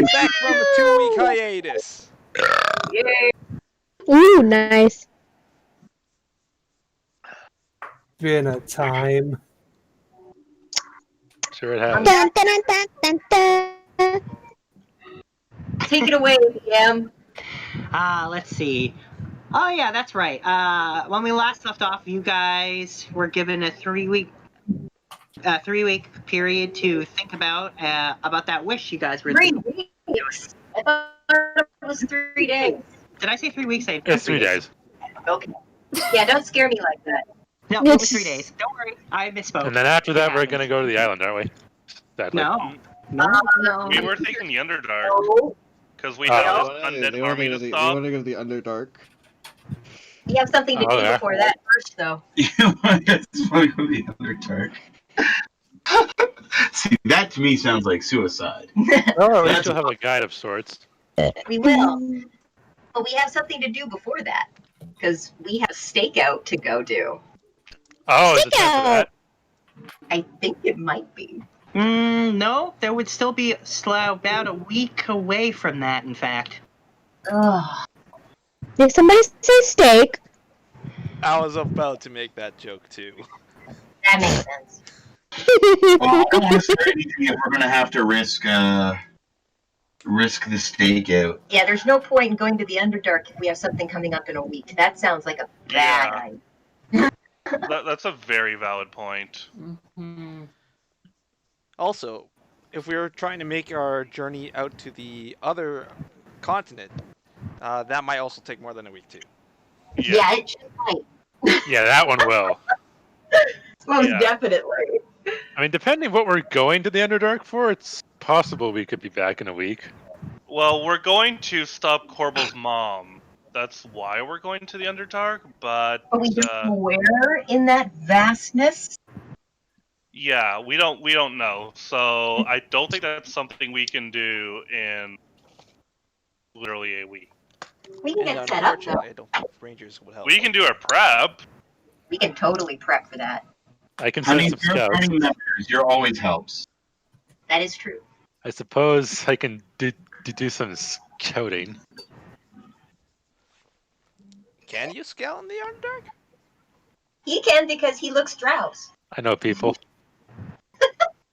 Back from a 2-week hiatus. Yay! Ooh, nice. Been a time. Sure it has. Dun, dun, dun, dun, dun. Take it away, DM. Let's see. Oh yeah, that's right. When we last left off, you guys were given a 3-week period to think about that wish you guys were. 3 weeks. I thought it was 3 days. Did I say 3 weeks? It's 3 days. Okay. Yeah, don't scare me like that. No, it was 3 days. Don't worry, I misspoke. And then after that, we're gonna go to the island, aren't we? Sadly. No. No. We were thinking the Underdark No. because we have Oh. this undead They want army to to go stop. to the Underdark. We have something to Oh, do yeah. before that first, though. It's funny with the Underdark. See, that to me sounds like suicide. Oh, at least you'll have a guide of sorts. We will. But we have something to do before that. Because we have a stakeout to go do. Oh, is it time for that? I think it might be. No, there would still be about a week away from that, in fact. Ugh. Did somebody say steak? I was about to make that joke too. That makes sense. Well, I don't want to start anything if we're gonna have to risk the stakeout. Yeah, there's no point in going to the Underdark if we have something coming up in a week. That sounds like a bad idea. That's a very valid point. Also, if we were trying to make our journey out to the other continent, that might also take more than a week too. Yeah, it should might. Yeah, that one will. Most Yeah. definitely. I mean, depending what we're going to the Underdark for, it's possible we could be back in a week. Well, we're going to stop Corbel's mom. That's why we're going to the Underdark, but But we don't know where in that vastness. yeah, we don't know. So I don't think that's something we can do in literally a week. We can And get set up, though. unfortunately, I don't think rangers would help. We can do our prep. We can totally prep for that. I can I send mean, some if you're scouts. running numbers, your always helps. That is true. I suppose I can do some scouting. Can you scout in the Underdark? He can because he looks drowsy. I know people.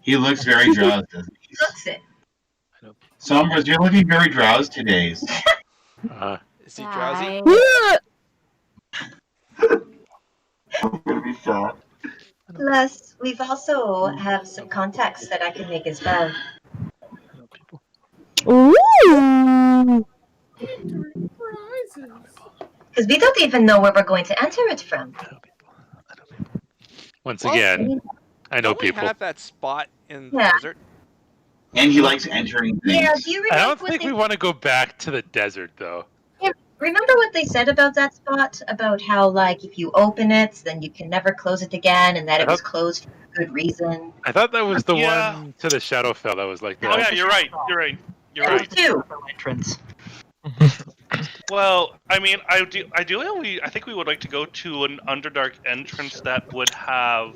He looks very drowsy. doesn't he? He looks it. Sombras, you're looking very drowsy today. Is he drowsy? I'm gonna be shot. Plus, we've also have some contacts that I can make as well. Ooh. Because we don't even know where we're going to enter it from. Once again, I know Don't we people. have that spot in the Yeah. desert? And he likes entering things. Yeah, do you I remember don't think we want to go back to the desert, though. remember what they said about that spot? About how, like, if you open it, then you can never close it again, and that it was closed for a good reason. I thought that was the Yeah. one to the Shadowfell that was like that. Oh yeah, you're right. You're right. You're There right. was two. Entrance. Well, I mean, ideally, I think we would like to go to an Underdark entrance that would have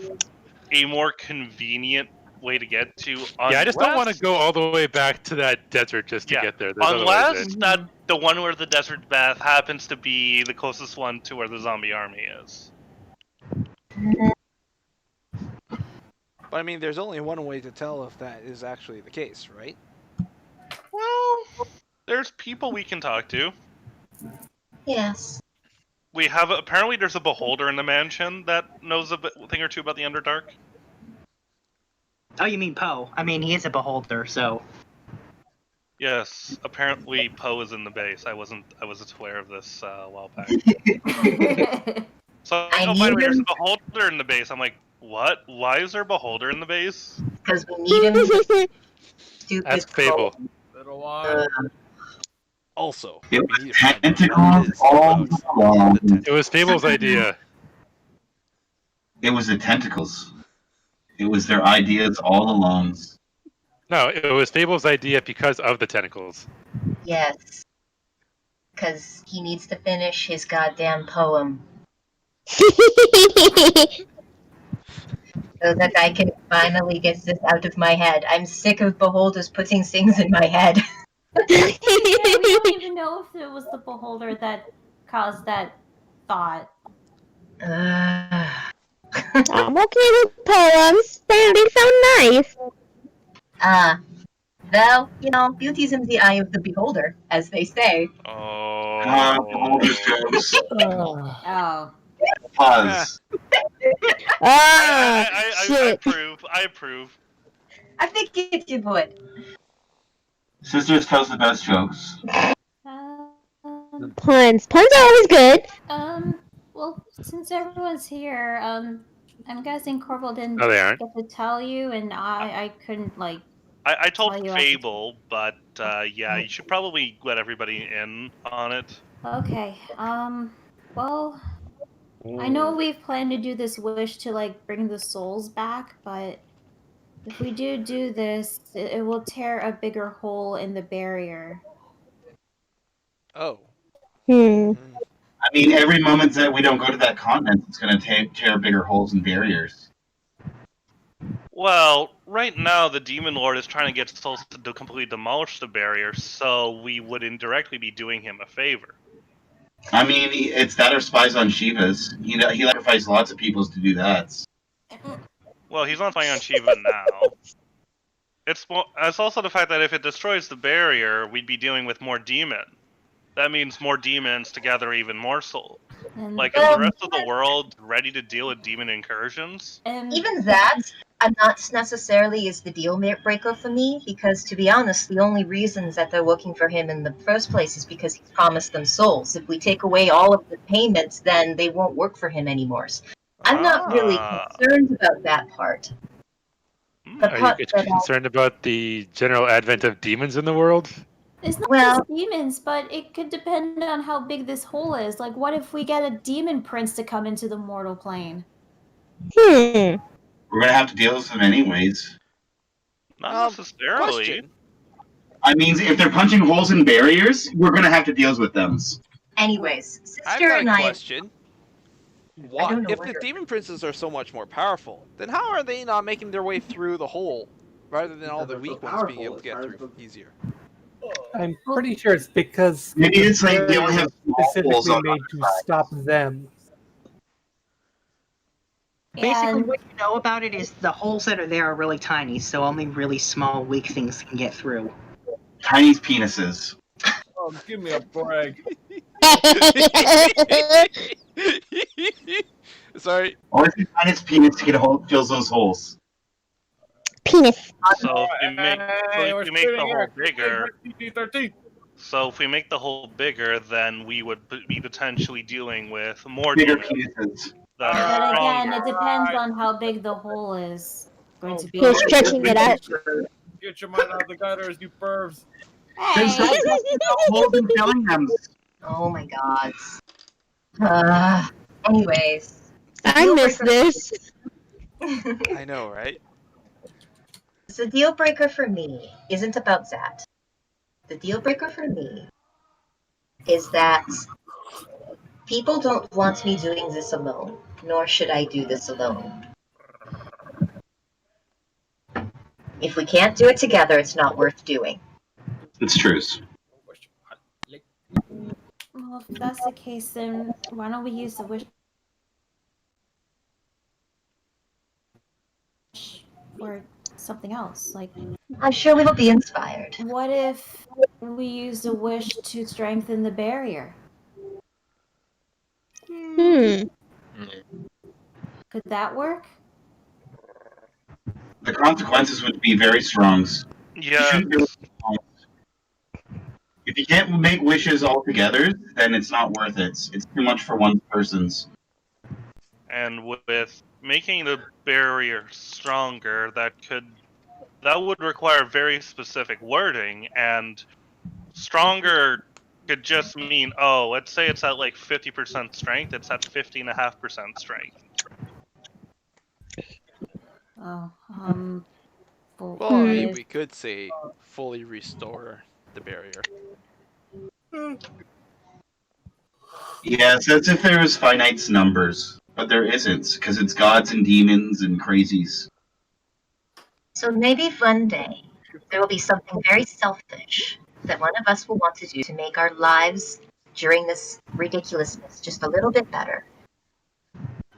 a more convenient way to get to. Yeah, I just don't want to go all the way back to that desert just to get there. There's other ways Unless that the one where the desert bath happens to be the closest one to where the zombie army is. But I mean, there's only one way to tell if that is actually the case, right? Well, there's people we can talk to. Yes. We have apparently there's a beholder in the mansion that knows a thing or two about the Underdark. Oh, you mean Poe? I mean, he is a beholder, so. Yes, apparently Poe is in the base. I was aware of this a while back. So I I find need there's a him- beholder in the base. I'm like, what? Why is there a beholder in the base? Because we need him to do That's his Fable. Little while. Also, It we was need to find out tentacles what it is all about along. the tentacles. It was Fable's idea. It was the tentacles. It was their ideas all along. No, it was Fable's idea because of the tentacles. Yes. Because he needs to finish his goddamn poem. So that I can finally get this out of my head. I'm sick of beholders putting things in my head. Yeah, we don't even know if it was the beholder that caused that thought. I'm okay with poems. They sound nice. Well, you know, beauty's in the eye of the beholder, as they say. Beholder's jokes. Oh. Pause. Ah, I shit. approve. I approve. I figured you would. Sisters tells the best jokes. Puns. Puns are always good. Well, since everyone's here, I'm guessing Corporal didn't No, they aren't. get to tell you, and I couldn't, like, I told tell you Fable, but yeah, you should probably let everybody in on it. Okay, well, I know we've planned to do this wish to, like, bring the souls back, but if we do this, it will tear a bigger hole in the barrier. Oh. Hmm. I mean, every moment that we don't go to that continent, it's going to tear bigger holes and barriers. Well, right now the Demon Lord is trying to get souls to completely demolish the barrier, so we would indirectly be doing him a favor. I mean, it's that or spies on Shivas. He sacrificed lots of peoples to do that. Well, he's not spying on Shiva now. It's also the fact that if it destroys the barrier, we'd be dealing with more demon. That means more demons to gather even more souls. And, Like, is the rest of the world ready to deal with demon incursions? Even that, not necessarily is the deal breaker for me, because to be honest, the only reasons that they're looking for him in the first place is because he's promised them souls. If we take away all of the payments, then they won't work for him anymore. I'm not really concerned about that part. Are you concerned about the general advent of demons in the world? It's not just demons, but it could depend on how big this hole is. Like, what if we get a demon prince to come into the mortal plane? Hmm. We're going to have to deal with them anyways. Not necessarily. Question. I mean, if they're punching holes in barriers, we're going to have to deal with them. Anyways, I've sister got and a I. question. Why, don't know if where the you're- demon princes are so much more powerful, then how are they not making their way through the hole, rather than all the weak ones being able to get through easier? I'm pretty sure it's because Maybe it's like they only have small holes specifically on made to stop them. Basically, what you know about it is the holes that are there are really tiny, so only really small, weak things can get through. Chinese penises. Oh, give me a break. Sorry. Or if you find its penis to get a hole, fills those holes. Penis. So if we make, the hole bigger, PG-13. so if we make the hole bigger, then we would be potentially dealing with more Bigger demons penises. that But are again, stronger. it depends on how big the hole is going to be. He's stretching it out. Get your mind out of the gutters, you pervs. Then stop talking about holes and filling them. Oh my god. Anyways. I miss this. I know, right? The deal breaker for me isn't about that. The deal breaker for me is that people don't want me doing this alone, nor should I do this alone. If we can't do it together, it's not worth doing. It's true. Well, if that's the case, then why don't we use the wish for something else? Like, I'm sure we will be inspired. what if we use a wish to strengthen the barrier? Hmm. Could that work? The consequences would be very strong. Yeah. If you can't make wishes all together, then it's not worth it. It's too much for one person's. And with making the barrier stronger, that would require very specific wording, and stronger could just mean, oh, let's say it's at like 50% strength, it's at 50.5% strength. Oh, Well, I mean, we could say fully restore the barrier. Yes, that's if there was finite numbers, but there isn't, because it's gods and demons and crazies. So maybe one day there will be something very selfish that one of us will want to do to make our lives during this ridiculousness just a little bit better.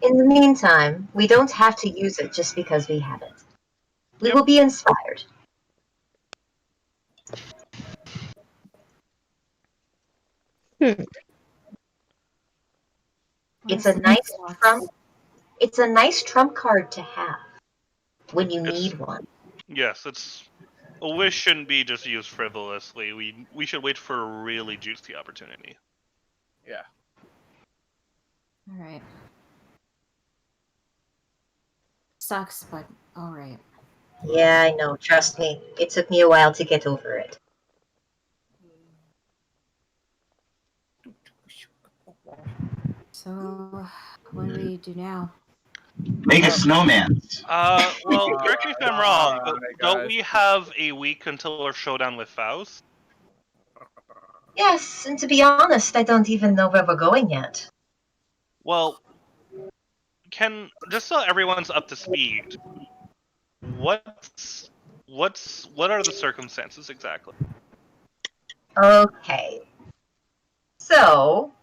In the meantime, we don't have to use it just because we have it. We will be inspired. It's a nice trump. It's a nice trump card to have when you need one. Yes, a wish shouldn't be just used frivolously. We should wait for a really juicy opportunity. Yeah. All right. Sucks, but all right. Yeah, I know. Trust me. It took me a while to get over it. So, what do we do now? Make a snowman. Well, correct me if I'm wrong, but Alright, don't guys. we have a week until our showdown with Faust? Yes, and to be honest, I don't even know where we're going yet. Well, just so everyone's up to speed, what are the circumstances exactly? Okay. So,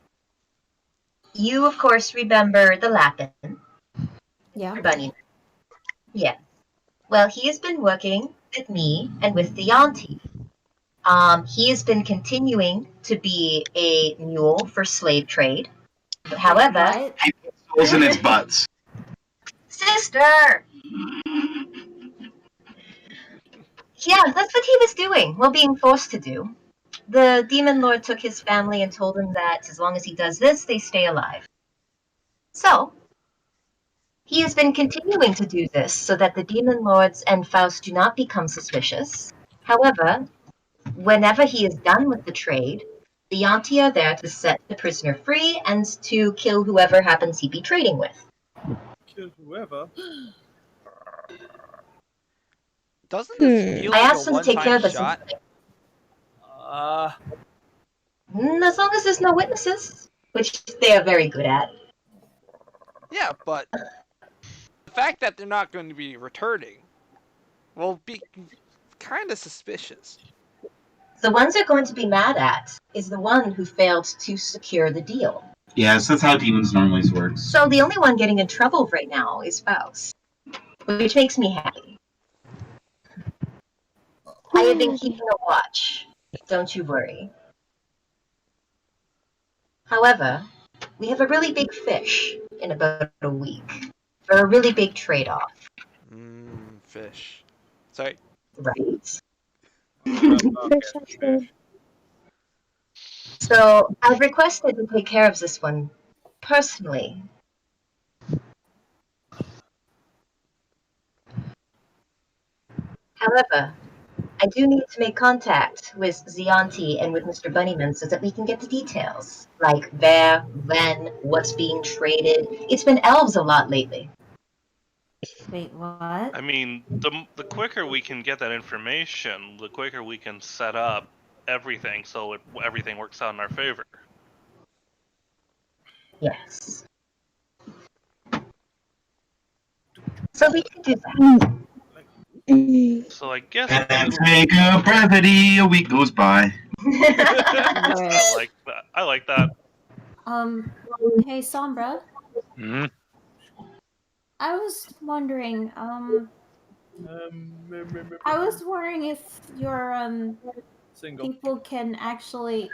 you of course remember the Lapin. Yeah. Bunny. Yeah. Well, he has been working with me and with the auntie. He has been continuing to be a mule for slave trade. However, What? Holes in its butts. sister! Yeah, that's what he was doing, well, being forced to do. The demon lord took his family and told him that as long as he does this, they stay alive. So, he has been continuing to do this so that the demon lords and Faust do not become suspicious. However, whenever he is done with the trade, the auntie are there to set the prisoner free and to kill whoever happens he be trading with. Kill whoever. Doesn't this feel I like asked a him to take care one-time of this. shot? As long as there's no witnesses, which they are very good at. Yeah, but the fact that they're not going to be returning will be kind of suspicious. The ones they're going to be mad at is the one who failed to secure the deal. Yes, that's how demons normally work. So the only one getting in trouble right now is Faust, which makes me happy. I have been keeping a watch. Don't you worry. However, we have a really big fish in about a week for a really big trade-off. Fish. Sorry. Right. Fish. So I've requested to take care of this one personally. However, I do need to make contact with Zianti and with Mr. Bunnyman so that we can get the details. Like where, when, what's being traded. It's been elves a lot lately. Wait, what? I mean, the quicker we can get that information, the quicker we can set up everything so everything works out in our favor. Yes. So we can do that. So I guess And take a brevity, a week goes by. I like that. I like that. Hey, Sombra. Hmm? I was wondering, if your Single. people can actually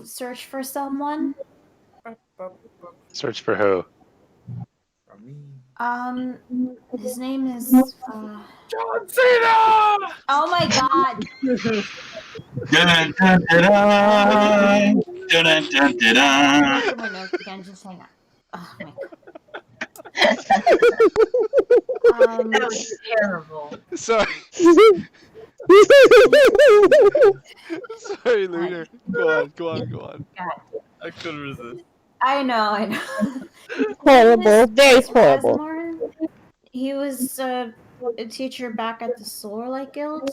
search for someone. Search for who? His name is John Cena! Oh my god! Dun, dun, dun, dun. Dun, dun, dun, dun, dun. Look at my notes again, just hang on. Oh my god. That was terrible. Sorry. Sorry, Lunar. Go on. I couldn't resist. I know. Horrible, very horrible. Rasmar, he was a teacher back at the Solarlight Guild,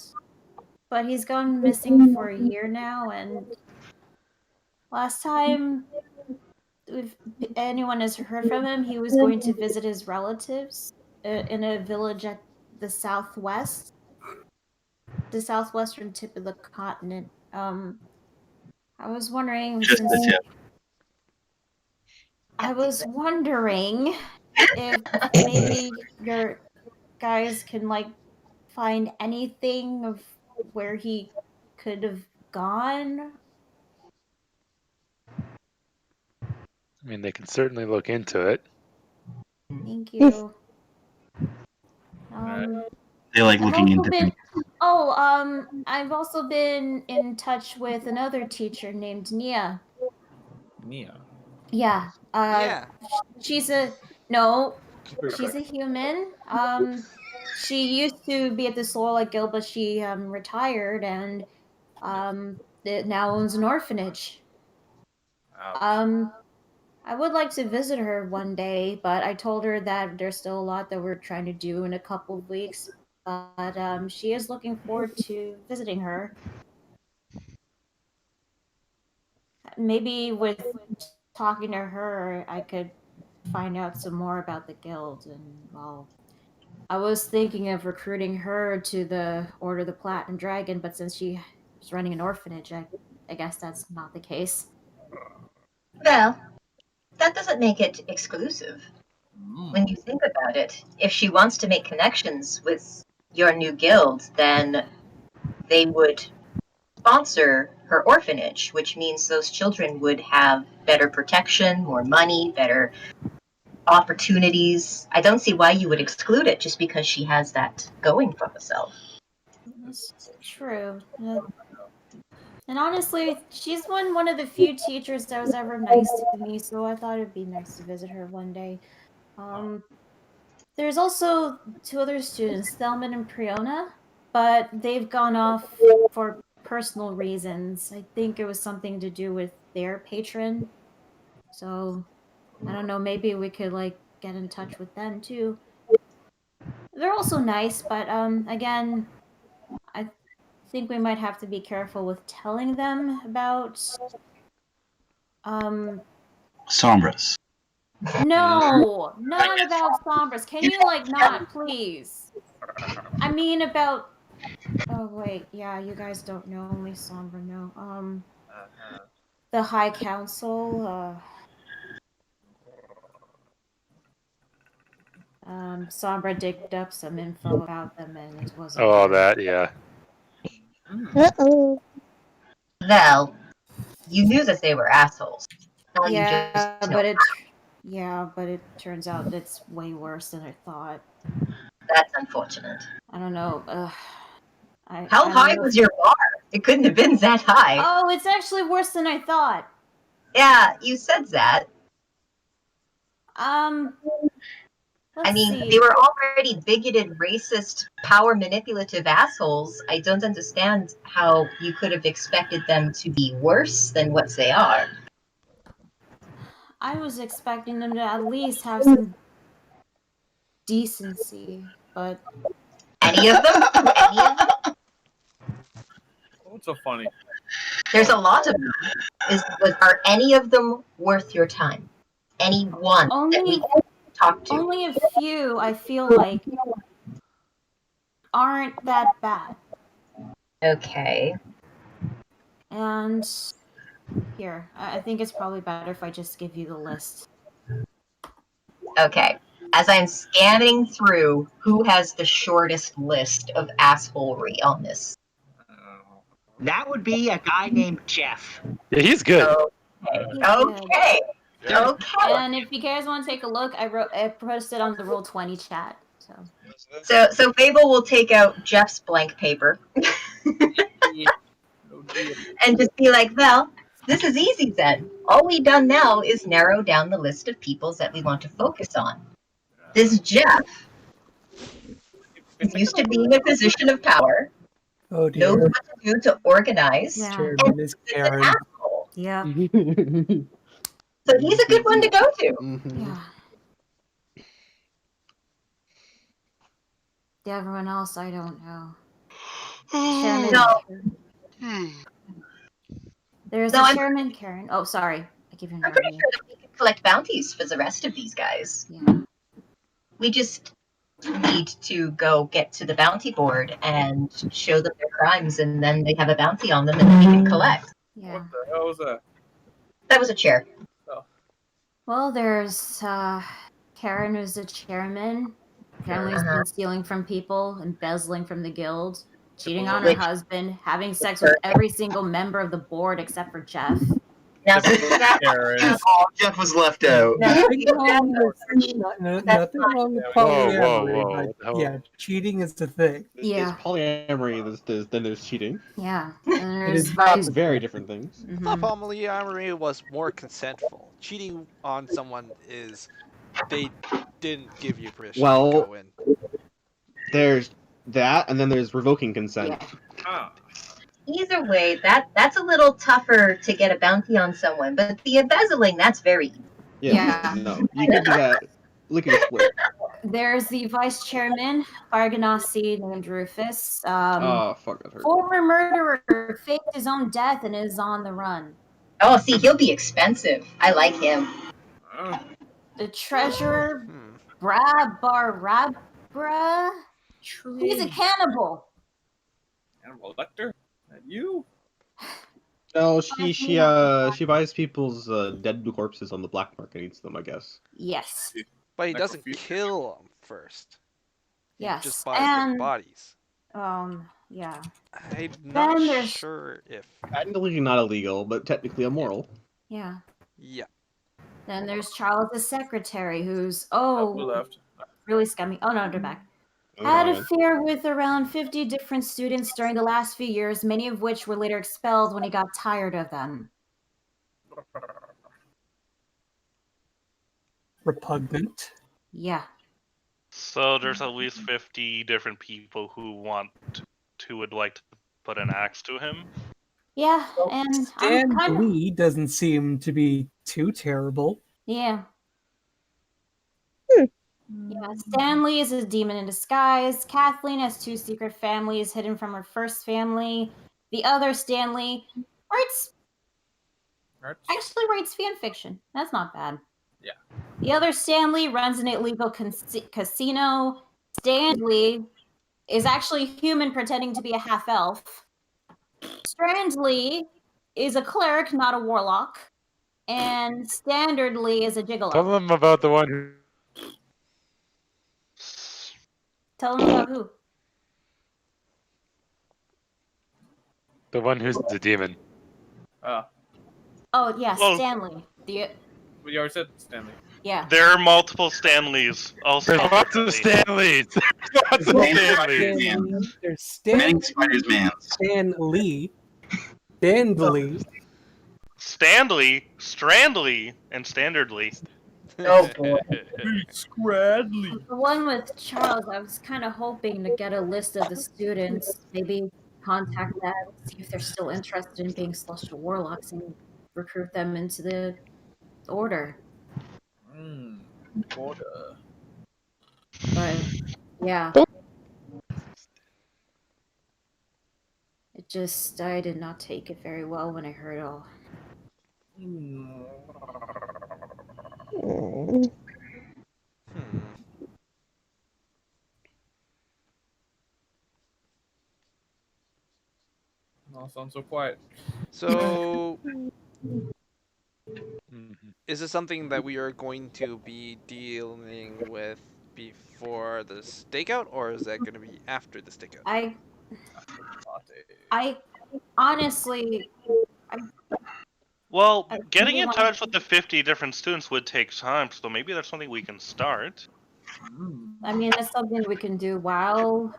but he's gone missing for a year now, and last time if anyone has heard from him, he was going to visit his relatives in a village at the southwest. the southwestern tip of the continent. I was wondering Just the tip. I was wondering if maybe your guys can like find anything of where he could have gone. I mean, they can certainly look into it. Thank you. They like I've looking also into been. things. I've also been in touch with another teacher named Nia. Nia. Yeah. Yeah. She's a human. She used to be at the Sorla Guild, but she retired and it now owns an orphanage. Ouch. I would like to visit her one day, but I told her that there's still a lot that we're trying to do in a couple of weeks. But she is looking forward to visiting her. Maybe with talking to her, I could find out some more about the guild. And well, I was thinking of recruiting her to the Order of the Platinum Dragon, but since she was running an orphanage, I guess that's not the case. Well, that doesn't make it exclusive. When you think about it, if she wants to make connections with your new guild, then they would sponsor her orphanage, which means those children would have better protection, more money, better opportunities. I don't see why you would exclude it just because she has that going for herself. That's true. And honestly, she's one of the few teachers that was ever nice to me, so I thought it'd be nice to visit her one day. There's also 2 other students, Thelman and Priona, but they've gone off for personal reasons. I think it was something to do with their patron. So, I don't know, maybe we could like get in touch with them too. They're also nice, but again, I think we might have to be careful with telling them about Sombras. No, not about Sombras. Can you like not, please? I mean about. Oh wait, yeah, you guys don't know. Only Sombra know. The High Council. Sombra digged up some info about them, and it wasn't. Oh, good. that, yeah. Uh-oh. Well, you knew that they were assholes. Now you Yeah, just know but it turns out it's way worse than I thought. that's unfortunate. I don't know. How high was your bar? It couldn't have been that high. Oh, it's actually worse than I thought. Yeah, you said that. Let's I mean, see. they were already bigoted, racist, power manipulative assholes. I don't understand how you could have expected them to be worse than what they are. I was expecting them to at least have some decency, but Any of them? Any of them? What's so funny? There's a lot of them. Are any of them worth your time? Any one that we can talk to? only a few I feel like aren't that bad. Okay. And here, I think it's probably better if I just give you the list. Okay. As I'm scanning through, who has the shortest list of assholery on this? That would be a guy named Jeff. Yeah, he's good. Okay. He's Okay. Yeah. Okay. And if you guys want to take a look, I posted on the Roll20 chat. So Fable will take out Jeff's blank paper and just be like, well, this is easy then. All we've done now is narrow down the list of peoples that we want to focus on. This Jeff is used to being in a position of power, Oh knows dear. what to do to organize, Yeah. Chairman is and is an Karen. asshole. Yeah. So he's a good one to go to. Yeah. Yeah, everyone else, I don't know. Chairman. No. There's No, a I'm- Chairman Karen. Oh, sorry. I give you I'm another pretty name. sure that we can collect bounties for the rest of these guys. Yeah. We just need to go get to the bounty board and show them their crimes, and then they have a bounty on them, and then they can collect. Yeah. What the hell was that? That was a chair. Well, there's Karen, who's the chairman. Apparently, has been stealing from people, embezzling from the guild, cheating on her husband, having sex with every single member of the board except for Jeff. Now, Oh, Jeff was left out. Nothing wrong with polyamory, whoa. but yeah, cheating is the thing. Yeah. It's polyamory, then there's cheating. Yeah. And It is there's Very different things. I thought polyamory was more consentful. Cheating on someone is they didn't give you permission to go in. There's that, and then there's revoking consent. Ah. either way, that's a little tougher to get a bounty on someone, but the embezzling, that's very easy. Yeah. No, you can do that. Look at split. There's the vice chairman, Argonauty, named Rufus. Fuck, that hurt. Former murderer, faked his own death and is on the run. Oh, see, he'll be expensive. I like him. The treasurer, Brad Barabra. He's a cannibal. Cannibal Lecter? That you? No, she buys people's dead corpses on the black market and eats them, I guess. Yes. But he doesn't kill them first. He Yes. just buys their bodies. Yeah. I'm not Then there's- sure if... Technically not illegal, but technically immoral. Yeah. Yeah. Then there's Charles, the secretary, who's Who left? really scummy. Oh no, they're back. Oh, Had man. affair with around 50 different students during the last few years, many of which were later expelled when he got tired of them. Repugnant. Yeah. So there's at least 50 different people who would like to put an axe to him. Yeah, and Stan I'm kind of... Lee doesn't seem to be too terrible. Yeah. Yeah, Stanley is a demon in disguise. Kathleen has 2 secret families hidden from her first family. The other Stanley actually writes fan fiction. That's not bad. Yeah. The other Stanley runs an illegal casino. Stanley is actually human pretending to be a half-elf. Strandley is a cleric, not a warlock. And Standardly is a gigolo. Tell them about the one who... Tell them about who? The one who's the demon. Oh, yeah, Well- Stanley. We already said Stanley. Yeah. There are multiple Stanleys. Also, There's lots of Stanleys. Lots of Stanleys. There's Many Spider's Man. Stan Lee, Stanley. Stanley, Strandley, and Standardly. Oh boy. Scradley. The one with Charles, I was kind of hoping to get a list of the students, maybe contact them, see if they're still interested in being celestial warlocks and recruit them into the order. Order. But, yeah. I did not take it very well when I heard it all. No, sounds so quiet. So... Is this something that we are going to be dealing with before the stakeout, or is that going to be after the stakeout? I honestly... Well, I getting really in want touch to- with the 50 different students would take time, so maybe that's something we can start. I mean, that's something we can do while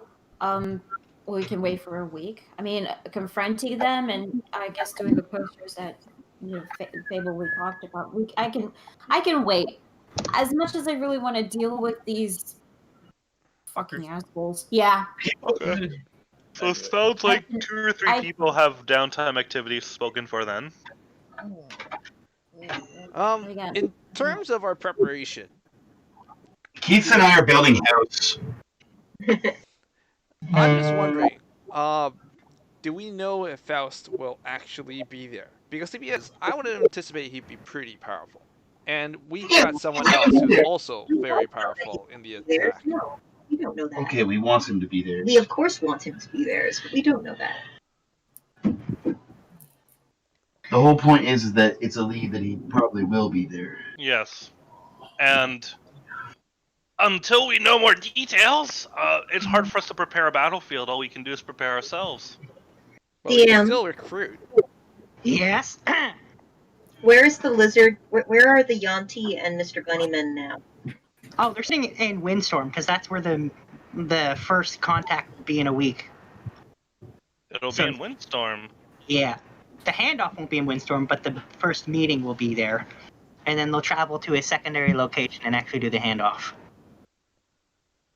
we can wait for a week. I mean, confronting them and I guess doing the posters that Fable we talked about. I can wait. As much as I really want to deal with these fucking assholes. Yeah. Okay. So it sounds like 2 or 3 people have downtime activities spoken for then. In terms of our preparation, Keith and I are building house. I'm just wondering, do we know if Faust will actually be there? Because if he is, I would anticipate he'd be pretty powerful. And we got someone else who's also very powerful in the attack. We don't know that. Okay, we want him to be there. We of course want him to be theirs, but we don't know that. The whole point is that it's a lead that he probably will be there. Yes. And until we know more details, it's hard for us to prepare a battlefield. All we can do is prepare ourselves. Well, we can DM. still recruit. Yes. Where is the lizard? Where are the Yanti and Mr. Gunnyman now? Oh, they're sitting in Windstorm because that's where the first contact will be in a week. It'll So- be in Windstorm. Yeah. The handoff won't be in Windstorm, but the first meeting will be there. And then they'll travel to a secondary location and actually do the handoff.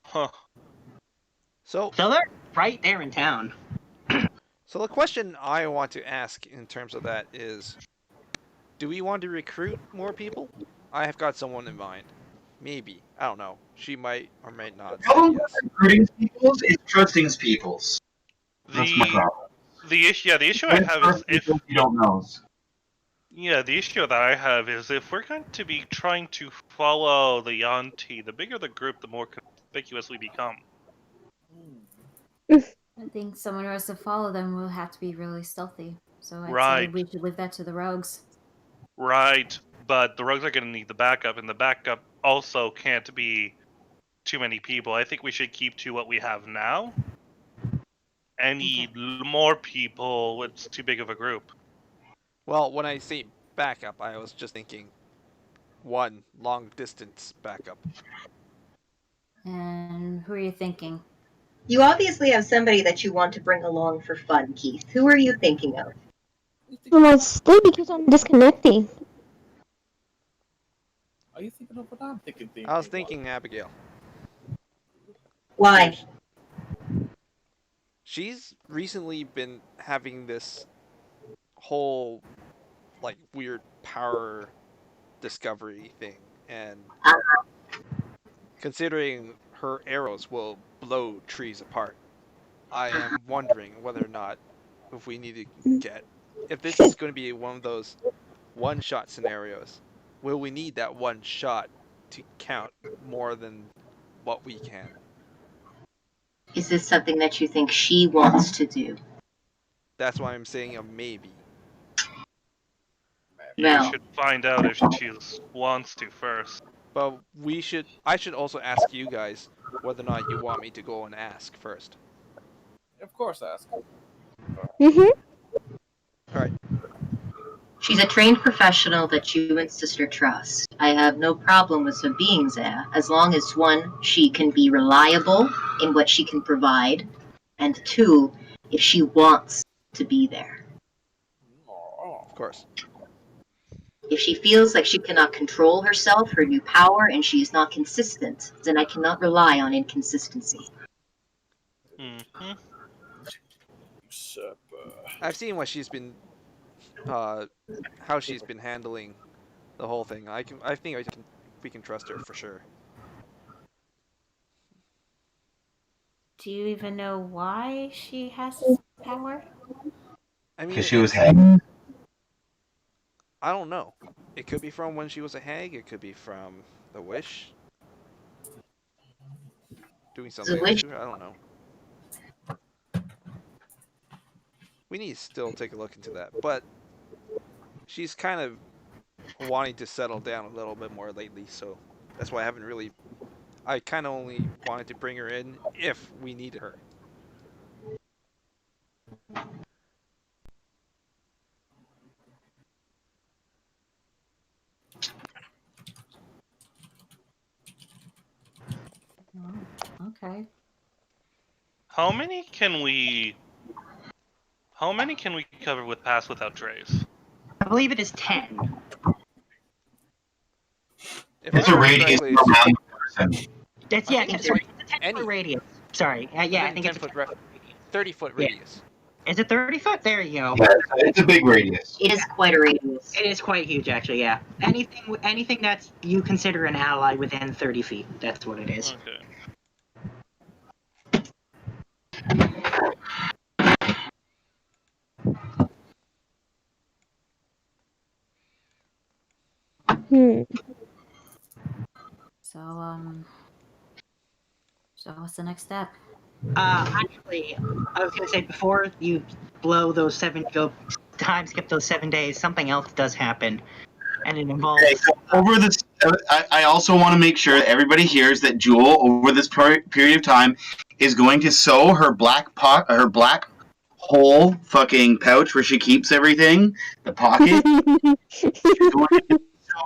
Huh. So they're right there in town. So the question I want to ask in terms of that is, do we want to recruit more people? I have got someone in mind. Maybe. I don't know. She might or might not say Problem yes. with recruiting peoples is trusting peoples. That's my problem. The issue I have is if you don't know. Yeah, the issue that I have is if we're going to be trying to follow the Yanti, the bigger the group, the more conspicuous we become. I think someone who has to follow them will have to be really stealthy. So I'd say Right. we should leave that to the rogues. Right, but the rogues are going to need the backup, and the backup also can't be too many people. I think we should keep to what we have now. Any more people, it's too big of a group. Well, when I say backup, I was just thinking one long distance backup. And who are you thinking? You obviously have somebody that you want to bring along for fun, Keith. Who are you thinking of? Well, I stay because I'm disconnecting. Are you thinking of what I'm thinking? I was thinking Abigail. Why? She's recently been having this whole like weird power discovery thing, and considering her arrows will blow trees apart, I am wondering whether or not if we need to get, if this is going to be one of those one-shot scenarios, will we need that one shot to count more than what we can? Is this something that you think she wants to do? That's why I'm saying a maybe. You should find out if she wants to first. But I should also ask you guys whether or not you want me to go and ask first. Of course, ask. Alright. She's a trained professional that you and sister trust. I have no problem with her being there, as long as one, she can be reliable in what she can provide, and two, if she wants to be there. Of course. If she feels like she cannot control herself, her new power, and she is not consistent, then I cannot rely on inconsistency. Mm-hmm. I've seen what she's been, how she's been handling the whole thing. I think we can trust her for sure. Do you even know why she has this power? I mean, Because she was hanged. I don't know. It could be from when she was a hag. It could be from the wish. Doing something else to her. I don't know. We need to still take a look into that. But she's kind of wanting to settle down a little bit more lately, so that's why I haven't really... I kind of only wanted to bring her in if we needed her. Oh, okay. How many can we cover with Pass Without Trace? I believe it is 10. If It's I a remember radius correctly, around the person. It's, I think it's it's like a 10 any. foot radius. Sorry. Yeah, I think it's a 10 foot 30-foot radius. Is it 30 foot? There you go. Yeah, it's a big radius. It is quite a radius. It is quite huge, actually. Yeah. Anything that's you consider an ally within 30 feet. That's what it is. Okay. Hmm. So, So what's the next step? Actually, I was gonna say before you blow those skip those 7 days, something else does happen, and it involves. Okay, so over this, I also want to make sure that everybody hears that Jewel, over this period of time, is going to sew her black hole fucking pouch where she keeps everything, the pocket. She's going to sew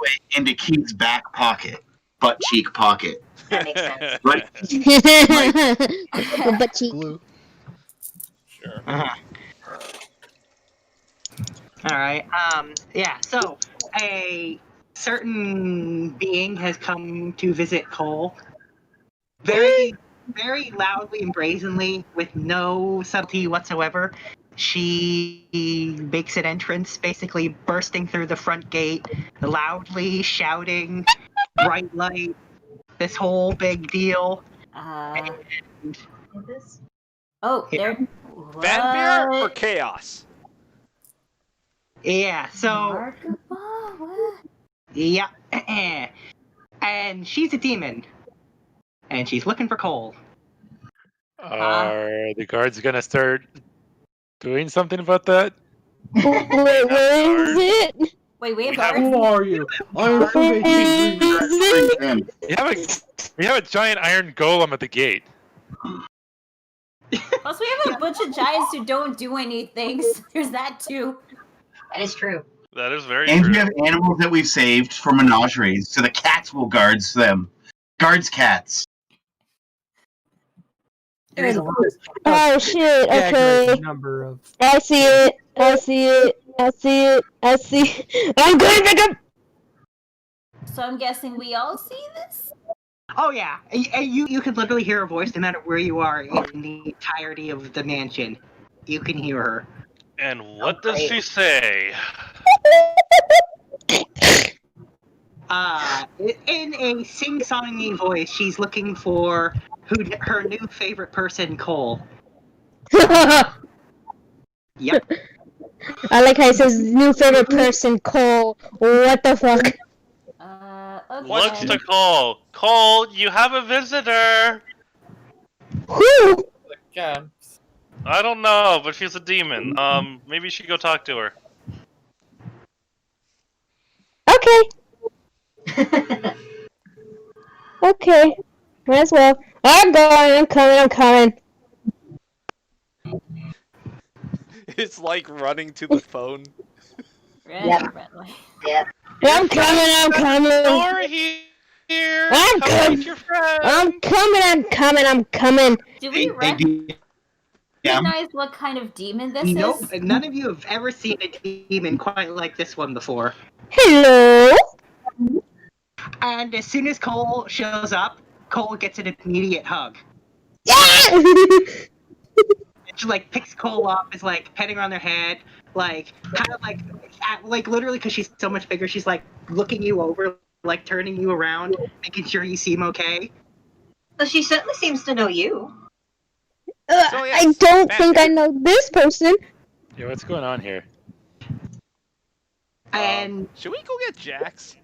it into Keith's back pocket, butt cheek pocket. That makes sense. Right? Butt cheek. Glue. Sure. All right. Yeah. So a certain being has come to visit Cole. Very, very loudly and brazenly, with no subtlety whatsoever. She makes an entrance, basically bursting through the front gate, loudly shouting, bright light, this whole big deal. Oh, there. Fanfare or What? chaos? Yeah. So. Markaba? What? Yeah. And she's a demon. And she's looking for Cole. Are the guards gonna start doing something about that? Wait, where is it? Wait, we have We have- guards? Who are you? I'm Where is it? We have a giant iron golem at the gate. Plus, we have a bunch of giants who don't do anything. So there's that too. That is true. That is very And true. we have animals that we've saved for menageries, so the cats will guards them. Guards cats. There is a lot. Oh shit, Staggering okay. number of. I see it. I see it. I see it. I see. I'm going back up. So I'm guessing we all see this? Oh yeah, you can literally hear her voice no matter where you are in the entirety of the mansion. You can hear her. And what does she say? In a sing-songy voice, she's looking for her new favorite person, Cole. Yep. I like how it says new favorite person, Cole. What the fuck? Okay. What's to Cole? Cole, you have a visitor! Who? The camps. I don't know, but she's a demon. Maybe you should go talk to her. Okay. Okay. Might as well. I'm going. I'm coming. I'm coming. It's like running to the phone. Yeah. I'm coming. I'm coming. Door here! I'm Come coming. meet your friend! I'm coming. I'm coming. I'm coming. Do we Yeah. recognize what kind of demon this Nope, is? none of you have ever seen a demon quite like this one before. Hello. And as soon as Cole shows up, Cole gets an immediate hug. Yeah. She like picks Cole up, is like petting her on their head, like kind of like literally because she's so much bigger, she's like looking you over, like turning you around, making sure you seem okay. Well, she certainly seems to know you. So, yes, I don't think I Batman. know this person. Yeah, what's going on here? And Should we go get Jax?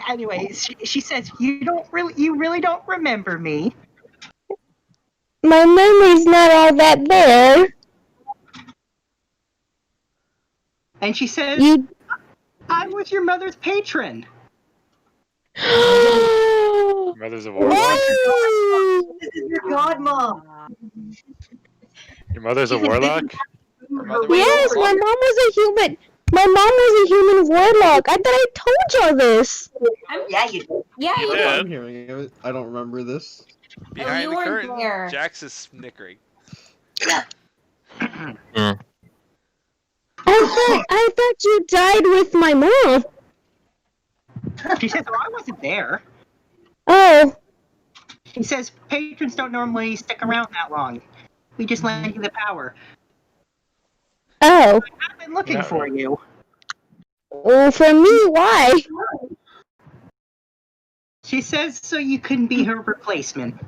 anyways, she says you really don't remember me. My memory's not all that there. And she says You. I was your mother's patron. Mother's a warlock? No! This is your godmom. Your mother's a warlock? Yes, my mom was a human. My mom was a human warlock. I thought I told y'all this. Yeah, you do. Yeah, You you did. did. I'm hearing it. I don't remember this. Behind you the weren't curtain, there. Jax is snickering. I thought you died with my mom. She says, "Oh, I wasn't there." Oh, She says, "Patrons don't normally stick around that long. We just lend you the power. oh. I've been looking Yeah. for you." Well, for me, why? She says, "So you can be her replacement."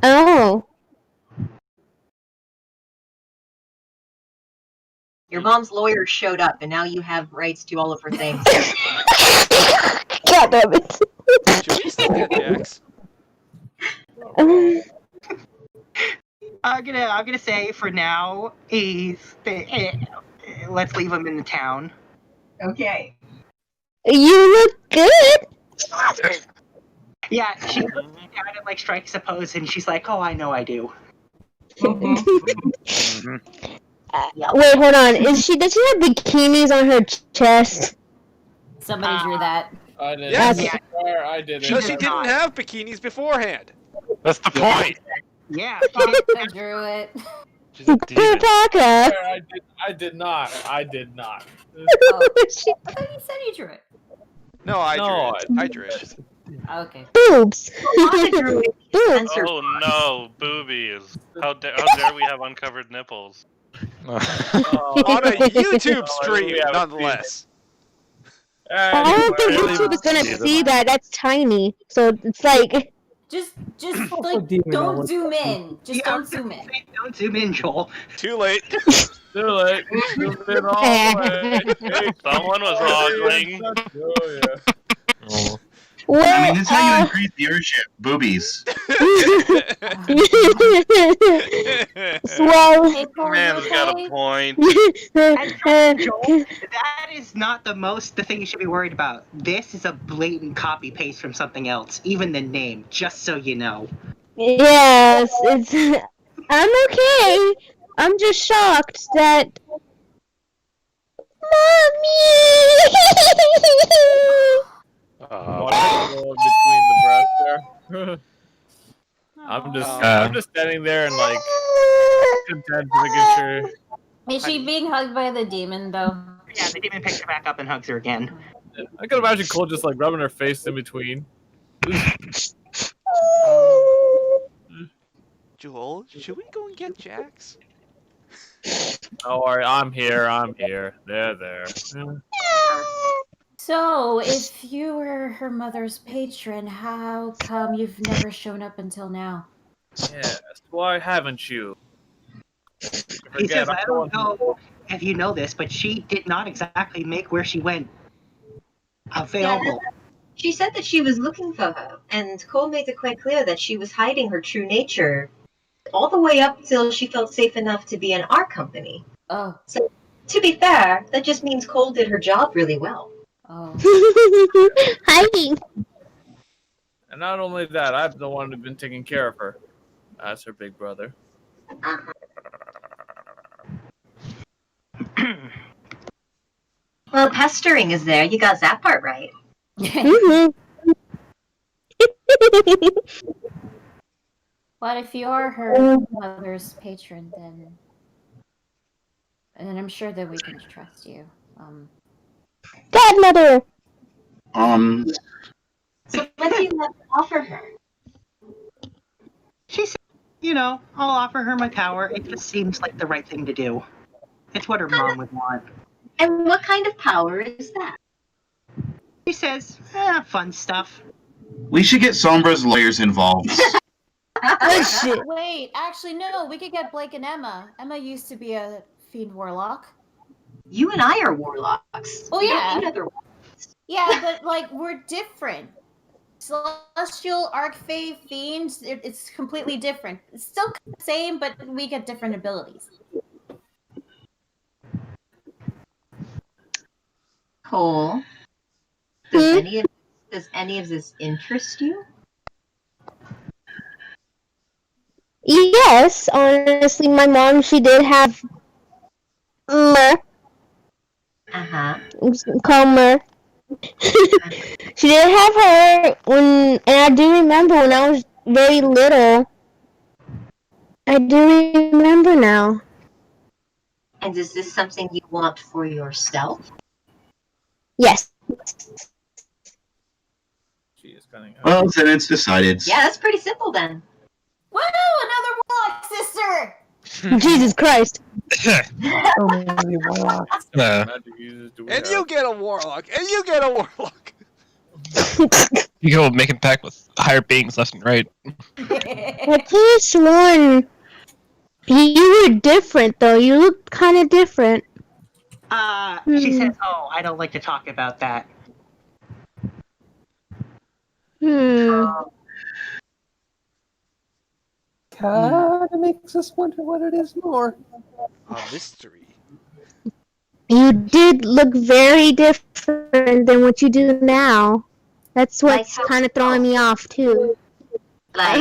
Oh. Your mom's lawyer showed up, and now you have rights to all of her things. God damn it. Should we still get Jax? I'm gonna say for now let's leave him in the town. Okay. You look good. Yeah, she looks at it like strikes a pose, and she's like, "Oh, I know I do." Mhm. Wait, hold on. Does she have bikinis on her chest? Somebody drew that. I didn't. Yes. Yeah. Swear I did it. Because she did didn't not. have bikinis beforehand. That's the point. Yeah. I drew it. She's a demon. Parker. Swear I did not. I did not. Oh, I thought you said you drew it. No, I drew No, it. I drew it. Okay. Boobs. Lana drew it. Boobs. Spencer Oh no, boobies! How dare we have uncovered nipples? On a YouTube stream, we haven't nonetheless. I don't think Anyway, YouTube is gonna Jesus. see that. That's tiny. So it's like. Just Also like don't demonology. zoom in. Just Yeah, don't zoom in. Don't zoom in, Joel. Too late. too late. Zoom in all the way. Someone was ogling. Oh yeah. Well, I mean, this is how you increase viewership. Boobies. well, Hey, Paul, Man's you got okay? a point. Joel, that is not the thing you should be worried about. This is a blatant copy paste from something else, even the name, just so you know. yes, it's. I'm okay. I'm just shocked that. What between the breasts there? I'm just standing there and like content making sure. Is she being hugged by the demon though? Yeah, the demon picks her back up and hugs her again. I can imagine Cole just like rubbing her face in between. Joel, should we go and get Jax? Don't worry, I'm here. They're there. So, if you were her mother's patron, how come you've never shown up until now? Yes. Why haven't you? He says, I don't know if you know this, but she did not exactly make where she went available. She said that she was looking for her, and Cole made it quite clear that she was hiding her true nature all the way up till she felt safe enough to be in our company. Oh. So, to be fair, that just means Cole did her job really well. Oh. Hiding. And not only that, I'm the one who's been taking care of her as her big brother. Well, pestering is there. You got that part right. But if you are her mother's patron, then I'm sure that we can trust you. Godmother. So what do you have to offer her? She said, I'll offer her my tower. It just seems like the right thing to do. It's what her mom would want. And what kind of power is that? She says, fun stuff. We should get Sombra's lawyers involved. Oh, shit. Wait, actually, no. We could get Blake and Emma. Emma used to be a fiend warlock. You and I are warlocks. Oh, We don't yeah. need other warlocks. Yeah, but like we're different. Celestial, Archfey, Fiends, it's completely different. It's still the same, but we get different abilities. Cole, does any of this interest you? Yes, honestly, my mom, she did have Mer. Uh-huh. Call Mer. She did have her and I do remember when I was very little. I do remember now. And is this something you want for yourself? Yes. She is cunning. Well, then it's decided. Yeah, that's pretty simple then. Woo! Another warlock sister! Jesus Christ. So many warlocks. Magic users do we And have? you get a warlock. And you get a warlock. You go making pact with higher beings left and right. I could have sworn you were different, though. You look kind of different. She says, I don't like to talk about that. kind of makes us wonder what it is more. A mystery. You did look very different than what you do now. That's what's kind of throwing me off too. Like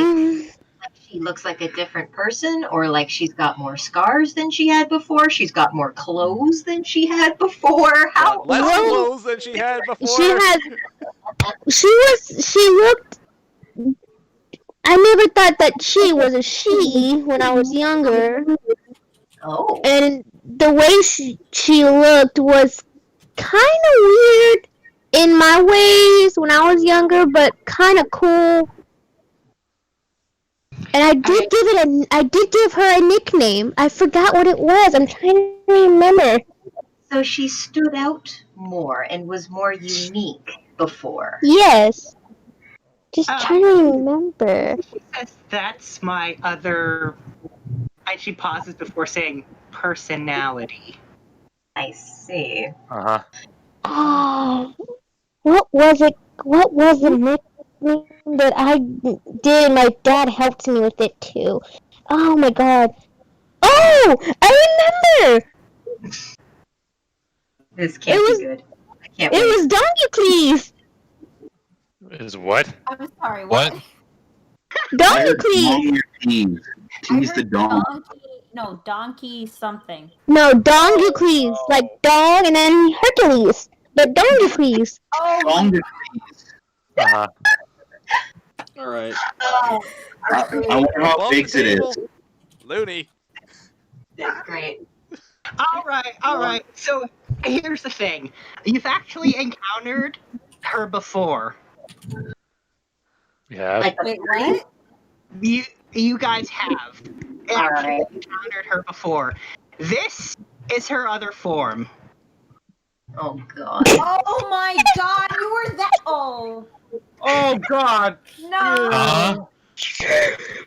she looks like a different person, or like she's got more scars than she had before. She's got more clothes than she had before. How Got less clothes than she had before. She looked. I never thought that she was a she when I was younger. Oh. And the way she looked was kind of weird in my ways when I was younger, but kind of cool. And I did give her a nickname. I forgot what it was. I'm trying to remember. So she stood out more and was more unique before. Yes. Just trying to remember. She says, that's my other... And she pauses before saying, personality. I see. Uh-huh. Oh, what was it? What was the nickname that I did? My dad helped me with it too. Oh my god. Oh, I remember. This can't be good. I can't wait. It was Donkey Is what? I'm sorry, What? Donkey. Tease the dog. No, donkey something. No, Donkey like dog and then Hercules. But Donkey Oh, Uh-huh. Alright. I wonder how big it is. Looney. That's great. All right. So here's the thing. You've actually encountered her before. Yeah. wait, what? You guys have All actually right. encountered her before. This is her other form. Oh god. Oh my god, you were that. Oh. Oh god. No. Oh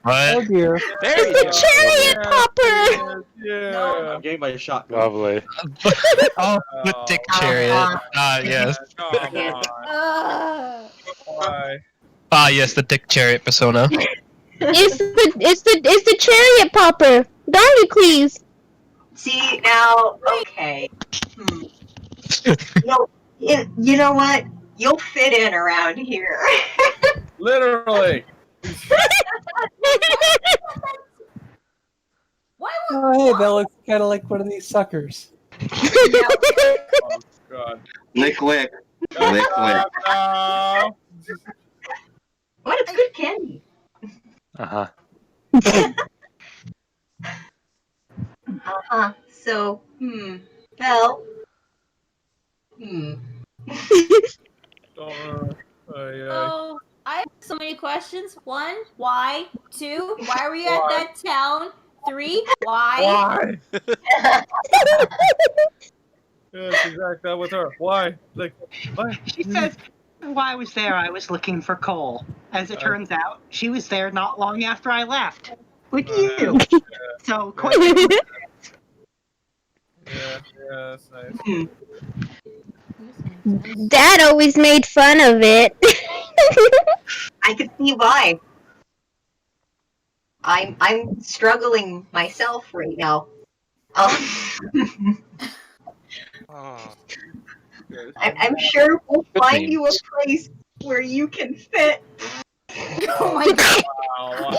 What? dear. There you the go. chariot popper. Yeah. I'm getting my shotgun. Lovely. Oh, with Dick Chariot. Ah, yes. Come on. Why? Ah, yes, the Dick Chariot persona. It's the chariot popper. Donkey See now, okay. No, you know what? You'll fit in around here. Literally. Why Oh, hey, that looks kind of like one of these suckers. Oh god. Lick, lick. Lick, lick. No. What? It's good candy. Uh-huh. So, well, Oh, I have so many questions. 1, why? 2, why were you at that town? 3, why? Why? Yes, exactly. That was her. Why? Like, why? She says, while I was there, I was looking for Cole. As it turns out, she was there not long after I left. With you. So, quite Yeah, that's nice. Dad always made fun of it. I could see why. I'm struggling myself right now. Oh. I'm sure we'll Good find names. you a place where you can fit. Oh my god. Wow.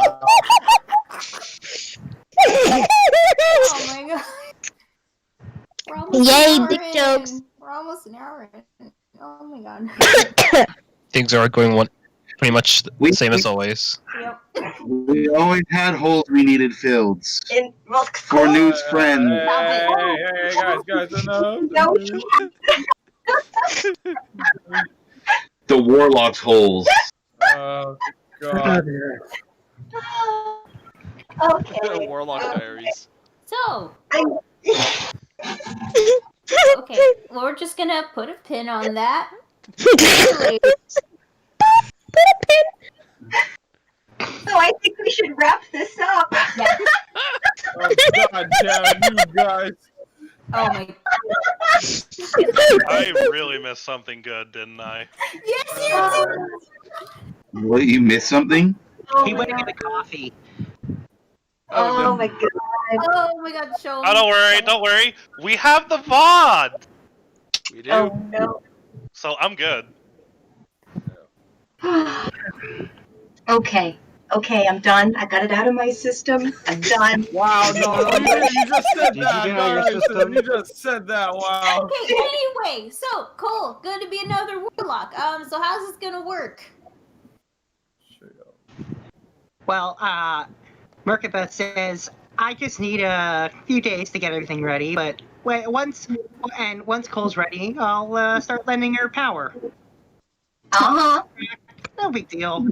Oh my god. We're almost Yay, an hour dick in. jokes. We're almost an hour in. Oh my god. Things are going pretty much the same as always. Yep. We always had holes we needed filled. And well, For news friends. Hey, guys, enough. no, The warlock's holes. Oh god. okay. Warlock Diaries. So, okay, well, we're just gonna put a pin on that. So I think we should wrap this up. Oh god damn it, you guys. Oh my. I really missed something good, didn't I? Yes, you did. What, you missed something? Oh He my went to God. get a coffee. Oh my god. Oh my god, show Oh, don't worry. We have the VOD! We do. Oh no. So I'm good. Okay, I'm done. I got it out of my system. I'm done. Wow, no, you just said Did you that. get out your No, system? you just said that. Wow. Okay, anyway, so Cole, good to be another warlock. So how's this gonna work? Well, Merkaba says I just need a few days to get everything ready, but once Cole's ready, I'll start lending her power. Uh-huh. No big deal.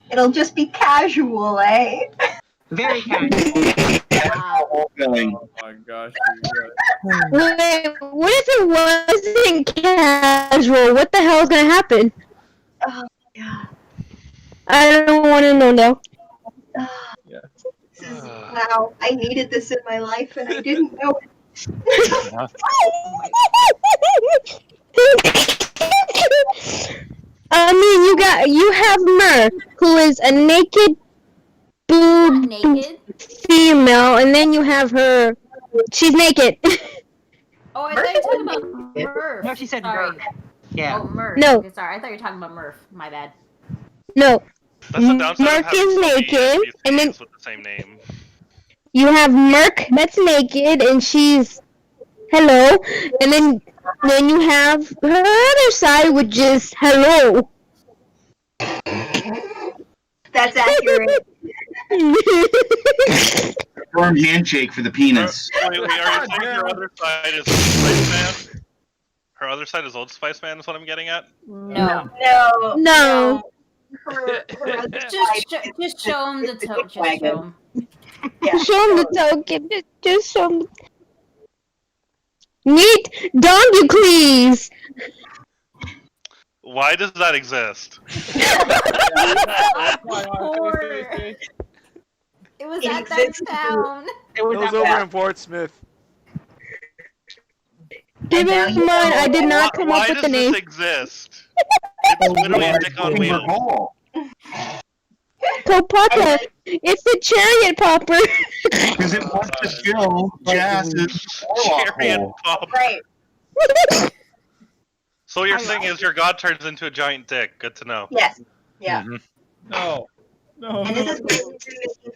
It'll just be casual, eh? Very casual. Wow. Oh my gosh. Wait, what if it wasn't casual? What the hell is gonna happen? Oh yeah. I don't want to know now. Yeah. Wow, I needed this in my life and I didn't know it. I mean, you have Mer, who is a naked boob female, and then you have her. She's naked. Oh, I thought you were talking about Murph. No, she said Sorry. Murph. Yeah. Oh, Murph. No. Okay, sorry, I thought you were talking about Murph. My bad. No. That's the downside of Merc having is so many naked, and then NPCs with the same name. you have Merc that's naked, and she's hello, and then you have her other side, which is hello. That's accurate. Firm handshake for the penis. Wait, are you saying your other side is Old Spice Man? Her other side is Old Spice Man, is what I'm getting at? No. No. Just show him the token. Just show him. Yeah. Show him the token. Just show him. Meet Dongeucles. Why does that exist? It was at that town. It was over in Portsmouth. Keep in mind, I did not come up with the name. Why does this exist? It's literally a dick on wheels. Kopaka, it's the chariot popper. Because it wants to fill Jazz's Chariot pop. Right. So what you're saying is your god turns into a giant dick. Good to know. Yes. Yeah. No. No. And this is making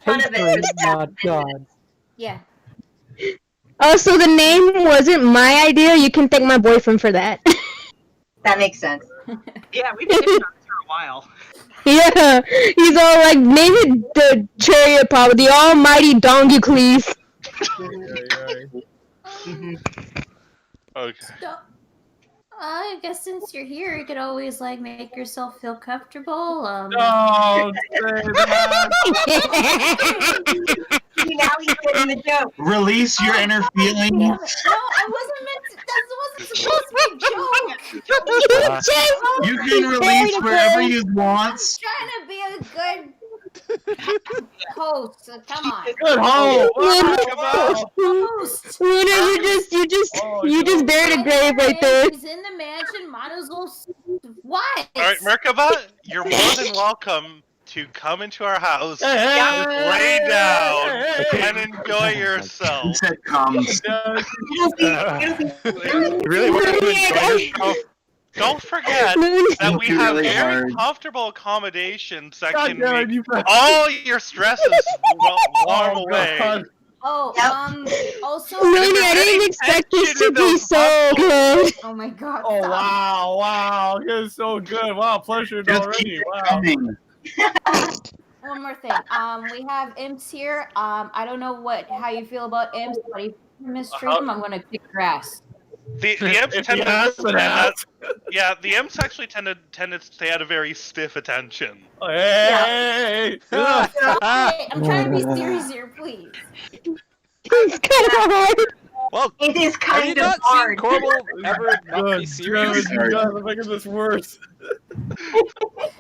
fun of Paper it. is not God. Yeah. Oh, so the name wasn't my idea? You can thank my boyfriend for that. That makes sense. Yeah, we've been on this for a while. Yeah, he's all like, maybe the chariot popper, the almighty Dongeucles. Okay. So, I guess since you're here, you could always like make yourself feel comfortable. Don't say that. Now he's getting the joke. Release your inner feelings. No, I wasn't meant to. That wasn't supposed to be a joke. You can release wherever you want. I'm trying to be a good host. So come on. Good host. Host. You just buried a grave right there. He's in the mansion. Might as well. What? All right, Merkaba, you're more than welcome to come into our house, just lay down, and enjoy yourself. Said comes. Really want to enjoy yourself? Don't forget that we have really very hard. comfortable accommodations that can God, make all your stresses warm away. Oh, also. Really, I didn't expect this to be so good. Oh my god. Oh stop. wow! It's so good. Wow, pleasure Just already. keep Wow. coming. One more thing. We have imps here. I don't know how you feel about imps, but if you mistreat them, I'm gonna kick your ass. The imps If tend you to ask for that. yeah, the imps actually tend to stay at a very stiff attention. Hey! Stop it. I'm trying to be serious here, please. It's kind of hard. Well, It is have kind you of not hard. seen Corbel ever not be Good, serious? good, I'm making this worse.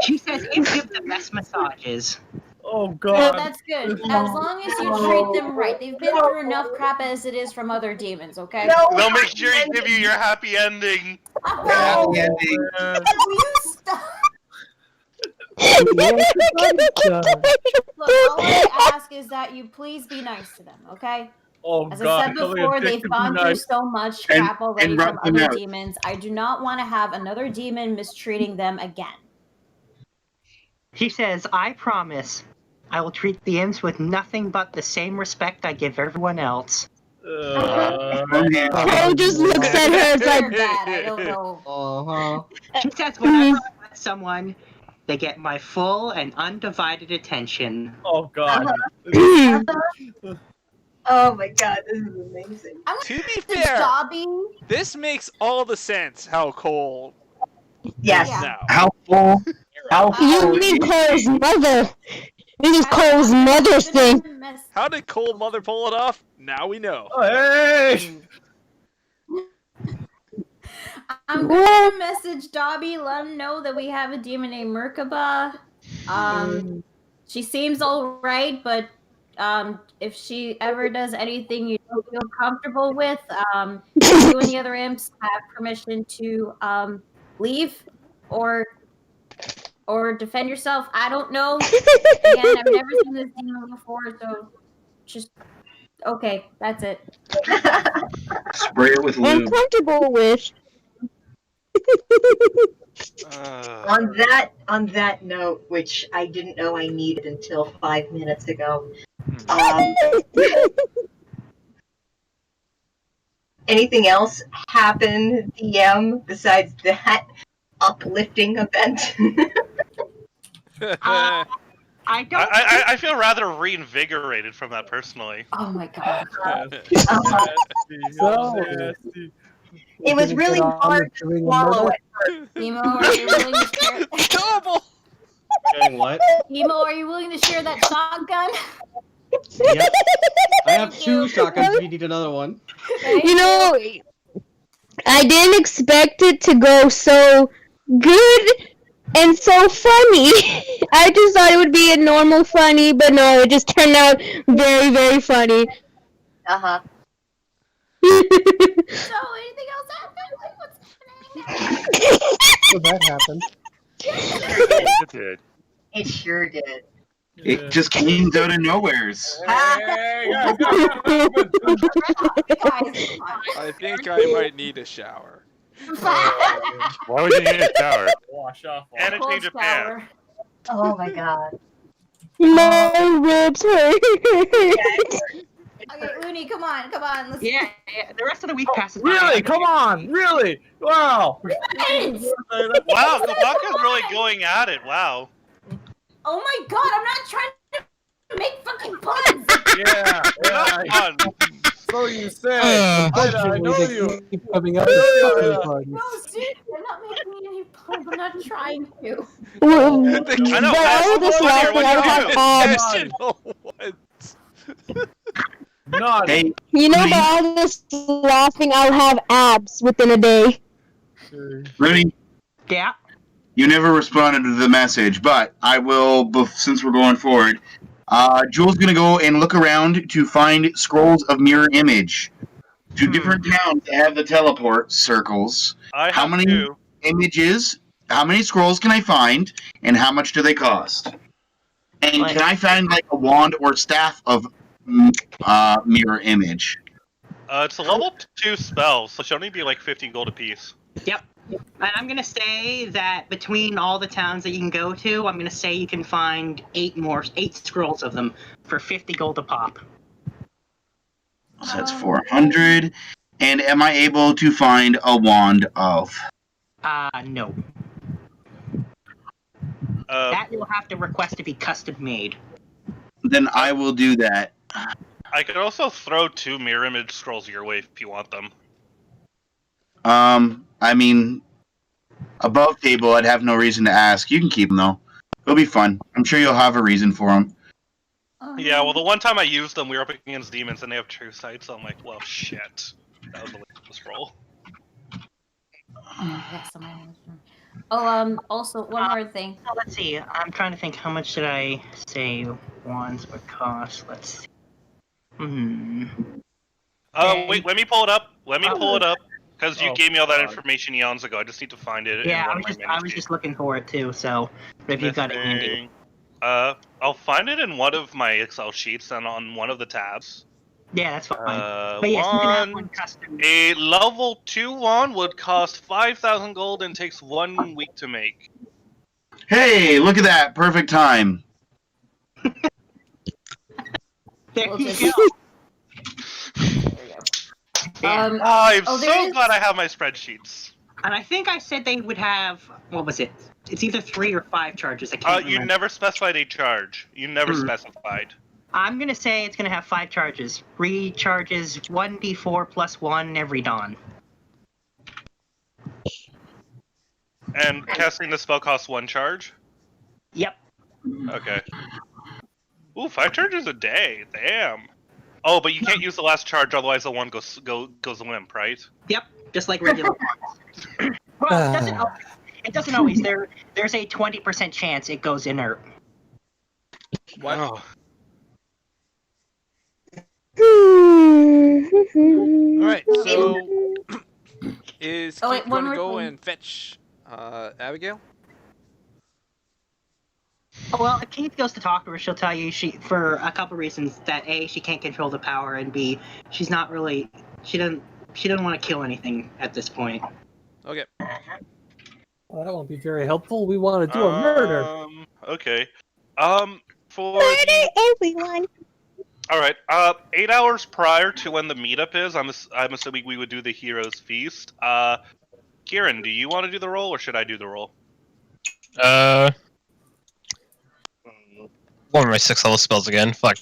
She says imps give the best massages. Oh Well, god. that's good. As long as you treat them right. They've been through enough crap as it is from other demons, okay? No, They'll make sure you give you your happy ending. Oh, Happy ending. will you stop? Look, all I ask is that you please be nice to them, okay? Oh As God! I said tell me before, a dick they've to be gone through nice. so much crap already from rub them other out. demons. I do not want to have another demon mistreating them again. He says, I promise I will treat the imps with nothing but the same respect I give everyone else. Cole just looks at her. It's like, Bad, I don't know. She says, whenever I'm with someone, they get my full and undivided attention. Oh God! Oh my god, this is amazing. To be fair, Dobby. this makes all the sense how Cole Yes. is now. How full? How you full? mean Cole's mother? This is Cole's mother's thing. How did Cole mother pull it off? Now we know. Oh, hey! I'm gonna message Dobby, let him know that we have a demon named Merkaba. She seems alright, but if she ever does anything you don't feel comfortable with, you and the other imps have permission to leave or defend yourself. I don't know. Again, I've never seen this demon before, so just okay, that's it. Spray it with lube. Uncomfortable with. On that note, which I didn't know I needed until 5 minutes ago. Anything else happen, DM, besides that uplifting event? I feel rather reinvigorated from that personally. Oh my god. It was really hard to swallow at first. Emo, are you willing to share? Double. What? Emo, are you willing to share that shotgun? Yep. I have 2 shotguns if you need another one. You know, I didn't expect it to go so good and so funny. I just thought it would be a normal funny, but no, it just turned out very, very funny. Uh-huh. So, anything else happen? Like, what's happening? So that happened. It did. It sure did. It just came out of nowheres. I think I might need a shower. Why would you need a shower? Wash off. And a change of pants. Oh my god. My ribs hurt. Okay, Uni, come on. Let's Yeah, the rest of the week passes by. Really? Come on! Really? Wow! Wow, Kabaka's really going at it. Wow. Oh my god, I'm not trying to make fucking puns! Yeah. Fun. So you say. I know you. Keep coming up with fucking puns. No, seriously, I'm not making any puns. I'm not trying to. I know. But all this laughing, I would have abs. Not. Hey, You know, by all this laughing, I'll have abs within a day. Rudy, Yeah. you never responded to the message, but I will, since we're going forward. Jules gonna go and look around to find scrolls of mirror image. To different towns that have the teleport circles. How many images? How many scrolls can I find? And how much do they cost? And can I find like a wand or staff of mirror image? It's a level 2 spell, so it should only be like 50 gold apiece. Yep. And I'm gonna say that between all the towns that you can go to, I'm gonna say you can find 8 scrolls of them for 50 gold a pop. So that's 400. And am I able to find a wand of? No. That you'll have to request to be custom made. Then I will do that. I could also throw 2 mirror image scrolls your way if you want them. I mean, above table, I'd have no reason to ask. You can keep them though. It'll be fun. I'm sure you'll have a reason for them. Yeah, well, the one time I used them, we were up against demons, and they have true sight, so I'm like, well, shit. That was the latest roll. Also, one more thing. Let's see. I'm trying to think. How much did I say wands would cost? Let's see. Wait, let me pull it up. Because you Oh, gave me all that God. information eons ago. I just need to find it Yeah, in I one was of just my I mini was sheets. just looking for it too. So if you got it handy. Smithing. I'll find it in one of my Excel sheets and on one of the tabs. Yeah, that's fine. But yes, you can have one custom. A level 2 wand would cost 5,000 gold and takes 1 week to make. Hey, look at that. Perfect time. There We'll you just- go. Yeah. I'm oh, there so is- glad I have my spreadsheets. And I think I said they would have, what was it? It's either 3 or 5 charges. I can't You remember. never specified a charge. You never specified. I'm going to say it's going to have 5 charges. Recharges 1d4 plus 1 every dawn. And casting the spell costs 1 charge? Yep. Okay. Ooh, 5 charges a day. Damn. Oh, but you can't use the last charge, otherwise the one goes limp, right? Yep. Just like regular ones. Well, it doesn't always. There's a 20% chance it goes inert. What? Oh. Alright, so is Oh, Keith wait, one going to more go thing. and fetch Abigail? Well, if Keith goes to talk to her, she'll tell you for a couple reasons that A, she can't control the power, and B, she doesn't want to kill anything at this point. Okay. Well, that won't be very helpful. We want to do a murder. Okay. For Murder everyone. all right. 8 hours prior to when the meetup is, I'm assuming we would do the heroes feast. Kieran, do you want to do the roll, or should I do the roll? One of my 6th level spells again. Fuck.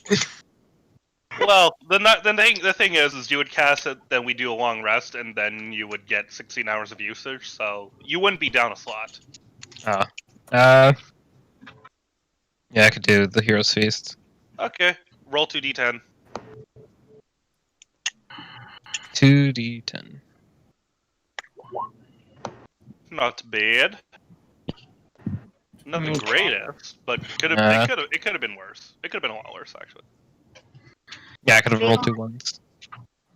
Well, the thing is you would cast it, then we do a long rest, and then you would get 16 hours of usage, so you wouldn't be down a slot. Yeah, I could do the Hero's Feast. Okay, roll 2d10. 2d10. Not bad. Nothing Okay. greatest, but it could have been worse. It could have been a lot worse, actually. Yeah, I could have rolled 2 ones.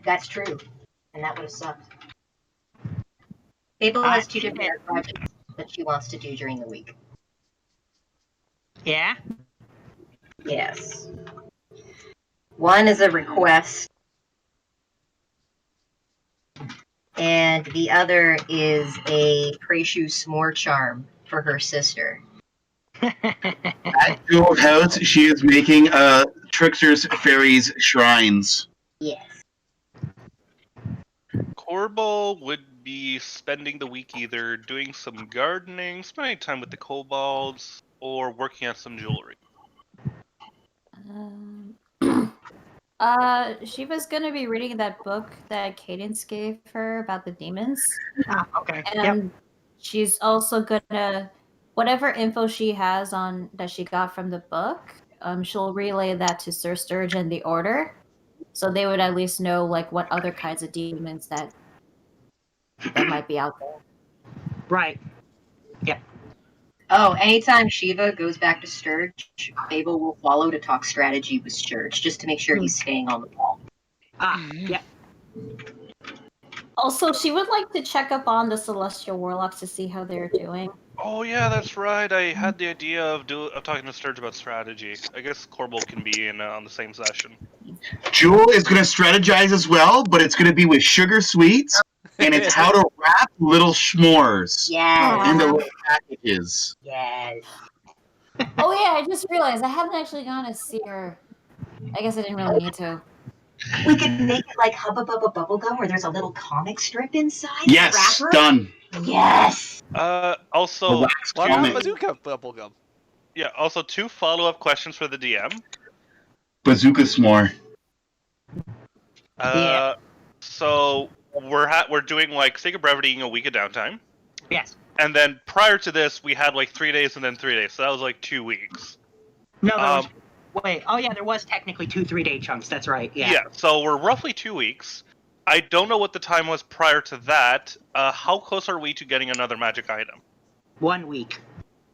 That's true. And that would have sucked. Fable has 2 different projects that she wants to do during the week. Yeah? Yes. One is a request, and the other is a Preishu s'more charm for her sister. At Jewel's house, she is making tricksters, fairies, shrines. Yes. Corbo would be spending the week either doing some gardening, spending time with the kobolds, or working on some jewelry. She was gonna be reading that book that Cadence gave her about the demons. Okay. And she's also gonna, whatever info she has on that she got from the book, she'll relay that to Sir Sturge and the Order, so they would at least know like what other kinds of demons that might be out there. Right. Yep. Oh, anytime Shiva goes back to Sturge, Fable will follow to talk strategy with Sturge, just to make sure he's staying on the ball. Yeah. Also, she would like to check up on the Celestial Warlocks to see how they're doing. Oh yeah, that's right. I had the idea of talking to Sturge about strategy. I guess Corbo can be in on the same session. Jewel is going to strategize as well, but it's going to be with sugar sweets, and it's how to wrap little s'mores Yes. into little packages. Yes. Oh yeah, I just realized I haven't actually gone to see her. I guess I didn't really need to. We could make it like Hubba Bubba Bubblegum where there's a little comic strip inside. Yes, the wrapper. done. Yes. Also, wax Why not comic. bazooka bubblegum? yeah. Also, 2 follow-up questions for the DM. Bazooka s'more. Yeah. So we're doing like sake of brevity a week of downtime, Yes. and then prior to this we had like 3 days and then 3 days, so that was like 2 weeks. No, there was. Wait. Oh, yeah, there was technically 2 3-day chunks. That's right. Yeah. So we're roughly 2 weeks. I don't know what the time was prior to that. How close are we to getting another magic item? 1 week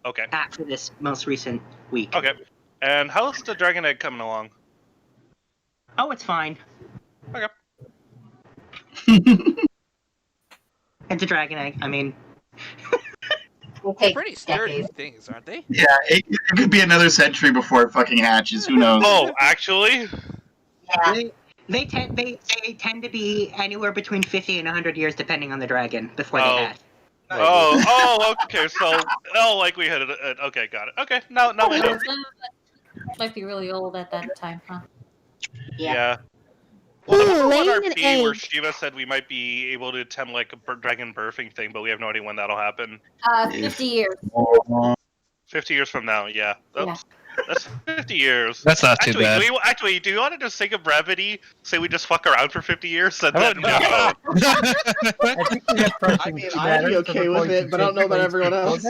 Okay. after this most recent week. Okay. And how's the dragon egg coming along? Oh, it's fine. Okay. It's a dragon egg. I mean, We'll They're take pretty sturdy decades. things, aren't they? Yeah, it could be another century before it fucking hatches. Who knows? Oh, actually, Yeah. they tend to be anywhere between 50 and 100 years, depending on the dragon, before they hatch. Okay. So, like we had it. Okay, got it. Okay, now we know. Might be really old at that time, huh? Yeah. Well, there was one laying an RP where egg. Shiva said we might be able to attempt like a dragon birthing thing, but we have no idea when that'll happen. 50 years. 50 years from now, yeah. That's 50 years. That's not too actually, bad. Do you want to just take a brevity? Say we just fuck around for 50 years? And then, I think we have I mean, I'd be okay with it, but I don't know about everyone else.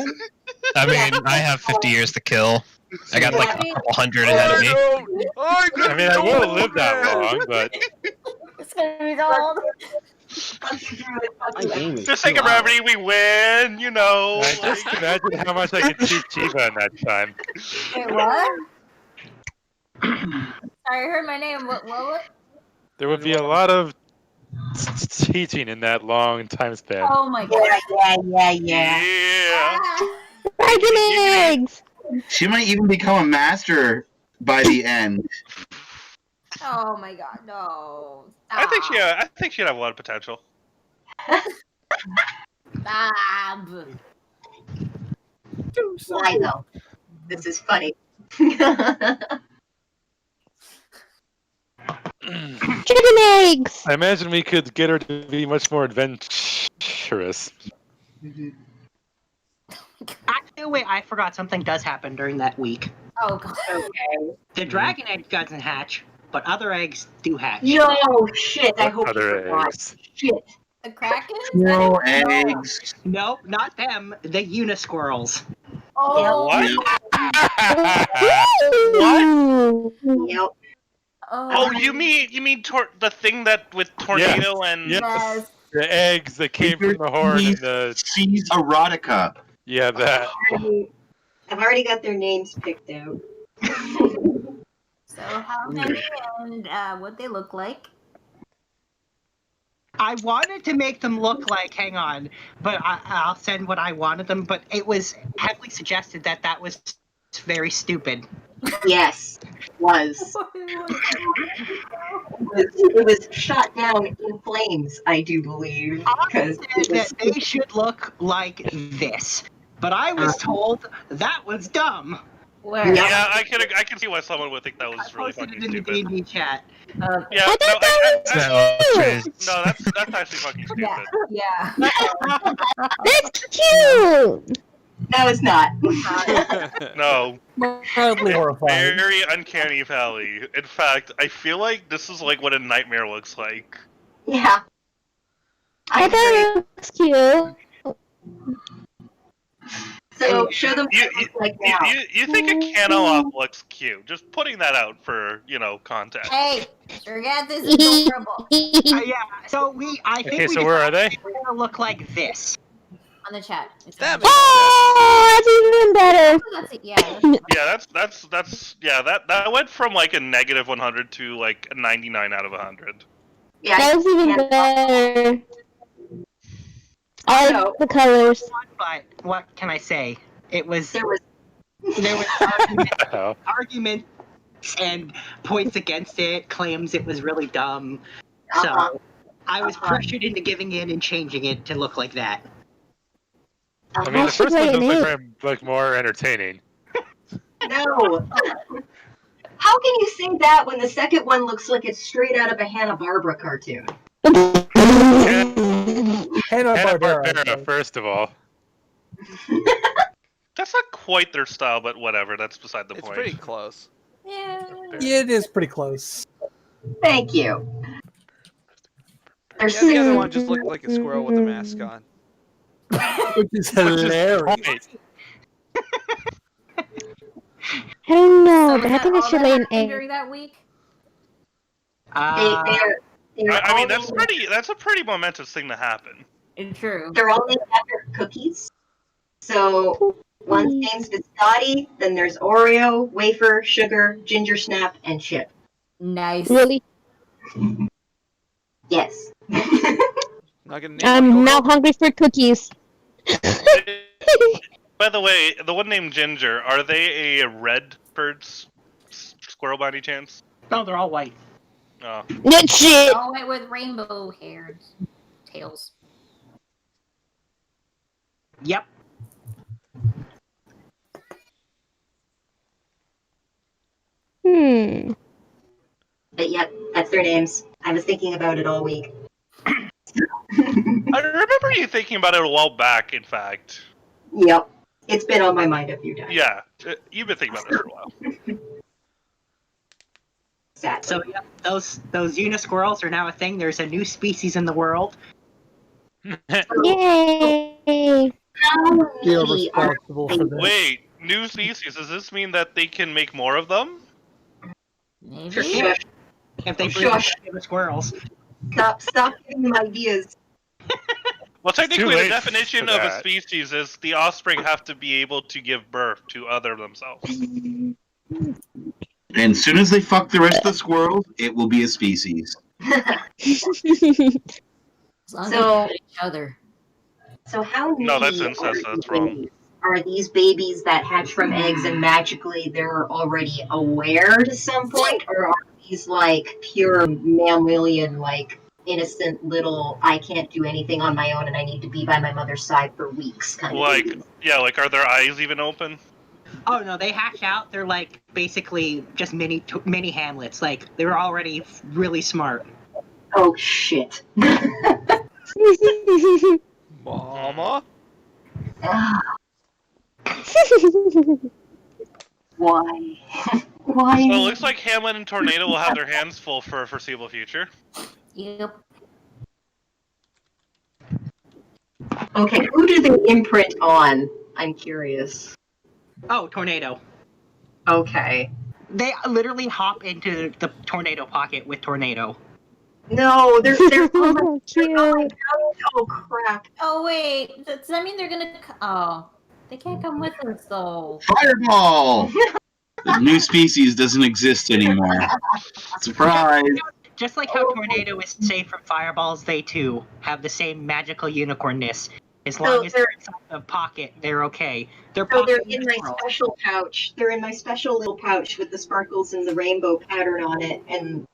I mean, I have 50 years to kill. I got like a couple hundred ahead of me. I mean, I won't live that long, but It's gonna be so old. just take a brevity, we win, you know. I just imagine how much I could teach Chiba in that time. Wait, what? Sorry, I heard my name. What? There would be a lot of teaching in that long time span. Oh my god. Yeah. Dragon eggs! She might even become a master by the end. Oh my god, no. I think she'd have a lot of potential. Stop. Why though? This is funny. Chicken eggs! I imagine we could get her to be much more adventurous. Actually, wait, I forgot something does happen during that week. Oh god. Okay. The dragon egg doesn't hatch, but other eggs do hatch. No shit! I hope you Other forgot. eggs. Shit. The kraken? No eggs. No, not them. The unisquirrels. Oh. What? Yep. Oh, you mean the thing that with tornado and Yes. The eggs that came from the horn and the She's erotica. yeah that. I've already got their names picked out. So how many and what they look like? I wanted to make them look like, hang on, but I'll send what I wanted them, but it was heavily suggested that was very stupid. Yes, was. It was shot down in flames, I do believe. I said that they should look like this, but I was told that was dumb. Where? Yeah, I can see why someone would think that was really Posted fucking it in the stupid. D&D chat. Yeah, no, that's actually fucking stupid. Yeah. That's cute! No, it's not. No. Mildly horrifying. Very uncanny valley. In fact, I feel like this is like what a nightmare looks like. Yeah. I thought it looks cute. So show them what it looks like now. You think a cantaloupe looks cute? Just putting that out for context. Hey, forget this is adorable. Yeah, so I think Okay, we so where are they? We're gonna look like this. On the chat. That Oh, that's even better. That's it. Yeah. Yeah, that went from like a negative 100 to like a 99 out of 100. Yeah, That was even better. I like the colors. But what can I say? It was there was arguments and points against it, claims it was really dumb. Uh-huh. So I was pressured into giving in and changing it to look like that. I mean, the first one does look more entertaining. No. How can you say that when the second one looks like it's straight out of a Hanna-Barbera cartoon? Hanna-Barbera, first of all. That's not quite their style, but whatever. That's beside the point. It's pretty close. Yeah. Yeah, it is pretty close. Thank you. Yeah, the other one just looked like a squirrel with a mask on. Which is hilarious. I don't know, So but I is think that I should all lay that an happened egg. during that week? I mean, that's a pretty momentous thing to happen. True. They're all named after cookies. So one's name's biscotti, then there's Oreo, wafer, sugar, ginger snap, and chip. Nice. Really? Yes. Not gonna name I'm one now Coco? hungry for cookies. By the way, the one named Ginger, are they a red bird squirrel by any chance? No, they're all white. Oh. That shit. All white with rainbow haired tails. Yep. But yep, that's their names. I was thinking about it all week. I remember you thinking about it a while back, in fact. Yep. It's been on my mind a few times. Yeah, you've been thinking about this for a while. Sadly. So yep, those unisquirrels are now a thing. There's a new species in the world. Yay! You're responsible for this. Wait, new species? Does this mean that they can make more of them? Maybe. Shush. If they Shush. breed the squirrels. Stop giving them ideas. Well, technically, the late definition for of a that. species is the offspring have to be able to give birth to other themselves. And as soon as they fuck the rest of the squirrels, it will be a species. As long as So- they each other. So how No, that's many incest. are That's these wrong. babies? Are these babies that hatch from eggs and magically they're already aware to some point, or are these like pure mammalian, like innocent little I can't do anything on my own and I need to be by my mother's side for weeks kind of Like, babies? yeah, like, are their eyes even open? Oh no, they hatch out. They're like basically just mini Hamlets. Like they're already really smart. Oh shit. Mama? Why? Why? So it looks like Hamlet and Tornado will have their hands full for a foreseeable future. Yep. Okay, who do they imprint on? I'm curious. Oh, Tornado. Okay. They literally hop into the tornado pocket with Tornado. No, they're So cute. oh crap. Oh wait, does that mean they're gonna? Oh, they can't come with us though. Fireball! The new species doesn't exist anymore. Surprise! Just like how Tornado is safe from fireballs, they too have the same magical unicornness. As long as they're inside the pocket, they're okay. So they're in my special pouch. They're in my special little pouch with the sparkles and the rainbow pattern on it, and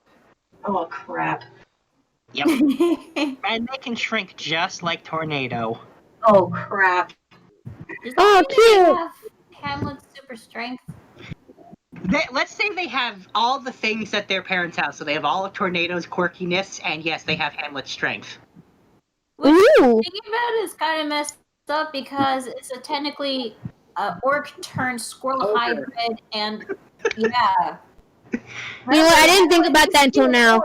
oh crap. Yep. And they can shrink just like Tornado. Oh crap. Oh, cute. Hamlet's super strength. Let's say they have all the things that their parents have. So they have all of Tornado's quirkiness, and yes, they have Hamlet's strength. Which, Ooh. thinking about it, is kind of messed up because it's a technically orc turned squirrel hybrid, and yeah. You know what? I didn't think about that until now.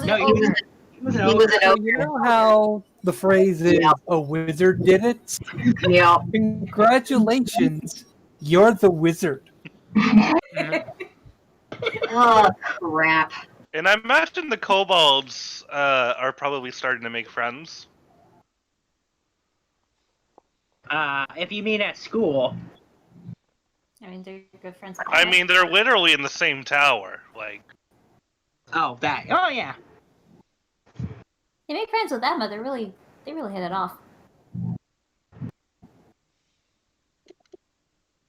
No, he was an He was an So ogre. you know how the phrase is a wizard did it? Yeah. Congratulations, you're the wizard. Oh crap. And I imagine the kobolds are probably starting to make friends. If you mean at school. I mean, they're good friends. I mean, they're literally in the same tower. Like, Oh, that. Oh, yeah. They make friends with Emma. They really hit it off.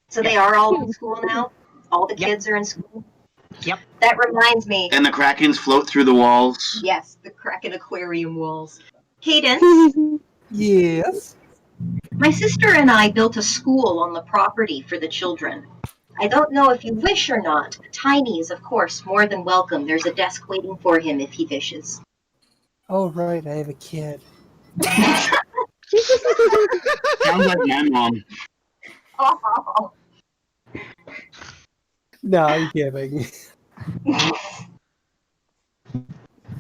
So they are all in school now? All the kids are in school? Yep. That reminds me. And the krakens float through the walls. Yes, the Kraken aquarium walls. Cadence, Yes. my sister and I built a school on the property for the children. I don't know if you wish or not. Tiny is, of course, more than welcome. There's a desk waiting for him if he wishes. Oh, right, I have a kid. Sounds like my mom. Oh. No, I'm kidding.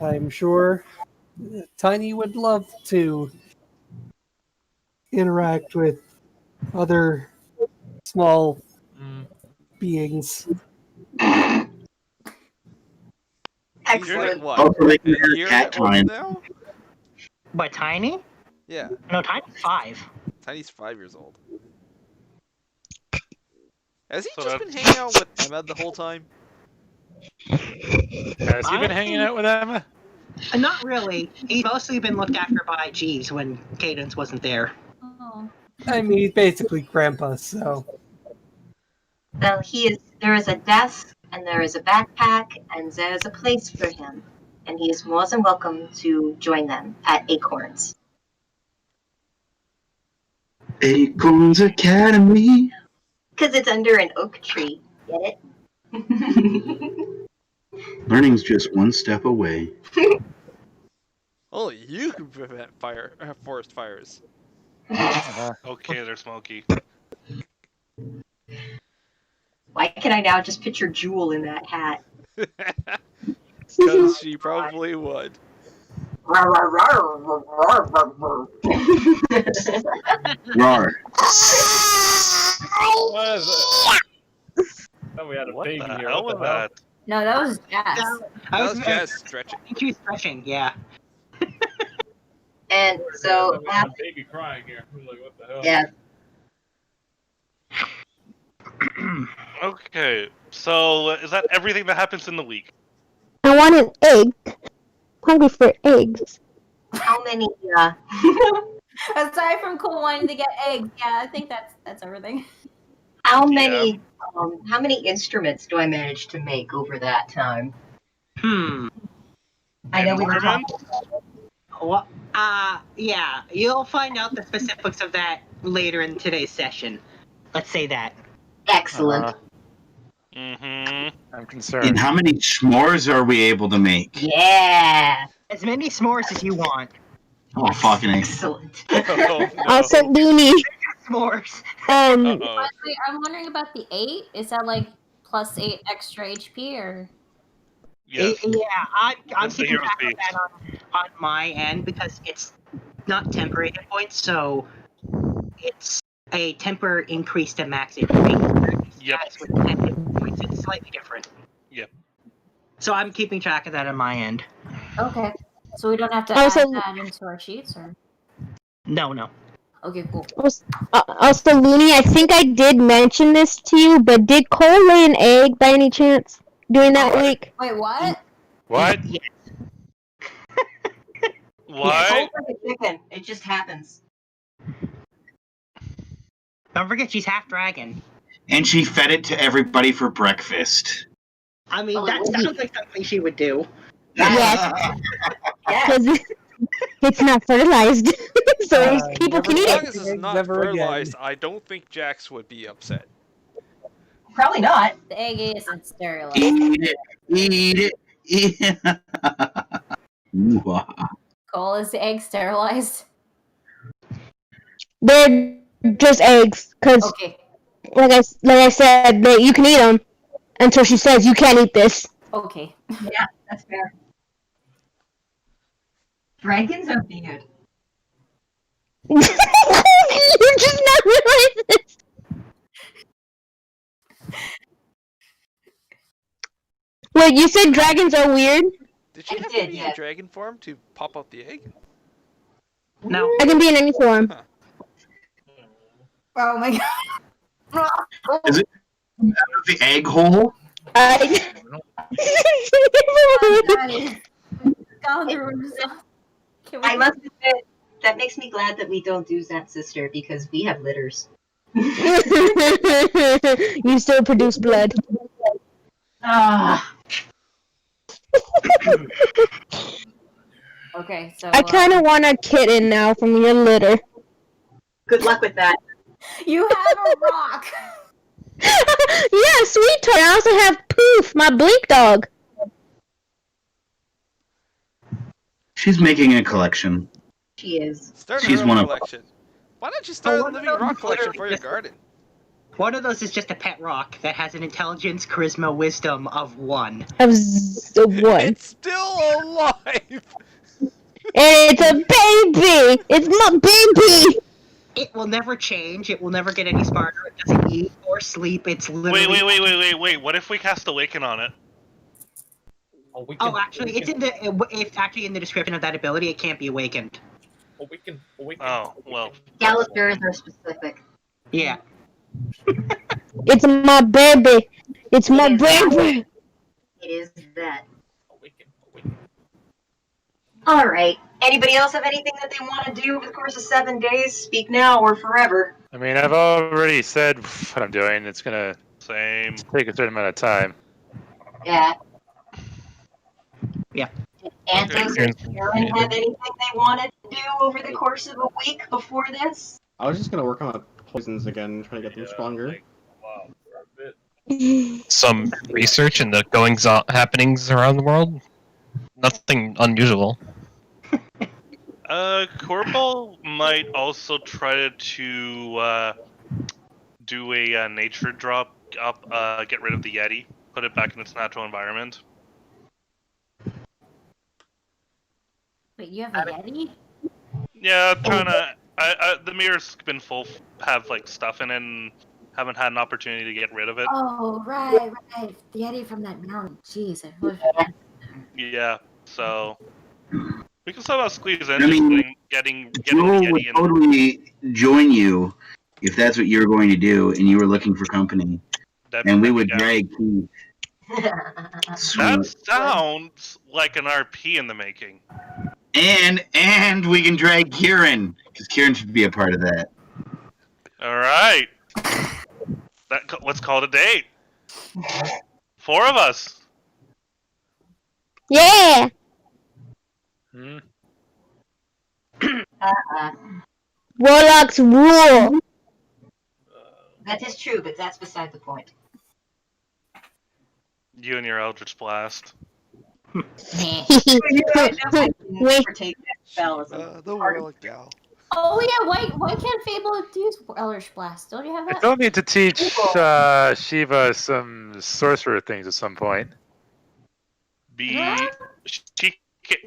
I'm sure Tiny would love to interact with other small beings. Excellent. What? Oh, so they can A hear year cat old time. now? But Tiny? Yeah, No, Tiny's 5. Tiny's 5 years old. Has he So just that's- been hanging out with Emma the whole time? Has he been hanging out with Emma? Not really. He's mostly been looked after by Jeeves when Cadence wasn't there. Oh. I mean, he's basically Grandpa, so. Well, there is a desk, and there is a backpack, and there is a place for him. And he is more than welcome to join them at Acorns. Acorns Academy. Because it's under an oak tree. Get it? Learning's just one step away. Only you can prevent forest fires. Okay, they're smoky. Why can I now just picture Jewel in that hat? Because she probably would. Rawr. What is it? Oh, we had a What baby the here. hell What was the hell? that? No, that was Jazz. That was Jazz stretching. She's stretching, yeah. And so, We had a baby crying here. We're like, what the hell? yeah. Okay, so is that everything that happens in the week? I want an egg. Hungry for eggs. How many, Aside from Cole wanting to get eggs, yeah, I think that's everything. how many instruments do I manage to make over that time? I know we were talking. Well, yeah, you'll find out the specifics of that later in today's session. Let's say that. Excellent. I'm And concerned. how many s'mores are we able to make? Yeah. As many s'mores as you want. Oh, fucking Excellent. Oh, no. Also, Looney. S'mores. Uh-oh. Wait, I'm wondering about the 8. Is that like plus 8 extra HP or? Yes. Yeah, I'm That's the keeping hero's track of that on my end because it's not temporary hit points, so it's a temper increase to max HP. Yep. With 10 hit points, it's slightly different. Yep. So I'm keeping track of that on my end. Okay. So we don't have to Also- add that into our sheets, or? No. Okay, cool. Also, Looney, I think I did mention this to you, but did Cole lay an egg by any chance during that week? Wait, what? What? Yes. What? Cold like a chicken. It just happens. Don't forget she's half dragon. And she fed it to everybody for breakfast. I mean, that sounds like something she would do. Yes. Yeah. Because it's not fertilized, so people can As eat long it. as it's not Never again. fertilized, I don't think Jax would be upset. Probably not. The egg isn't sterilized. Eat it. Eat it. Eat it. Ooh-ah. Cole, is the egg sterilized? They're just eggs, because, Okay. like I said, you can eat them until she says you can't eat this. Okay. Yeah, that's fair. Dragons are weird. You're just not realizing this. Wait, you said dragons are weird? Did she I have did, to be yeah. in dragon form to pop out the egg? No. I can be in any form. Oh my god. Is it out of the egg hole? That is scoundrels. Can we- I must admit, that makes me glad that we don't do that, sister, because we have litters. You still produce blood. Ah. Okay, so I kind of want a kitten now from your litter. Good luck with that. you have a rock. Yeah, sweet toy. I also have Poof, my blink dog. She's making a collection. She is. Start She's her own one of- collection. Why don't you start a one of living those rock collection literally for your just- garden? One of those is just a pet rock that has an intelligence, charisma, wisdom of 1. Of one. It's still alive! It's a baby! It's my baby! It will never change. It will never get any smarter. It doesn't eat or sleep. It's literally. Wait. What if we cast Awaken on it? Oh, actually, it's actually in the description of that ability. It can't be awakened. Awaken. Oh, well. Galapers are specific. Yeah. It's my baby! It's my It is baby! It is that. All right. Anybody else have anything that they want to do over the course of 7 days? Speak now or forever. I mean, I've already said what I'm doing. It's gonna take a certain amount of time. Yeah. Yeah. Did Anthos or Karen have anything they wanted to do over the course of a week before this? I was just gonna work on my poisons again, trying to get them stronger. Some research into goings on happenings around the world. Nothing unusual. Corporal might also try to do a nature drop up, get rid of the Yeti, put it back in its natural environment. Wait, you have a Yeti? Yeah, trying to. The mirror's been full, have like stuff in it, and haven't had an opportunity to get rid of it. Oh, right. The Yeti from that mountain. Jeez, I really forgot. Yeah, so we can somehow squeeze in I mean, getting the Joel would Yeti in. totally join you if that's what you were going to do and you were looking for company. And we would drag Keith. That sounds like an RP in the making. And we can drag Kieran, because Kieran should be a part of that. All right. Let's call it a date. 4 of us. Yeah. Warlocks rule. That is true, but that's beside the point. You and your Eldritch Blast. Wait. The Warlock gal. Oh yeah, why can't Fable use Eldritch Blast? Don't you have I that? still need to teach Shiva some sorcerer things at some point.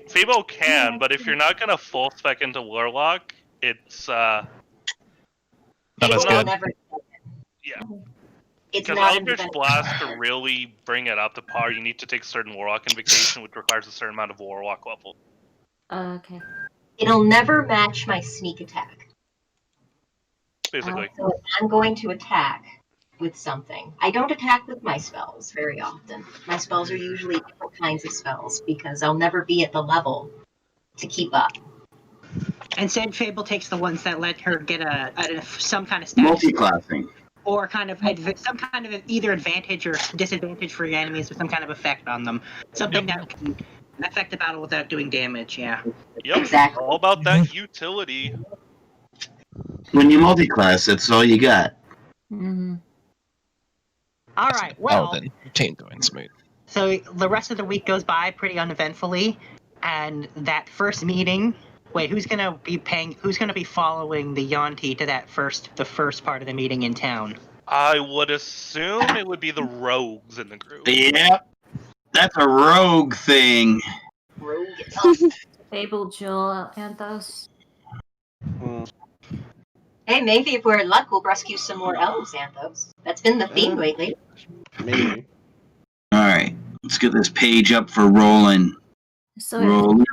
Fable can, but if you're not gonna full spec into Warlock, it's Not as good. Yeah. It's Because not Eldritch Blast, to really bring it up to par, you need to take certain Warlock Invocation, which requires a certain amount of Warlock level. Okay. It'll never match my sneak attack. Basically. So if I'm going to attack with something, I don't attack with my spells very often. My spells are usually different kinds of spells because I'll never be at the level to keep up. Instead, Fable takes the ones that let her get some kind of status. Multi-classing. Or some kind of either advantage or disadvantage for your enemies with some kind of effect on them. Something that can affect the battle without doing damage, yeah. Yep, exactly. All about that utility. When you multi-class, that's all you got. Mm-hmm. Alright, well... Paladin, chain going smooth. So the rest of the week goes by pretty uneventfully, and that first meeting... Wait, who's gonna be following the Yonti to the first part of the meeting in town? I would assume it would be the rogues in the group. Yep. That's a rogue thing. Rogue. Fable, Joel, Anthos. Hey, maybe if we're in luck, we'll rescue some more elves, Anthos. That's been the theme lately. Maybe. Alright, let's get this page up for rolling. So Rolling.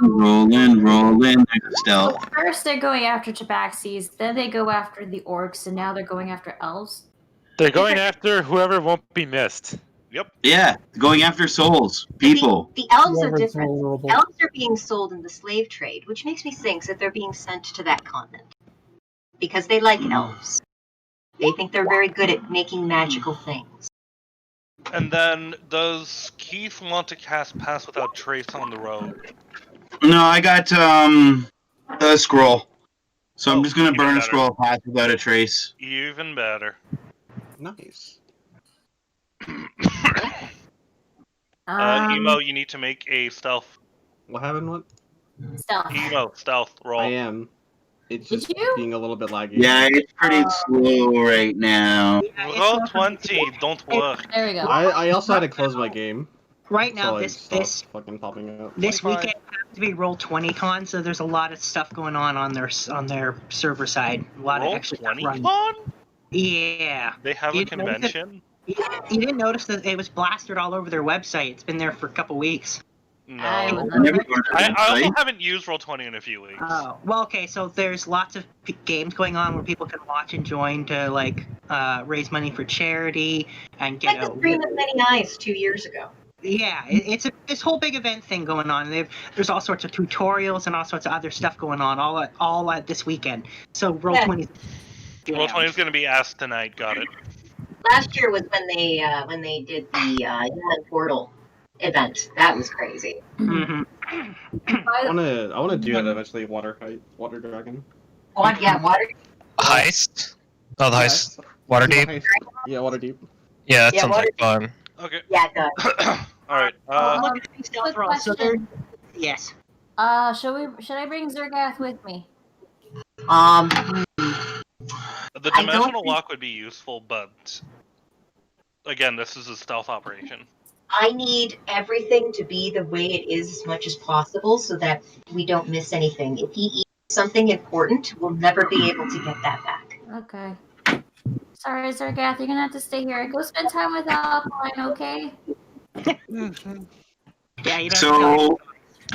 Stealth. first they're going after Tabaxis, then they go after the orcs, and now they're going after elves. They're going after whoever won't be missed. Yep. Yeah, going after souls, people. The elves are Whoever's different. vulnerable. Elves are being sold in the slave trade, which makes me think that they're being sent to that continent. Because they like elves. They think they're very good at making magical things. And then, does Keith want to cast Pass Without Trace on the rogue? No, I got a scroll. So I'm just gonna even burn a better. scroll pass without a trace. Even better. Nice. Emo, you need to make a stealth. What happened? What? Stealth. Emo, stealth roll. I am. It's Did just you? being a little bit laggy. Yeah, it's pretty slow right now. Roll 20, don't work. There we go. I also had to close my game. Right now, so this fucking popping up. this 25. weekend has to be Roll 20 con, so there's a lot of stuff going on their server side. A lot Roll of extra 20 stuff running. con? Yeah. They have You a didn't notice it? convention? You didn't notice that it was blasted all over their website. It's been there for a couple weeks. No. I I remember. never go to I that also site. haven't used Roll 20 in a few weeks. Oh, well, okay, so there's lots of games going on where people can watch and join to, like, raise money for charity and get Like the Dream of Many Eyes 2 years ago. Yeah, it's this whole big event thing going on. There's all sorts of tutorials and all sorts of other stuff going on all at this weekend. So Roll20. Roll20 is going to be asked tonight. Got it. Last year was when they did the Human Portal event. That was crazy. Mm-hmm. I wanna do that eventually. Water dragon. Water. Heist. Oh, the heist. Waterdeep. Yeah, Waterdeep. Yeah, that Yeah, sounds like fun. Okay. Yeah, it does. All right. Look at these stealth rolls. So they're yes. Should I bring Zergath with me? The I don't dimensional think- lock would be useful, but again, this is a stealth operation. I need everything to be the way it is as much as possible so that we don't miss anything. If he eats something important, we'll never be able to get that back. Okay. Sorry, Zergath, you're gonna have to stay here. Go spend time with Alpine, okay? Yeah, you don't So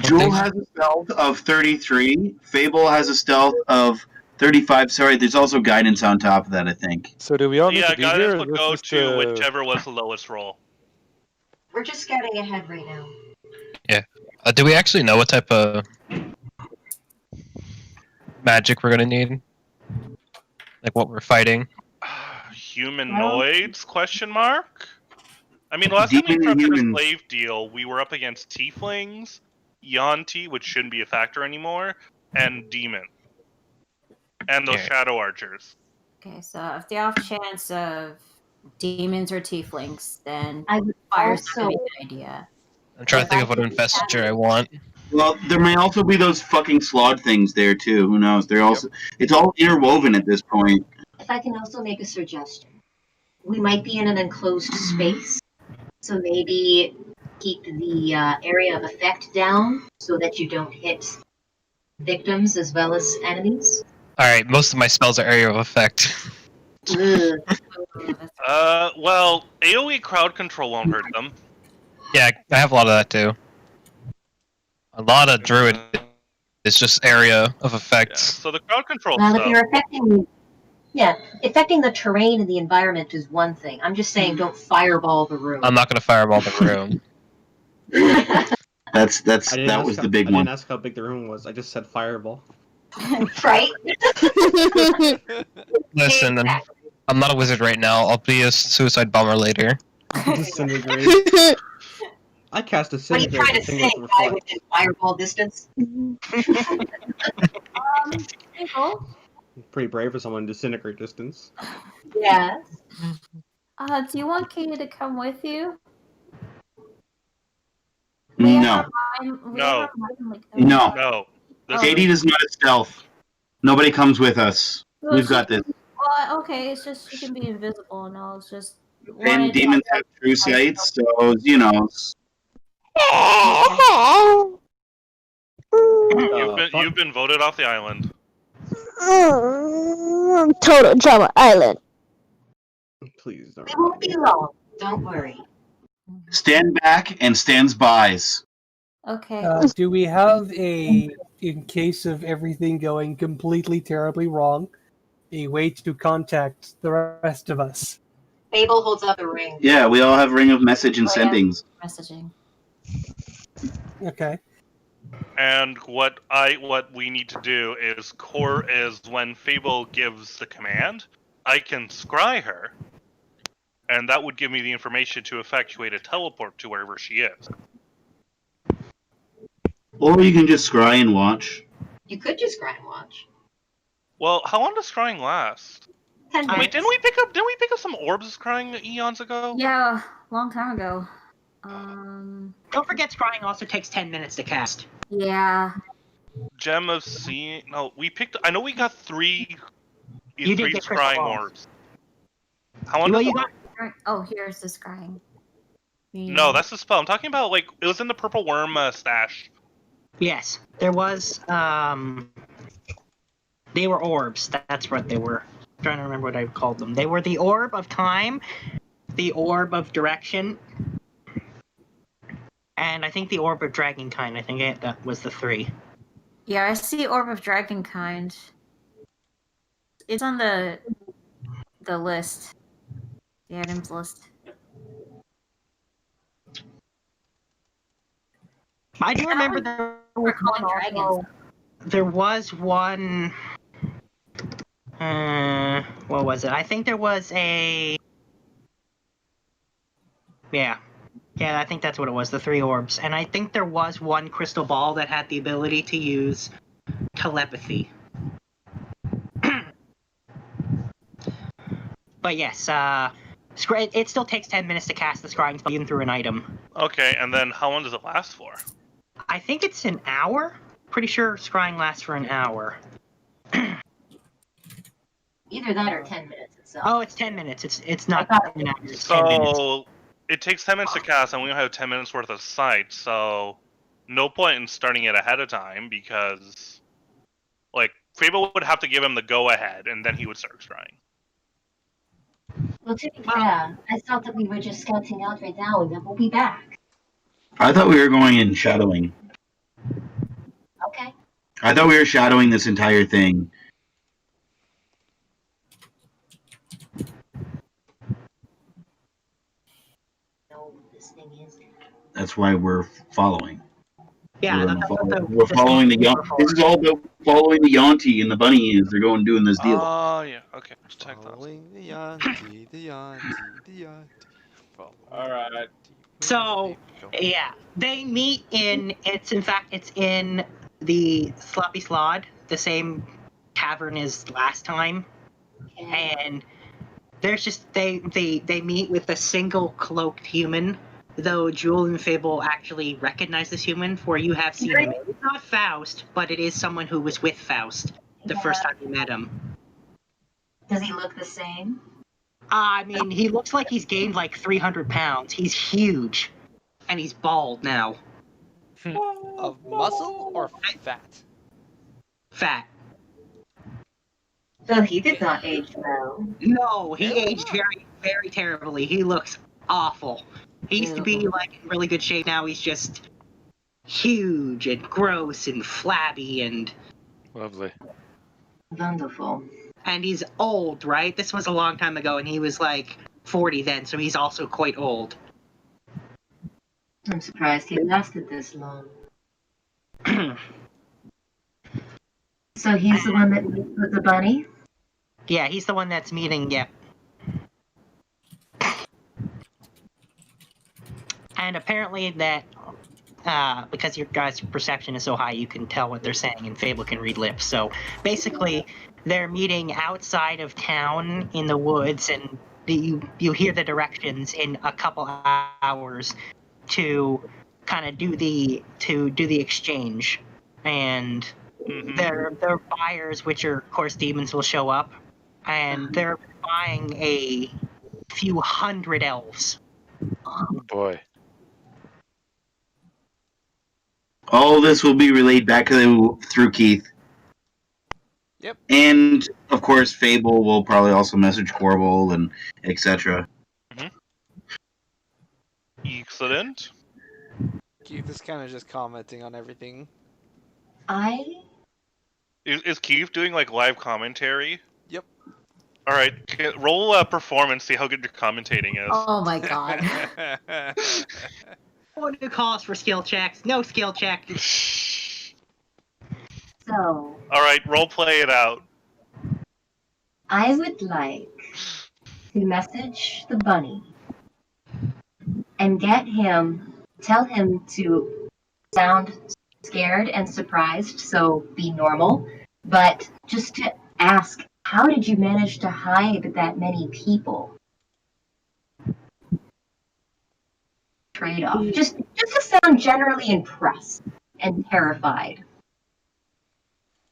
Jewel has a stealth of 33. Fable has a stealth of 35. Sorry, there's also guidance on top of that, I think. So do we all need Yeah, to be here? guidance or would this go is to whichever was the lowest roll. We're just scouting ahead right now. Yeah. Do we actually know what type of magic we're gonna need? Like what we're fighting? Humanoids? Question mark. I mean, last time we Demon prepped a humans. slave deal, we were up against tieflings, Yuan-ti, which shouldn't be a factor anymore, and demon, and those Yeah. shadow archers. Okay, so if the off chance of demons or tieflings, then I would fire's also- not gonna be a good idea. I'm trying to think of what investiture I want. Well, there may also be those fucking slod things there too. Who knows? They're also it's all interwoven at this point. If I can also make a suggestion, we might be in an enclosed space, so maybe keep the area of effect down so that you don't hit victims as well as enemies. Alright, most of my spells are area of effect. Ugh. Well, AoE crowd control won't hurt them. Yeah, I have a lot of that too. A lot of druid is just area of effect. So the crowd control Well, if stuff. you're affecting the terrain and the environment is one thing. I'm just saying, don't fireball the room. I'm not gonna fireball the room. That I was the big one. didn't ask how big the room was. I just said fireball. Right? Listen, I'm not a wizard right now. I'll be a suicide bomber later. Disintegrate. I cast a What are you disintegrate. trying to say? Guy within fireball distance? Nicole? Pretty brave for someone in disintegrate distance. Yeah. Do you want Katie to come with you? No. No. No. No. Katie does not stealth. Nobody comes with us. We've got this. Well, okay, it's just she can be invisible and all. It's just. And demons have true sight, so you know. You've been voted off the island. Total Drama Island. Please don't. It won't be long. Don't worry. Stand back and stands bys. Okay. Do we have in case of everything going completely terribly wrong, a way to contact the rest of us? Fable holds up a ring. Yeah, we all have ring of message and sendings. Messaging. Okay. And what we need to do is when Fable gives the command, I can scry her, and that would give me the information to effectuate a teleport to wherever she is. Or you can just scry and watch. You could just grind watch. Well, how long does scrying last? 10 Wait, minutes. didn't we pick up some orbs scrying eons ago? Yeah, long time ago. Don't forget, scrying also takes 10 minutes to cast. Yeah. Gem of Seeing. No, we picked. I know we got three. You did three get crystal scrying balls. orbs. How long? Well, does you that got- Oh, here's the scrying. No, that's the spell. I'm talking about it was in the purple worm stash. Yes, there was. They were orbs. That's what they were. I'm trying to remember what I called them. They were the orb of time, the orb of direction, and I think the orb of dragonkind. I think that was the three. Yeah, I see Orb of Dragonkind. It's on the list. The items list. I do remember there was one also. There was one. What was it? I think there was a. Yeah. Yeah, I think that's what it was, the 3 orbs. And I think there was one crystal ball that had the ability to use telepathy. But yes, it still takes 10 minutes to cast the scrying spell even through an item. Okay, and then how long does it last for? I think it's an hour. Pretty sure scrying lasts for an hour. Either that or 10 minutes itself. Oh, it's 10 minutes. It's not an hour. It's 10 So minutes. it takes 10 minutes to cast, and we only have 10 minutes worth of sight. So no point in starting it ahead of time because, like, Fable would have to give him the go ahead, and then he would start scrying. Well, to be fair, I thought that we were just scouting out right now and then we'll be back. I thought we were going in shadowing. Okay. I thought we were shadowing this entire thing. No, this thing is. That's why we're following. Yeah, we're following the This is all about following the Yonti and the bunnies. They're going doing this deal. Oh, yeah. Okay. Check that. Following the Yonti, the Yonti, the Yonti. All right. So, yeah, they meet in it's in the Sloppy Slod, the same tavern as last time. And there's just they meet with a single cloaked human, though Jewel and Fable actually recognize this human, for you have seen him. It's not Faust, but it is someone who was with Faust the first time you met him. Does he look the same? I mean, he looks like he's gained like 300 pounds. He's huge. And he's bald now. Of muscle or fat? Fat. So he did not age well. No, he aged very, very terribly. He looks awful. He used to be like in really good shape. Now he's just huge and gross and flabby and Lovely. Wonderful. and he's old, right? This was a long time ago, and he was like 40 then, so he's also quite old. I'm surprised he lasted this long. So he's the one that meets with the bunny? Yeah, he's the one that's meeting, yeah. And apparently that, because your guys' perception is so high, you can tell what they're saying, and Fable can read lips. So basically, they're meeting outside of town in the woods, and you hear the directions in a couple hours to kind of do the exchange. And their buyers, which are of course demons, will show up, and they're buying a few hundred elves. Oh boy. All this will be relayed back through Keith. Yep. And of course, Fable will probably also message Corval and etc. Excellent. Keith is kind of just commenting on everything. Is Keith doing like live commentary? Yep. All right, roll a performance, see how good your commentating is. Oh my god. What do calls for skill checks? No skill check. So. All right, role play it out. I would like to message the bunny and tell him to sound scared and surprised, so be normal, but just to ask, how did you manage to hide that many people? Trade-off. Just to sound generally impressed and terrified.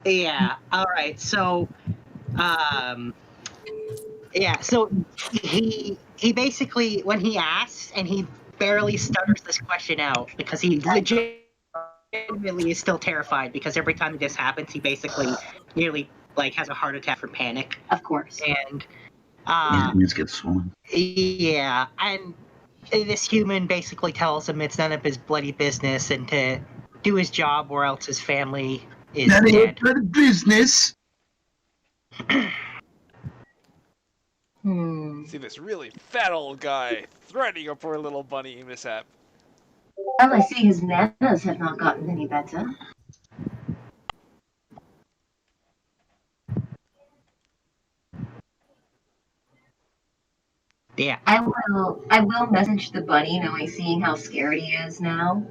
Yeah, alright, so so he basically, when he asks, and he barely stutters this question out because he legitimately is still terrified, because every time this happens he basically nearly like has a heart attack from panic. Of course. And His gets swollen. yeah, and this human basically tells him it's none of his bloody business and to do his job or else his family is That dead. ain't for the business. See this really fat old guy threatening a poor little bunny mishap. Well, I see his manners have not gotten any better. Yeah. I will message the bunny knowing seeing how scared he is now.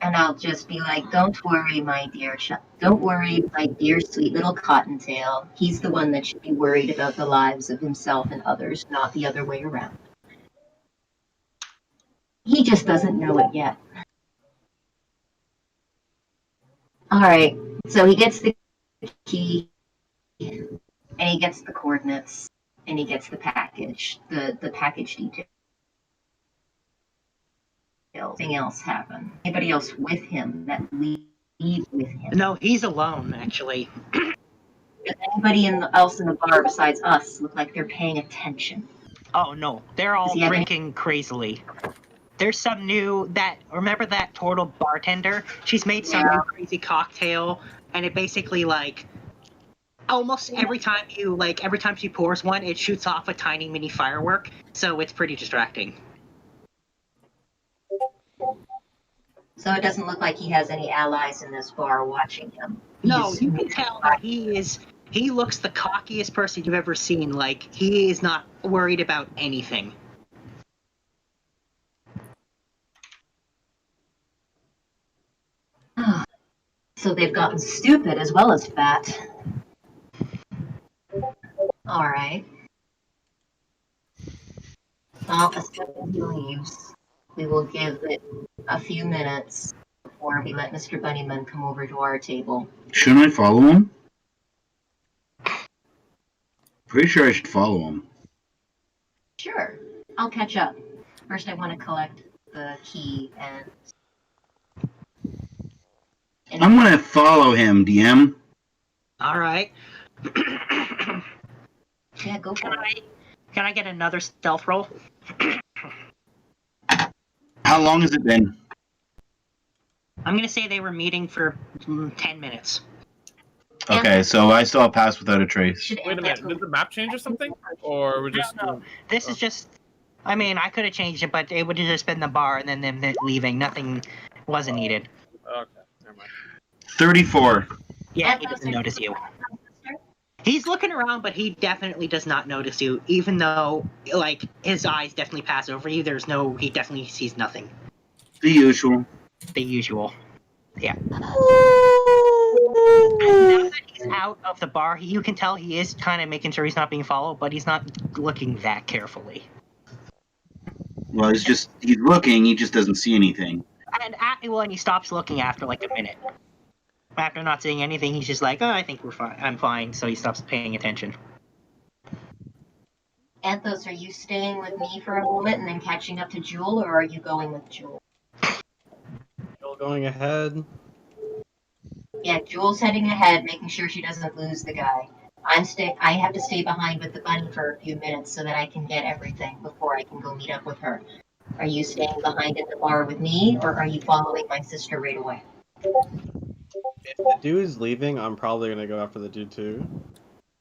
And I'll just be like, don't worry, my dear don't worry, my dear sweet little cottontail. He's the one that should be worried about the lives of himself and others, not the other way around. He just doesn't know it yet. Alright, so he gets the key, and he gets the coordinates, and he gets the package, the package details. Anything else happen? Anybody else with him that leave with him? No, he's alone, actually. Does anybody else in the bar besides us look like they're paying attention? Oh no, they're all drinking crazily. There's some remember that turtle bartender? She's made some new crazy cocktail, and it basically almost every time she pours one, it shoots off a tiny mini firework, so it's pretty distracting. So it doesn't look like he has any allies in this bar watching him. No, you can tell that he looks the cockiest person you've ever seen. Like, he is not worried about anything. So they've gotten stupid as well as fat. Alright. Well, as soon as he leaves, we will give it a few minutes before we let Mr. Bunnyman come over to our table. Shouldn't I follow him? Pretty sure I should follow him. Sure, I'll catch up. First, I want to collect the key and I'm gonna follow him, DM. Alright. Yeah, go for it. Can I get another stealth roll? How long has it been? I'm gonna say they were meeting for 10 minutes. Okay, so I still have passed without a trace. Wait a minute, did the map change or something? Or we just... No. This is just... I mean, I could have changed it, but it would have just been the bar and then them leaving. Nothing wasn't needed. Okay, never mind. 34. Yeah, he doesn't notice you. He's looking around, but he definitely does not notice you, even though, his eyes definitely pass over you. He definitely sees nothing. The usual. The usual. Yeah. Now that he's out of the bar, you can tell he is kind of making sure he's not being followed, but he's not looking that carefully. Well, he's looking, he just doesn't see anything. And he stops looking after a minute. After not seeing anything, he's just like, oh, I think we're fine. I'm fine, so he stops paying attention. Anthos, are you staying with me for a moment and then catching up to Jewel, or are you going with Jewel? Jewel going ahead. Yeah, Jewel's heading ahead, making sure she doesn't lose the guy. I have to stay behind with the bunny for a few minutes so that I can get everything before I can go meet up with her. Are you staying behind in the bar with me, or are you following my sister right away? If the dude is leaving, I'm probably gonna go after the dude too.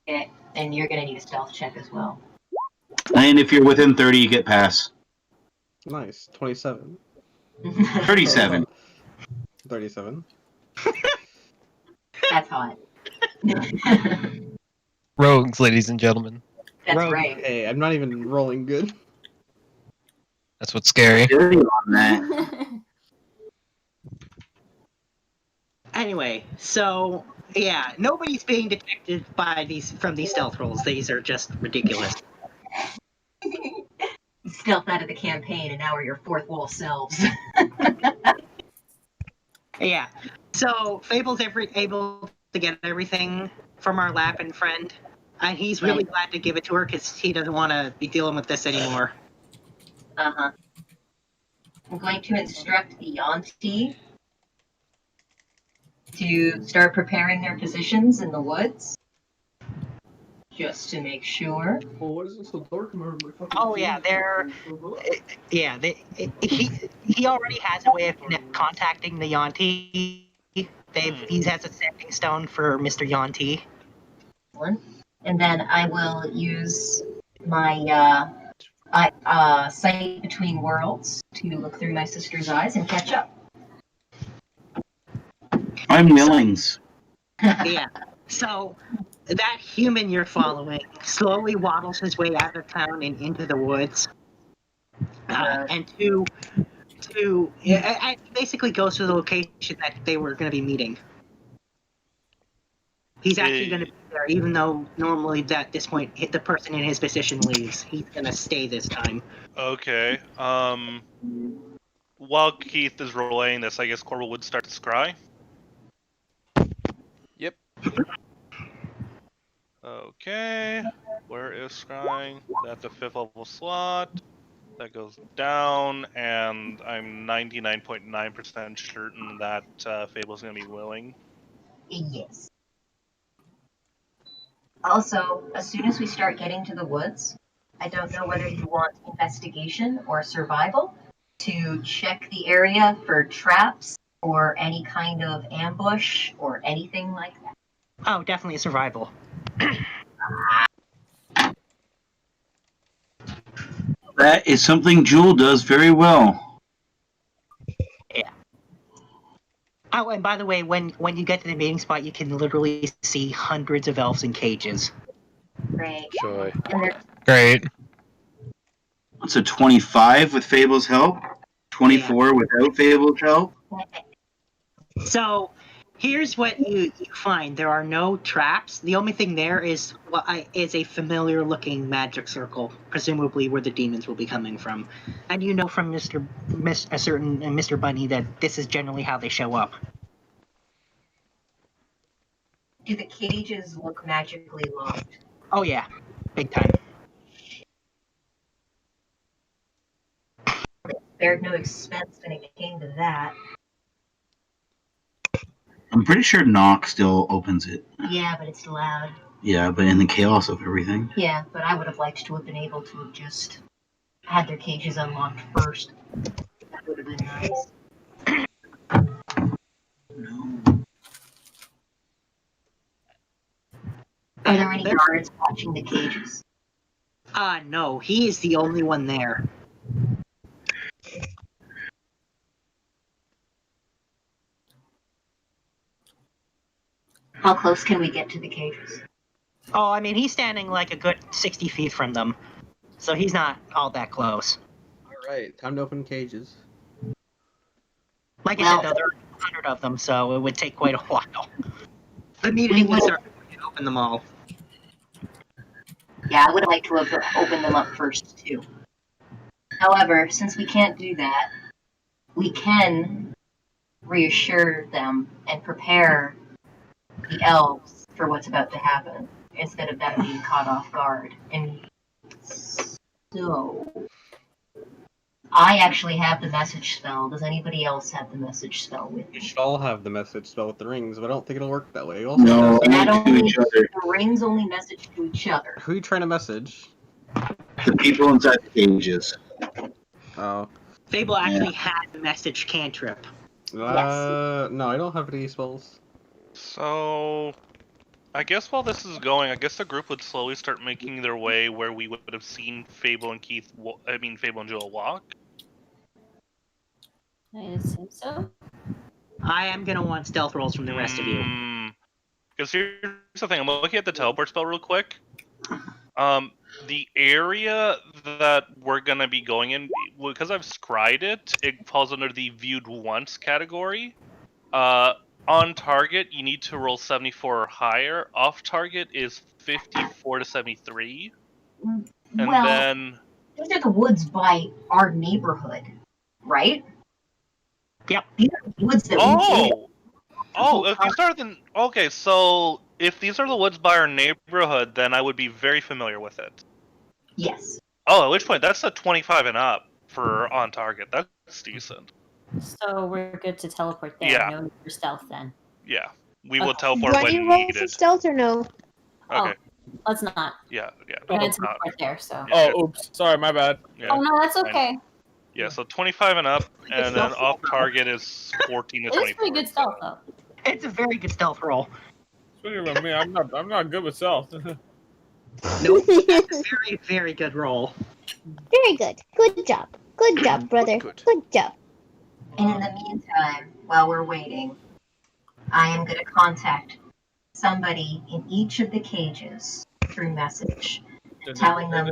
Okay, and you're gonna need a stealth check as well. And if you're within 30, you get pass. Nice. 27. 37. 37. That's hot. Rogues, ladies and gentlemen. That's Rogue. right. Hey, I'm not even rolling good. That's what's scary. On that. Anyway, so yeah, nobody's being detected from these stealth rolls. These are just ridiculous. Stealth out of the campaign, and now we're your fourth wall selves. Yeah. So Fable's able to get everything from our Lapin friend, and he's really glad to give it to her because he doesn't want to be dealing with this anymore. Uh-huh. I'm going to instruct the Yanti to start preparing their positions in the woods. Just to make sure. Well, what is it so dark? Oh yeah, he already has a way of contacting the Yanti. He has a sending stone for Mr. Yanti. And then I will use my Sight between worlds to look through my sister's eyes and catch up. I'm Millings. Yeah. So that human you're following slowly waddles his way out of town and into the woods, and basically goes to the location that they were going to be meeting. He's actually going to be there, even though normally at this point the person in his position leaves. He's going to stay this time. Okay. While Keith is relaying this, I guess Corbel would start to scry. Yep. Okay. Where is scrying? That's a 5th level slot. That goes down, and I'm 99.9% certain that Fable's going to be willing. Yes. Also, as soon as we start getting to the woods, I don't know whether you want investigation or survival to check the area for traps or any kind of ambush or anything like that. Oh, definitely survival. That is something Jewel does very well. Yeah. Oh, and by the way, when you get to the meeting spot, you can literally see hundreds of elves in cages. Great. Joy. Great. It's a 25 with Fable's help, 24 without Fable's help. So, here's what you find: there are no traps. The only thing there is is a familiar-looking magic circle, presumably where the demons will be coming from. And you know from Mr. Bunny that this is generally how they show up. Do the cages look magically locked? Oh yeah, big time. Spared no expense when it came to that. I'm pretty sure Knock still opens it. Yeah, but it's loud. Yeah, but in the chaos of everything. Yeah, but I would have liked to have been able to have just had their cages unlocked first. That would have been nice. Are there any guards watching the cages? No, he is the only one there. How close can we get to the cages? Oh, I mean, he's standing like a good 60 feet from them, so he's not all that close. Alright, time to open cages. Like I said, though, there are 100 of them, so it would take quite a while. The meeting would start to open them all. Yeah, I would have liked to have opened them up first, too. However, since we can't do that, we can reassure them and prepare the elves for what's about to happen, instead of them being caught off guard. And so, I actually have the message spell. Does anybody else have the message spell with me? You should all have the message spell with the rings, but I don't think it'll work that way. Also, No, The rings only message to each other. who are you trying to message? The people inside the cages. Oh. Fable actually had the message cantrip. No, I don't have any spells. So, I guess while this is going, I guess the group would slowly start making their way where we would have seen Fable and Fable and Jewel walk. I assume so. I am going to want stealth rolls from the rest of you. Because here's the thing, I'm looking at the teleport spell real quick. The area that we're going to be going in, because I've scryed it, it falls under the viewed once category. On target, you need to roll 74 or higher. Off target is 54 to 73. And well, then... these are the woods by our neighborhood, right? Yep. These are the woods that we did. Oh, if these are the... Okay, so if these are the woods by our neighborhood, then I would be very familiar with it. Yes. Oh, at which point, that's a 25 and up for on target. That's decent. So we're good to teleport there. Yeah. No need for stealth then. Yeah, we will teleport Do I when need to roll needed. for stealth or no? Okay. Let's not. Yeah. We're gonna Not. teleport there, so. Oh, oops. Sorry, my bad. Yeah. Oh no, that's okay. Yeah, so 25 and up, and then off target is 14 to 24. It's pretty good stealth though. It's a very good stealth roll. Speaking about me, I'm not good with stealth. Nope. That's a very, very good roll. Very good. Good job. Good job, brother. Good. Good job. And in the meantime, while we're waiting, I am going to contact somebody in each of the cages through message, telling them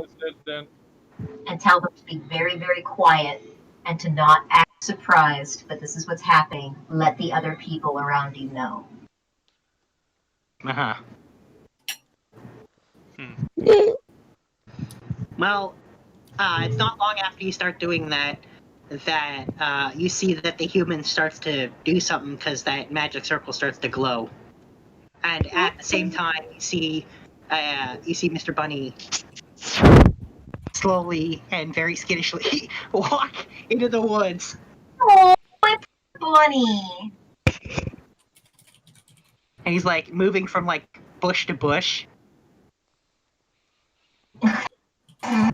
and tell them to be very, very quiet and to not act surprised, but this is what's happening. Let the other people around you know. Uh-huh. Well, it's not long after you start doing that you see that the human starts to do something because that magic circle starts to glow, and at the same time you see Mr. Bunny slowly and very skittishly walk into the woods. Oh, my bunny! And he's like moving from like bush to bush. I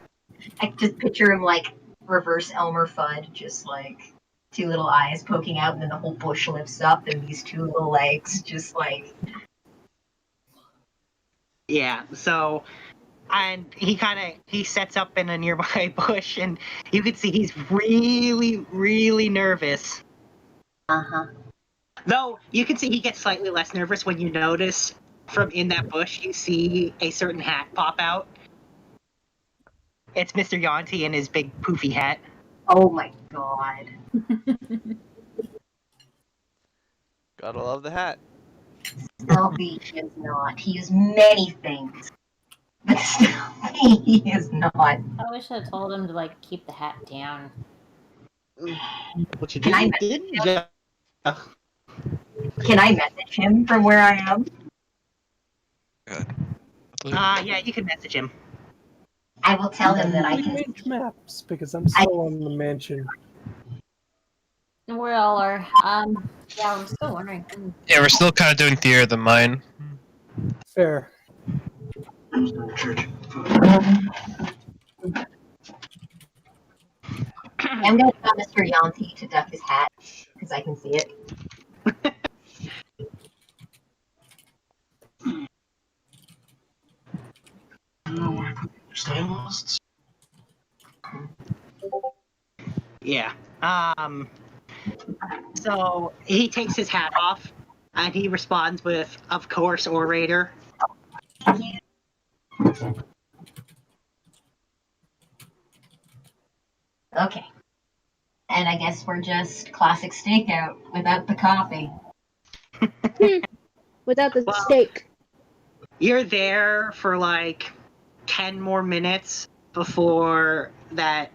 just picture him like reverse Elmer Fudd, just like two little eyes poking out, and then the whole bush lifts up, and these two little legs just like. Yeah, so, and he sets up in a nearby bush, and you can see he's really, really nervous. Uh-huh. Though, you can see he gets slightly less nervous when you notice from in that bush, you see a certain hat pop out. It's Mr. Yonti in his big poofy hat. Oh my god. Gotta love the hat. Stealthy is not. He is many things. But stealthy he is not. I wish I told him to like keep the hat down. What you Can I did? message him? Can I message him from where I am? Yeah, you can message him. I will tell him that I can. Change maps because I'm still on the mansion. We all are. Yeah, we're still wondering. Yeah, we're still kind of doing theater of the mind. Fair. I'm gonna tell Mr. Yanti to duck his hat because I can see it. Yeah. So he takes his hat off, and he responds with, "Of course, orator." Okay. And I guess we're just classic stakeout without the coffee. Without the steak. You're there for like 10 more minutes before that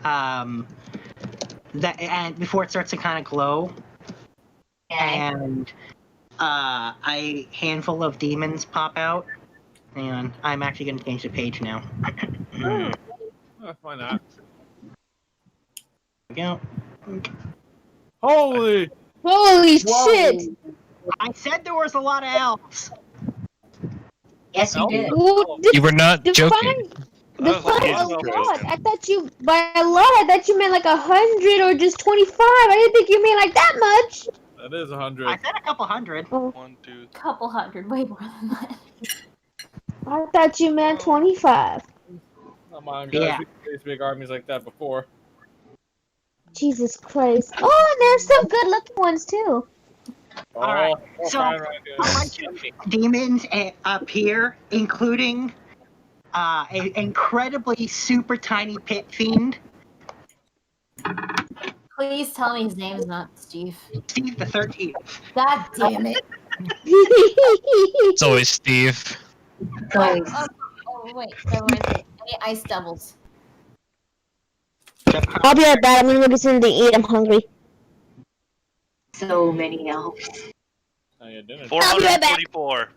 and before it starts to kind of glow. Okay. And a handful of demons pop out. Hang on, I'm actually going to change the page now. Why not? Go. Holy shit! I said there was a lot of elves. Yes, you did. You were not joking. Define a lot. I thought you, by a lot, I thought you meant like 100 or just 25. I didn't think you meant like that much. That is 100. I said a couple hundred. Oh. 1, 2. Couple hundred, way more than that. I thought you meant 25. Come on, guys. Yeah. We've faced big armies like that before. Jesus Christ. Oh, and there's some good looking ones too. All right. Oh, So fine, a right, good. bunch of demons appear, including an incredibly super tiny pit fiend. Please tell me his name's not Steve. Steve the 13th. God damn it. It's always Steve. Oh, wait. Never mind. Any ice devils? I'll be right back. I'm gonna go get something to eat. I'm hungry. So many elves. Oh, yeah, dinner. 444,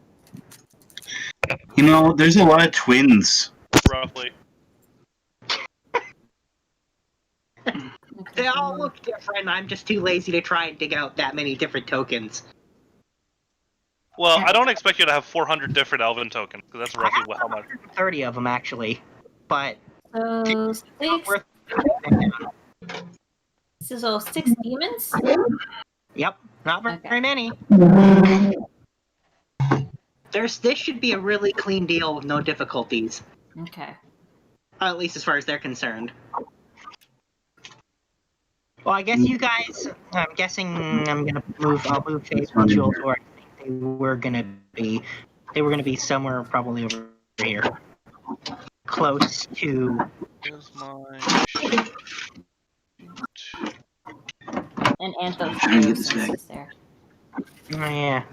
You know, there's a lot of twins. roughly. They all look different. I'm just too lazy to try and dig out that many different tokens. Well, I don't expect you to have 400 different elven tokens, because that's roughly how much. 30 of them, actually. But So, worth- six demons? Yep, not very Okay. many. This should be a really clean deal with no difficulties. Okay. At least as far as they're concerned. Well, I guess you guys. I'm guessing I'll move Faith and Jewel to where I think they were gonna be. They were gonna be somewhere probably over here, close to. Here's my. And Anthos is there. Oh, yeah.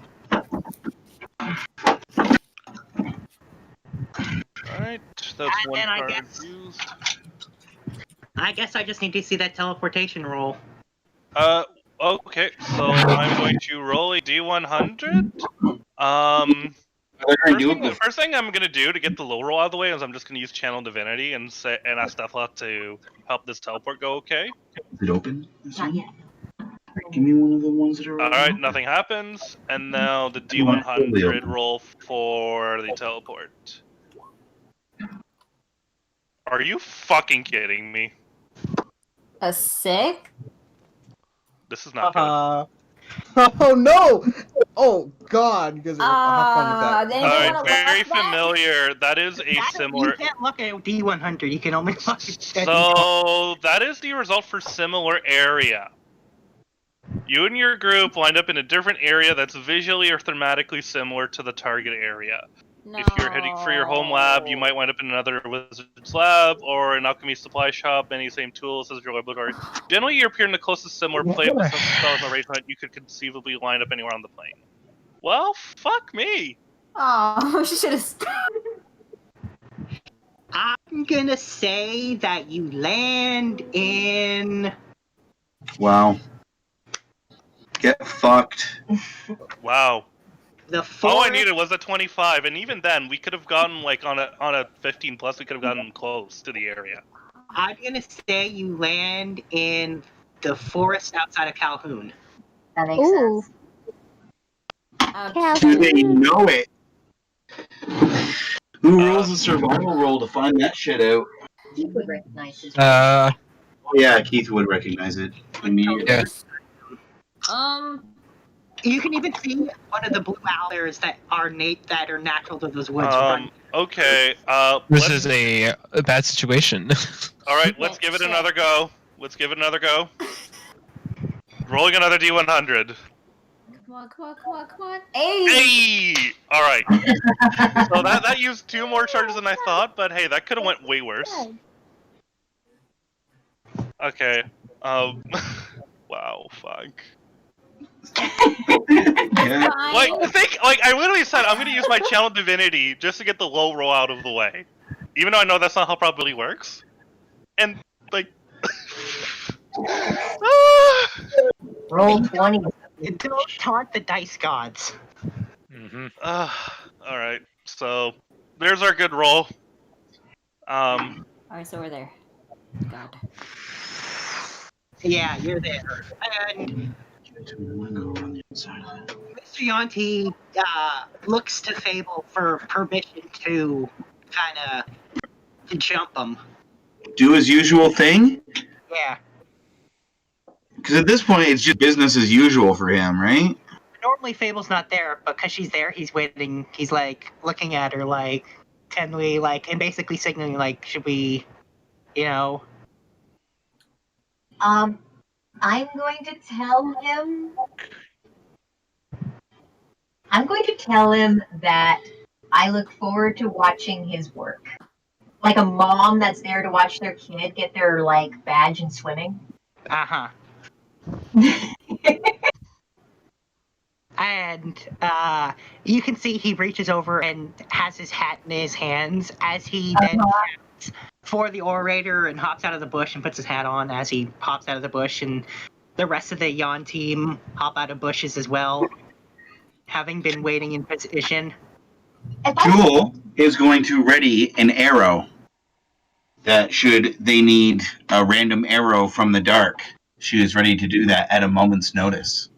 Alright, that's And one then card used. I guess I just need to see that teleportation roll. Okay, so I'm going to roll a D100. First thing I'm gonna do to get the low roll out of the way is I'm just gonna use Channel Divinity and ask Stefla to help this teleport go okay. Is it open? Not yet. Give me one of the ones that are Alright, nothing happens. And now the D100 roll for the teleport. Are you fucking kidding me? A 6? This is not good. Oh no! Oh god, you guys have fun with that. Alright, very familiar. That is a similar. You can't look at D100. You can only look at. So that is the result for similar area. You and your group wind up in a different area that's visually or thematically similar to the target area. No. If you're heading for your home lab, you might wind up in another wizard's lab or an alchemy supply shop, any same tools as your laboratory. Generally, you appear in the closest similar plane, but since the spell is arrangement, you could conceivably wind up anywhere on the plane. Well, fuck me. Oh, should have. I'm gonna say that you land in. Wow. Get fucked. Wow. The all I needed was a 25, and even then, we could have gotten like on a 15 plus. We could have gotten close to the area. I'm gonna say you land in the forest outside of Calhoun. That makes sense. Do they know it? Who rolls a survival roll to find that shit out? Keith would recognize his Oh, yeah, Keith would recognize it immediately. You can even see one of the blue owlers that are natural to those woods. Okay. This is a bad situation. All right, let's give it another go. Rolling another D100. Come on. Hey! Hey! All right. So that used 2 more charges than I thought, but hey, that could have went way worse. Okay. Wow. Fuck. I literally said I'm gonna use my Channel Divinity just to get the low roll out of the way, even though I know that's not how probability works. And like, roll 20. Don't taunt the dice gods. All right, so there's our good roll. Alright, so we're there. God. Yeah, you're there. And Mr. Yonti looks to Fable for permission to kind of jump him. Do his usual thing? Yeah. Because at this point, it's just business as usual for him, right? Normally Fable's not there, but because she's there, he's waiting. He's like looking at her like, can we like, and basically signaling like, should we, you know? I'm going to tell him that I look forward to watching his work. Like a mom that's there to watch their kid get their like badge in swimming. Uh-huh. And you can see he reaches over and has his hat in his hands as he then chats for the orator and hops out of the bush and puts his hat on as he hops out of the bush, and the rest of the Yon team hop out of bushes as well, having been waiting in position. Jewel is going to ready an arrow that should they need a random arrow from the dark. She is ready to do that at a moment's notice.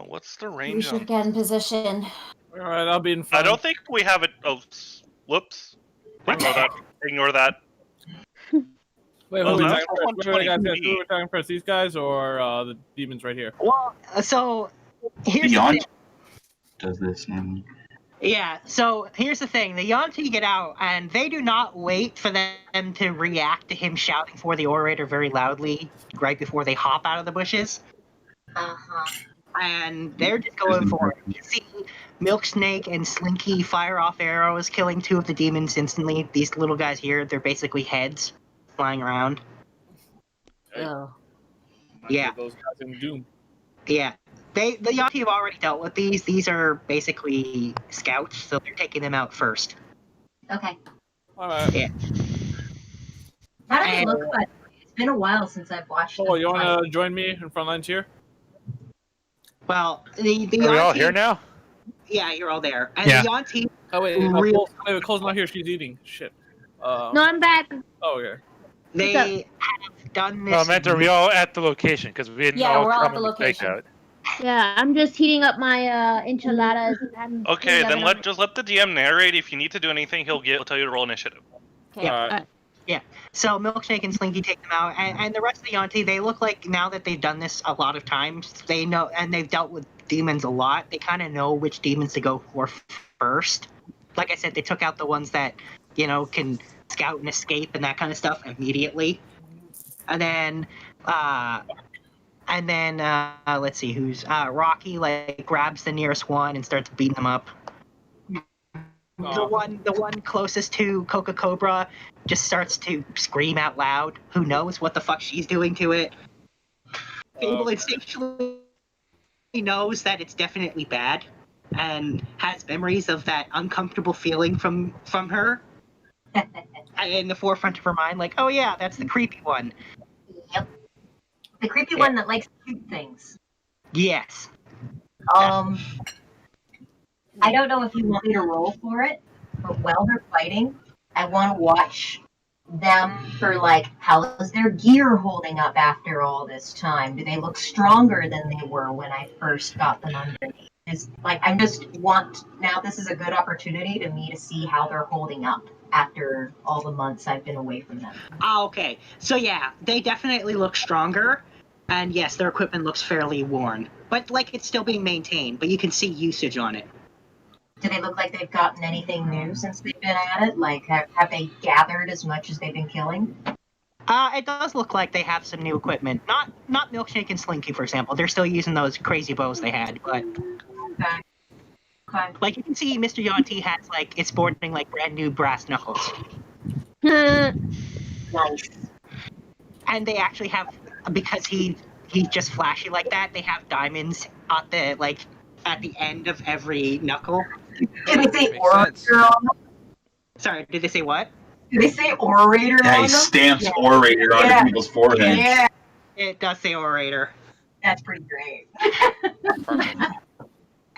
What's the We range should on? get in position. Alright, I'll be in front. I don't think we have it. Oh, whoops. Ignore that. Wait, Oh, who are we that's talking first? Who are we 120. talking first? These guys or the demons right here? Well, so here's the Beyond thing. does this now. Yeah, so here's the thing. The Yuan-Ti get out, and they do not wait for them to react to him shouting for the orator very loudly right before they hop out of the bushes. Uh-huh. And they're just going for it. You see Milksnake and Slinky fire off arrows, killing 2 of the demons instantly. These little guys here, they're basically heads flying around. Ugh. Yeah. Those guys in Doom. Yeah. The Yuan-Ti have already dealt with these. These are basically scouts, so they're taking them out first. Okay. Alright. Yeah. How does it look like? It's been a while since I've watched Oh, you want to join me in front lines here? Well, the Are we all here now? Yeah, you're all there. And Yeah. the Yuan-Ti... Oh, wait. Cole's not here. She's eating. Shit. No, I'm back. Oh, okay. They have done this... No, I meant are we all at the location? Because we didn't all we're all come at the in the location. takeout. Yeah, I'm just heating up my enchiladas. Okay, then let the DM narrate. If you need to do anything, he'll tell you to roll initiative. Okay. Yeah. So Milkshake and Slinky take them out, and the rest of the Yuan-Ti, they look like now that they've done this a lot of times, they know, and they've dealt with demons a lot. They kind of know which demons to go for first. Like I said, they took out the ones that can scout and escape and that kind of stuff immediately. And then let's see who's Rocky grabs the nearest one and starts beating them up. The one closest to Coca Cobra just starts to scream out loud. Who knows what the fuck she's doing to it? Fable instinctually knows that it's definitely bad and has memories of that uncomfortable feeling from her in the forefront of her mind, like, oh yeah, that's the creepy one. Yep. The creepy one that likes cute things. Yes. I don't know if you want me to roll for it, but while they're fighting, I want to watch them for how is their gear holding up after all this time? Do they look stronger than they were when I first got them underneath? I just want, now this is a good opportunity to me to see how they're holding up after all the months I've been away from them. Okay. So yeah, they definitely look stronger, and yes, their equipment looks fairly worn, but it's still being maintained, but you can see usage on it. Do they look like they've gotten anything new since they've been at it? Have they gathered as much as they've been killing? It does look like they have some new equipment. Not Milkshake and Slinky, for example. They're still using those crazy bows they had, but... Okay. You can see Mr. Yuan-Ti has, it's sporting, brand new brass knuckles. Nice. And they actually have, because he's just flashy like that, they have diamonds at the end of every knuckle. Did they say orator on them? Sorry, did they say what? Did they say orator on them? Yeah, he stamps orator onto people's foreheads. Yeah. It does say orator. That's pretty great.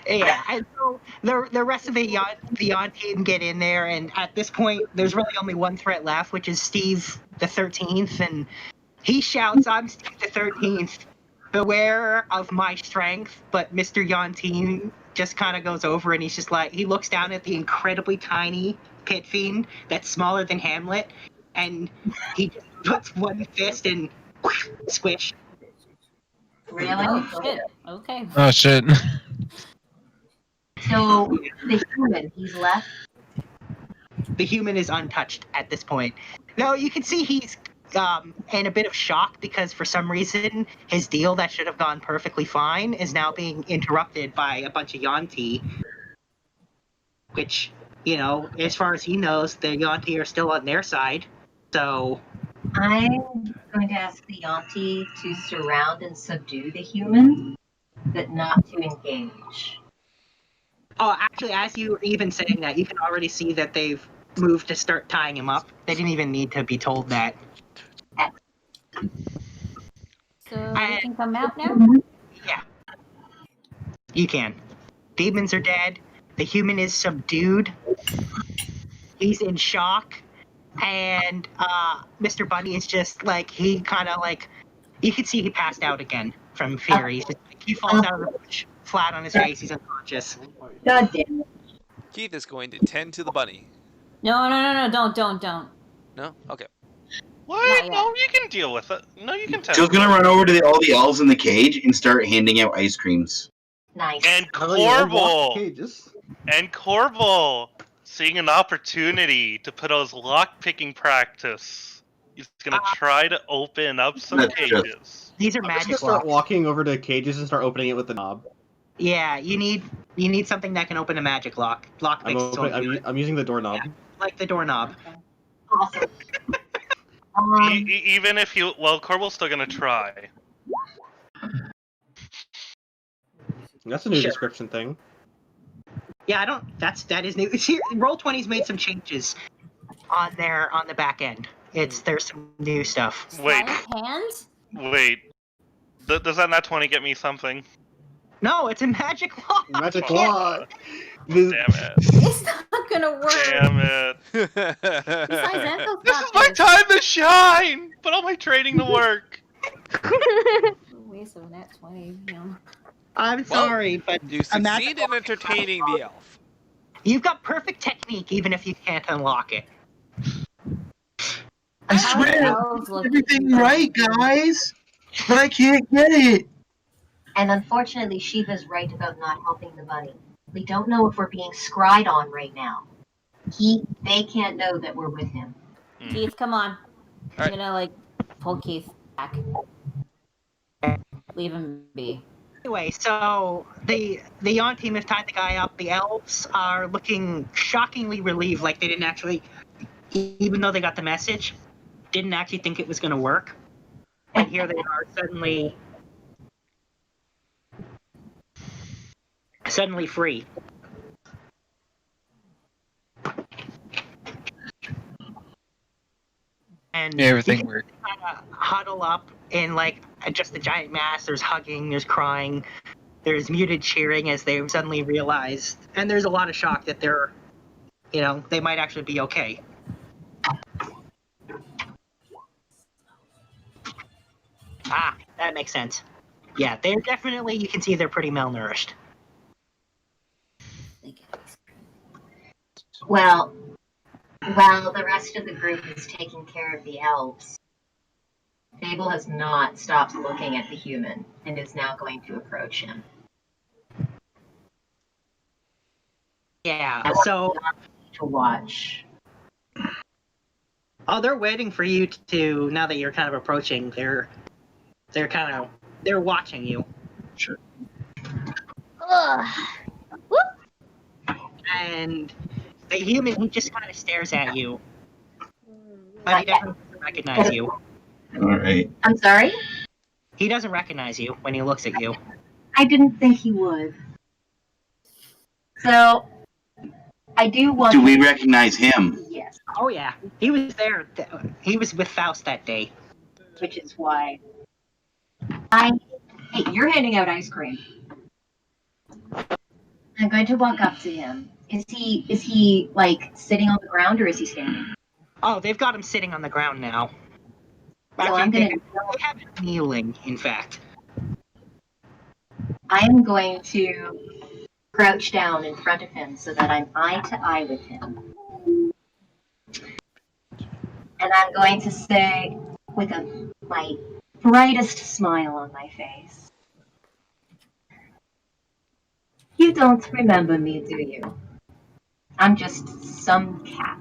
Yeah, and so the rest of the Yuan-Ti get in there, and at this point, there's really only one threat left, which is Steve the 13th, and he shouts, "I'm Steve the 13th. Beware of my strength," but Mr. Yuan-Ti just kind of goes over and he's just he looks down at the incredibly tiny pit fiend that's smaller than Hamlet, and he just puts one fist and squish. Really? Oh shit. Okay. Oh shit. So the human, he's left. The human is untouched at this point. No, you can see he's in a bit of shock because for some reason his deal that should have gone perfectly fine is now being interrupted by a bunch of Yuan-Ti, which, as far as he knows, the Yuan-Ti are still on their side. So I'm going to ask the Yuan-Ti to surround and subdue the human, but not to engage. Oh, actually, as you were even saying that, you can already see that they've moved to start tying him up. They didn't even need to be told that. So we can come out now? Yeah. You can. Demons are dead. The human is subdued. He's in shock. And Mr. Bunny is just he kind of you can see he passed out again from fear. He falls out of the bush, flat on his face. He's unconscious. God damn it. Keith is going to tend to the bunny. No, don't. No? Okay. What? No, you can deal with it. No, you can tell. Joe's gonna run over to all the elves in the cage and start handing out ice creams. Nice. And Oh, yeah, Corbel! cages. And Corval, seeing an opportunity to put his lock-picking practice, he's gonna try to open up some cages. These are I'm just gonna magic start locks. walking over to cages and start opening it with the knob. Yeah, you need something that can open a magic lock. I'm using the doorknob. Yeah, like the doorknob. Awesome. Even if you, well, Corval's still gonna try. That's a new Sure. description thing. Yeah, that is new. Here, Roll20's made some changes on the back end. There's some new stuff. Wait, Hand? wait. Does that not 20 get me something? No, it's a magic lock. Magic lock. Damn it. It's not gonna work. Damn it. Besides, Echo This is thought my this. time to shine! Put all my training to work. Waste of a net 20. You know. I'm sorry, but You a magic succeed in entertaining the elf. You've got perfect technique, even if you can't unlock it. I swear, everything right, guys, but I can't get it. And unfortunately, Shiva's right about not helping the bunny. We don't know if we're being scryed on right now. They can't know that we're with him. Keith, come on. Alright. I'm gonna pull Keith back. Leave him be. Anyway, so the Yon team have tied the guy up. The elves are looking shockingly relieved, like they didn't actually, even though they got the message, didn't actually think it was going to work. And here they are suddenly free. And Everything you can worked. kind of huddle up in just a giant mass. There's hugging, there's crying, there's muted cheering as they suddenly realize, and there's a lot of shock that they might actually be okay. Ah, that makes sense. Yeah, they're definitely, you can see they're pretty malnourished. Well, while the rest of the group is taking care of the elves, Fable has not stopped looking at the human and is now going to approach him. Yeah, so to watch. Oh, they're waiting for you to. Now that you're kind of approaching, they're watching you. Sure. And the human, he just kind of stares at you, but he definitely doesn't recognize you. All right. I'm sorry? He doesn't recognize you when he looks at you. I didn't think he would. So, I do want. Do we recognize him? Yes. Oh yeah, he was there. He was with Faust that day. Which is why. Hey, you're handing out ice cream. I'm going to walk up to him. Is he sitting on the ground or is he standing? Oh, they've got him sitting on the ground now. So I'm gonna. They have him kneeling, in fact. I am going to crouch down in front of him so that I'm eye to eye with him. And I'm going to say, with my brightest smile on my face, "You don't remember me, do you? I'm just some cat."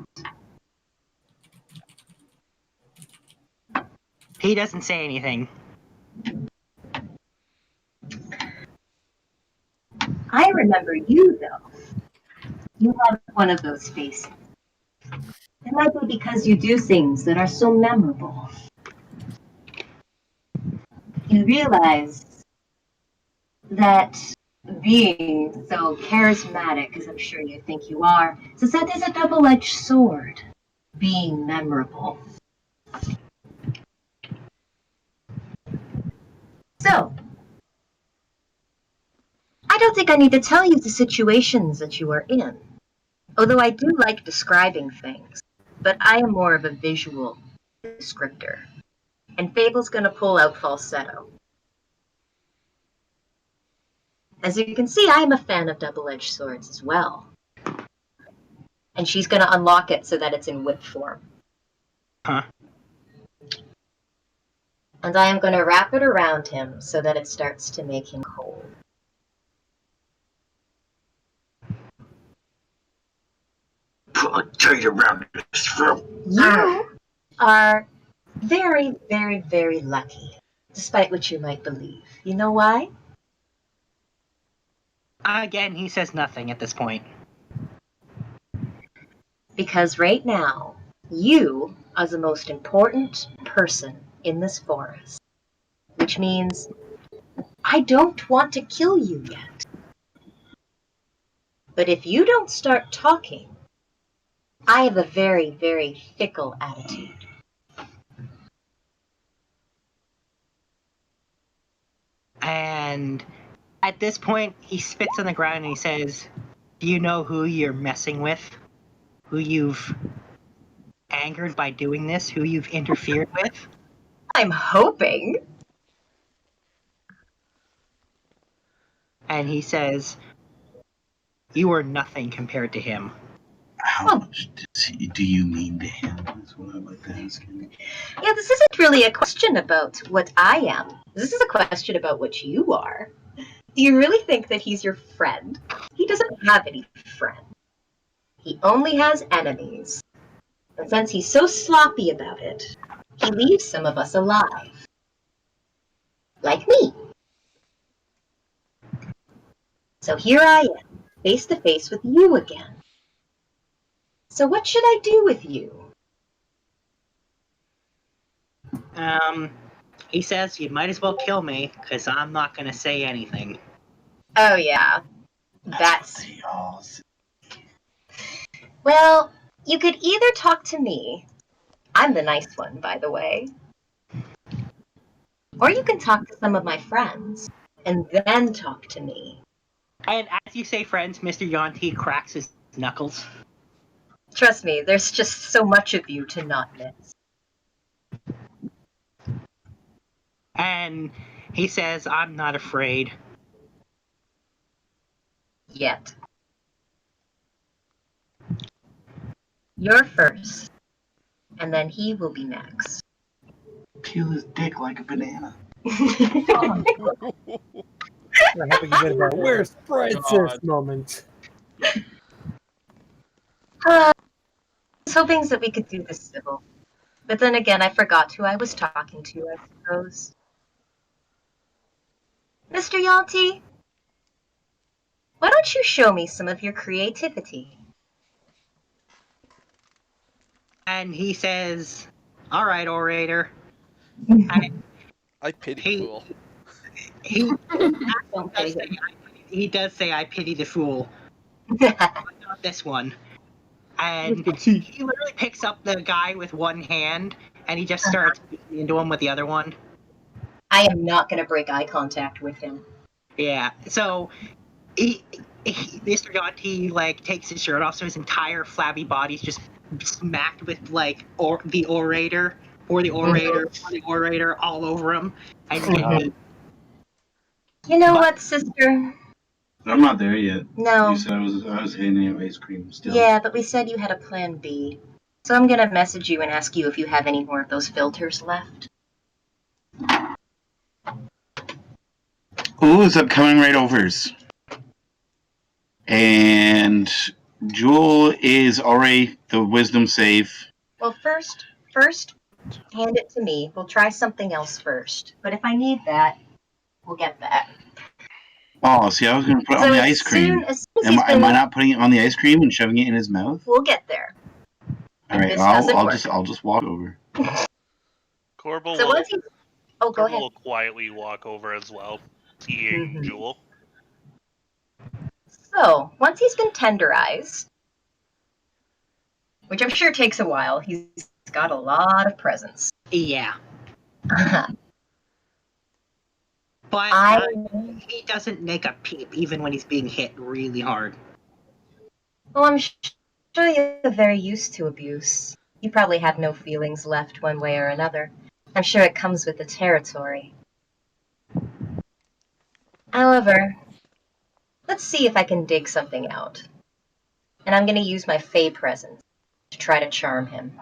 He doesn't say anything. I remember you, though. You have one of those faces. It might be because you do things that are so memorable. You realize that being so charismatic, as I'm sure you think you are, that is a double-edged sword. Being memorable. So, I don't think I need to tell you the situations that you are in. Although I do like describing things, but I am more of a visual descriptor. And Fable's gonna pull out falsetto. As you can see, I am a fan of double-edged swords as well. And she's gonna unlock it so that it's in whip form. Huh? And I am gonna wrap it around him so that it starts to make him cold. gonna take you around this throat. You are very, very, very lucky, despite what you might believe. You know why? Again, he says nothing at this point. Because right now, you are the most important person in this forest. Which means I don't want to kill you yet. But if you don't start talking, I have a very, very fickle attitude. And at this point, he spits on the ground and he says, "Do you know who you're messing with? Who you've angered by doing this? Who you've interfered with?" I'm hoping. And he says, "You are nothing compared to him." How much do you mean to him? That's what I'd like to ask him. Yeah, this isn't really a question about what I am. This is a question about what you are. Do you really think that he's your friend? He doesn't have any friends. He only has enemies. And since he's so sloppy about it, he leaves some of us alive. Like me. So here I am, face to face with you again. So what should I do with you? He says, "You might as well kill me, because I'm not going to say anything." Oh yeah. That's... Well, you could either talk to me. I'm the nice one, by the way. Or you can talk to some of my friends, and then talk to me. And as you say friends, Mr. Yonti cracks his knuckles. Trust me, there's just so much of you to not miss. And he says, "I'm not afraid." Yet. You're first, and then he will be next. Peel his dick like a banana. We're having a bit of a "where's Francis" moment. I was hoping that we could do this civil. But then again, I forgot who I was talking to, I suppose. Mr. Yalti, why don't you show me some of your creativity? And he says, "All right, orator." I pity the fool. He does say, "I pity the fool." But not this one. And he literally picks up the guy with one hand, and he just starts beating into him with the other one. I am not going to break eye contact with him. Yeah, so Mr. Yonti, like, takes his shirt off, so his entire flabby body's just smacked with, like, the orator all over him. And you know what, sister? I'm not there yet. No. You said I was handing out ice cream still. Yeah, but we said you had a plan B. So I'm gonna message you and ask you if you have any more of those filters left. Ooh, it's upcoming right overs. And Jewel is already the wisdom save. Well, first, hand it to me. We'll try something else first. But if I need that, we'll get that. Oh, see, I was going to put it on the ice cream. Am I not putting it on the ice cream and shoving it in his mouth? We'll get there. All right, I'll just walk over. Corbel So once go ahead. will quietly walk over as well, seeing Jewel. So once he's been tenderized, which I'm sure takes a while, he's got a lot of presents. Yeah. But he doesn't make a peep, even when he's being hit really hard. Well, I'm sure you're very used to abuse. You probably have no feelings left one way or another. I'm sure it comes with the territory. However, let's see if I can dig something out. And I'm going to use my Fey presence to try to charm him.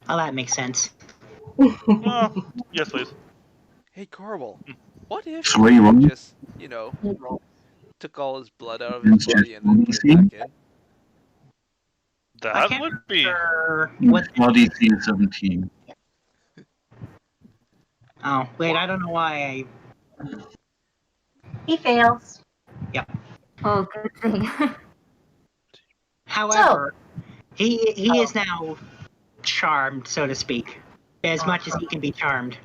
Oh, that makes sense. Yes, please. Hey, Corbel, what if So what do you want? just, took all his blood out of his body and then put it back in? That would be. Small DC is 17. Oh, wait, I don't know why He fails. Yep. Oh, good thing. However, he is now charmed, so to speak, as much as he can be charmed.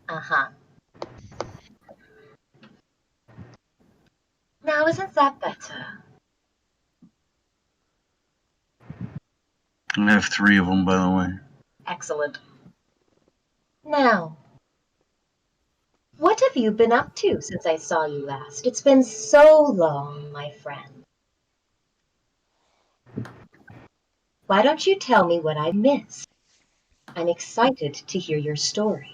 Uh-huh. Now, isn't that better? I have 3 of them, by the way. Excellent. Now, what have you been up to since I saw you last? It's been so long, my friend. Why don't you tell me what I missed? I'm excited to hear your story.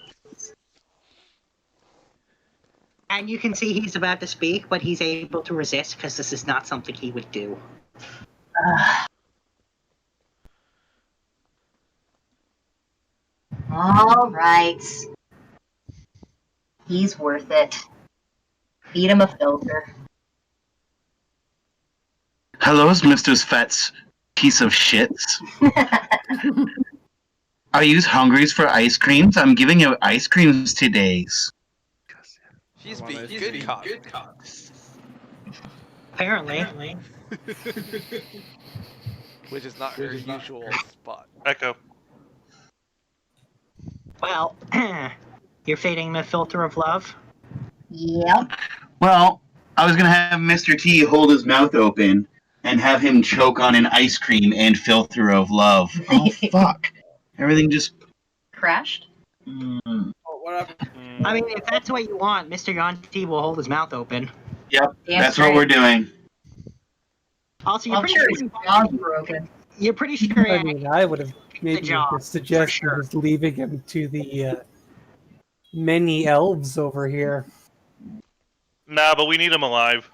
And you can see he's about to speak, but he's able to resist because this is not something he would do. All right. He's worth it. Feed him a filter. Hello, Mr. Fats piece of shits. Are you hungry for ice creams? I'm giving out ice creams today. He's being good cop. Apparently. Which is not her usual spot. Echo. Well, you're feeding the filter of love? Yep. Well, I was gonna have Mr. T hold his mouth open and have him choke on an ice cream and filter of love. Oh, fuck. Everything just crashed. I mean, if that's what you want, Mr. Yanti will hold his mouth open. Yep, that's what we're doing. Also, you're I'm pretty sure sure his jaw's broken. You're pretty sure. I mean, I would have maybe job, suggested just leaving him to the many elves over here. Nah, but we need him alive.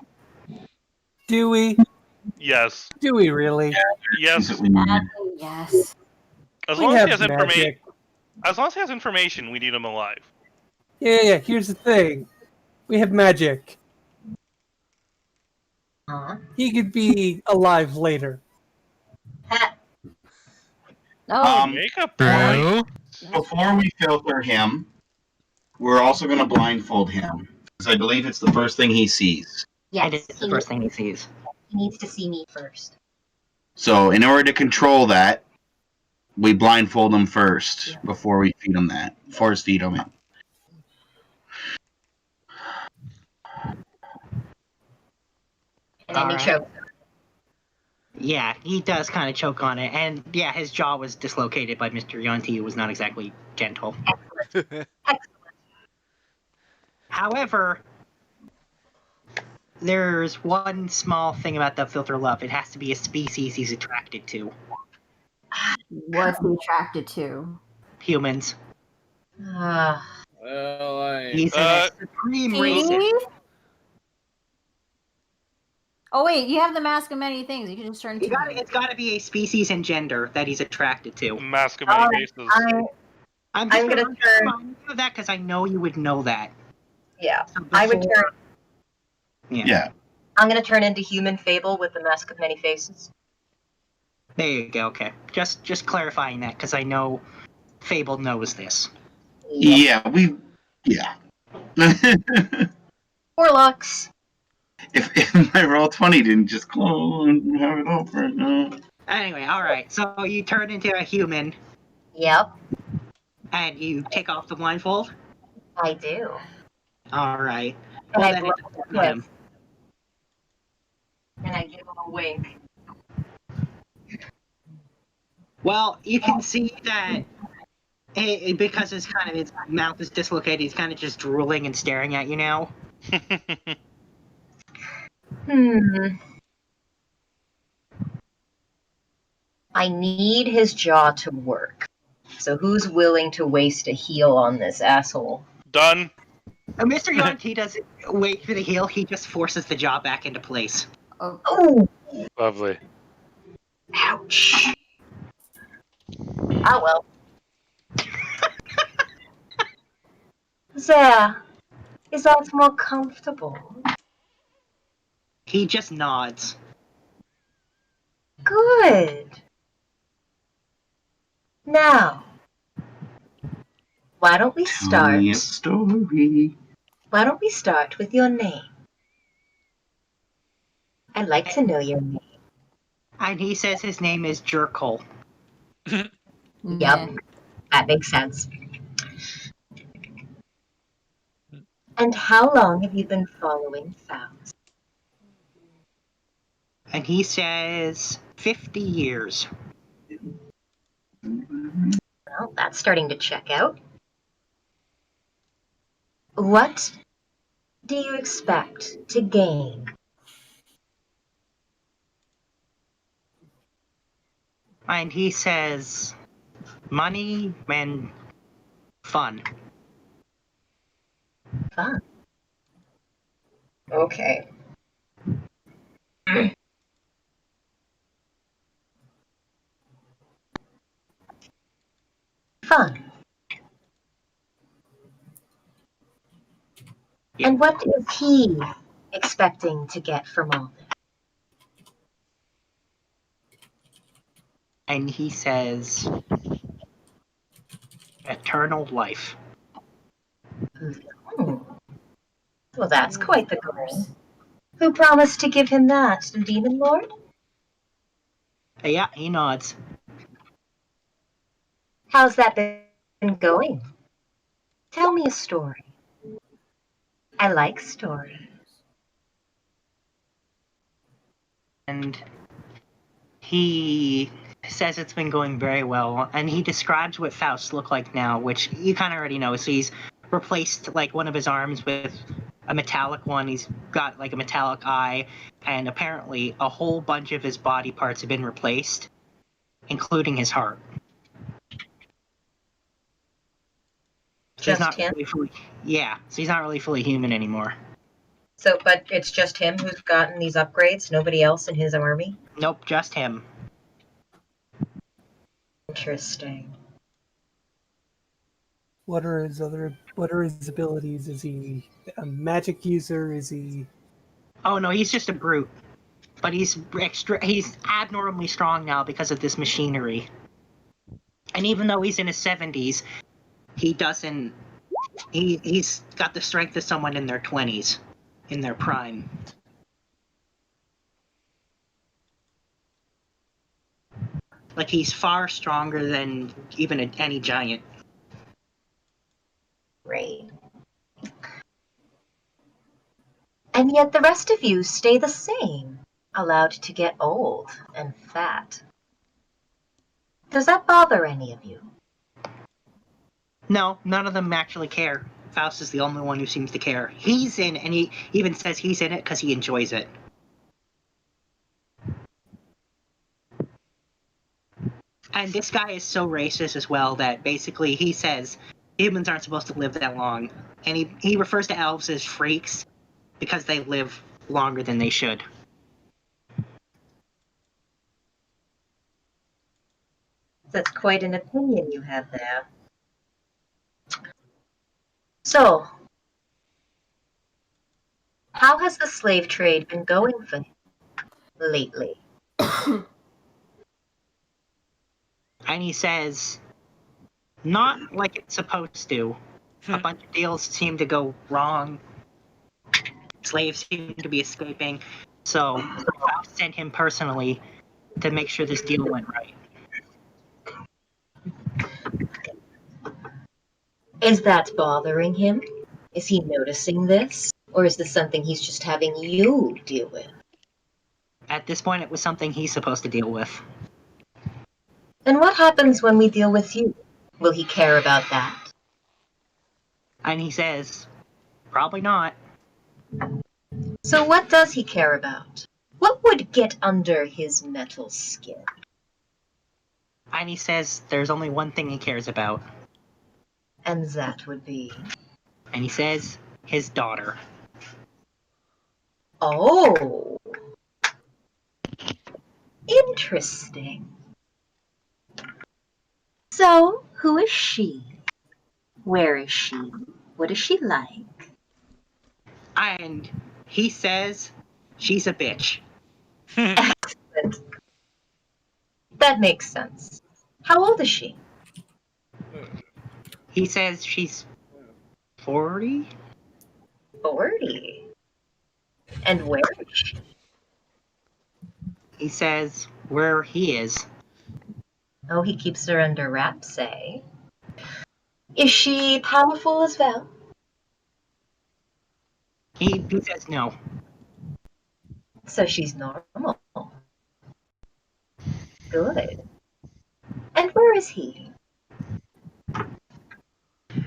Do we? Yes. Do we really? Yes. Yes. As We long as he have has information. magic. As long as he has information, we need him alive. Yeah. Here's the thing. We have magic. He could be alive later. Make a point. Before we filter him, we're also going to blindfold him. Because I believe it's the first thing he sees. Yes, it's the first thing he sees. He needs to see me first. So, in order to control that, we blindfold him first before we feed him that. Force feed him it. And then you choke. Yeah, he does kind of choke on it, and yeah, his jaw was dislocated by Mr. Yanti, who was not exactly gentle. However, there's one small thing about the filter love. It has to be a species he's attracted to. What's he attracted to? Humans. Well, He's a supreme racist. Oh wait, you have the mask of many things. You can just turn into. It's got to be a species and gender that he's attracted to. Mask of many faces. I'm gonna turn you that because I know you would know that. Yeah, So I would before- turn. Yeah. I'm gonna turn into human Fable with the mask of many faces. There you go. Okay, just clarifying that because I know Fable knows this. Yeah. Warlocks. If my roll 20 didn't just close and have it over. No. Anyway, all right. So you turn into a human. Yep. And you take off the blindfold. I do. All right. And Well, I then blow it's a him. kiss. And I give him a wink. Well, you can see that because his mouth is dislocated, he's kind of just drooling and staring at you now. I need his jaw to work. So who's willing to waste a heal on this asshole? Done. Mr. Yanti doesn't wait for the heal, he just forces the jaw back into place. Oh. Lovely. Ouch. Ah well. There. Is that more comfortable? He just nods. Good. Now, why don't we Tell me a start? story. Why don't we start with your name? I'd like to know your name. And he says his name is Jerkle. Yep, that makes sense. And how long have you been following Faust? And he says 50 years. Well, that's starting to check out. What do you expect to gain? And he says money and fun. Fun. Okay. Fun. Yep. And what is he expecting to get from all this? And he says eternal life. Hmm. Well, that's quite the goal. Who promised to give him that? The Demon Lord? Yeah, he nods. How's that been going? Tell me a story. I like stories. And he says it's been going very well. And he describes what Faust looked like now, which you kind of already know. So he's replaced like one of his arms with a metallic one. He's got like a metallic eye. And apparently a whole bunch of his body parts have been replaced, including his heart. So Just him? Yeah, so he's not really fully human anymore. So, but it's just him who's gotten these upgrades? Nobody else in his army? Nope, just him. Interesting. What are his abilities? Is he a magic user? Is he? Oh no, he's just a brute. But he's abnormally strong now because of this machinery. And even though he's in his 70s, he's got the strength of someone in their 20s, in their prime. Like he's far stronger than even any giant. Great. And yet the rest of you stay the same, allowed to get old and fat. Does that bother any of you? No, none of them actually care. Faust is the only one who seems to care. He's in, and he even says he's in it because he enjoys it. And this guy is so racist as well that basically he says humans aren't supposed to live that long. And he refers to elves as freaks because they live longer than they should. That's quite an opinion you have there. So, how has the slave trade been going for him lately? And he says, not like it's supposed to. A bunch of deals seem to go wrong. Slaves seem to be escaping. So I'll send him personally to make sure this deal went right. Is that bothering him? Is he noticing this? Or is this something he's just having you deal with? At this point, it was something he's supposed to deal with. And what happens when we deal with you? Will he care about that? And he says, probably not. So what does he care about? What would get under his metal skin? And he says there's only one thing he cares about. And that would be? And he says his daughter. Oh. Interesting. So, who is she? Where is she? What is she like? And he says She's a bitch. Excellent. That makes sense. How old is she? He says she's 40? 40. And where is she? He says where he is. Oh, he keeps her under wraps, eh? Is she powerful as well? He says no. So she's normal. Good. And where is he?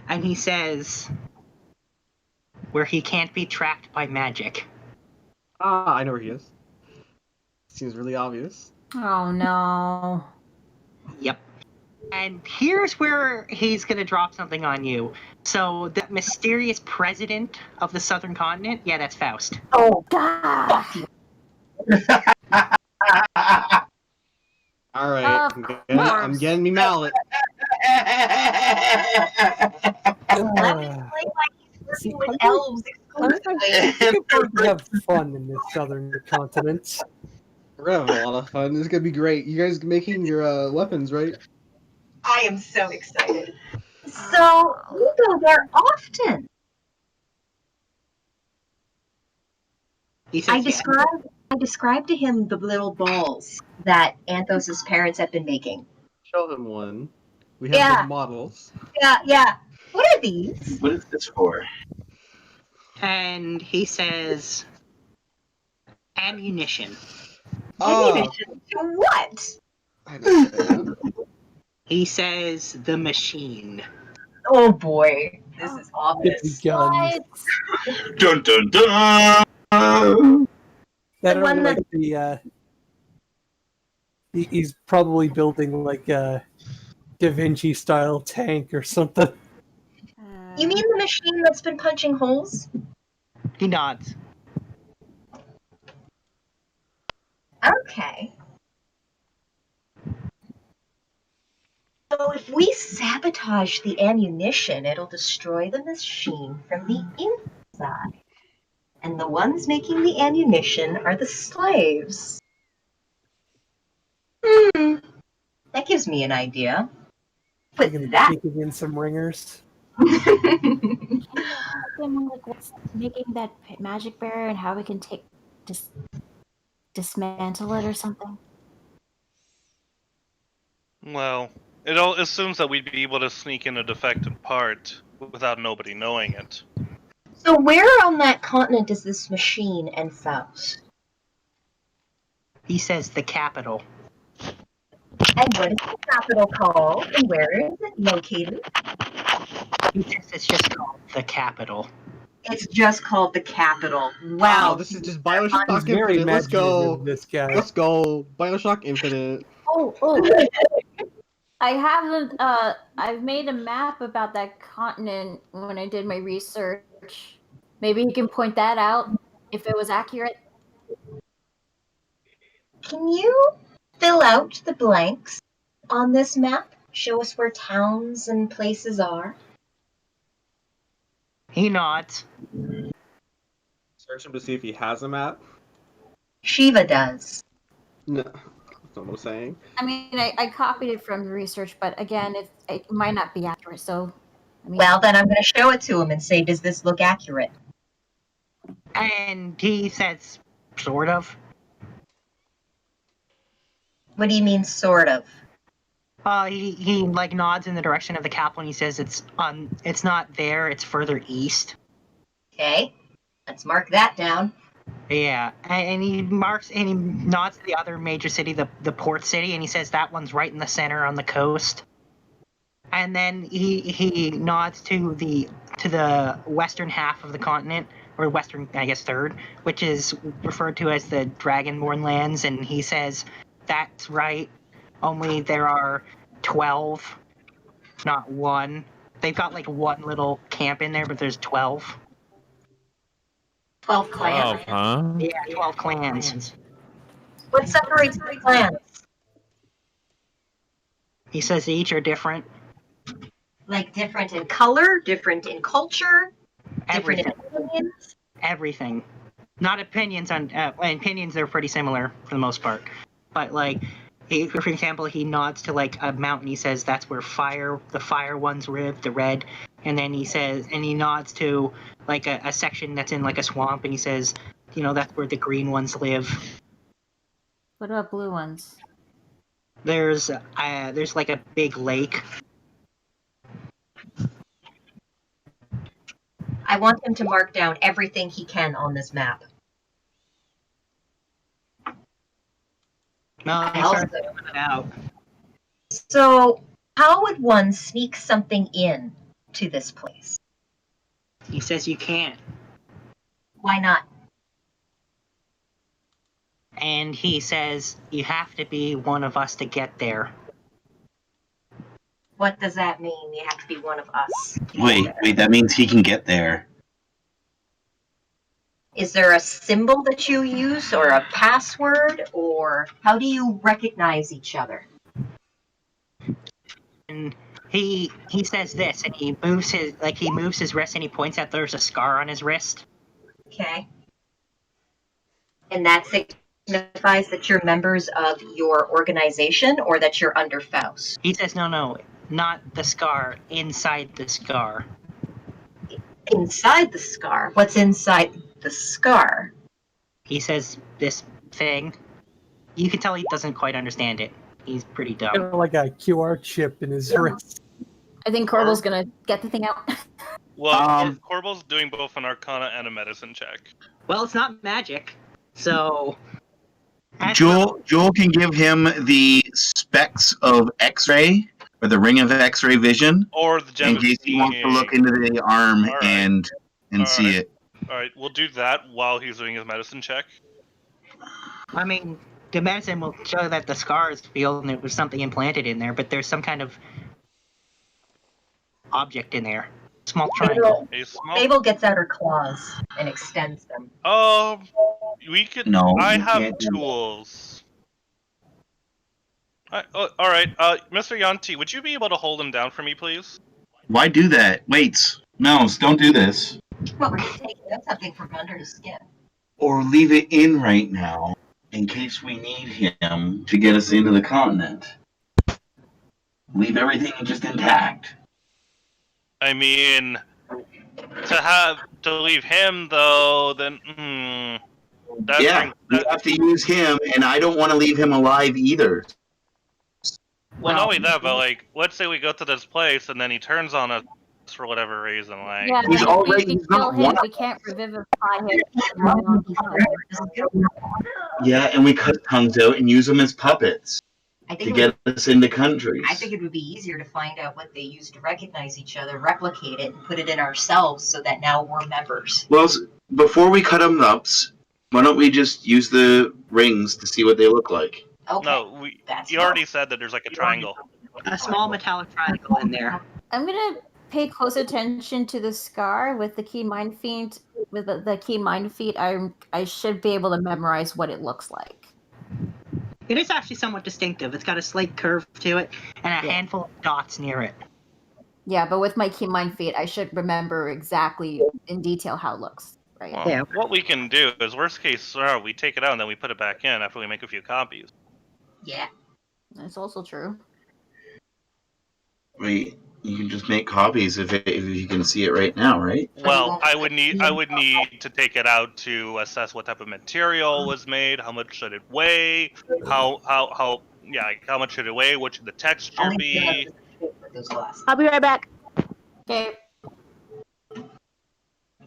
And he says where he can't be tracked by magic. Ah, I know where he is. Seems really obvious. Oh no. Yep. And here's where he's gonna drop something on you. So that mysterious president of the southern continent, yeah, that's Faust. Oh, God. All right, I'm getting me mallet. Let me explain why he's working with elves exclusively. We could have fun in this southern continent. We're gonna have a lot of fun. This is gonna be great. You guys making your weapons, right? I am so excited. So you go there often. He says, I described to him the little balls that Anthos' parents have been making. Show him one. We have the models. Yeah. What are these? What is this for? and he says ammunition. Ammunition to what? I understand. He says the machine. Oh boy, this is obvious. Guns. Dun dun dun. That The are one like the he's probably building like a Da Vinci style tank or something. You mean the machine that's been punching holes? He nods. Okay. So if we sabotage the ammunition, it'll destroy the machine from the inside. And the ones making the ammunition are the slaves. That gives me an idea. Put that. Taking in some ringers. Like what's making that magic barrier and how we can dismantle it or something. Well, it all assumes that we'd be able to sneak in a defective part without nobody knowing it. So where on that continent is this machine and Faust? He says the capital. And what is the capital called? And where is it located? He says it's just called the capital. It's just called the capital. Wow, Wow. this is just Bioshock He's very Infinite. Let's go. imaginative, this guy. Let's go. Bioshock Infinite. Oh. I haven't I've made a map about that continent when I did my research. Maybe you can point that out if it was accurate. Can you fill out the blanks on this map? Show us where towns and places are. He nods. Search him to see if he has a map. Shiva does. No, that's not what I'm saying. I mean, I copied it from the research, but again, it might not be accurate. So, I mean, Well, then I'm going to show it to him and say, does this look accurate? And he says, sort of. What do you mean, sort of? He like nods in the direction of the capital and he says it's not there, it's further east. Okay, let's mark that down. Yeah, and he nods to the other major city, the port city, and he says that one's right in the center on the coast. And then he nods to the western half of the continent, or western, I guess, third, which is referred to as the Dragonborn lands, and he says that's right. Only there are 12, not one. They've got like one little camp in there, but there's 12. 12 clans. 12, huh? Yeah, 12 clans. What separates the clans? He says each are different. Like different in color, different in culture, different in Everything. opinions? Everything. not opinions on opinions. They're pretty similar for the most part, but like, for example, he nods to like a mountain. He says that's where the fire ones live, the red. And then he nods to like a section that's in like a swamp, and he says, that's where the green ones live. What about blue ones? There's like a big lake. I want him to mark down everything he can on this map. No, he starts coming out. So, how would one sneak something in to this place? He says you can't. Why not? And he says you have to be one of us to get there. What does that mean? You have to be one of us. Wait, that means he can get there. Is there a symbol that you use, or a password, or how do you recognize each other? And he says this, and he moves his wrist, and he points out there's a scar on his wrist. Okay. And that signifies that you're members of your organization, or that you're under Faust? He says, no, not the scar, inside the scar. Inside the scar? What's inside the scar? He says this thing. You can tell he doesn't quite understand it. He's pretty dumb. Kind of like a QR chip in his wrist. I think Corbel's gonna get the thing out. Well, Corbel's doing both an Arcana and a Medicine check. Well, it's not magic, so... Joel can give him the specs of X-ray, or the ring of X-ray vision, or the gem in case he wants to look into the arm and see it. Alright, we'll do that while he's doing his medicine check. I mean, the medicine will show that the scar is healed and there was something implanted in there, but there's some kind of object in there. Small triangle. Mabel gets out her claws and extends them. We could. No, I you have can't do that. tools. Alright, Mr. Yanti, would you be able to hold him down for me, please? Why do that? Wait, no, don't do this. Well, we're taking something from under his skin. Or leave it in right now, in case we need him to get us into the continent. Leave everything just intact. I mean, to leave him though, then we have to use him, and I don't want to leave him alive either. Well, not only that, but like, let's say we go to this place and then he turns on us for whatever reason. Like, Yeah, he's already we kill not him. one. We can't revivify him. Yeah, and we cut tongues out and use them as puppets I to think get us into countries. I think it would be easier to find out what they use to recognize each other, replicate it, and put it in ourselves so that now we're members. Well, before we cut them up, why don't we just use the rings to see what they look like? Okay. no, you already said that there's like a triangle. A small metallic triangle in there. I'm gonna pay close attention to the scar with the key mind feat. With the key mind feat, I should be able to memorize what it looks like. It is actually somewhat distinctive. It's got a slight curve to it and a handful of dots near it. Yeah, but with my key mind feat, I should remember exactly in detail how it looks. Right. Well, what we can do is, worst case scenario, we take it out and then we put it back in after we make a few copies. Yeah. That's also true. Wait, you can just make copies if you can see it right now, right? Well, I would need to take it out to assess what type of material was made, how much should it weigh, how much should it weigh, what should the texture be. I'll be right back. Okay.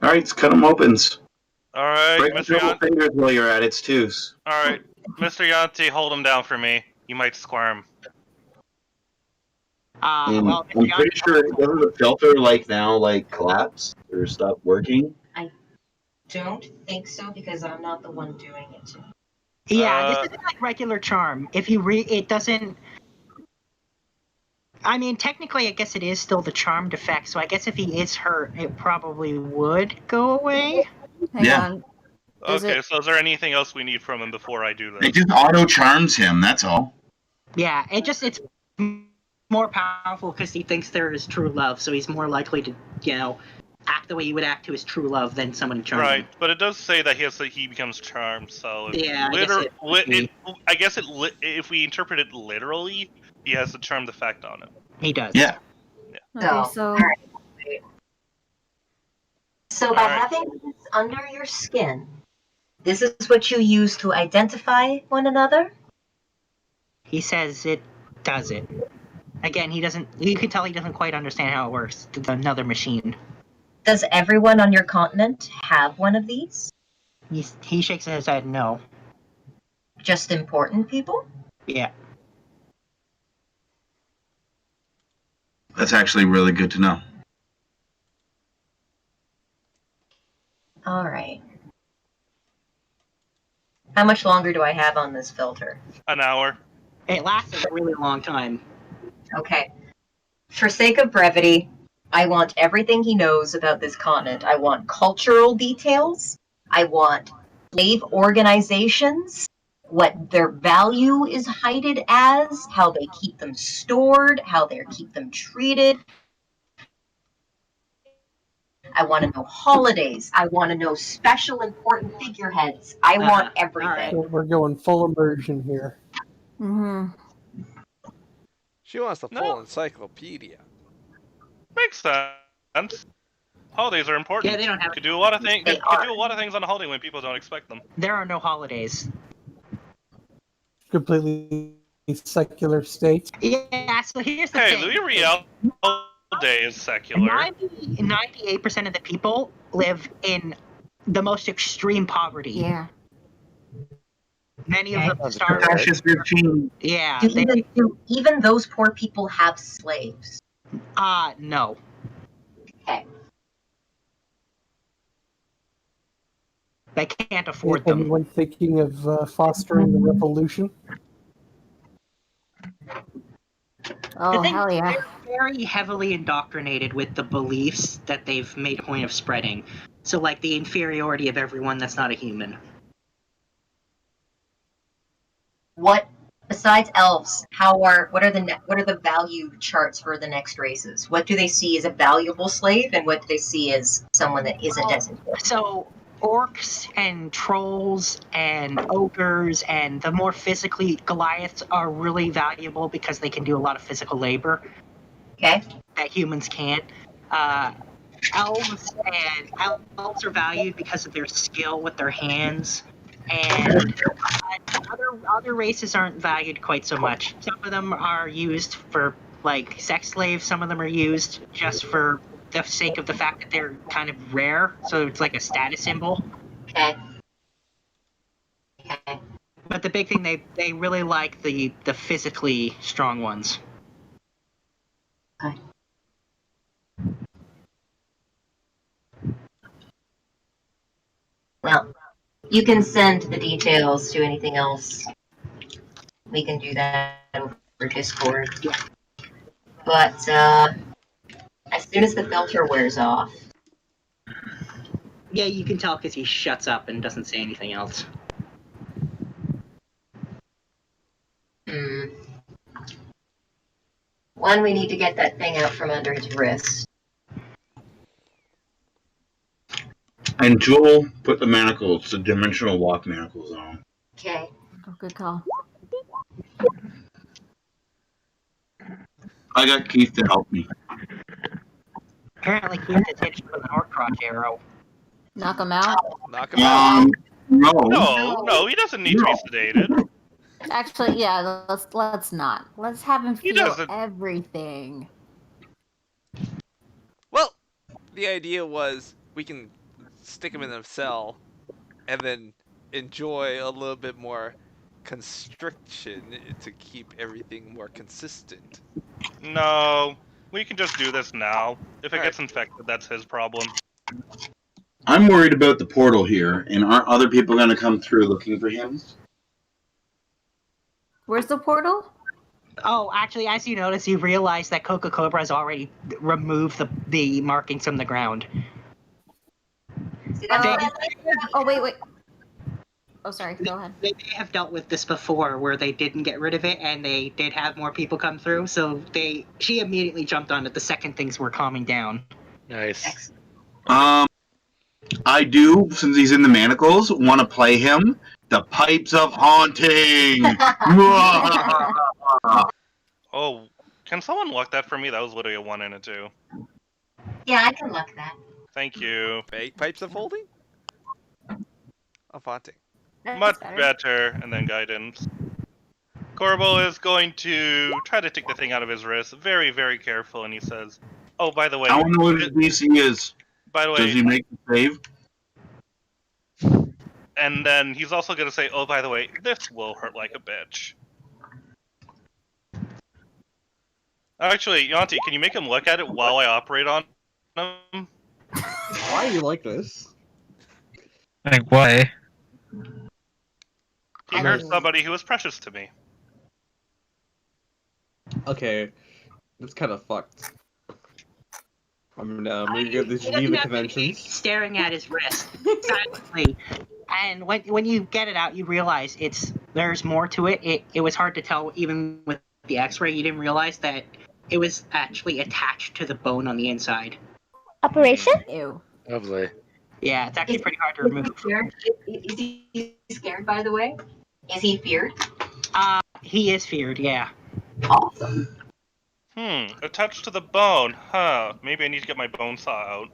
All right, let's cut them opens. All right, Break Mr. your Yanti. fingers while you're at it, too. All right, Mr. Yanti, hold him down for me. You might squirm. And Well, I'm pretty sure doesn't the filter now collapse or stop working? Don't think so, because I'm not the one doing it. Yeah, this isn't like regular charm. If you it doesn't. I mean, technically, I guess it is still the charmed effect. So I guess if he is hurt, it probably would go away. Hang on. Okay, so is there anything else we need from him before I do this? It just auto charms him. That's all. Yeah, it's more powerful because he thinks there is true love, so he's more likely to, act the way you would act to his true love than someone who charmed Right, him. but it does say that he becomes charmed. So Yeah, if we interpret it literally, he has a charmed effect on him. He does. Yeah. Okay, so So by having this under your skin, this is what you use to identify one another? He says it does it. Again, he doesn't. You can tell he doesn't quite understand how it works. It's another machine. Does everyone on your continent have one of these? He shakes his head no. Just important people? Yeah. That's actually really good to know. All right. How much longer do I have on this filter? An hour. It lasted a really long time. Okay. For sake of brevity, I want everything he knows about this continent. I want cultural details. I want slave organizations, what their value is heighted as, how they keep them stored, how they keep them treated. I want to know holidays. I want to know special important figureheads. I want everything. So we're going full immersion here. Mm-hmm. She wants the full encyclopedia. Makes sense. Holidays are important. Yeah, they don't have. You could do a lot of things. They You could do a lot of things on a holiday when people don't expect them. There are no holidays. Completely secular state. Yeah. So here's the Hey, thing. Louis Riel Day is secular. 98% of the people live in the most extreme poverty. Yeah. Many of them starve. Yeah. Do even those poor people have slaves? No. Okay. They can't afford them. Anyone thinking of fostering the revolution? Oh, hell yeah. They're very heavily indoctrinated with the beliefs that they've made a point of spreading. So, like, the inferiority of everyone that's not a human. What besides elves? What are the value charts for the next races? What do they see as a valuable slave, and what do they see as someone that isn't as important? So, orcs and trolls and ogres and the more physically Goliaths are really valuable because they can do a lot of physical labor. Okay. That humans can't. Elves are valued because of their skill with their hands, and other races aren't valued quite so much. Some of them are used for like sex slaves. Some of them are used just for the sake of the fact that they're kind of rare, so it's like a status symbol. Okay. But the big thing, they really like the physically strong ones. Okay. Well, you can send the details to anything else. We can do that over Discord. But as soon as the filter wears off. Yeah, you can tell because he shuts up and doesn't say anything else. One, we need to get that thing out from under his wrist. And Joel put the manacles, the dimensional walk manacles on. Okay. Oh, good call. I got Keith to help me. Apparently, Keith is hit with an orc crotch arrow. Knock him out? Knock him out. No, he doesn't need to be sedated. Actually, yeah, let's not. Let's have him He feel doesn't. everything. Well, the idea was we can stick him in a cell and then enjoy a little bit more constriction to keep everything more consistent. No, we can just do this now. If it gets infected, that's his problem. I'm worried about the portal here, and aren't other people going to come through looking for him? Where's the portal? Oh, actually, as you notice, you realize that Coca Cobra has already removed the markings from the ground. Oh, wait. Oh, sorry, go ahead. They may have dealt with this before, where they didn't get rid of it, and they did have more people come through, so she immediately jumped on it the second things were calming down. Nice. I do, since he's in the manacles, want to play him the Pipes of Haunting. Oh, can someone luck that for me? That was literally a 1 and a 2. Yeah, I can luck that. Thank you. Fake pipes of holding? Of haunting. Much better. And then guidance. Corbo is going to try to take the thing out of his wrist, very, very careful, and he says, "Oh, by the way, I want to know what his DC is. By the way, does he make the save? And then he's also going to say, "Oh, by the way, this will hurt like a bitch." Actually, Yanti, can you make him look at it while I operate on him? Why are you like this? Like, why? He hurt somebody who was precious to me. Okay, that's kind of fucked. I'm gonna go to the Geneva Conventions. Staring at his wrist silently, and when you get it out, you realize there's more to it. It was hard to tell even with the X-ray. You didn't realize that it was actually attached to the bone on the inside. Operation? Ew. Lovely. Yeah, it's actually pretty hard to remove. Is he scared, by the way? Is he feared? He is feared, yeah. Awesome. Attached to the bone. Huh. Maybe I need to get my bone saw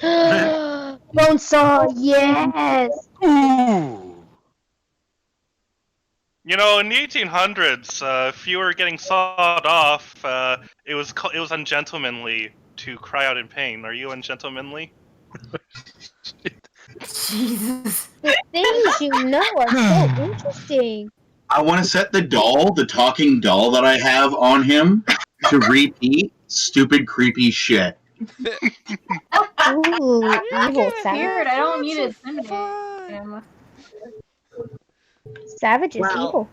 out. Bone saw, yes! Ooh. You know, in the 1800s, if you were getting sawed off, it was ungentlemanly to cry out in pain. Are you ungentlemanly? Jesus. The things you know are so interesting. I want to set the talking doll that I have on him to repeat stupid, creepy shit. Ooh, evil Weird. I don't need to That's so intimidate him. Savage is Well, evil.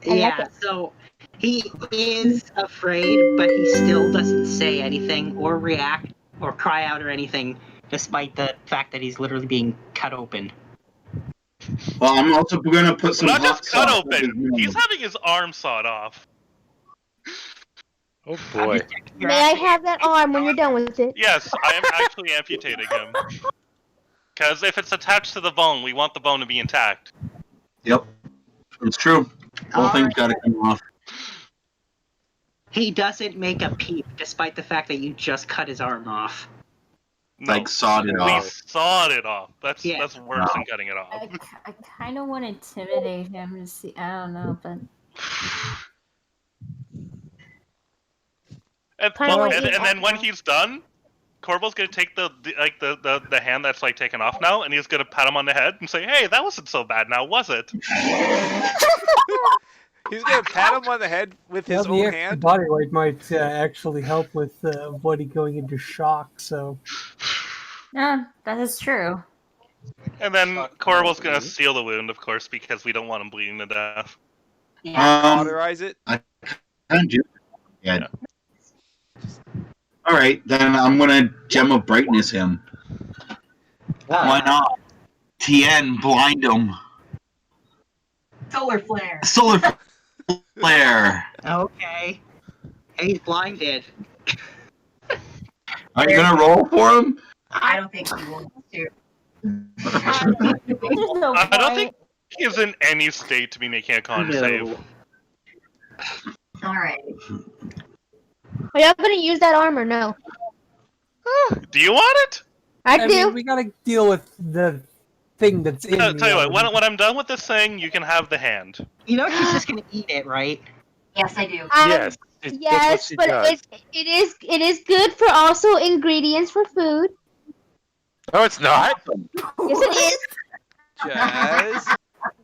I Yeah, like it. so he is afraid, but he still doesn't say anything or react or cry out or anything, despite the fact that he's literally being cut open. Well, I'm also going to put some Not hot just cut sauce open. on his He's having his arm sawed off. Oh boy. May I have that arm when you're done with it? Yes, I am actually amputating him. Because if it's attached to the bone, we want the bone to be intact. Yep, it's true. Whole thing's got to come off. He doesn't make a peep, despite the fact that you just cut his arm off. No, Like sawed it we off. sawed it off. That's Yeah. worse than cutting it off. I kind of want to intimidate him to see. I don't know, but And, Kinda like and you. then when he's done, Corbo's gonna take the hand that's like taken off now, and he's gonna pat him on the head and say, "Hey, that wasn't so bad now, was it?" He's gonna pat him on the head with his The own extra hand. body weight might actually help with avoiding going into shock. So yeah, that is true. And then Corbo's gonna seal the wound, of course, because we don't want him bleeding to death. Cauterize it. I can't do yeah. All right, then I'm gonna Gem of Brightness him. Why not? TN, blind him. Solar flare. Solar flare. Okay. He's blinded. Are you gonna roll for him? I don't think he wants to. There's no I don't point. think he's in any state to be making a con No. save. All right. Are y'all gonna use that arm or no? Do you want it? I do. mean, we gotta deal with the thing that's in. Tell the you what, arm. when I'm done with this thing, you can have the hand. You know she's just gonna eat it, right? Yes, I do. Yes. That's what Yes, she but does. it is good for also ingredients for food. No, it's not. Yes, it is. Jazz,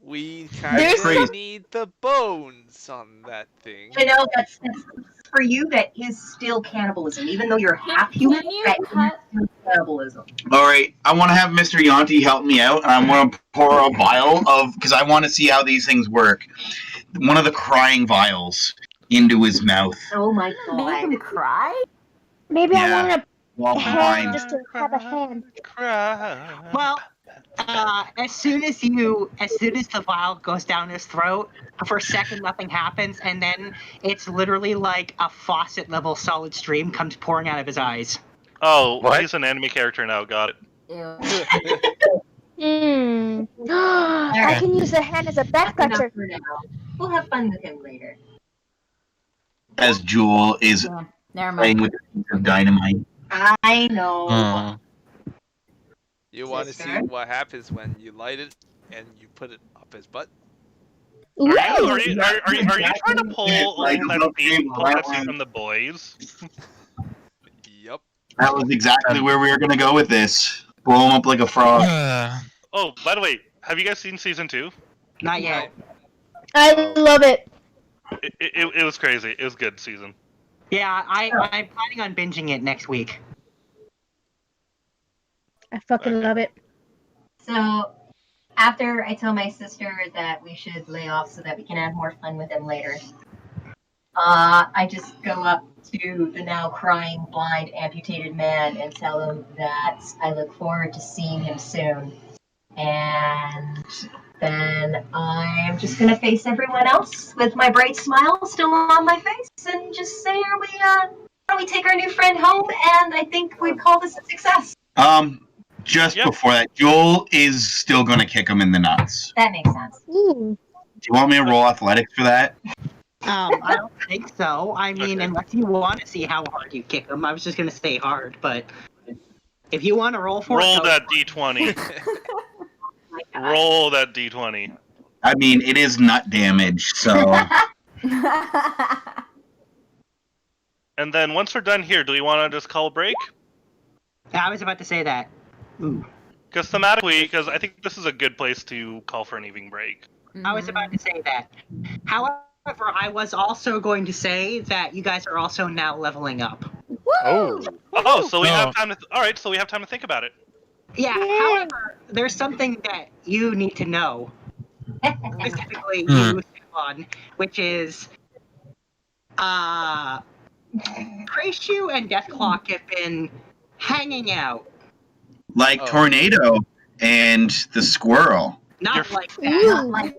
we There's kind some- of need the bones on that thing. You know, that's for you. That is still cannibalism, even though you're half human. Can you That is cut? still cannibalism. All right, I want to have Mr. Yanti help me out, and I want to pour a vial of because I want to see how these things work. One of the crying vials into his mouth. Oh my Make him god. cry? Maybe Yeah. I want While a hand behind. just to have a hand. Cry. Well, as soon as the vial goes down his throat, for a second nothing happens, and then it's literally like a faucet level solid stream comes pouring out of his eyes. Oh, What? he's an anime character now. Got it. I can use the hand as a back That's enough scratcher. for now. We'll have fun with him later. As Jewel is Yeah, never playing mind. with a piece of dynamite. I know. You want to see Sister? what happens when you light it and you put it up his butt? Are you Ooh. trying to pull Like, that scene that from The Boys? Yep. That was exactly where we were gonna go with this. Blow him up like a frog. Oh, by the way, have you guys seen season 2? Not yet. I love it. It was crazy. It was a good season. Yeah, I'm planning on binging it next week. I fucking love it. So, after I tell my sister that we should lay off so that we can have more fun with him later, I just go up to the now crying, blind, amputated man and tell him that I look forward to seeing him soon. And then I'm just gonna face everyone else with my bright smile still on my face and just say, why don't we take our new friend home? And I think we'd call this a success. Just before that, Joel is still gonna kick him in the nuts. That makes sense. Ooh. Do you want me to roll athletics for that? I don't think so. I mean, unless you want to see how hard you kick him, I was just gonna say hard, but if you want to roll for Roll it, that d20. Roll that d20. I mean, it is nut damage, so. And then once we're done here, do we want to just call a break? Yeah, I was about to say that. Because thematically, because I think this is a good place to call for an evening break. I was about to say that. However, I was also going to say that you guys are also now leveling up. Oh. Oh, so we have time to. All right, so we have time to think about it. Yeah. However, there's something that you need to know, specifically you, Stefan, which is, Praishu and Deathclock have been hanging out. Like Tornado and the squirrel. Not like that.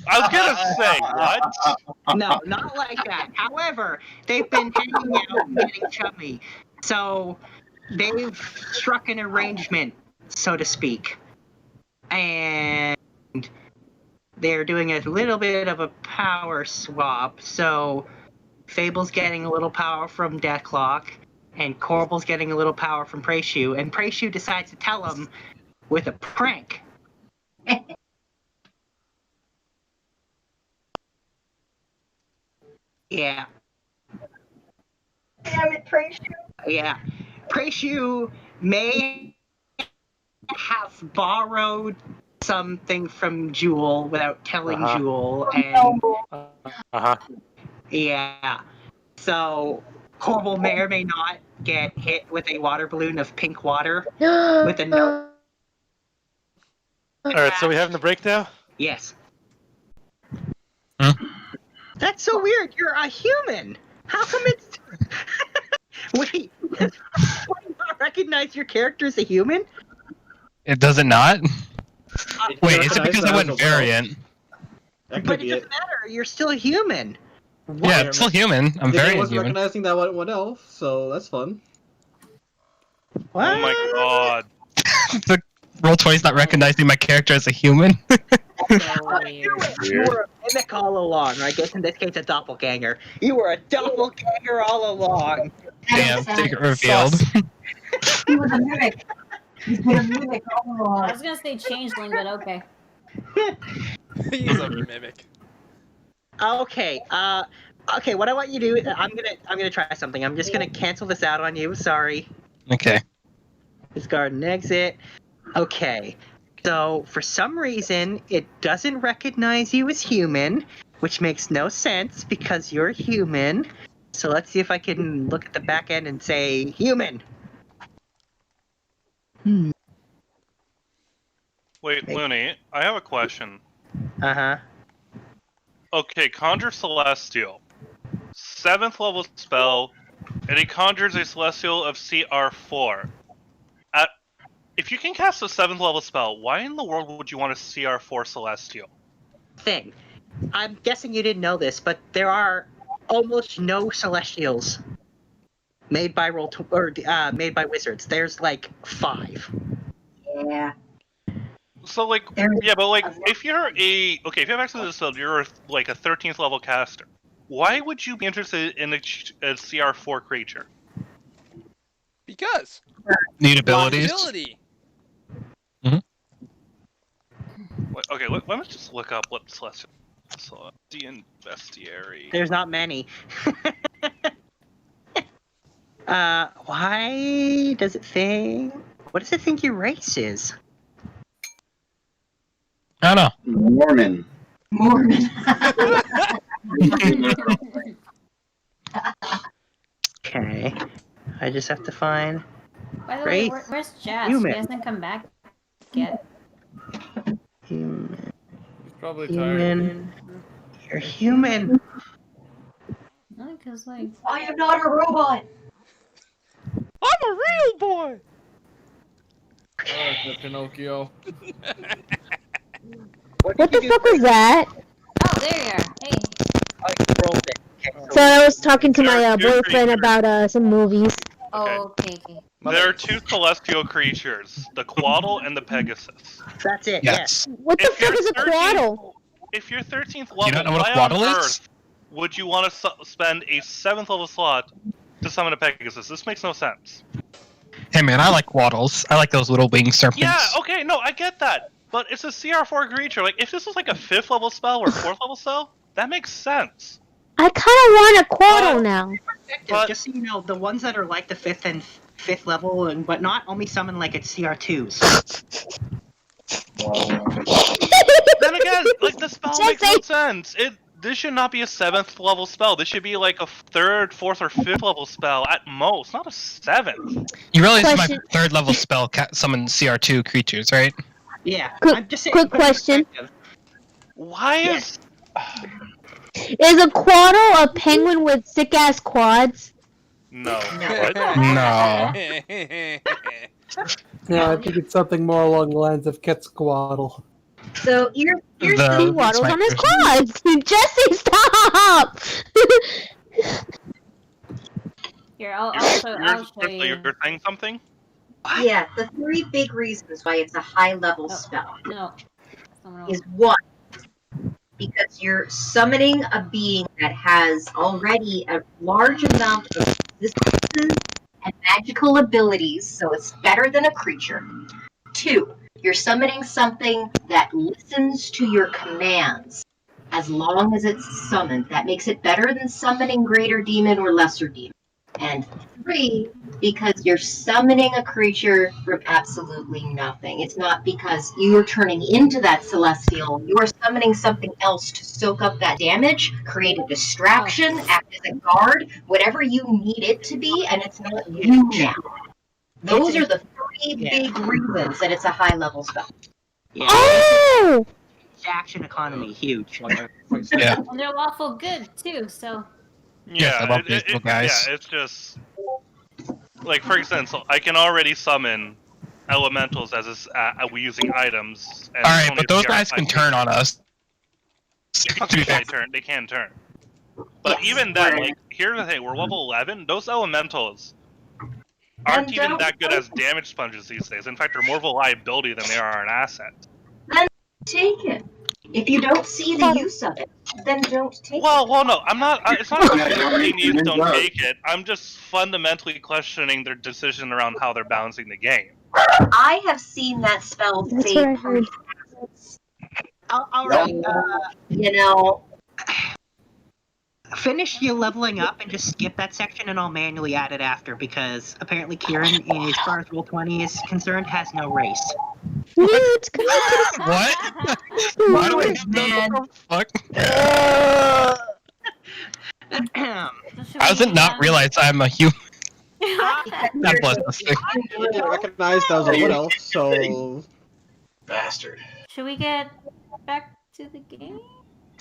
I was gonna say what? No, not like that. However, they've been hanging out and getting chummy, so they've struck an arrangement, so to speak, and they're doing a little bit of a power swap. So Fable's getting a little power from Deathclock, and Corbel's getting a little power from Praishu, and Praishu decides to tell him with a prank. Yeah. Damn it, Praishu. Yeah. Praishu may have borrowed something from Jewel without telling Jewel, and yeah. So Corbel may or may not get hit with a water balloon of pink water with a note. Alright, so we having the break now? Yes. That's so weird. You're a human. How come it's? Wait. Does you not recognize your character as a human? It does it not? Wait, is it recognize because that I went as well. variant? That could But it be doesn't matter. You're still a human. Yeah, I'm still human. I'm The game variant wasn't human. recognizing that one elf, so that's fun. What? Oh my god. The Roll20's not recognizing my character as a human. You were a mimic all along, or I guess in this case a doppelganger. You were a doppelganger all along. Damn, secret revealed. He was a mimic. He's been a mimic all I along. was gonna say changeling, but okay. He's a mimic. Okay, okay, what I want you to do, I'm gonna try something. I'm just gonna cancel this out on you, sorry. Okay. Discard and exit. Okay, so for some reason, it doesn't recognize you as human, which makes no sense because you're human. So let's see if I can look at the back end and say human. Wait, Looney, I have a question. Uh-huh. Okay, Conjure Celestial. 7th level spell, and it conjures a Celestial of CR4. If you can cast a 7th level spell, why in the world would you want a CR4 Celestial? Thing. I'm guessing you didn't know this, but there are almost no Celestials made by made by wizards. There's like 5. Yeah. So like, yeah, but like, if you have access to this build, you're like a 13th level caster. Why would you be interested in a CR4 creature? Because Need abilities. ability. Okay, let me just look up what Celestial. The Bestiary. There's not many. Why does it think? What does it think your race is? I don't know. Mormon. Okay, I just have to find. By the way, Race. where's Jess? Human. He hasn't come back yet. Human. He's probably tired. Human. You're human. No, because like I am not a robot. I'm a real boy. Oh, Pinocchio. What the fuck was that? oh, there you are. Hey. Oh, you rolled it. Okay, So I was talking to my You're pretty boyfriend sure. about some movies. Oh, okay. There are 2 celestial creatures, the Quaddle and the Pegasus. That's it. Yes. What the If fuck you're is a 13th quaddle? If you're 13th you not level, know what a why on Quaddle is? earth would you want to spend a 7th level slot to summon a Pegasus? This makes no sense. Hey man, I like waddles. I like those little winged serpents. Yeah, okay, no, I get that. But it's a CR4 creature. Like, if this was like a 5th level spell or 4th level spell, that makes sense. I kind of want a quaddle now. But, just so you know, the ones that are like the 5th level and whatnot only summon like at CR2s. Then again, like, the spell makes no Jesse! sense. This should not be a 7th level spell. This should be like a 3rd, 4th, or 5th level spell at most, not a 7th. You realize my Question. 3rd level spell summon CR2 creatures, right? Yeah, Quick- I'm just saying. quick put it in question. perspective. Why is... Is a quaddle a penguin with sick ass quads? No. No. Yeah, I think it's something more along the lines of Quetzalcoatl. So here's He the waddles my on his person. quads. Jesse, stop! Here, I'll show you. You're saying something? yeah, the 3 big reasons why it's a high level Oh, spell no. Someone else. is 1, because you're summoning a being that has already a large amount of resistances and magical abilities, so it's better than a creature. 2, you're summoning something that listens to your commands as long as it's summoned. That makes it better than summoning greater demon or lesser demon. And 3, because you're summoning a creature from absolutely nothing. It's not because you are turning into that celestial. You are summoning something else to soak up that damage, create a distraction, act as a guard, whatever you need it to be, and it's not you now. Those are the 3 big reasons that it's a high level spell. Yeah, Oh! action economy, huge. Yeah. And they're lawful good too, so Yes, I love these little guys. Yeah, it's just... Like, for instance, I can already summon elementals as using items. And Alright, only but those CR guys can turn on us. Okay, they can turn. But Yes, even then, right. like, here's the thing, we're level 11, those elementals aren't even that good as damage sponges these days. In fact, they're more of a liability than they are an asset. Then take it. If you don't see the use of it, then don't take it. Well, no, I'm not. It's not Yeah, about yeah, these don't yeah. take it. I'm just fundamentally questioning their decision around how they're balancing the game. I have seen that spell That's what I save heard. Alright, you know, finish your leveling up and just skip that section and I'll manually add it after because apparently Kieran, as far as Roll20 is concerned, has no race. It's What? Why do we have no fuck? How does it not realize I'm a human? God bless this thing. I didn't recognize that was someone else, so... Bastard. should we get back to the game?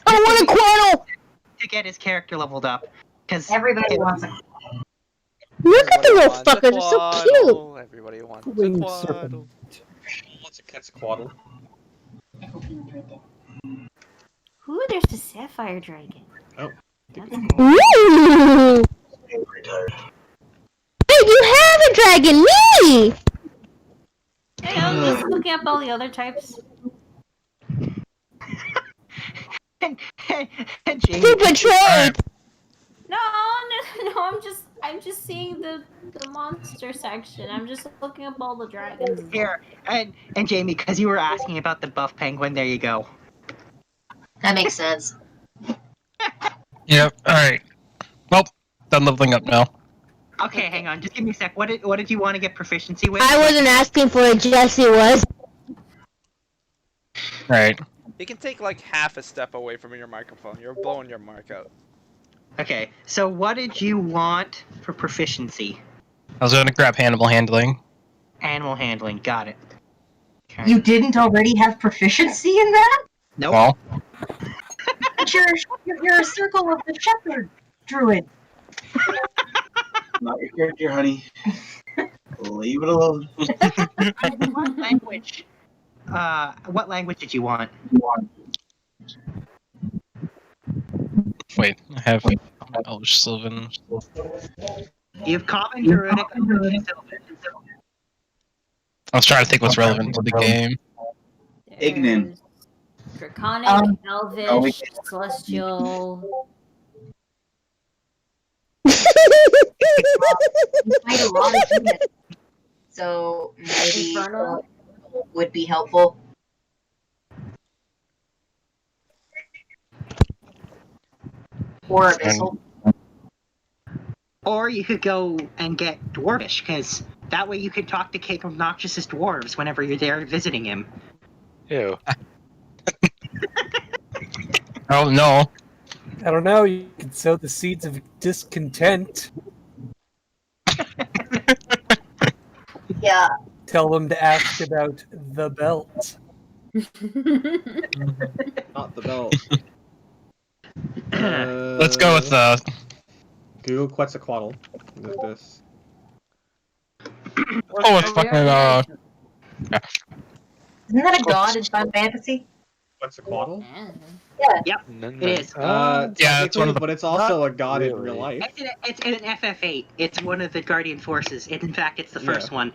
I want a quaddle! To get his character leveled up. Because everybody wants a Look at the little Everybody wants a fuckers, they're so cute! quaddle. Everybody wants a Winged quaddle. serpent. What's a Quetzalcoatl? Ooh, there's the Sapphire Dragon. Oh. That's cool. Ooh! Pretty tired. you have a dragon! Me! Hey, I'm just looking up all the other types. Jamie, Stupid trope! No, I'm just seeing the monster section. I'm just looking up all the dragons. here, and Jamie, because you were asking about the buff penguin, there you go. That makes sense. Yep. All right. Well, done leveling up now. Okay, hang on, just give me a sec. What did you want to get proficiency with? I wasn't asking for it, Jesse was. All right. You can take like half a step away from your microphone. You're blowing your mic out. Okay, so what did you want for proficiency? I was going to grab animal handling. Animal handling, got it. Okay. You didn't already have proficiency in that? Nope. Well, But you're a circle of the shepherd druid. Not your character, honey. Leave it alone. What language? What language did you want? wait. I have Elvish Sylvan. You have Common, Druidic, and Sylvan. I was trying to think what's relevant to the game. Ignan. Draconic, Elvish, Celestial. Quite a lot of units. So maybe Infernal? would be helpful. Or abyssal. Or you could go and get Dwarvish, because that way you could talk to King Obnoxious's dwarves whenever you're there visiting him. Ew. Oh no. I don't know. You can sow the seeds of discontent. Yeah. Tell them to ask about the belt. Not the belt. Let's go with Google Quetzalcoatl with this. Oh, it's fucking Isn't that a god in Final Fantasy? Quetzalcoatl? Yeah. Yep, it is. yeah, it's one of the. But it's also a god in real life. It's an FF8. It's one of the Guardian Forces. In fact, it's the first one.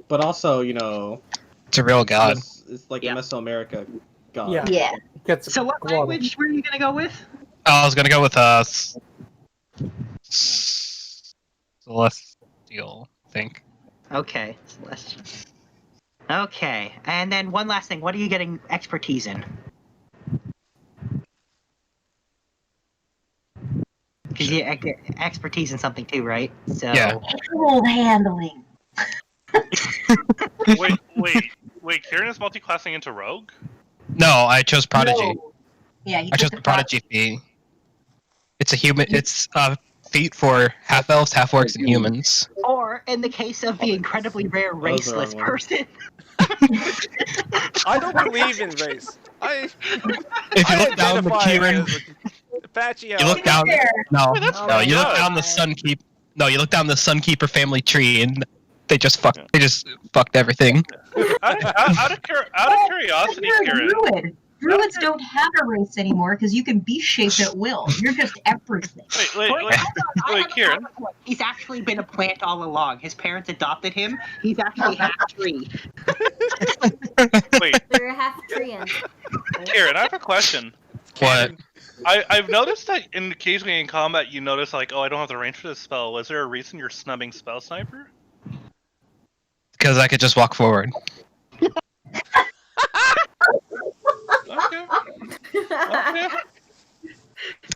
But also, you know, It's a real god. it's like Yeah. a Mesoamerica god. Yeah. Yeah. So what language were you gonna go with? I was gonna go with Celestial, I think. Okay, Celestial. Okay, and then one last thing. What are you getting expertise in? Because you get expertise in something too, right? So Yeah. Old handling. Wait, Kieran is multi-classing into rogue? No, I chose prodigy. No. Yeah, I chose the prodigy feat. It's a human. It's a feat for half elves, half orcs, and humans. Or in the case of the incredibly rare was the raceless wrong one. person. I don't believe in race. If you look down the Kieran, Apache you look down. No, that's no, you look good. down the Sunkeep. No, you look down the Sunkeeper family tree, and they just fucked. They just fucked everything. Out of curiosity, You're a Kieran. druid. Druids don't have a race anymore because you can be shaped at will. You're just everything. Wait, Kieran. He's actually been a plant all along. His parents adopted him. He's actually half tree. Wait, They're half Korean. Kieran, I have a question. What? I've noticed that occasionally in combat you notice like, oh, I don't have the range for this spell. Was there a reason you're snubbing Spell Sniper? Because I could just walk forward. Okay.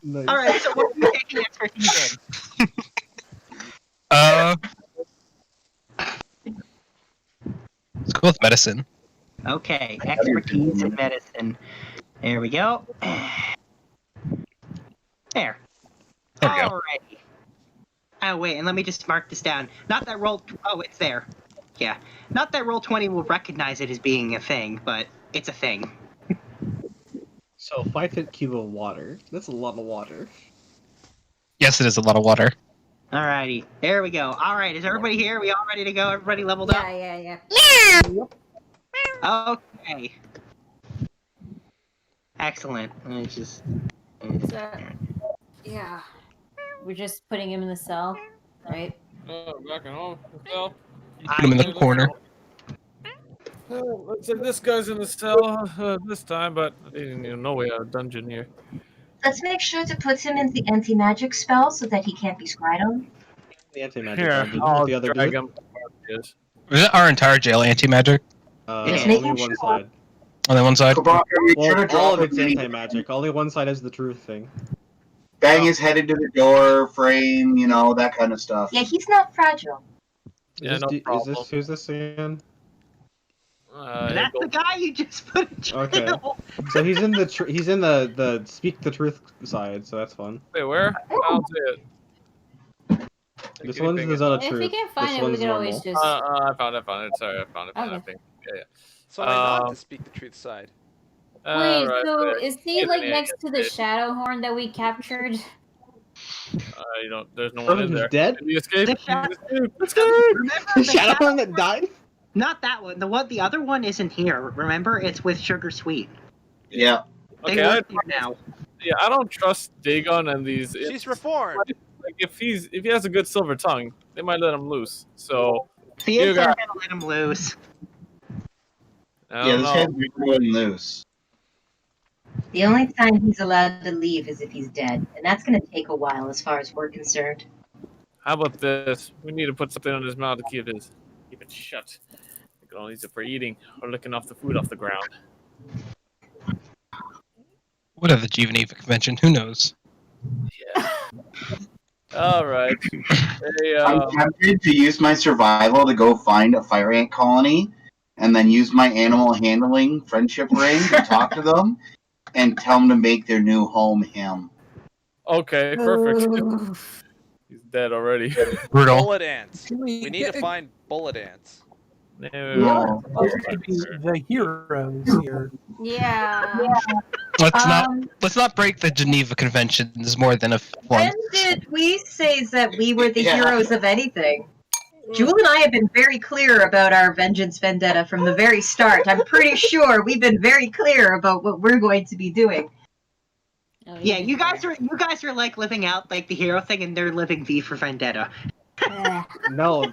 Nice. All right, so what are you taking expertise in? Let's go with medicine. Okay, expertise in medicine. There we go. There. There we go. Alrighty. Oh wait, and let me just mark this down. Not that roll. Oh, it's there. Yeah. Not that roll 20 will recognize it as being a thing, but it's a thing. So 5 cube of water. That's a lot of water. Yes, it is a lot of water. Alrighty. There we go. Alright, is everybody here? We all ready to go? Everybody leveled up? Yeah. Okay. Excellent. It's just. So, yeah. We're just putting him in the cell, right? Back at home. Well, Put him in the corner. let's say this guy's in the cell this time, but I didn't even know we had a dungeon here. Let's make sure to put him in the anti-magic spell so that he can't be scryed on. The anti-magic Here, dungeon. I'll Let the other do drag it. him. Yes. Is our entire jail anti-magic? Just Only making one sure. side. On the one side? Kabaka, make sure to Well, all drop of it's him. anti-magic. Only one side has the truth thing. Bang his head into the door frame, that kind of stuff. Yeah, he's not fragile. Yeah, no problem. Who's this again? That's the guy you just put in jail. Okay. So he's in the speak the truth side, so that's fun. Wait, where? I don't see it. This one's the zone of If truth. we can find this it, we one's can always normal. just. I found it. Sorry, I found it. Okay. I think. Yeah. So I'm not to speak the truth side. Wait, Right, so yeah. is he like next to the shadow horn that we captured? You don't. There's no one in there. Dead? Did he escape? Remember The shadow horn that died? Not that one. The other one isn't here. Remember, it's with Sugar Sweet. Yeah. They Okay, work here now. Yeah, I don't trust Dagon and these. She's reformed. Like if he has a good silver tongue, they might let him loose. So The you inside got. gonna let him loose. I Yeah, don't this know. head's going loose. The only time he's allowed to leave is if he's dead, and that's going to take a while as far as we're concerned. How about this? We need to put something on his mouth to keep it shut. We can only use it for eating or licking off the food off the ground. What of the Geneva Convention? Who knows? Yeah. All right. Hey, I'm tempted to use my survival to go find a fire ant colony, and then use my animal handling friendship ring to talk to them, and tell them to make their new home him. Okay, perfect. He's dead already. Brutal. Bullet ants. We need to find bullet ants. We're supposed to be the heroes here. Yeah. Let's not break the Geneva Conventions more than When once. did we say that we were the Yeah. heroes of anything? Jewel and I have been very clear about our vengeance vendetta from the very start. I'm pretty sure we've been very clear about what we're going to be doing. Oh, Yeah, you guys are like living out like the hero thing, and they're living V for Vendetta. No.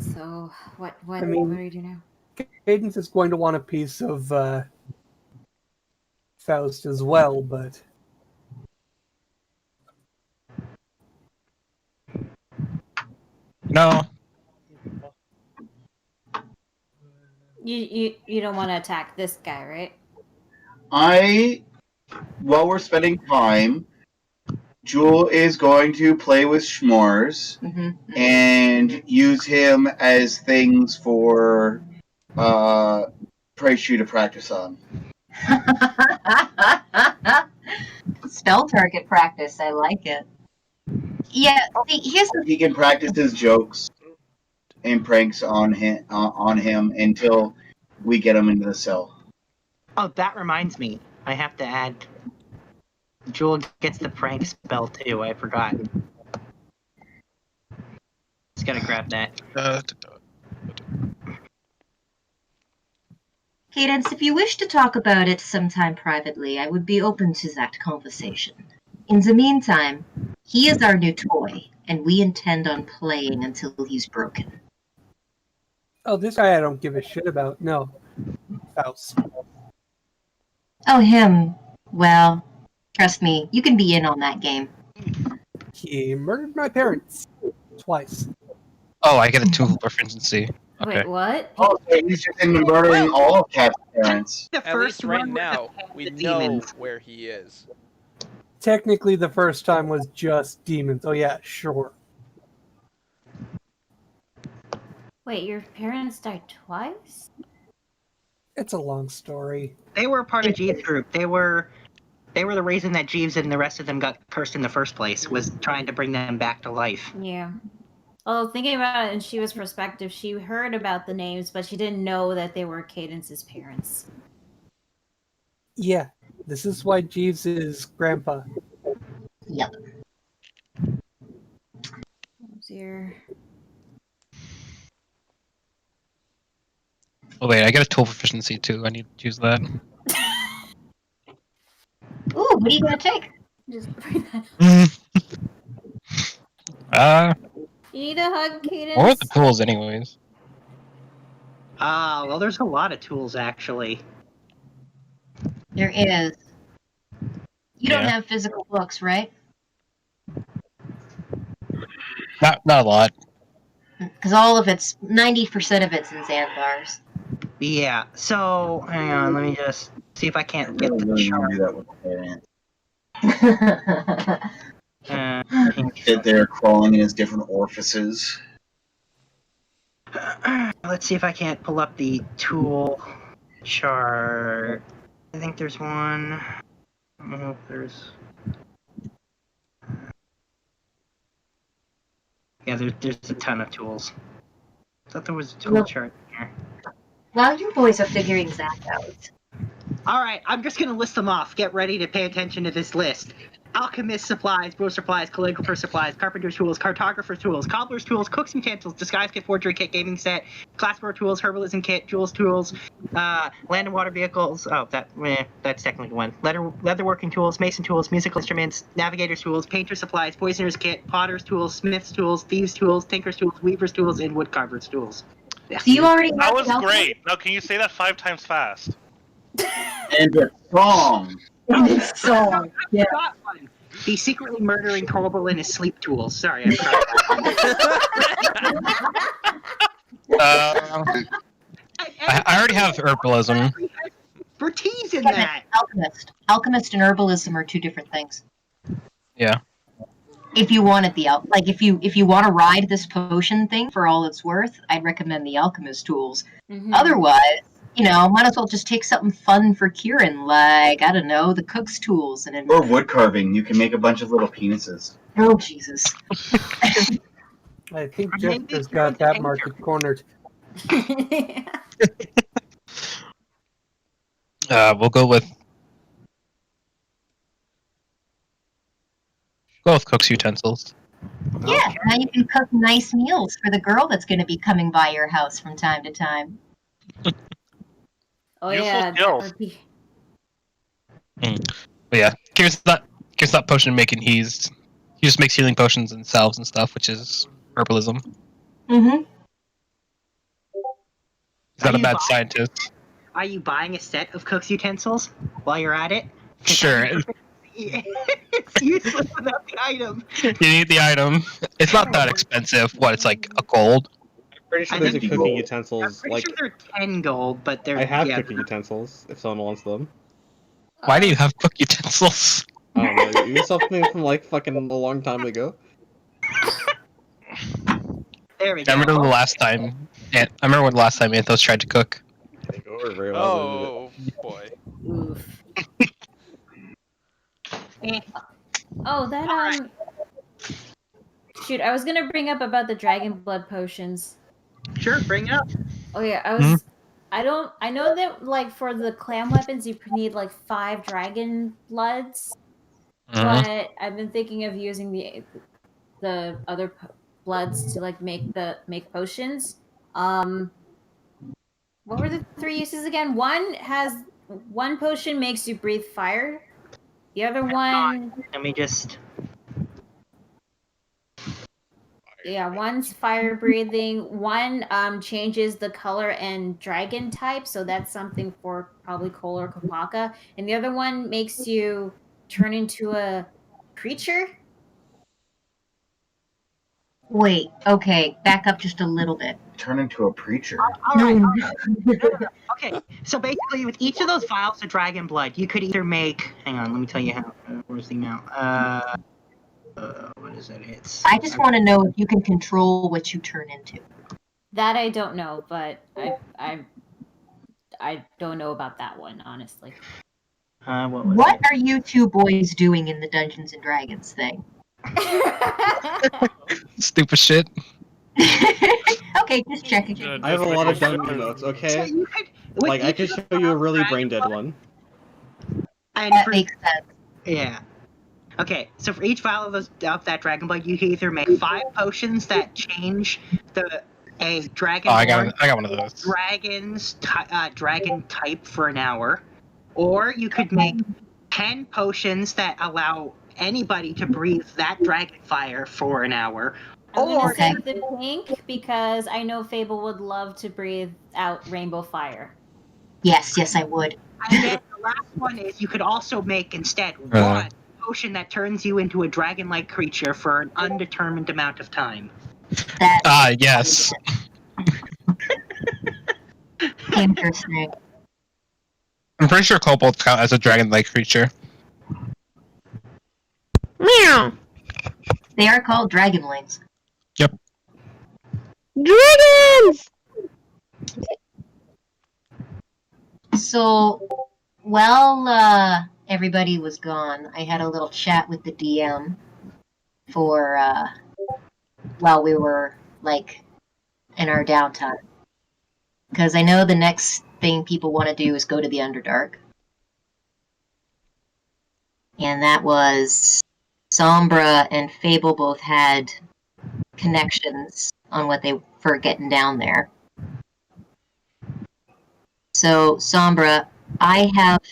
So what I mean- what do you do now? Cadence is going to want a piece of Faust as well, but No. You don't want to attack this guy, right? While we're spending time, Jewel is going to play with Schmores and use him as things for Price Shoe to practice on. Spell target practice. I like it. Yeah, here's the He can practice his jokes and pranks on him until we get him into the cell. Oh, that reminds me. I have to add. Jewel gets the prank spell too. I forgot. Just gotta grab that. Cadence, if you wish to talk about it sometime privately, I would be open to that conversation. In the meantime, he is our new toy, and we intend on playing until he's broken. oh, this guy I don't give a shit about. No, Faust. Oh, him. Well, trust me, you can be in on that game. He murdered my parents twice. Oh, I get a tool proficiency. Okay. Wait, what? Oh, so he's just in murdering all of Cat's parents. The At least right one with now, the we the know demons. where he is. Technically, the first time was just demons. Oh yeah, sure. Wait, your parents died twice? It's a long story. They were part of Jeeves' group. They were the reason that Jeeves and the rest of them got cursed in the first place. Was trying to bring them back to life. Yeah. Well, thinking about it in Shiva's perspective, she heard about the names, but she didn't know that they were Cadence's parents. Yeah, this is why Jeeves is grandpa. Yep. Oh dear. Oh wait, I get a tool proficiency too. I need to use that. Ooh, what are you going to take? Just bring that. You need a hug, Cadence? What are the tools, anyways? Well, there's a lot of tools, actually. There is. You don't Yeah. have physical books, right? Not a lot. Because all of it's 90% of it's in Xanthars. Yeah, so, hang on, let me just see if I can't get the chart. Do that with sit there crawling in his different orifices. Let's see if I can't pull up the tool chart. I think there's one. I don't know if there's. Yeah, there's a ton of tools. I thought there was a tool chart here. While you boys are figuring that out. Alright, I'm just gonna list them off. Get ready to pay attention to this list. Alchemist supplies, brewer supplies, calligrapher supplies, carpenter tools, cartographer tools, cobbler's tools, cook's utensils, disguise kit, forgery kit, gaming set, classroom tools, herbalism kit, jewels tools, land and water vehicles. Oh, that's technically one. Leatherworking tools, mason tools, musical instruments, navigator's tools, painter supplies, poisoner's kit, potter's tools, smith's tools, thieves' tools, tinker's tools, weaver's tools, and woodcarver's tools. Do you already That have was great. Now, can you say that 5 times fast? And a song. So, yeah. Got one. He's secretly murdering Corbel in his sleep tools. Sorry, I'm sorry. I already have herbalism. We're teasing that. Alchemist and herbalism are two different things. Yeah. If you wanted if you want to ride this potion thing for all it's worth, I'd recommend the alchemist tools. Mm-hmm. Otherwise, might as well just take something fun for Kieran, like, I don't know, the cook's tools. Or wood carving. You can make a bunch of little penises. Oh, Jesus. I think Jeff has got that market cornered. We'll go with cook's utensils. Yeah, now you can cook nice meals for the girl that's going to be coming by your house from time to time. Oh Useful yeah. skills. But yeah, Kieran's not potion making. He just makes healing potions and salves and stuff, which is herbalism. Mm-hmm. He's not a bad scientist. Are you buying a set of cook's utensils while you're at it? Sure. It's useless without the item. You need the item. It's not that expensive. What? It's like a gold. I'm pretty sure there's a cooking utensils. I'm pretty sure they're 10 gold, but they're. I have cooking utensils if someone wants them. Why do you have cook utensils? I don't know. You something from like fucking a long time ago. There we go. I remember the last time. I remember when the last time Anthos tried to cook. Oh boy. Oof. Oh, that Shoot, I was gonna bring up about the dragon blood potions. Sure, bring it up. Oh yeah, I know that like for the clam weapons you need like 5 dragon bloods, but I've been thinking of using the other bloods to like make potions. What were the 3 uses again? One potion makes you breathe fire. The other one. Let me just. Yeah, one's fire breathing. One changes the color and dragon type, so that's something for probably Cole or Kopaka. And the other one makes you turn into a creature. Wait, okay, back up just a little bit. Turn into a preacher. All right. Okay, so basically, with each of those vials of dragon blood, you could either make. Hang on, let me tell you how. Where's the amount? What is it? I just want to know if you can control what you turn into. That I don't know, but I don't know about that one, honestly. What are you two boys doing in the Dungeons and Dragons thing? Stupid shit. Okay, just checking. I have a lot of dumb emotes, okay? Like, I could show you a really brain dead one. That makes sense. Yeah. Okay, so for each vial of that dragon blood, you can either make 5 potions that change a dragon. Oh, I got one of those. Dragon type for an hour, or you could make 10 potions that allow anybody to breathe that dragon fire for an hour. I'm gonna Or save the pink because I know Fable would love to breathe out rainbow fire. Yes, I would. And then the last one is you could also make instead one potion that turns you into a dragon-like creature for an undetermined amount of time. Yes. Interesting. I'm pretty sure kobolds count as a dragon-like creature. Meow. They are called dragonlings. Yep. Dragons! So, while everybody was gone, I had a little chat with the DM for while we were like in our downtime, because I know the next thing people want to do is go to the Underdark, and that was Sombra and Fable both had connections on what they were getting down there. So, Sombra, I have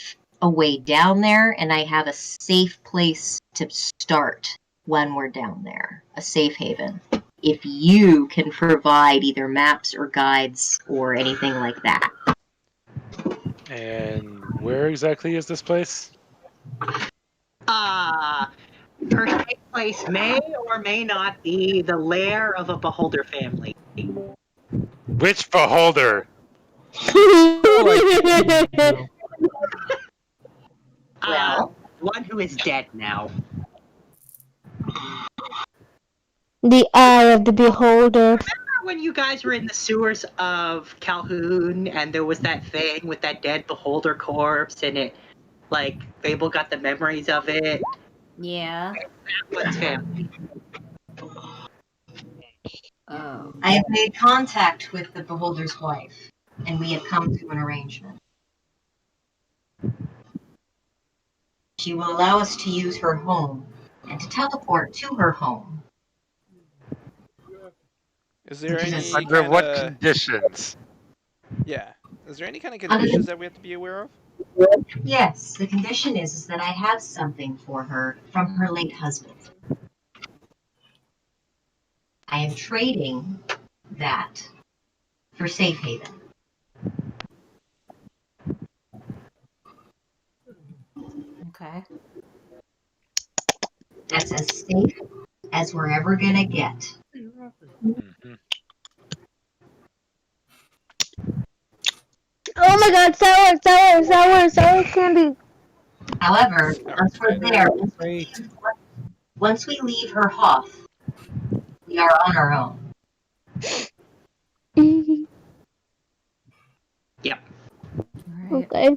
a way down there, and I have a safe place to start when we're down there. A safe haven. If you can provide either maps or guides or anything like that. And where exactly is this place? Her safe place may or may not be the lair of a beholder family. Which beholder? One who is dead now. The eye of the beholder. Remember when you guys were in the sewers of Calhoun and there was that thing with that dead beholder corpse and it, like, Fable got the memories of it? Yeah. What's family? Oh. I have made contact with the beholder's wife, and we have come to an arrangement. She will allow us to use her home and to teleport to her home. Is there any under kind what of conditions? Yeah. Is there any kind of conditions that we have to be aware of? Yes, the condition is that I have something for her from her late husband. I am trading that for safe haven. Okay. That's as safe as we're ever gonna get. Mm-hmm. Oh my god, sour candy. However, once we're there, once we leave her Hoth, we are on our own. Yep. Right. Okay.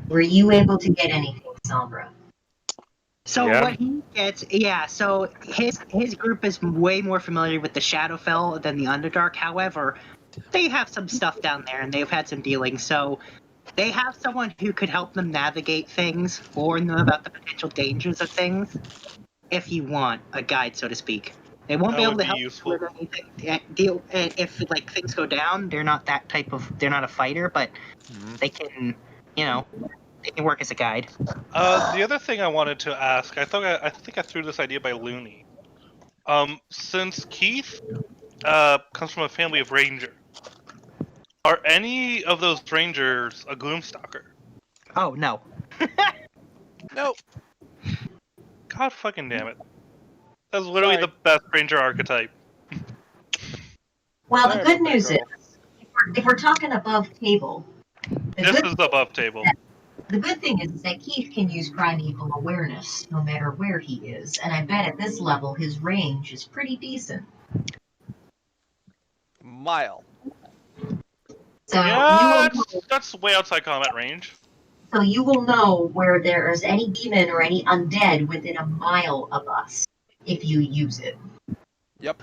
Were you able to get anything, Sombra? So what he gets, so his group is way more familiar with the Shadowfell than the Underdark. However, they have some stuff down there and they've had some dealings. So they have someone who could help them navigate things, warn them about the potential dangers of things, if you want a guide, so to speak. They won't be able to help you with anything. Deal if like things go down. They're not that type of. They're not a fighter, but they can, they can work as a guide. The other thing I wanted to ask, I think I threw this idea by Looney. Since Keith comes from a family of ranger, are any of those rangers a gloomstalker? Oh no. Nope. God fucking damn it. That's literally the best ranger archetype. Well, the good news is, if we're talking above table, This is above table. The good thing is that Keith can use primeval awareness no matter where he is, and I bet at this level his range is pretty decent. Mile. So Yeah, that's way outside combat range. So you will know where there is any demon or any undead within a mile of us if you use it. Yep.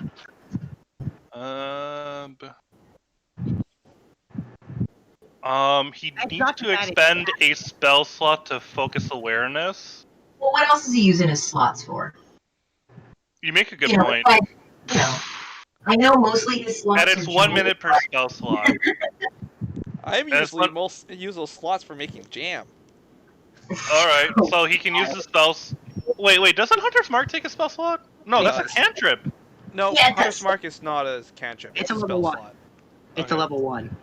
He needs to expend a spell slot to focus awareness. Well, what else is he using his slots for? You make a good point. I know mostly his slots And it's 1 minute per spell slot. I'm usually use those slots for making jam. Alright, so he can use the spells. Wait, doesn't Hunter's Mark take a spell slot? No, that's a cantrip. No, Yeah, Hunter's Mark is not a cantrip. It's a spell level 1. slot. It's a level 1.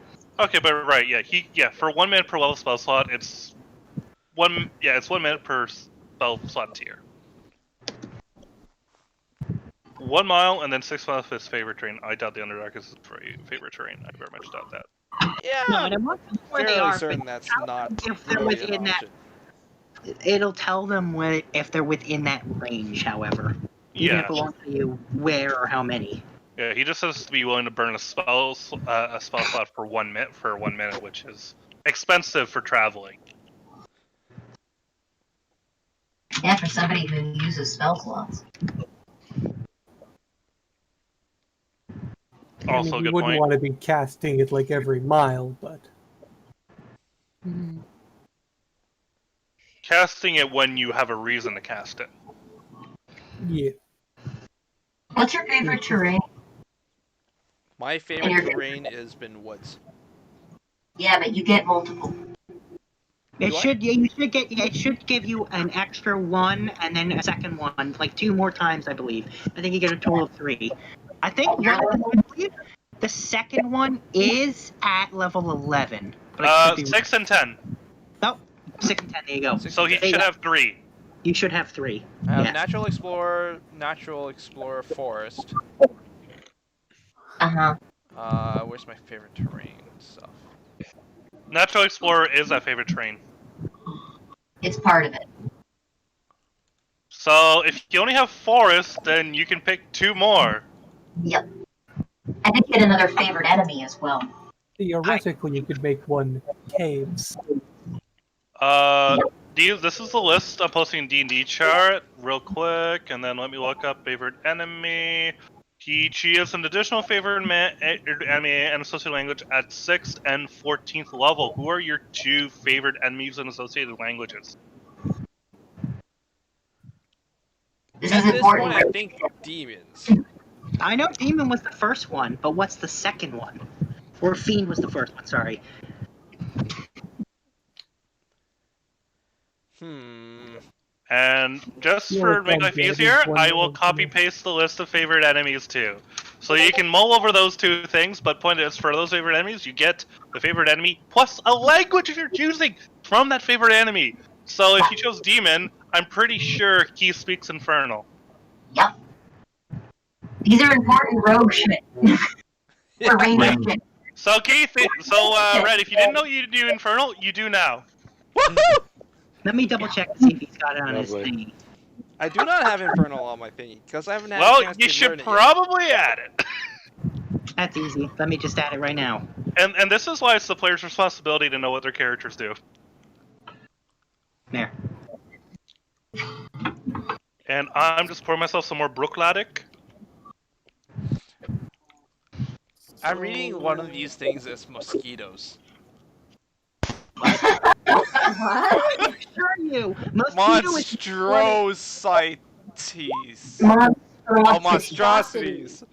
Okay, but right, yeah, for 1 minute per level spell slot, it's 1 minute per spell slot tier. 1 mile and then 6 miles of his favorite terrain. I doubt the Underdark is his favorite terrain. I very much doubt that. Yeah, No, I'm not sure they fairly are, certain but that's not if they're really within an that, option. it'll tell them if they're within that range. However, even if it won't tell you where or how many. Yeah, he just has to be willing to burn a spell slot for 1 minute, which is expensive for traveling. Yeah, for somebody who uses spell slots. Also, you good wouldn't point. want to be casting it like every mile, but Casting it when you have a reason to cast it. yeah. What's your favorite terrain? My favorite terrain has been woods. Yeah, but you get multiple. It should give you an extra 1 and then a second one, like 2 more times, I believe. I think you get a total of 3. I think the second one is at level 11. But 6 and 10. Oh, 6 and 10. There you go. So he should have 3. You should have 3. I have Yeah. Natural Explorer, Forest. Where's my favorite terrain stuff? Natural Explorer is my favorite terrain. It's part of it. So if you only have Forest, then you can pick 2 more. Yep. I think you get another favorite enemy as well. Theoretically, you could make one caves. This is the list I'm posting in D&D chart real quick, and then let me look up favorite enemy. She has an additional favorite enemy and associated language at 6th and 14th level. Who are your 2 favorite enemies and associated languages? At this point, I think demons. I know Demon was the first one, but what's the second one? Or Fiend was the first one, sorry. And just for making life easier, I will copy-paste the list of favorite enemies too. So you can mull over those 2 things, but point is, for those favorite enemies, you get the favorite enemy plus a language you're choosing from that favorite enemy. So if you chose Demon, I'm pretty sure he speaks Infernal. Yep. These are important rogue shit. For ranger shit. So Keith, Red, if you didn't know you do Infernal, you do now. Let me double check to see if he's got it on his thingy. I do not have Infernal on my thingy, because I haven't had a chance to you should learn it probably add it. That's easy. Let me just add it right now. And this is why it's the player's responsibility to know what their characters do. There. And I'm just pouring myself some more Brookladdick. I'm reading one of these things as mosquitoes. What? Monstrosities. Oh, monstrosities.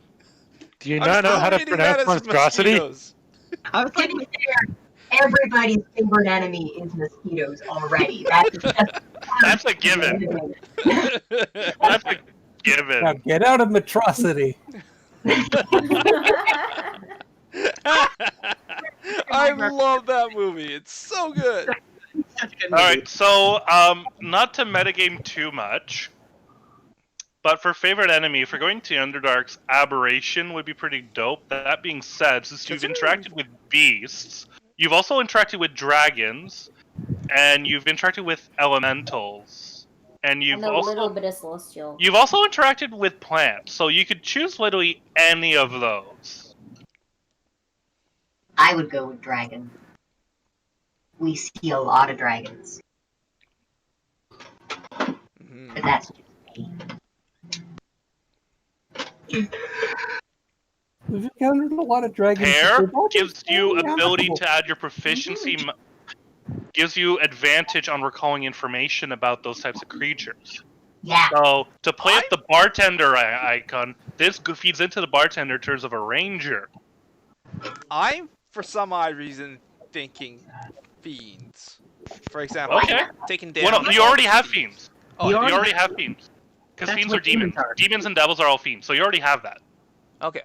Do you not know how to pronounce monstrosity? I was getting there. Everybody's favorite enemy is mosquitoes already. That's a given. That's a given. Now get out of Metrocity. I love that movie. It's so good. Alright, so, not to metagame too much, but for favorite enemy, if we're going to Underdark's, Aberration would be pretty dope. That being said, since you've interacted with beasts, you've also interacted with dragons, and you've interacted with elementals, and you've a also little bit of celestial. You've also interacted with plants, so you could choose literally any of those. I would go with dragon. We see a lot of dragons. But that's just me. We've encountered a lot of dragons. Pair gives you ability to add your proficiency, gives you advantage on recalling information about those types of creatures. Yeah. So, to play up the bartender icon, this feeds into the bartender in terms of a ranger. I'm, for some odd reason, thinking fiends. For example, Okay. taking down. Well, no, you already have fiends. Oh, You I do? already have fiends. Because That's fiends are what demons demons. are. Demons and devils are all fiends, so you already have that. Okay.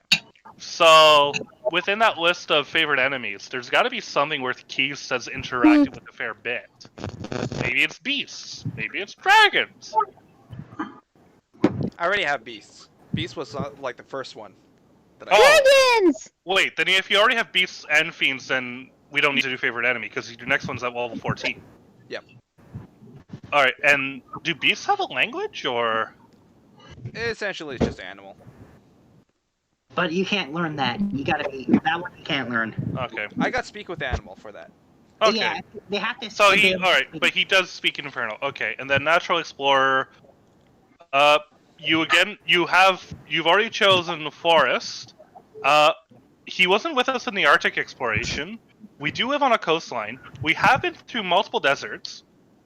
So, within that list of favorite enemies, there's got to be something where Keith says interacted with a fair bit. Maybe it's beasts. Maybe it's dragons. I already have beasts. Beast was like the first one. That Dragons! Wait, then if you already have beasts and fiends, then we don't need to do favorite enemy, because your next one's at level 14. Yep. Alright, and do beasts have a language, or...? Essentially, it's just animal. But you can't learn that. You gotta be that one. You can't learn. Okay. I got speak with animal for that. Okay. Yeah, they have to. So alright, but he does speak Infernal. Okay, and then Natural Explorer. You've already chosen Forest. He wasn't with us in the Arctic exploration. We do live on a coastline. We have been through multiple deserts.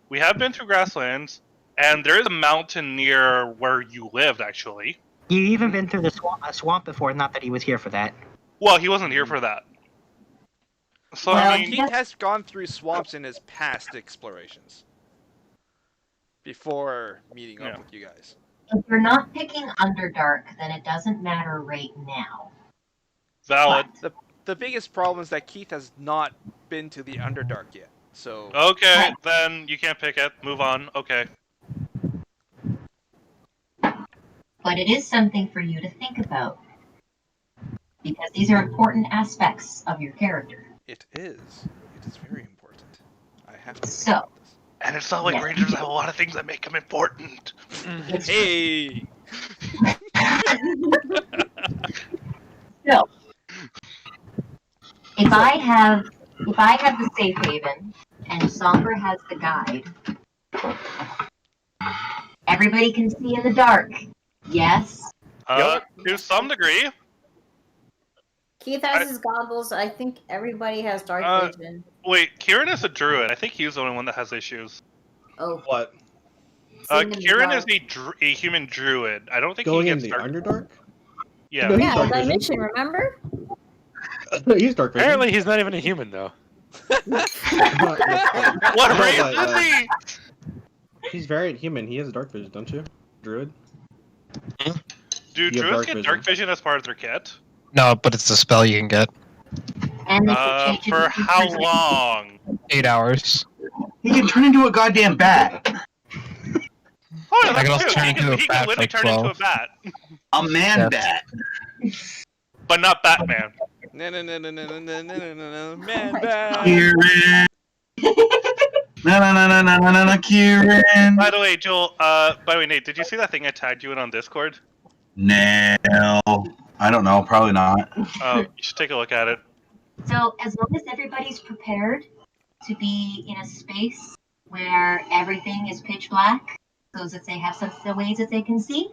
We have been through grasslands, and there is a mountain near where you lived, actually. You even been through the swamp before. Not that he was here for that. Well, he wasn't here for that. So Well, I mean, he has gone through swamps in his past explorations. Before meeting up with you guys. If you're not picking Underdark, then it doesn't matter right now. valid. The biggest problem is that Keith has not been to the Underdark yet. So Okay, then you can't pick it. Move on. Okay. But it is something for you to think about. Because these are important aspects of your character. It is. It is very important. I have to So. about this. And it's not like Rangers have a lot of things that make them important. Hey! So, if I have the safe haven and Sombra has the guide, everybody can see in the dark. Yes. To some degree. Keith has his goggles. I think everybody has dark vision. Wait, Kieran is a druid. I think he's the only one that has issues. Oh. What? Kieran is a human druid. I don't think Going he in gets the Underdark? Yeah. No, he's Yeah, dark that vision. mission, remember? He's dark vision. Apparently, he's not even a human, though. What race is he? He's variant human. He has dark vision, don't you? Druid? Do You have druids dark get vision. dark vision as part of their kit? No, but it's a spell you can get. And they can change it For to how different- long? 8 hours. He can turn into a goddamn bat. Oh, yeah, I can that's also true. turn He into can a literally bat for like turn into a 12. bat. A man Yeah. bat. But not Batman. No, man bad. Kieran. Na Kieran. By the way, Joel, by the way, Nate, did you see that thing I tagged you in on Discord? No. I don't know. Probably not. You should take a look at it. So, as long as everybody's prepared to be in a space where everything is pitch black, so that they have some ways that they can see.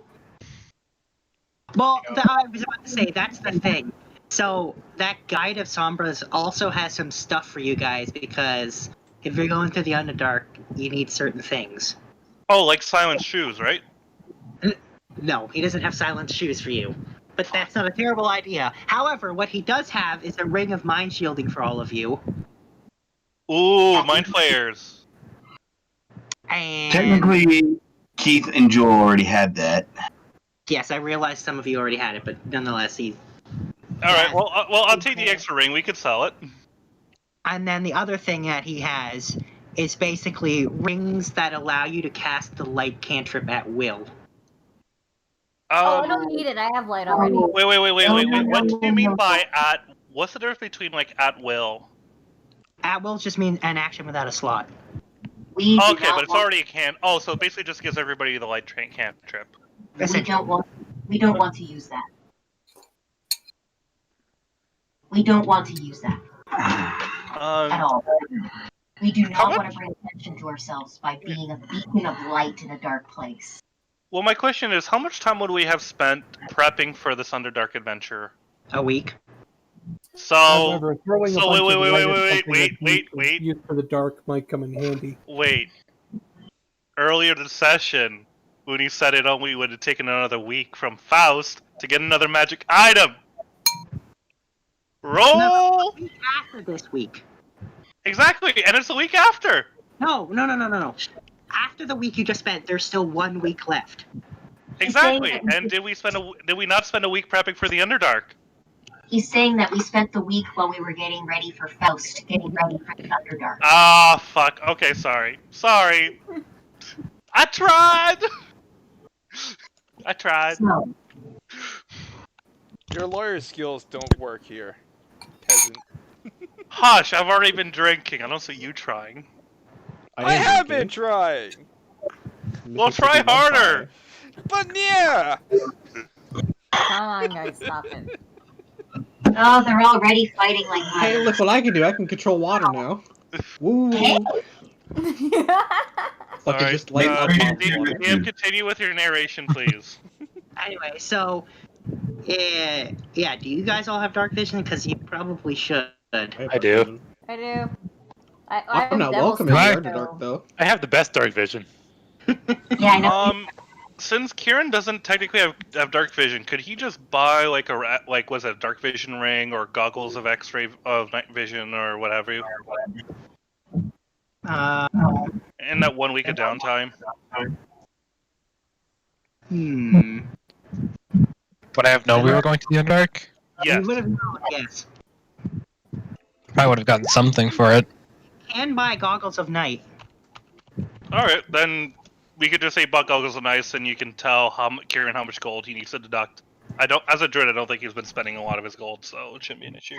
Well, I was about to say that's the thing. So that guide of Sombra's also has some stuff for you guys because if you're going through the Underdark, you need certain things. Oh, like Silent Shoes, right? No, he doesn't have silent shoes for you. But that's not a terrible idea. However, what he does have is a ring of mind shielding for all of you. Ooh, Mind Flayers. And Technically, Keith and Joel already had that. yes, I realized some of you already had it, but nonetheless, he. All right. Well, I'll take the extra ring. We could sell it. And then the other thing that he has is basically rings that allow you to cast the light cantrip at will. Oh, I don't need it. I have light already. Wait. What do you mean by at? What's the difference between like at will? At will just means an action without a slot. We do Okay, not but it's want- already a can. Oh, so it basically just gives everybody the light train cantrip. We don't want to use that. We don't want to use that at all. We do not want to bring attention to ourselves by being a beacon of light in a dark place. Well, my question is, how much time would we have spent prepping for this Underdark adventure? A week. So, However, throwing a so bunch of light at wait, something that's used for the dark might come in handy. Wait. Earlier this session, when he said it only would have taken another week from Faust to get another magic item. Roll! No, a week after this week. Exactly, and it's the week after. No. After the week you just spent, there's still 1 week left. Exactly. And did we not spend a week prepping for the Underdark? He's saying that we spent the week while we were getting ready for Faust, getting ready for the Underdark. Ah, fuck. Okay, sorry. I tried. I tried. So, Your lawyer skills don't work here, peasant. Hush, I've already been drinking. I don't see you trying. I have been trying. Well, try harder. But yeah. Come on, guys, stop it. oh, they're already fighting like Hey, look what I can do. I can control water now. Woo! Hey. Fucking just light up water. DM, continue with your narration, please. Anyway, so, yeah, do you guys all have dark vision? Because you probably should. I do. I do. I'm not welcome in the Underdark, though. I have the best dark vision. Yeah, I know. Since Kieran doesn't technically have dark vision, could he just buy like was it a dark vision ring or goggles of X-ray of night vision or whatever? In that 1 week of downtime. Would I have known we were going to the Underdark? Yes. You would have known, yes. I would have gotten something for it. And buy goggles of night. Alright, then we could just say buck goggles of nice and you can tell Kieran how much gold he needs to deduct. As a druid, I don't think he's been spending a lot of his gold, so it shouldn't be an issue.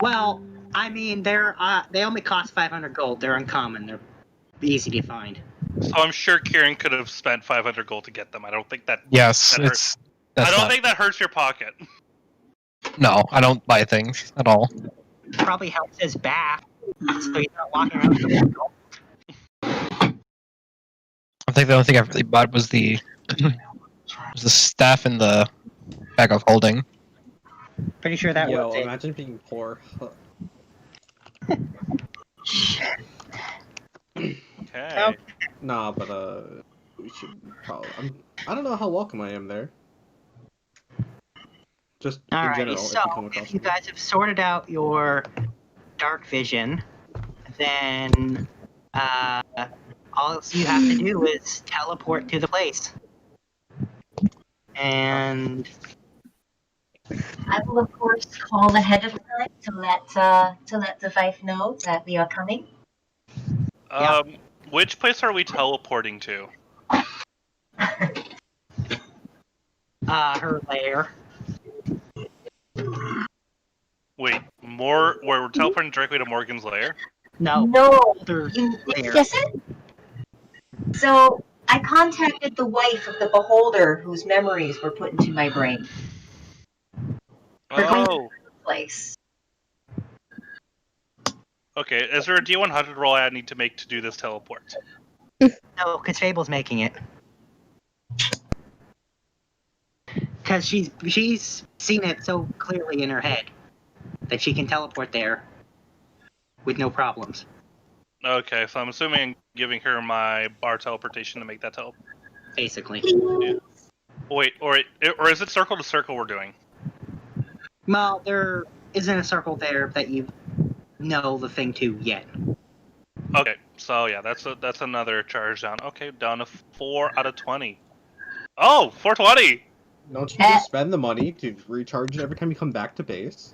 Well, I mean, they only cost 500 gold. They're uncommon. They're easy to find. So I'm sure Kieran could have spent 500 gold to get them. I don't think that. Yes, that hurts. I don't think that hurts your pocket. No, I don't buy things at all. Probably helps his back, so he's not walking around with gold. I think the only thing I really bought was the staff and the bag of holding. Pretty sure that Yo, was imagine being poor. Okay. Nah, but we should probably. I don't know how welcome I am there. Just in Alright, general, so if you come across if you me. guys have sorted out your dark vision, then all you have to do is teleport to the place. And I will of course call ahead of time to let the Vife know that we are coming. Which place are we teleporting to? her lair. Wait, where we're teleporting directly to Morgan's lair? No. You guess it? So I contacted the wife of the beholder whose memories were put into my brain. We're going to the place. Okay, is there a D100 roll I need to make to do this teleport? No, because Fable's making it. Because she's seen it so clearly in her head that she can teleport there with no problems. Okay, so I'm assuming I'm giving her my bar teleportation to make that teleport. Basically. Yeah. Wait, or is it circle to circle we're doing? Well, there isn't a circle there that you know the thing to yet. Okay, so yeah, that's another charge down. Okay, down to 4 out of 20. Oh, 420! Don't you just spend the money to recharge it every time you come back to base?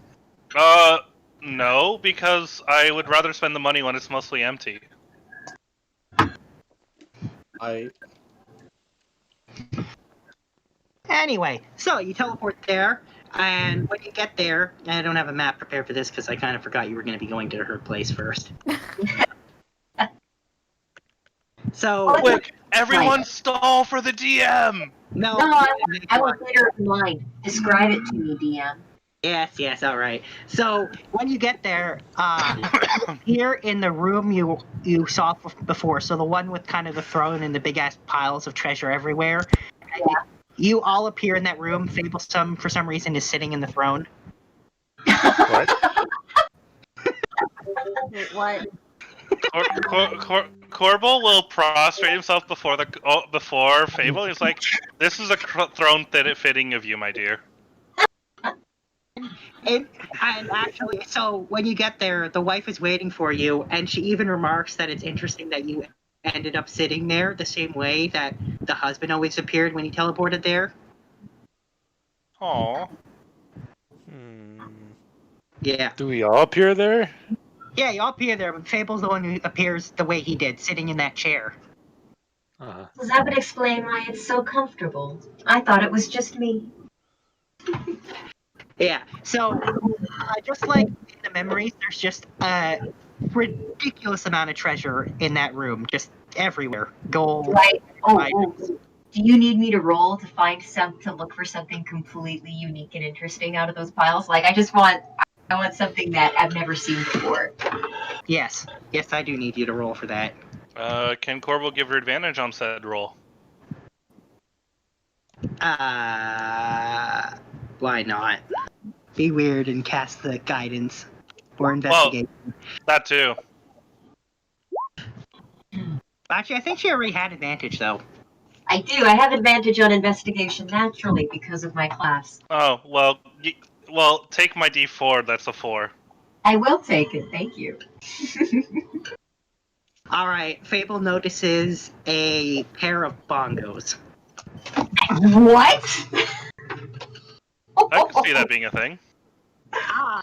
No, because I would rather spend the money when it's mostly empty. Anyway, so you teleport there, and when you get there, and I don't have a map prepared for this because I kind of forgot you were going to be going to her place first. So, quick, everyone stall for the DM! No, I was later in line. Describe it to me, DM. Yes, all right. So when you get there, here in the room you saw before, so the one with kind of the throne and the big ass piles of treasure everywhere. Yeah. You all appear in that room. Fable for some reason is sitting in the throne. What? Wait, what? Corbel will prostrate himself before Fable. He's like, "This is a throne fitting of you, my dear." And actually, so when you get there, the wife is waiting for you, and she even remarks that it's interesting that you ended up sitting there the same way that the husband always appeared when he teleported there. Aw. Yeah. Do we all appear there? Yeah, you all appear there, but Fable's the one who appears the way he did, sitting in that chair. Uh-huh. Well, that would explain why it's so comfortable. I thought it was just me. Yeah, so just like in the memories, there's just a ridiculous amount of treasure in that room, just everywhere. Gold. Right. Oh, do you need me to roll to look for something completely unique and interesting out of those piles? Like, I want something that I've never seen before. Yes, I do need you to roll for that. Can Corvo give her advantage on said roll? Why not? Be weird and cast the guidance or investigate. Well, that too. Actually, I think she already had advantage, though. I do. I have advantage on investigation naturally because of my class. Oh, well, well, take my D4, that's a 4. I will take it, thank you. Alright, Fable notices a pair of bongos. What? I can see that being a thing.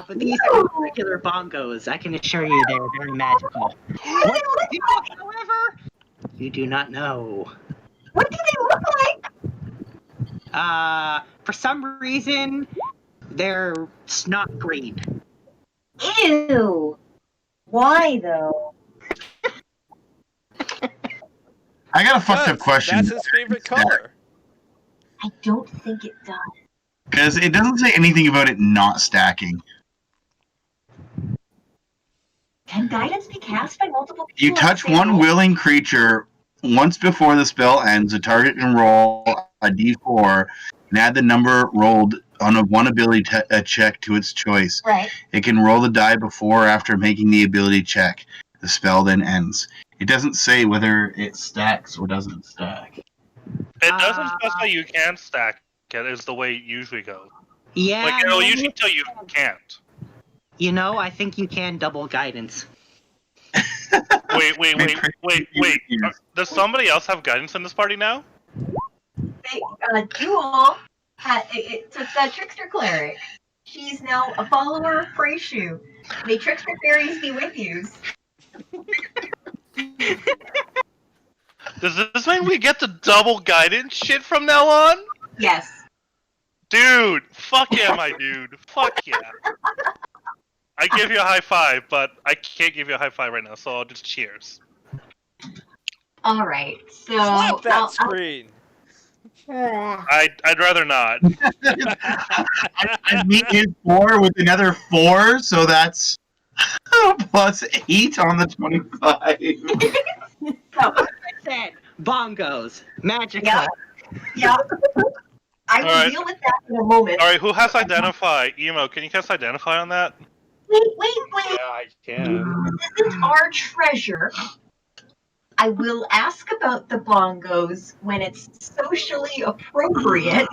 But these are regular bongos. I can assure you they're very magical. What they look, however, you do not know. What do they look like? For some reason, they're snot green. Ew. Why, though? I got a fucked up question. That's his favorite color. I don't think it does. Because it doesn't say anything about it not stacking. Can guidance be cast by multiple people? You touch one willing creature once before the spell ends. The target can roll a d4 and add the number rolled on a one ability check to its choice. Right. It can roll the die before or after making the ability check. The spell then ends. It doesn't say whether it stacks or doesn't stack. It doesn't specify you can stack it, is the way it usually goes. Yeah. Like, it'll usually tell you can't. You know, I think you can double guidance. Wait. Does somebody else have guidance in this party now? Jewel took the Trickster Cleric. She's now a follower of Freyshu. May Trickster Fairies be with you. Does this mean we get the double guidance shit from now on? Yes. Dude, fuck yeah, my dude. Fuck yeah. I give you a high five, but I can't give you a high five right now, so I'll just cheers. All right, so slap that screen. I'd rather not. I meet his 4 with another 4, so that's plus 8 on the 25. Like I said, bongos, magical. Yeah. I will deal with that in a moment. Alright, who has Identify? Emo, can you cast Identify on that? Wait. Yeah, I can. This isn't our treasure. I will ask about the bongos when it's socially appropriate.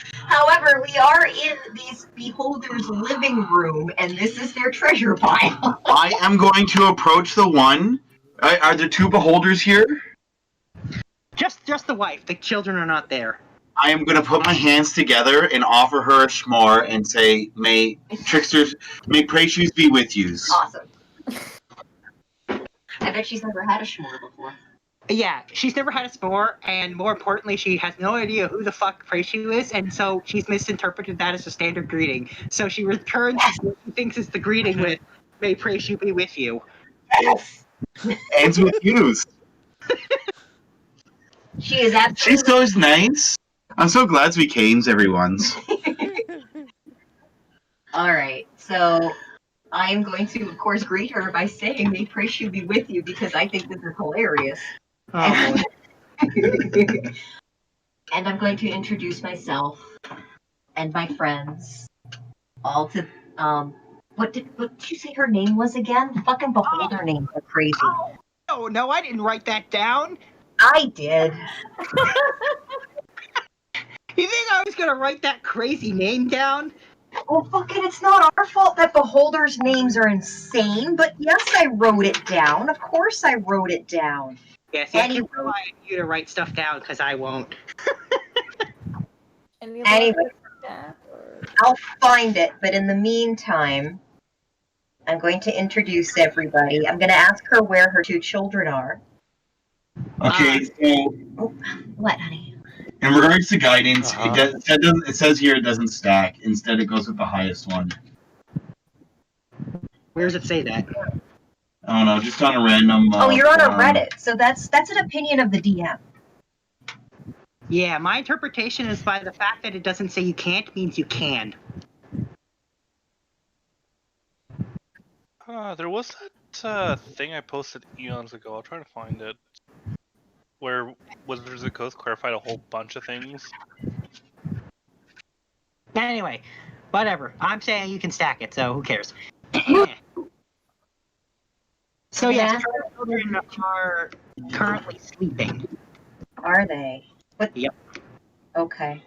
However, we are in these beholders' living room, and this is their treasure pile. I am going to approach the one. Are there 2 beholders here? Just the wife. The children are not there. I am going to put my hands together and offer her a shmar and say, may Preyshu's be with yous. Awesome. I bet she's never had a shmar before. Yeah, she's never had a s'more, and more importantly, she has no idea who the fuck Freyshu is, and so she's misinterpreted that as a standard greeting. So she returns what she thinks is the greeting with, may Freyshu be with you. Yes! Ends with yous. She is absolutely... She's so nice. I'm so glad we came, everyone's. Alright, so I am going to, of course, greet her by saying, may Freyshu be with you, because I think this is hilarious. Oh, And I'm going to introduce myself and my friends all to what did you say her name was again? The fucking beholder names are crazy. Oh no, I didn't write that down. I did. You think I was gonna write that crazy name down? Well, fuck it, it's not our fault that beholders' names are insane, but yes, I wrote it down. Of course I wrote it down. Yes, I can rely on you to write stuff down, because I won't. Anyway, I'll find it, but in the meantime, I'm going to introduce everybody. I'm going to ask her where her 2 children are. Okay, so What, honey? in regards to guidance, it says here it doesn't stack. Instead, it goes with the highest one. Where does it say that? I don't know, just on a random. Oh, you're on a Reddit, so that's an opinion of the DM. Yeah, my interpretation is by the fact that it doesn't say you can't means you can. There was that thing I posted eons ago. I'll try to find it. Where Wizards of the Coast clarified a whole bunch of things. Anyway, whatever. I'm saying you can stack it, so who cares? So yes, children are currently sleeping. Are they? What? Yep. Okay.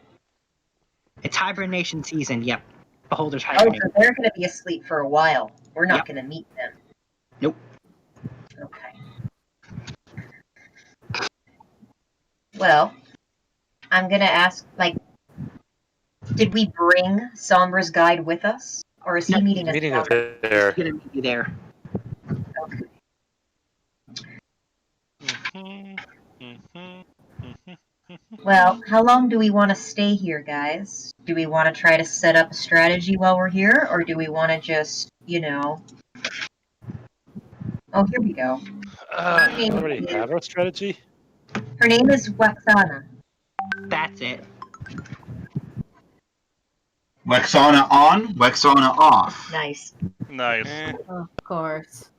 It's hibernation season, yep. Beholders Oh, hibernate. so they're going to be asleep for a while. We're not going to meet them. Nope. Okay. Well, I'm going to ask, did we bring Sombra's guide with us? Or is he meeting us down there? He's going to meet you there. Well, how long do we want to stay here, guys? Do we want to try to set up a strategy while we're here, or do we want to just, Oh, here we go. We already have our strategy? Her name is Waxana. That's it. Waxana on, Waxana off. Nice. Nice. Of course.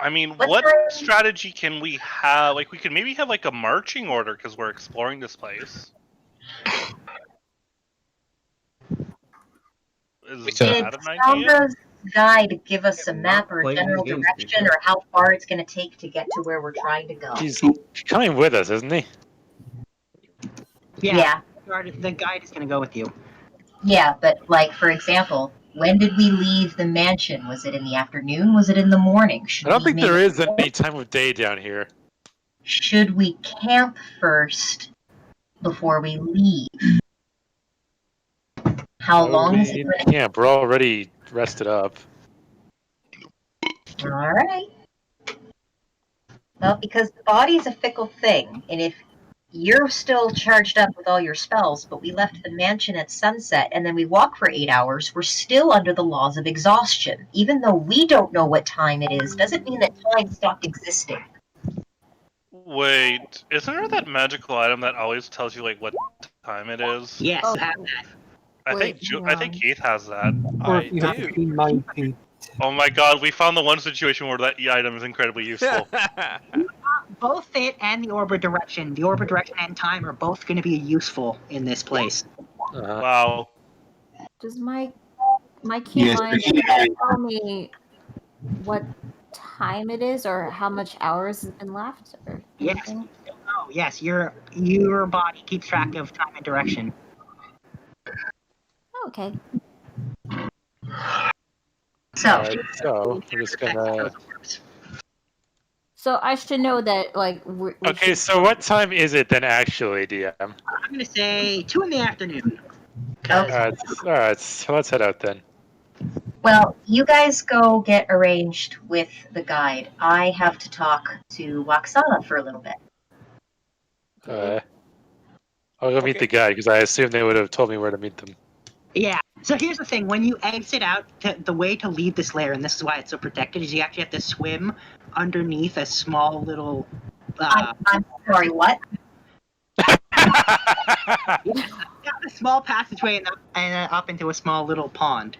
I mean, what strategy can we have? Like, we could maybe have like a marching order because we're exploring this place. Is that an idea? Sombra's guide give us a map or a general direction or how far it's going to take to get to where we're trying to go? He's coming with us, isn't he? Yeah. The guide is going to go with you. Yeah, but for example, when did we leave the mansion? Was it in the afternoon? Was it in the morning? I don't think there is any time of day down here. Should we camp first before we leave? How long is it going to camp? We're already rested up. All right. Well, because the body's a fickle thing, and if you're still charged up with all your spells, but we left the mansion at sunset and then we walk for 8 hours, we're still under the laws of exhaustion. Even though we don't know what time it is, doesn't mean that time stopped existing. Wait, isn't there that magical item that always tells you like what time it is? Yes, I have that. I think Keith has that. Or if you have to be 19. Oh my god, we found the one situation where that item is incredibly useful. Both it and the Orb of Direction. The Orb of Direction and time are both going to be useful in this place. Wow. Does my key line tell me what time it is or how much hours has been left? Or anything? Yes. Oh, yes. Your body keeps track of time and direction. Oh, okay. So we're just gonna. So I should know that, Okay, so what time is it then, actually, DM? I'm going to say 2 in the afternoon. Alright, so let's head out then. Well, you guys go get arranged with the guide. I have to talk to Waxana for a little bit. I'll go meet the guy, because I assume they would have told me where to meet them. Yeah. So here's the thing. When you exit out, the way to leave this lair, and this is why it's so protected, is you actually have to swim underneath a small little... I'm sorry, what? A small passageway and up into a small little pond.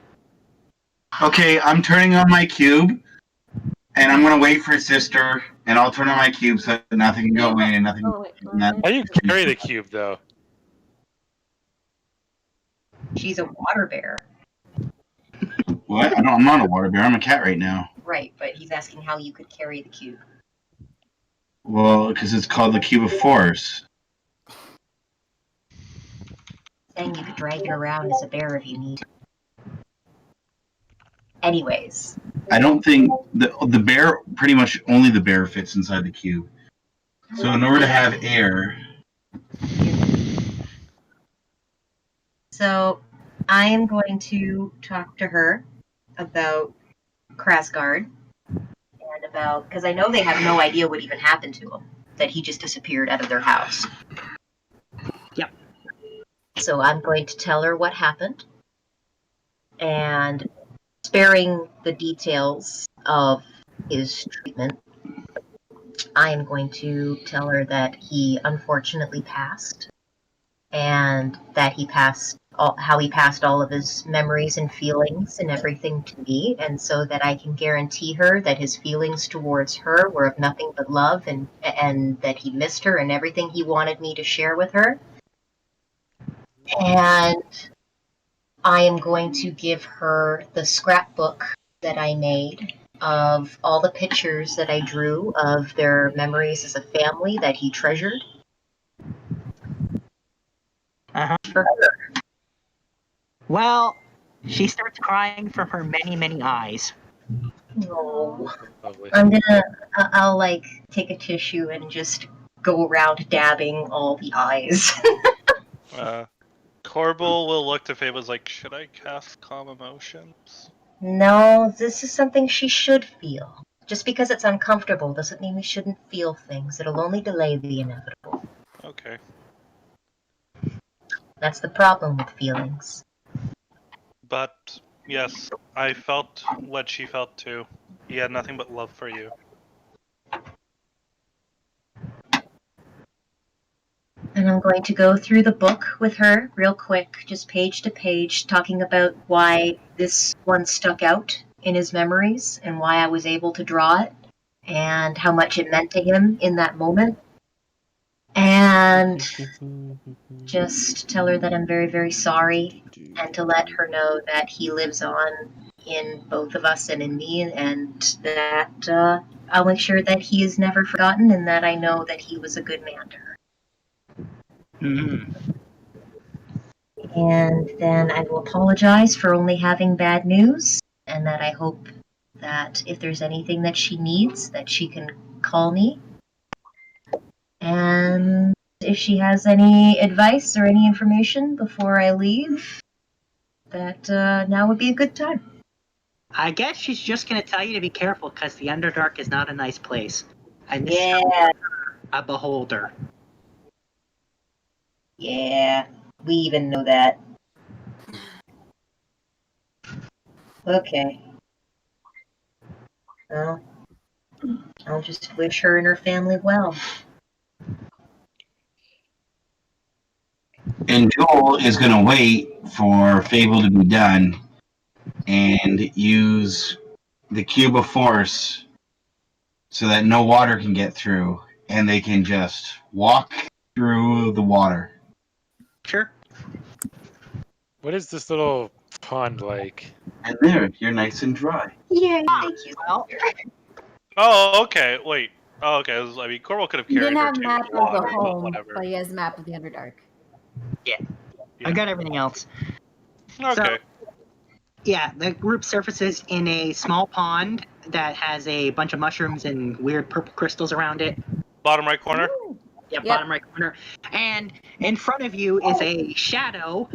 Okay, I'm turning on my cube, and I'm gonna wait for sister, and I'll turn on my cube so nothing can go in and nothing. How do you carry the cube, though? She's a water bear. What? I'm not a water bear. I'm a cat right now. Right, but he's asking how you could carry the cube. Well, because it's called the Cube of Force. Saying you could drag it around as a bear if you need to. Anyways. I don't think the bear, pretty much only the bear fits inside the cube. So in order to have air... So I am going to talk to her about Krasgard and about, because I know they have no idea what even happened to him, that he just disappeared out of their house. Yep. So I'm going to tell her what happened, and sparing the details of his treatment, I am going to tell her that he unfortunately passed, and that he passed how he passed all of his memories and feelings and everything to me, and so that I can guarantee her that his feelings towards her were of nothing but love, and that he missed her and everything he wanted me to share with her. And I am going to give her the scrapbook that I made of all the pictures that I drew of their memories as a family that he treasured. For her. Well, she starts crying from her many, many eyes. No. I'll like take a tissue and just go around dabbing all the eyes. Corbel will look to Fables like, should I cast Calm Emotions? No, this is something she should feel. Just because it's uncomfortable doesn't mean we shouldn't feel things. It'll only delay the inevitable. Okay. That's the problem with feelings. But, yes, I felt what she felt too. He had nothing but love for you. And I'm going to go through the book with her real quick, just page to page, talking about why this one stuck out in his memories and why I was able to draw it and how much it meant to him in that moment. And just tell her that I'm very, very sorry, and to let her know that he lives on in both of us and in me, and that I'll make sure that he is never forgotten, and that I know that he was a good man to her. And then I will apologize for only having bad news, and that I hope that if there's anything that she needs, that she can call me. And if she has any advice or any information before I leave, that now would be a good time. I guess she's just going to tell you to be careful because the Underdark is not a nice place. And this Yeah. is a beholder. Yeah, we even know that. Okay. Well, I'll just wish her and her family well. And Joel is going to wait for Fable to be done and use the Cube of Force so that no water can get through and they can just walk through the water. Sure. What is this little pond like? And there, you're nice and dry. Yeah, thank you. Well, Oh, okay, wait. Oh, okay, I mean, Corbel could have He carried didn't her have to a map the of water, the but home, whatever. but he has a map of the Underdark. yeah. I got everything else. Okay. So, yeah, the group surfaces in a small pond that has a bunch of mushrooms and weird purple crystals around it. Bottom right corner? Yep, bottom right corner. And in front of you is a shadow,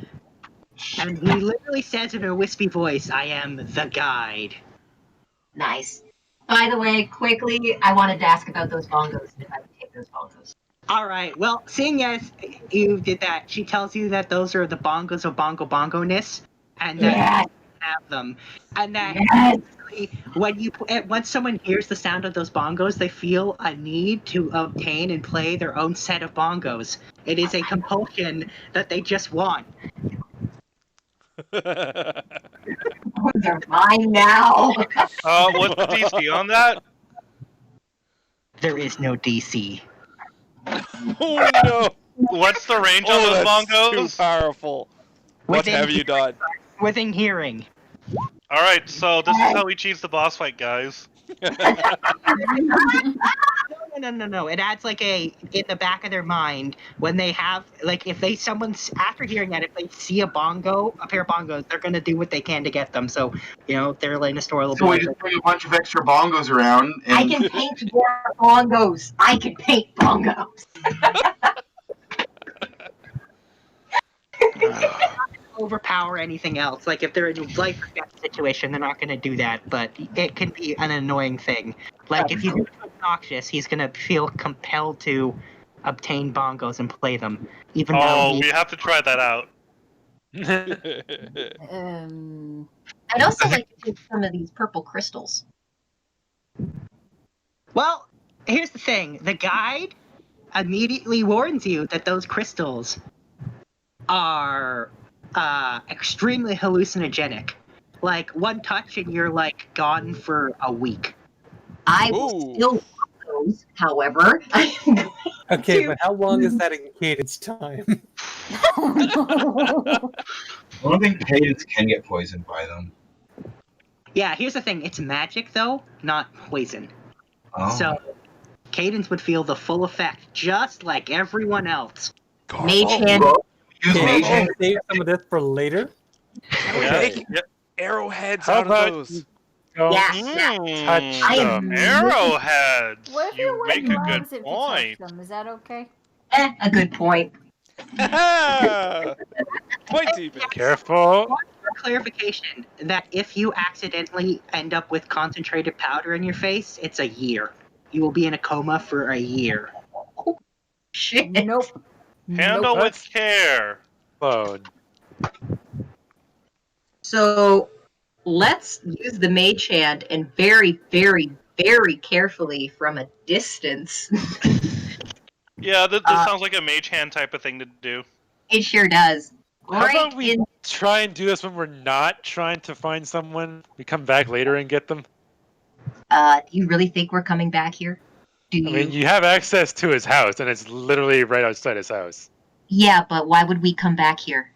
and he literally says in a wispy voice, I am the guide. Nice. By the way, quickly, I wanted to ask about those bongos, if I could take those bongos. Alright, well, seeing as you did that, she tells you that those are the bongos of bongo-ness, and that you have them. And that once someone hears the sound of those bongos, they feel a need to obtain and play their own set of bongos. It is a compulsion that they just want. They're mine now. What's the DC on that? There is no DC. Oh no! What's the range on those bongos? Too powerful. What have you done? Within hearing. Alright, so this is how he cheats the boss fight, guys. No. It adds like in the back of their mind when they have if someone's after hearing that, if they see a pair of bongos, they're gonna do what they can to get them. So if they're in a store, they'll be So we like, just bring a bunch of extra bongos around. And... I can paint more bongos. I can paint bongos. overpower anything else. Like if they're in a life or death situation, they're not going to do that, but it can be an annoying thing. Like if he's obnoxious, he's going to feel compelled to obtain bongos and play them, even though we have to try that out. I'd also like to take some of these purple crystals. Well, here's the thing: the guide immediately warns you that those crystals are extremely hallucinogenic. Like one touch and you're like gone for a week. I will still want those, however. Okay, but how long is that in cadence time? I don't think cadence can get poisoned by them. Yeah, here's the thing: it's magic though, not poison. Oh. So cadence would feel the full effect, just like everyone else. Mage hand. Save some of this for later. Make arrowheads How out about of those. Touch them. Arrowheads. What if you you wear make a good gloves if you point. touch them? Is that okay? A good point. Point even. Careful. One more clarification: that if you accidentally end up with concentrated powder in your face, it's a year. You will be in a coma for a year. Shit. Nope. Handle with care. So let's use the mage hand and very, very, very carefully from a distance. Yeah, this sounds like a mage hand type of thing to do. It sure does. How about we try and do this when we're not trying to find someone? We come back later and get them? Do you really think we're coming back here? Do you? I mean, you have access to his house, and it's literally right outside his house. Yeah, but why would we come back here?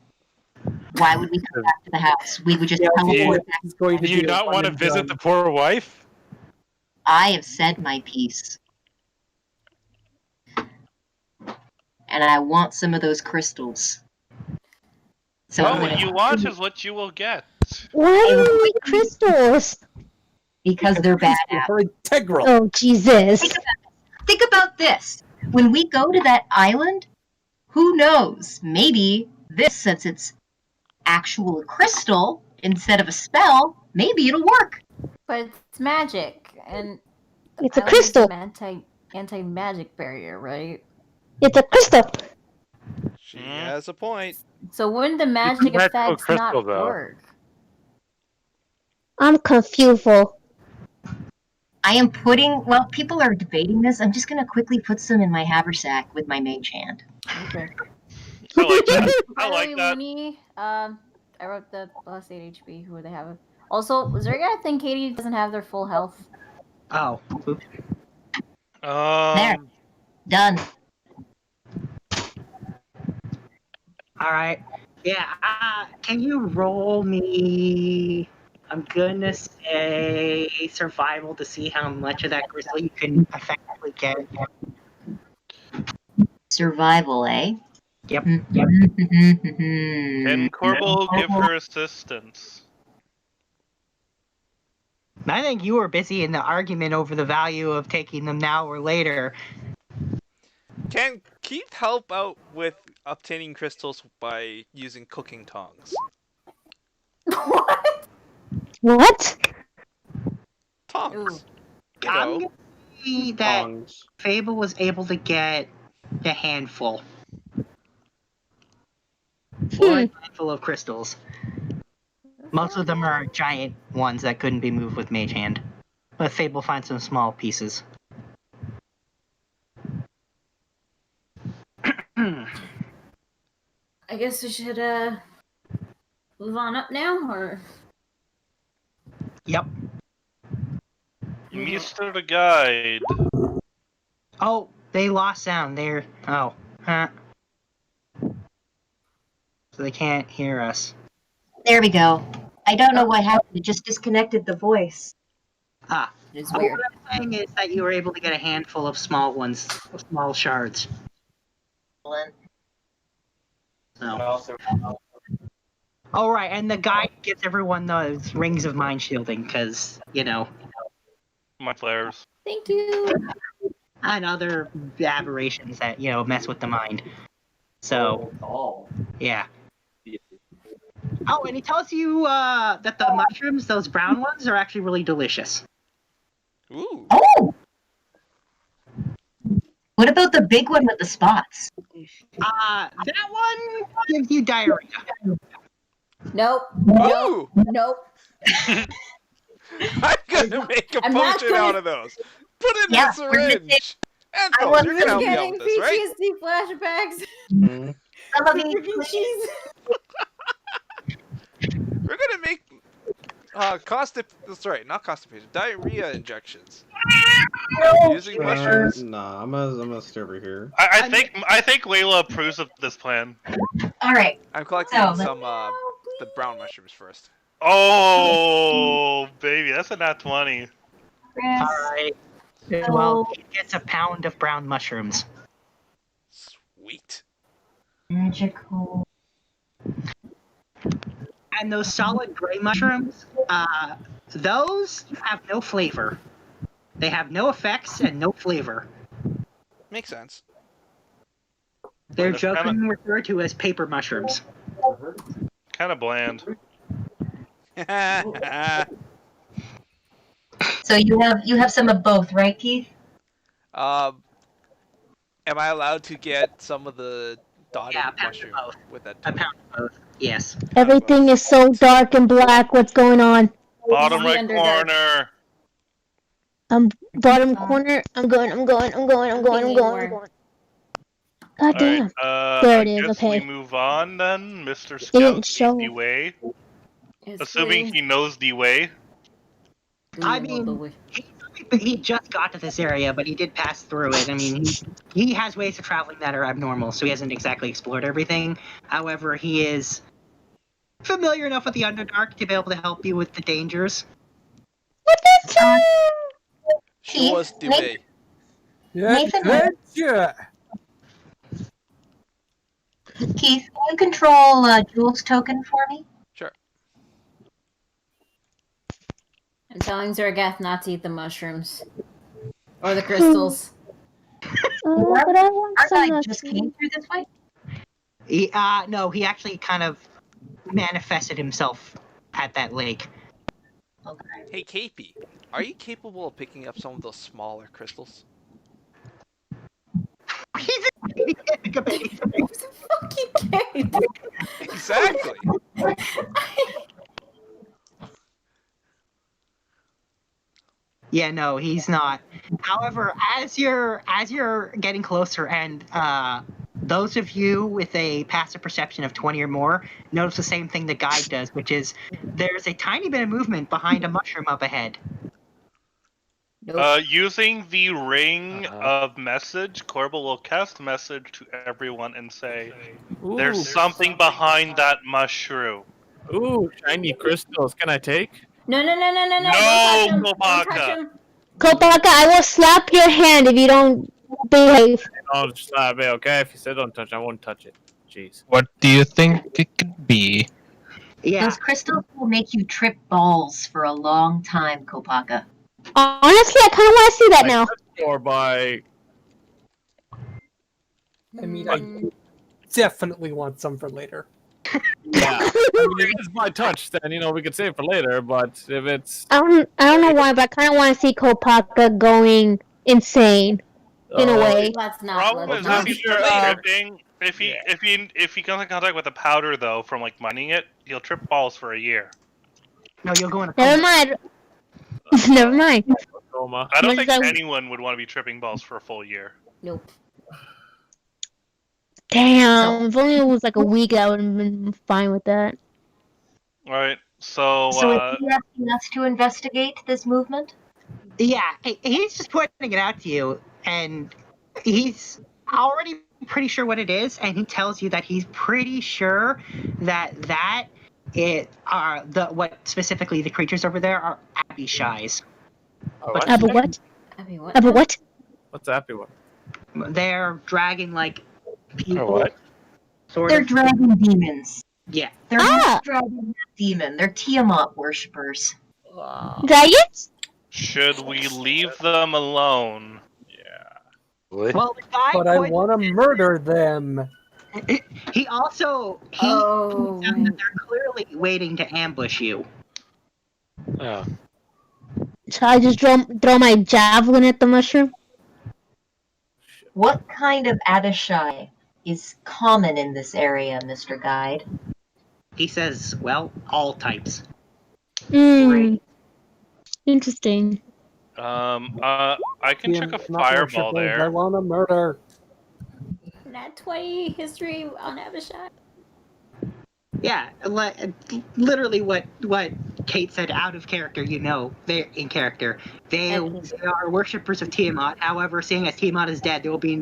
Why would we come back to the house? We would just teleport back. Do you not want to visit the poor wife? I have said my piece. And I want some of those crystals. So Well, what you want is what you will get. Why do you need crystals? Because they're bad. Integral. Oh, Jesus. Think about this. When we go to that island, who knows? Maybe this, since it's actual crystal instead of a spell, maybe it'll work. But it's magic, and It's a crystal. Anti-magic barrier, right? It's a crystal. She has a point. So wouldn't the magic magical effects crystal, not though. work? I'm confused. I am putting, well, people are debating this. I'm just going to quickly put some in my haversack with my mage hand. Okay. I like that. By I the like way, that. Looney, I wrote the plus 8 HP. Who would they have? Also, was there a guy think Katie doesn't have their full health? Oh. Oops. There. Done. All right. Yeah. Can you roll me? I'm gonna say survival to see how much of that crystal you can effectively get. Survival, eh? Yep. Can Corbel give her assistance? I think you were busy in the argument over the value of taking them now or later. Can Keith help out with obtaining crystals by using cooking tongs? What? Tongs. You I'm know. gonna see that Fable was able to get a handful. Or a handful of crystals. Most of them are giant ones that couldn't be moved with Mage Hand. But Fable finds some small pieces. I guess we should move on up now, or Yep. Mr. the Guide. Oh, they lost sound. They're So they can't hear us. There we go. I don't know what happened. It just disconnected the voice. It's What weird. I'm saying is that you were able to get a handful of small ones, small shards. So. Oh, right, and the guy gives everyone those rings of mind shielding, because, My flares. Thank you. and other aberrations that, mess with the mind. So, yeah. Oh, and he tells you that the mushrooms, those brown ones, are actually really delicious. Ooh. Oh! What about the big one with the spots? That one gives you diarrhea. Nope. Ooh! Nope. I'm gonna make a I'm not potion gonna- out of those. Put it in Yeah, a syringe. I Anvil, was you're gonna help me out Getting with this, right? PTSD flashbacks. Some of for these freaking cheese. We're gonna make not constipation, diarrhea injections using mushrooms. Nah, I'm gonna stay over here. I think Layla approves of this plan. All right. I'm collecting So, some the brown mushrooms first. Oh, baby, that's a nat 20. Chris, Alright. Well, he gets a pound of brown mushrooms. Sweet. magical. And those solid gray mushrooms, those have no flavor. They have no effects and no flavor. Makes sense. They're That's kinda- jokingly referred to as paper mushrooms. Kind of bland. So you have some of both, right, Keith? Am I allowed to get some of the dotted Yeah, a pound of mushroom both. with that? A pound of both. Yes. Everything is so dark and black. What's going on? Bottom right Underdark. corner. Bottom corner. I'm going. God damn. Alright, There I it is, guess okay. we move on then. Mr. It didn't Scout show. leads the way. Yes, Assuming please. he knows the way. I mean, he just got to this area, but he did pass through it. I mean, he has ways of traveling that are abnormal, so he hasn't exactly explored everything. However, he is familiar enough with the Underdark to be able to help you with the dangers. Show us the way. Nathan, Yeah. Keith, can you control Jules' token for me? Sure. I'm telling Zergath not to eat the mushrooms. Or the crystals. But I want Our some guy of just came through this way? No, he actually kind of manifested himself at that lake. Okay. Hey, KP, are you capable of picking up some of those smaller crystals? He's a fucking kid. Exactly. Yeah, no, he's not. However, as you're getting closer, and those of you with a passive perception of 20 or more notice the same thing the guide does, which is there's a tiny bit of movement behind a mushroom up ahead. Using the ring of message, Corbel will cast a message to everyone and say, "There's something behind that mushroom." Ooh, shiny crystals. Can I take? No. No, Don't touch Kobaka. him. Kopaka, I will slap your hand if you don't behave. Don't slap it, okay? If you said don't touch, I won't touch it. Jeez. What do you think it could be? Yeah. Those crystals will make you trip balls for a long time, Kopaka. Honestly, I kind of want to see that now. Or by... I mean, I definitely want some for later. Yeah. I mean, if it's by touch, then, we could save for later, but if it's... I don't know why, but I kind of want to see Kopaka going insane in a way. Let's not. Problem is, Let's if he's not. tripping, if he comes in contact with the powder though, from like mining it, he'll trip balls for a year. No, you'll go in a Never mind. Never mind. I don't think anyone would want to be tripping balls for a full year. Nope. Damn, if only it was like a week, I would have been fine with that. All right, so is he asking us to investigate this movement? Yeah, he's just pointing it out to you, and he's already pretty sure what it is, and he tells you that he's pretty sure that what specifically the creatures over there are Abishais. A what? Abby, what? A what? What's Appy one? They're dragon like people. what? Sort They're of. dragon demons. Yeah. They're not dragon demon. They're Tiamat worshippers. Dragons? Should we leave them alone? Well, the guy But I want to murder them. he also Oh, that they're clearly waiting to ambush you. Oh. So I just throw my javelin at the mushroom? What kind of Abishai is common in this area, Mr. Guide? He says, well, all types. Interesting. I can check a Not fireball worshippers, I there. want to murder. Nat 20 history on Abishai. Yeah, literally what Kate said out of character, they're in character. They are worshippers of Tiamat. However, seeing as Tiamat is dead, there will be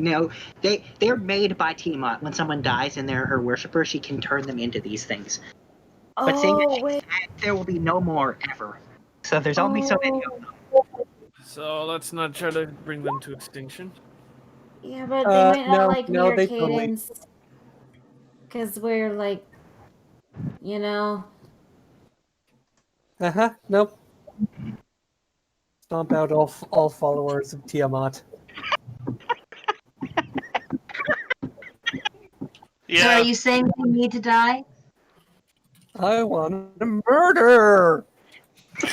they're made by Tiamat. When someone dies and they're her worshipper, she can turn them into these things. But seeing as she's dead, there will be no more ever. So there's only so many of them. So let's not try to bring them to extinction. Yeah, but they might not like me or they totally- Cadence. Because we're like, Nope. Stomp out all followers of Tiamat. So are you saying we need to die? I want to murder.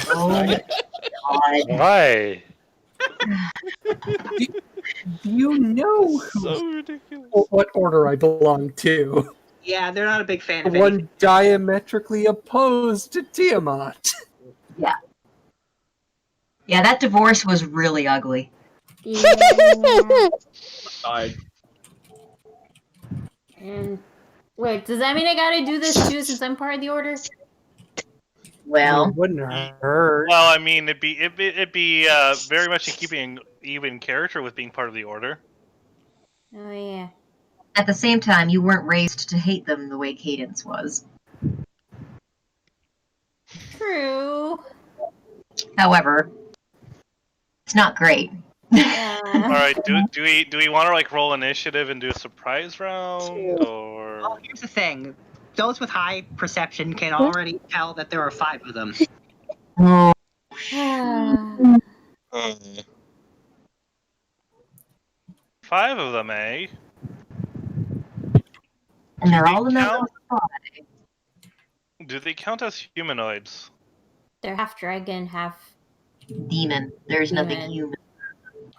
Oh my God. Why? Do you know what order I belong to? Yeah, they're not a big fan The of anything. one diametrically opposed to Tiamat. Yeah. Yeah, that divorce was really ugly. And wait, does that mean I gotta do this too since I'm part of the order? Well, it wouldn't hurt. Well, I mean, it'd be very much in keeping even character with being part of the order. Oh yeah. At the same time, you weren't raised to hate them the way Cadence was. True. However, it's not great. All right, do we want to like roll initiative and do a surprise round, or? Well, here's the thing: those with high perception can already tell that there are 5 of them. Oh. 5 of them, eh? And they're all in that count? little spot. Do they count as humanoids? They're half dragon, half demon. There's nothing Demon. human.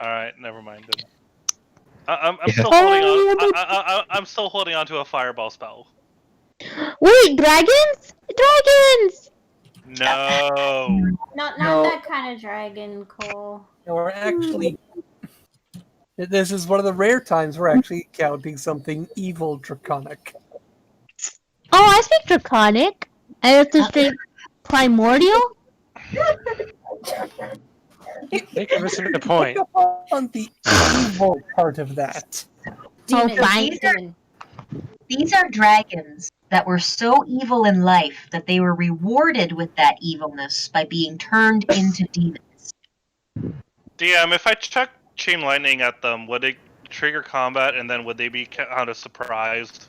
All right, never mind then. I'm still holding on. I'm still holding on to a fireball spell. Wait, dragons? Dragons! No. not No. that kind of dragon, Cole. Or actually, this is one of the rare times we're actually counting something evil draconic. Oh, I speak draconic. I have to speak primordial? Think you're missing the point. Pick up on the evil part of that. Demon, fine. demon. These are dragons that were so evil in life that they were rewarded with that evilness by being turned into demons. DM, if I chuck chain lightning at them, would it trigger combat, and then would they be kind of surprised?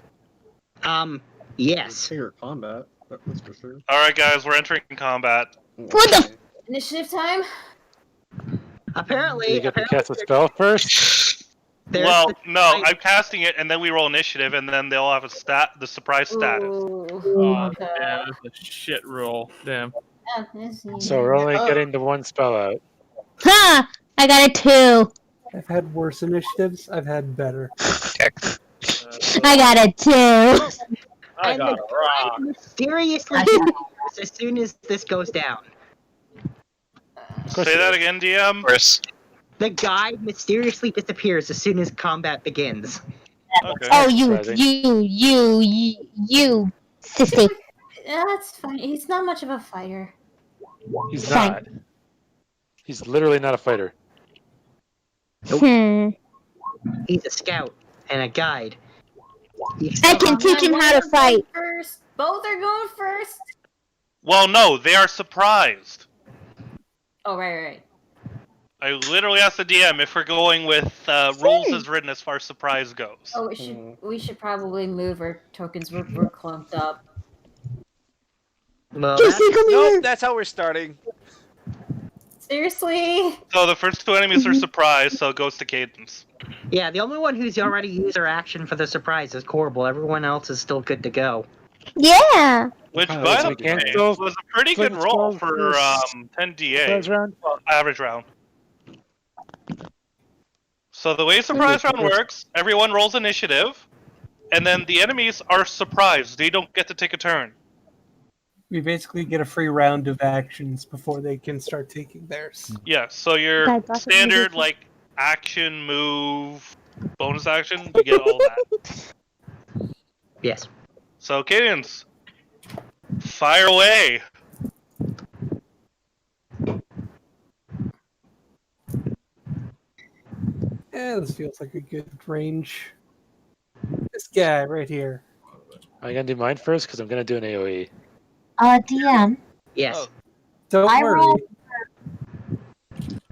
Yes. Trigger combat. That's for sure. All right, guys, we're entering combat. What the? Initiative time? Apparently, You get to cast a spell first? Well, no, I'm casting it, and then we roll initiative, and then they'll have the surprise status. Oh, damn, that's a shit roll. Damn. So we're only getting the one spell out. Ha! I got a 2. I've had worse initiatives. I've had better. I got a 2. I and got the a rock. guide mysteriously disappears as soon as this goes down. Say that again, DM. The guide mysteriously disappears as soon as combat begins. Okay. Oh, you, sissy. That's fine. He's not much of a fighter. He's Fine. not. He's literally not a fighter. Hmm. He's a scout and a guide. I can teach him how to fight. First. Both are going first. Well, no, they are surprised. Oh, right. I literally asked the DM if we're going with rules as written as far as surprise goes. Oh, we should probably move our tokens. We're clumped up. Well, Nope, that's how we're starting. Seriously? So the first two enemies are surprise, so it goes to Cadence. Yeah, the only one who's already used their action for the surprise is Corbel. Everyone else is still good to go. Yeah. Which, Oh, by so the we can't way, still was a pretty play good the roll 12 for plus 10 DA. surprise round? Well, average round. So the way surprise round works, everyone rolls initiative, and then the enemies are surprised. They don't get to take a turn. We basically get a free round of actions before they can start taking theirs. Yeah, so your Guys, that's what we standard, do. like, action, move, bonus action, you get all that. Yes. So, Cadence, fire away. Yeah, this feels like a good range. This guy right here. Am I gonna do mine first? Because I'm gonna do an AoE. DM. Yes. Don't I worry. rolled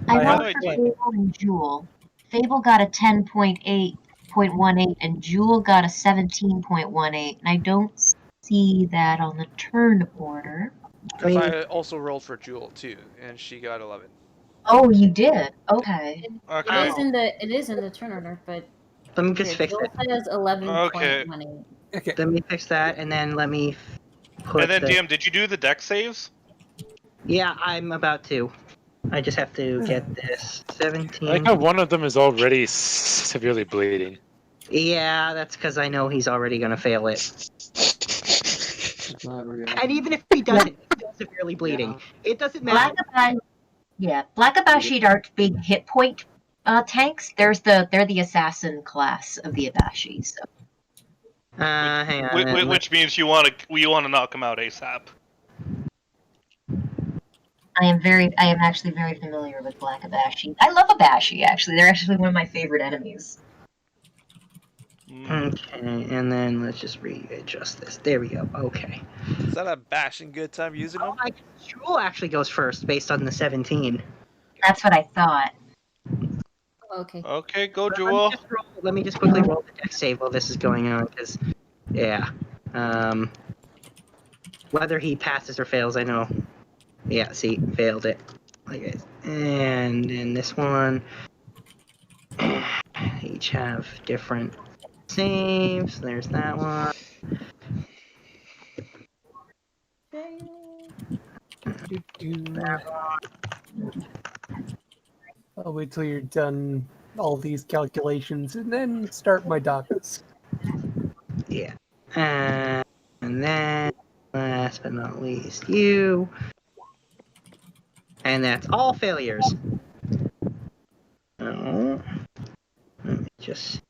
I have for a plan. Fable and Jewel. Fable got a 10.8.18 and Jewel got a 17.18. And I don't see that on the turn order. Because I also rolled for Jewel too, and she got 11. Oh, you did? Okay. Okay. It is in the turn order, but Let me just fix Joel it. says 11.18. Okay. Let me fix that, and then let me put And then, the... DM, did you do the deck saves? Yeah, I'm about to. I just have to get this. 17. I like how one of them is already severely bleeding. Yeah, that's because I know he's already going to fail it. And even if he doesn't, he's still severely bleeding. It doesn't matter. Blackabashi aren't big hit point tanks. They're the assassin class of the Abashi. So. Hang on. Which means you want to knock him out ASAP. I am actually very familiar with Blackabashi. I love Abashi, actually. They're actually one of my favorite enemies. Okay, and then let's just readjust this. There we go. Okay. Is that a bashing good time using them? Jewel actually goes first based on the 17. That's what I thought. Okay. Okay, go Jewel. Let me just quickly roll the deck save while this is going on, because, yeah. Whether he passes or fails, I know. Yeah, see, failed it. Okay. And in this one, each have different saves. There's that one. I'll wait till you're done all these calculations and then start my dakas. Yeah. And then, last but not least, you. And that's all failures. Oh. Let me just...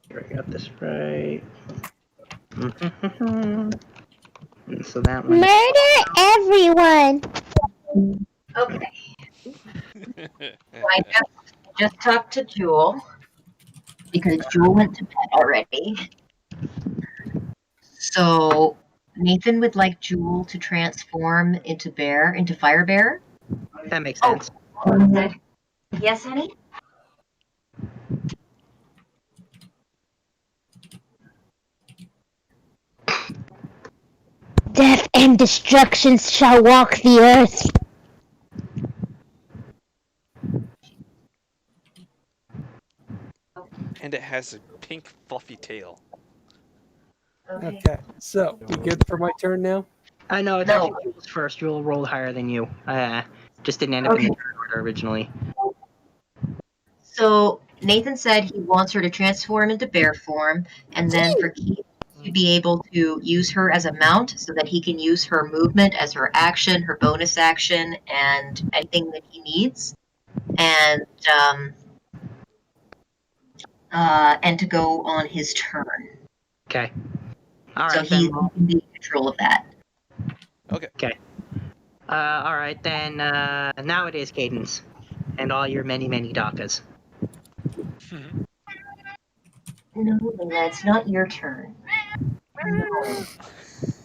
Here, I got this right. And so that one... Murder everyone. Okay. So I just talked to Jewel because Jewel went to bed already. So Nathan would like Jewel to transform into Fire Bear. That makes sense. Yes, honey? Death and destruction shall walk the earth. And it has a pink fluffy tail. Okay, so we good for my turn now? No, it's actually Jewel's first. Jewel rolled higher than you. Just didn't end up in the turn order originally. So Nathan said he wants her to transform into bear form, and then for Keith to be able to use her as a mount so that he can use her movement as her action, her bonus action, and anything that he needs. And to go on his turn. Okay. All So right, he then. can be in control of that. Okay. Okay. All right, then. Now it is Cadence. And all your many, many dakas. No, that's not your turn. No.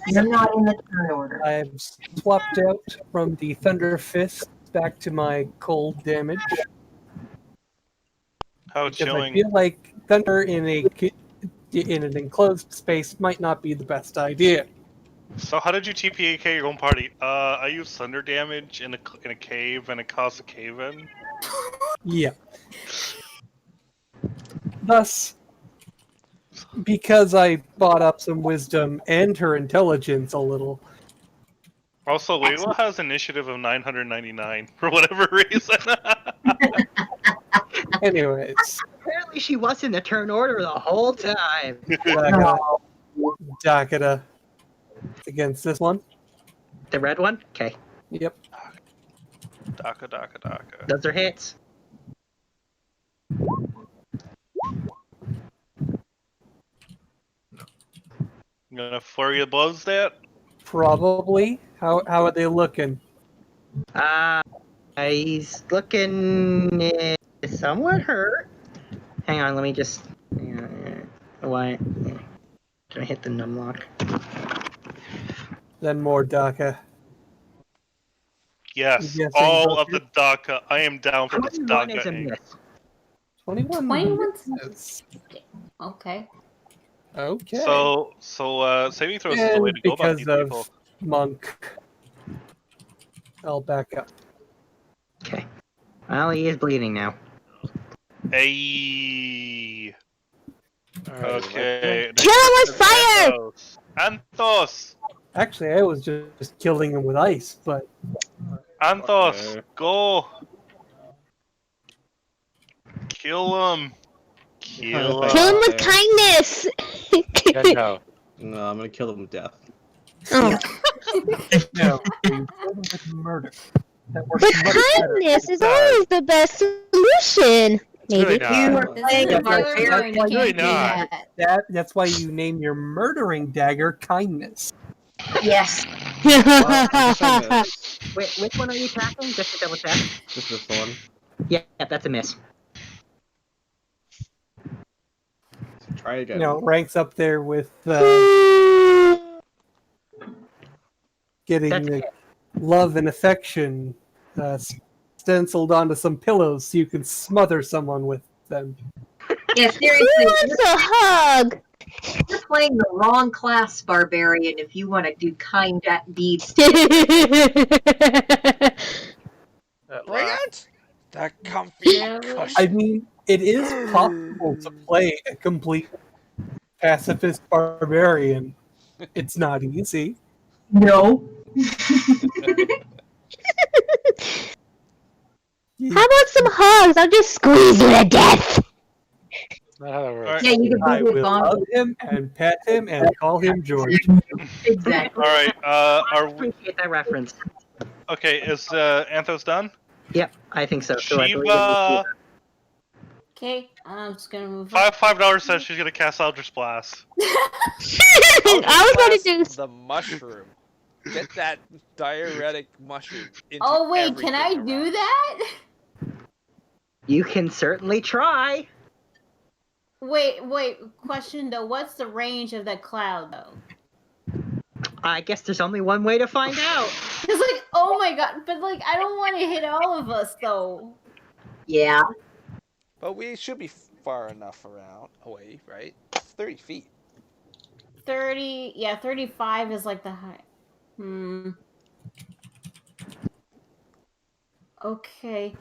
You're not in the turn order. I've swapped out from the Thunder Fist back to my cold damage. How Because chilling. I feel like thunder in an enclosed space might not be the best idea. So how did you TPAK your own party? I used thunder damage in a cave and it caused a cave-in. Yeah. Thus, because I bought up some wisdom and her intelligence a little. Also, Layla has initiative of 999 for whatever reason. Anyways. Apparently she was in the turn order the whole time. Dakota against this one. The red one? Okay. Yep. Daka. Those are hits. I'm gonna flurry of blows that. Probably. How are they looking? He's looking somewhat hurt. Hang on, let me just. Why? Did I hit the numlock? Then more Daka. Yes, Yes, all of the Daka. I am down for this 21 is Daka. a miss. 21. 21's okay. Okay. So saving throws is the way to go about these because people. of Monk, I'll back up. Okay. Well, he is bleeding now. Hey. Okay. Kill him with fire! Anthos! Actually, I was just killing him with ice, but... Anthos, go! Kill him! Kill him! Kill him with kindness! No, I'm gonna kill him with death. Oh. No, with murder. That works But much better. kindness is always the best solution. Maybe. You are playing a barbarian, you can't do that. That's why you name your murdering dagger kindness. Yes. Wait, which one are you attacking? Just to double check. Just this one. Yeah, that's a miss. So try again. You know, ranks up there with getting the love and affection stenciled onto some pillows so you can smother someone with them. Yeah, seriously. Who wants a hug? You're playing the wrong class, barbarian, if you want to do kind deeds. Bring it! That comfy cushion. I mean, it is possible to play a complete pacifist barbarian. It's not easy. No. How about some hugs? I'll just squeeze you to death. Right. Yeah, you can I be with will Bond. hug him and pet him and call him George. Exactly. Alright, I are appreciate that reference. okay, is Anthos done? Yep, I think so. So I believe Shiva! Okay, I'm just gonna move $5 says she's gonna cast Eldritch Blast. I was going to do the mushroom. Get that diuretic mushroom into Oh wait, can I everything do around. that? You can certainly try. Wait, question though, what's the range of that cloud though? I guess there's only one way to find out. It's like, oh my god, but like, I don't want to hit all of us though. Yeah. But we should be far enough away, right? It's 30 feet. 30, yeah, 35 is like the high. Okay.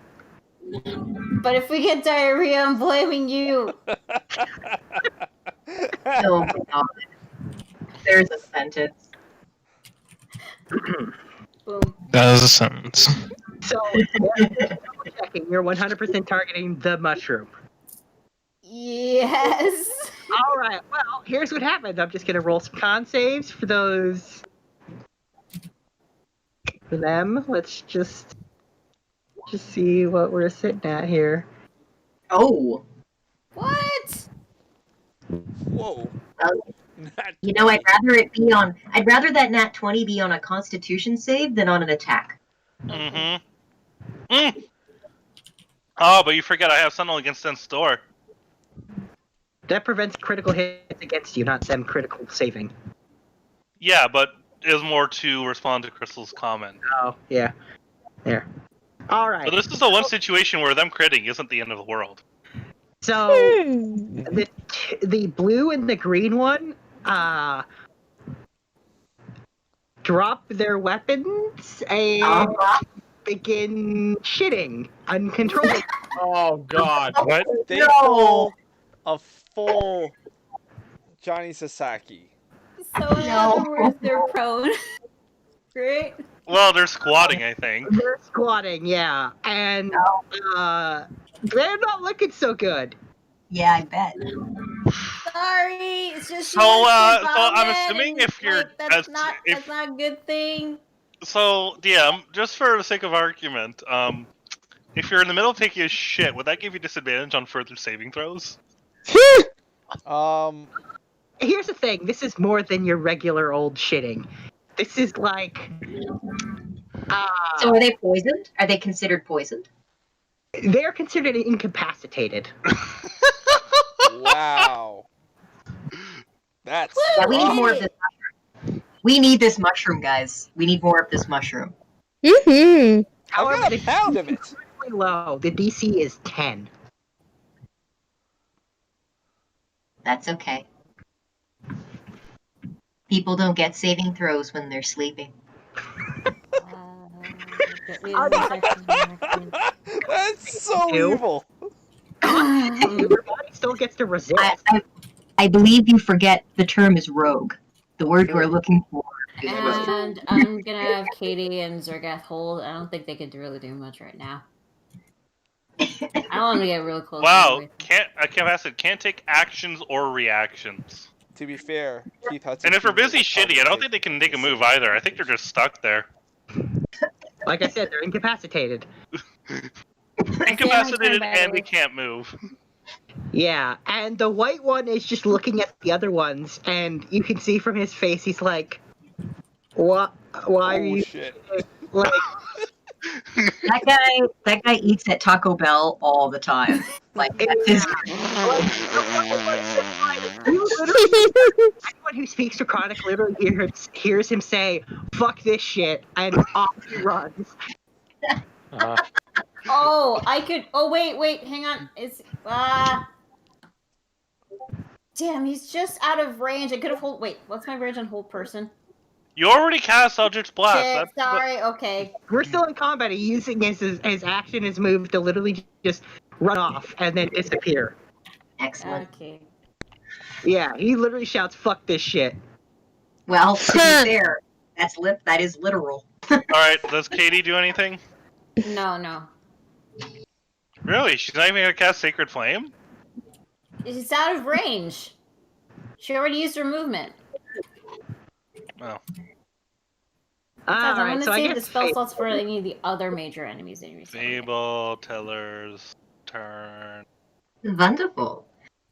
But if we get diarrhea, I'm blaming you. Oh my god. There's a sentence. Boom. That is a sentence. So, checking, you're 100% targeting the mushroom. Yes. All right. Well, here's what happens. I'm just gonna roll some con saves for those. For them, let's just see what we're sitting at here. Oh. What? Whoa. You know, I'd rather that nat 20 be on a Constitution save than on an attack. Mm-hmm. Mm. Oh, but you forget I have Sentinel against Sense Door. That prevents critical hits against you, not them critical saving. Yeah, but is more to respond to Crystal's comment. Oh, yeah. There. All right. But this is the one situation where them critting isn't the end of the world. So the blue and the green one drop their weapons and begin shitting uncontrollably. Oh God! What? They pull a full Johnny Sasaki. So in other words, they're prone. Great. Well, they're squatting, I think. They're squatting, yeah, and they're not looking so good. Yeah, I bet. Sorry, it's just So, she wants to so I'm vomit, assuming and, if you're like, that's not a good thing. So, DM, just for the sake of argument, if you're in the middle of taking a shit, would that give you disadvantage on further saving throws? Here's the thing. This is more than your regular old shitting. This is like. So are they poisoned? Are they considered poisoned? They're considered incapacitated. Wow. That's. Yeah, we need more of this mushroom. We need this mushroom, guys. We need more of this mushroom. However, I've got a pound of it. Really low. The DC is 10. That's okay. People don't get saving throws when they're sleeping. That's so evil. Your body still gets to resist. I believe you forget the term is rogue. The word we're looking for is rogue. And I'm gonna have Katie and Zergath hold. I don't think they could really do much right now. I want to get real close. Wow, can't take actions or reactions. To be fair, Keith Hudson. And if they're busy shitty, I don't think they can take a move either. I think they're just stuck there. Like I said, they're incapacitated. Incapacitated and they can't move. Yeah, and the white one is just looking at the other ones, and you can see from his face, he's like, "What? Why are you?" Shit. Like, that guy eats at Taco Bell all the time. Like that's his. Anyone who speaks to Chronic literally hears him say, "Fuck this shit," and off he runs. Oh, I could. Oh, wait, hang on. It's damn, he's just out of range. I could have hold. Wait, what's my range on hold person? You already cast Eldritch Blast. Shit, sorry. Okay. We're still in combat. He's using his action, his move to literally just run off and then disappear. Excellent. Okay. Yeah, he literally shouts, "Fuck this shit." Well, to be fair, that is literal. Alright, does Katie do anything? No. Really? She's not even gonna cast Sacred Flame? It's out of range. She already used her movement. Oh. I'm Alright, gonna so I save the guess spell slots for any of the other major enemies that you receive. Fable, Tiller's turn. Wonderful.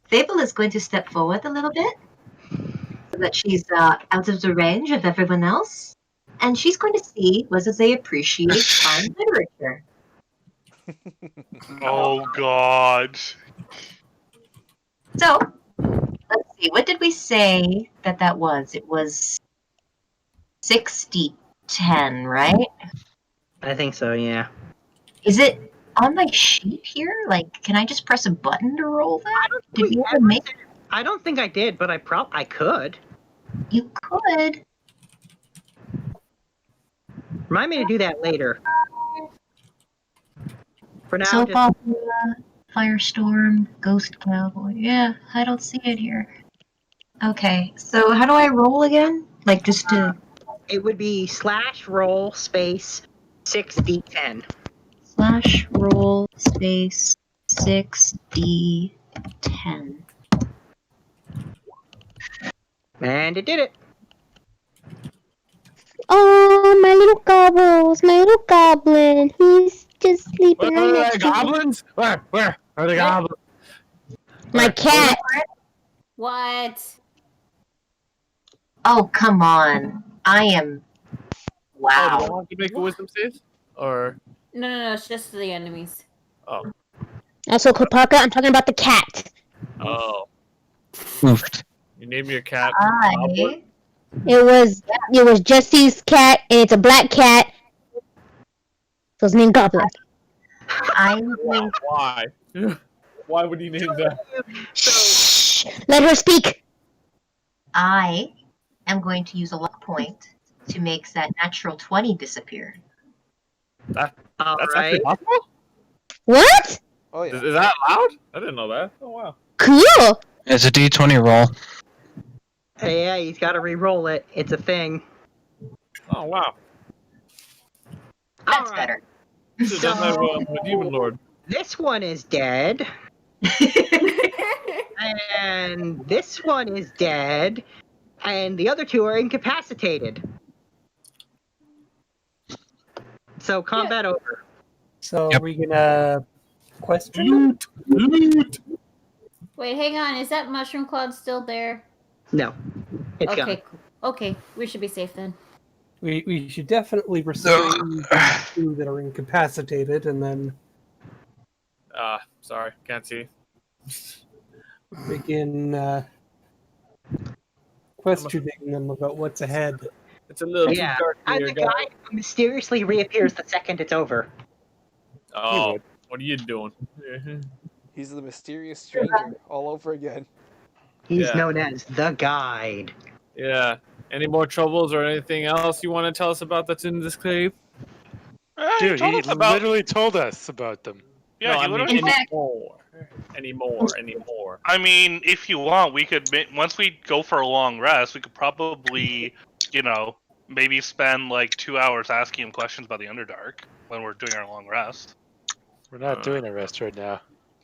Fable is going to step forward a little bit so that she's out of the range of everyone else. And she's going to see whether they appreciate fine literature. Oh god. So, let's see. What did we say that was? It was 60-10, right? I think so, yeah. Is it on my sheet here? Like, can I just press a button to roll that? Did you ever make it? I don't think I did, but I could. You could. Remind me to do that later. For now, Soap just... opera, Firestorm, Ghost Cowboy. Yeah, I don't see it here. Okay, so how do I roll again? Like, just to... It would be /roll space 6d10. /roll space 6d10. And it did it. Oh, my little gobbles, my little goblin. He's just sleeping right Where are next the to me. goblins? Where are the goblins? My cat. What? Oh, come on. I am... Oh, do Wow. I want to make a wisdom save? Or No, it's just the enemies. oh. Also, Kopaka, I'm talking about the cat. Oh. Oofed. You name your cat I... It was Jesse's cat, and it's a black cat. So it's named Goblin. I'm going. Why? Why would he name that? Shh! Let her speak. I am going to use a luck point to make that natural 20 disappear. That's actually possible? What? Oh yeah. Is that allowed? I didn't know that. Oh wow. Cool. It's a D20 roll. Hey, yeah, he's got to re-roll it. It's a thing. Oh wow. That's better. Should've done that with Demon Lord. This one is dead. And this one is dead. And the other two are incapacitated. So combat over. So are we gonna question? Loot. Wait, hang on. Is that mushroom cloud still there? No. It's Okay, gone. cool. Okay, we should be safe then. We should definitely restrain the two that are incapacitated, and then Sorry, can't see. begin questioning them about what's ahead. It's a little Yeah. too dark And here, the guys. guy mysteriously reappears the second it's over. Oh, what are you doing? He's the mysterious stranger all over again. He's Yeah. known as the guide. Yeah. Any more troubles or anything else you want to tell us about that's in this cave? Dude, he literally told us about them. Yeah, no, he I mean literally. any more. I mean, if you want, we could. Once we go for a long rest, we could probably, maybe spend like 2 hours asking him questions about the Underdark when we're doing our long rest. We're not doing a rest right now.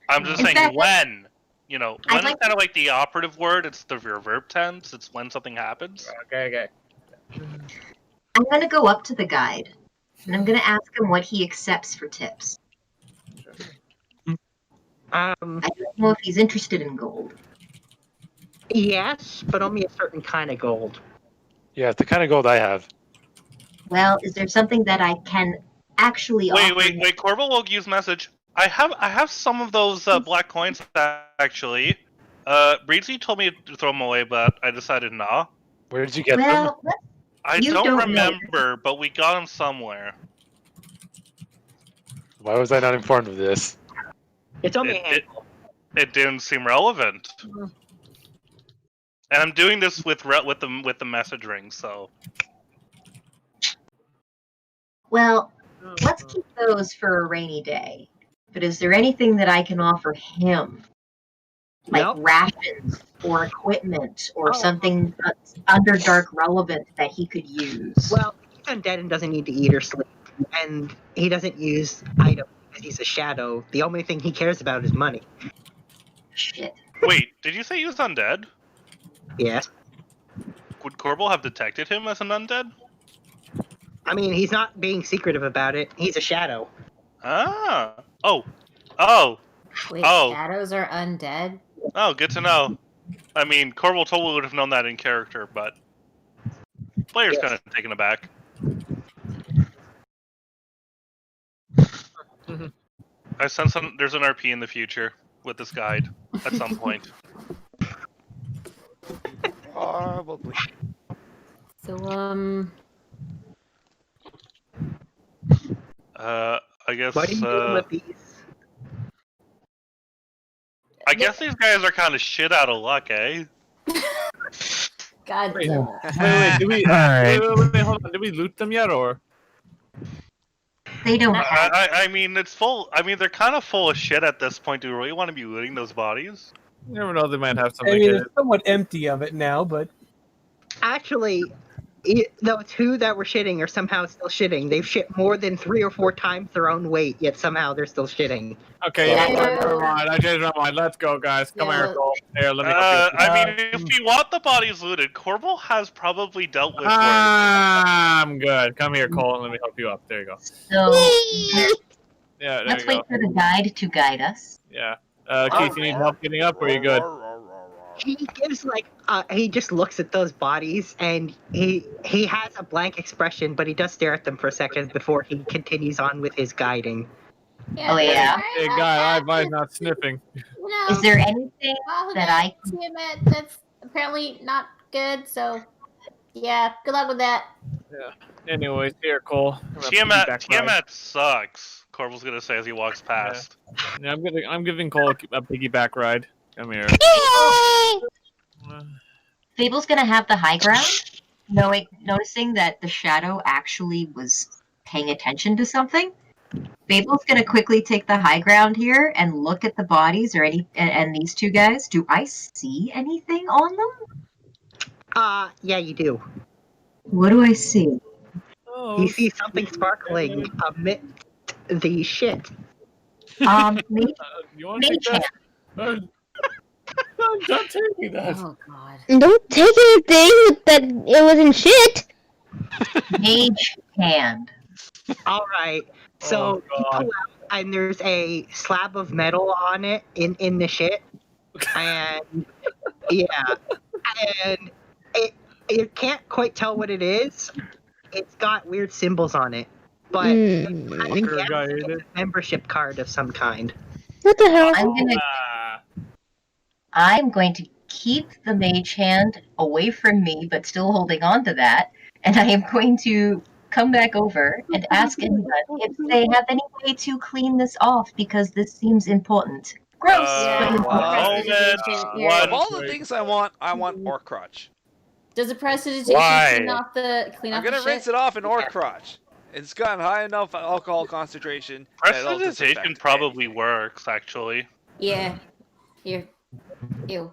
I'm just saying when. When is kind of like the operative word. It's the verb tense. It's when something happens. Okay. I'm going to go up to the guide, and I'm going to ask him what he accepts for tips. I don't know if he's interested in gold. Yes, but only a certain kind of gold. Yeah, the kind of gold I have. Well, is there something that I can actually offer? Wait. Corbel will use message. I have some of those black coins actually. Breezy told me to throw them away, but I decided nah. Where did you get them? Well, I don't remember, but we got them somewhere. Why was I not informed of this? It's only a handful. It didn't seem relevant. And I'm doing this with the message ring, so. Well, let's keep those for a rainy day. But is there anything that I can offer him? Like rations or equipment or something Underdark relevant that he could use? Well, he's undead and doesn't need to eat or sleep. And he doesn't use items because he's a shadow. The only thing he cares about is money. Shit. Wait, did you say he was undead? Yes. Would Corbel have detected him as an undead? I mean, he's not being secretive about it. He's a shadow. Ah. Wait, shadows are undead? Oh, good to know. I mean, Corbel totally would have known that in character, but player's kind of taken aback. I sense there's an RP in the future with this guide at some point. Probably. So, I guess. What are you doing with these? I guess these guys are kind of shit out of luck, eh? God Wait, damn wait, did we? Alright. Wait, hold on. Did we loot them yet, or? They don't have. I mean, it's full. I mean, they're kind of full of shit at this point. Do we really want to be looting those bodies? You never know, they might have I something mean, good. it's somewhat empty of it now, but Actually, the two that were shitting are somehow still shitting. They've shit more than 3 or 4 times their own weight, yet somehow they're still shitting. Okay, yeah, never mind. I changed my mind. Let's go, guys. Come here, Cole. Here, let me help you. I mean, if we want the bodies looted, Corbel has probably dealt with worse. I'm good. Come here, Cole, and let me help you up. There you go. So Yeah, there let's you go. wait for the guide to guide us. Yeah. Keith, you need help getting up, or are you good? He gives he just looks at those bodies and he has a blank expression, but he does stare at them for a second before he continues on with his guiding. Oh yeah. Hey, guy, I advise not sniffing. No. Is there anything Well, that I Tiamat, that's apparently not good, so yeah, good luck with that. Yeah. Anyways, here, Cole. Tiamat sucks. Corval's gonna say as he walks past. Yeah, I'm giving Cole a piggyback ride. Come here. Fable's gonna have the high ground, noticing that the shadow actually was paying attention to something. Fable's gonna quickly take the high ground here and look at the bodies and these two guys. Do I see anything on them? Yeah, you do. What do I see? You see something sparkling amidst the shit. Mage, You want to take that? I'm not taking that. Oh god. Don't take anything that it wasn't shit. Mage hand. All right. So you pull out, and there's a slab of metal on it in the shit, and yeah, and you can't quite tell what it is. It's got weird symbols on it, but I guess it's a membership card of some kind. What the hell? I'm going to keep the mage hand away from me, but still holding on to that, and I am going to come back over and ask anyone if they have any way to clean this off, because this seems important. Gross! but important. Of all the things I want orc crotch. Does it prestidigitation Why? clean off the I'm gonna rinse it off in orc crotch. It's gotten high enough alcohol concentration. that it'll Prestidigitation disinfect. probably works, actually. Yeah. Here. Ew.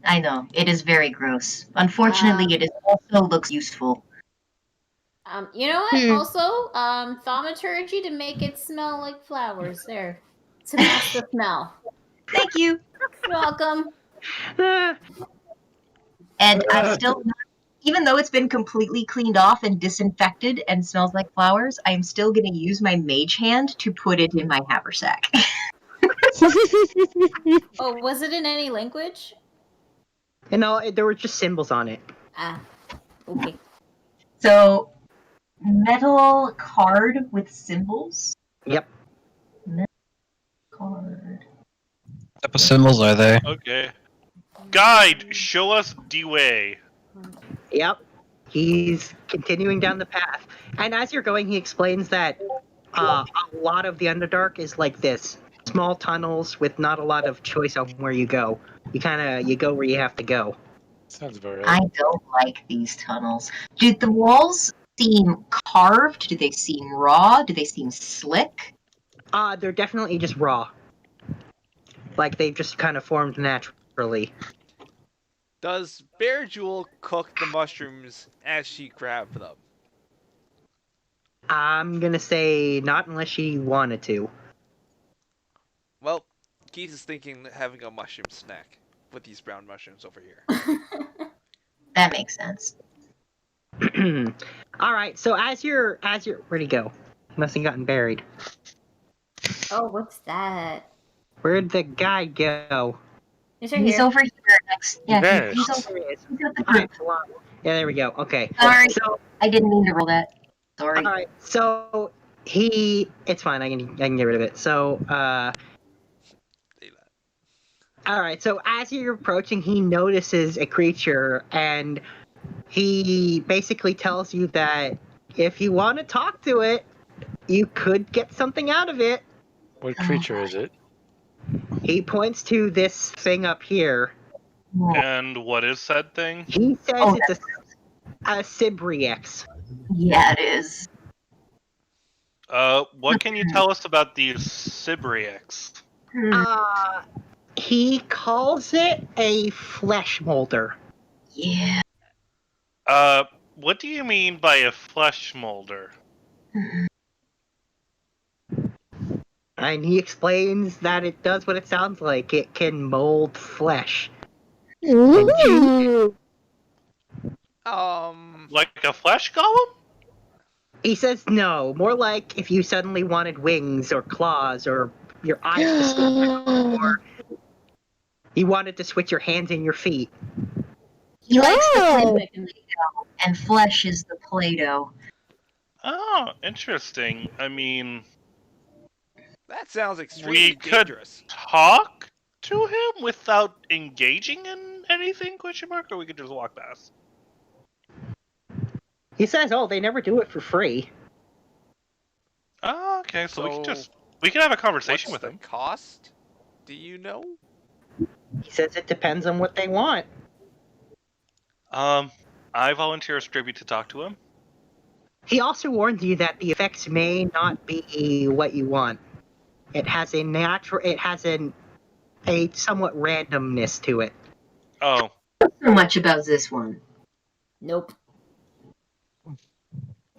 I know, it is very gross. Unfortunately, it also looks useful. You know what? Also, thaumaturgy to make it smell like flowers. There. To mask the smell. Thank you. You're welcome. And I'm still not, even though it's been completely cleaned off and disinfected and smells like flowers, I'm still going to use my mage hand to put it in my haversack. Oh, was it in any language? You know, there were just symbols on it. Ah. Okay. So, metal card with symbols? Yep. Metal card. What type of symbols are they? Okay. Guide, show us the way. Yep. He's continuing down the path. And as you're going, he explains that a lot of the Underdark is like this. Small tunnels with not a lot of choice on where you go. You go where you have to go. Sounds about right. I don't like these tunnels. Do the walls seem carved? Do they seem raw? Do they seem slick? They're definitely just raw. Like they've just kind of formed naturally. Does Bear Jewel cook the mushrooms as she grabbed them? I'm gonna say not unless she wanted to. Well, Keith is thinking having a mushroom snack with these brown mushrooms over here. That makes sense. All right. So as you're where'd he go? He must have gotten buried. Oh, what's that? Where'd the guy go? He's over here next. Yeah, he's Vanished. over here. He's at the group. Yeah, there we go. Okay. Sorry, So I didn't mean to roll that. Sorry. all right. So it's fine. I can get rid of it. So all right. So as you're approaching, he notices a creature, and he basically tells you that if you want to talk to it, you could get something out of it. What creature is it? He points to this thing up here. And what is said thing? He says it's a Sibriex. Yeah, it is. What can you tell us about these Sibriex? He calls it a flesh molder. Yeah. What do you mean by a flesh molder? And he explains that it does what it sounds like. It can mold flesh. Ooh. Like a flesh golem? He says no. More like if you suddenly wanted wings or claws or your eyes to switch, or you wanted to switch your hands and your feet. He likes the Play-Doh, and flesh is the Play-Doh. Oh, interesting. I mean, That sounds extremely dangerous. Talk to him without engaging in anything? Question mark, or we could just walk past. He says, "Oh, they never do it for free." Oh, okay, so So, we can have a conversation what's with the him. cost? Do you know? He says it depends on what they want. I volunteer as tribute to talk to him. He also warns you that the effects may not be what you want. It has a somewhat randomness to it. Oh. Not so much about this one. Nope.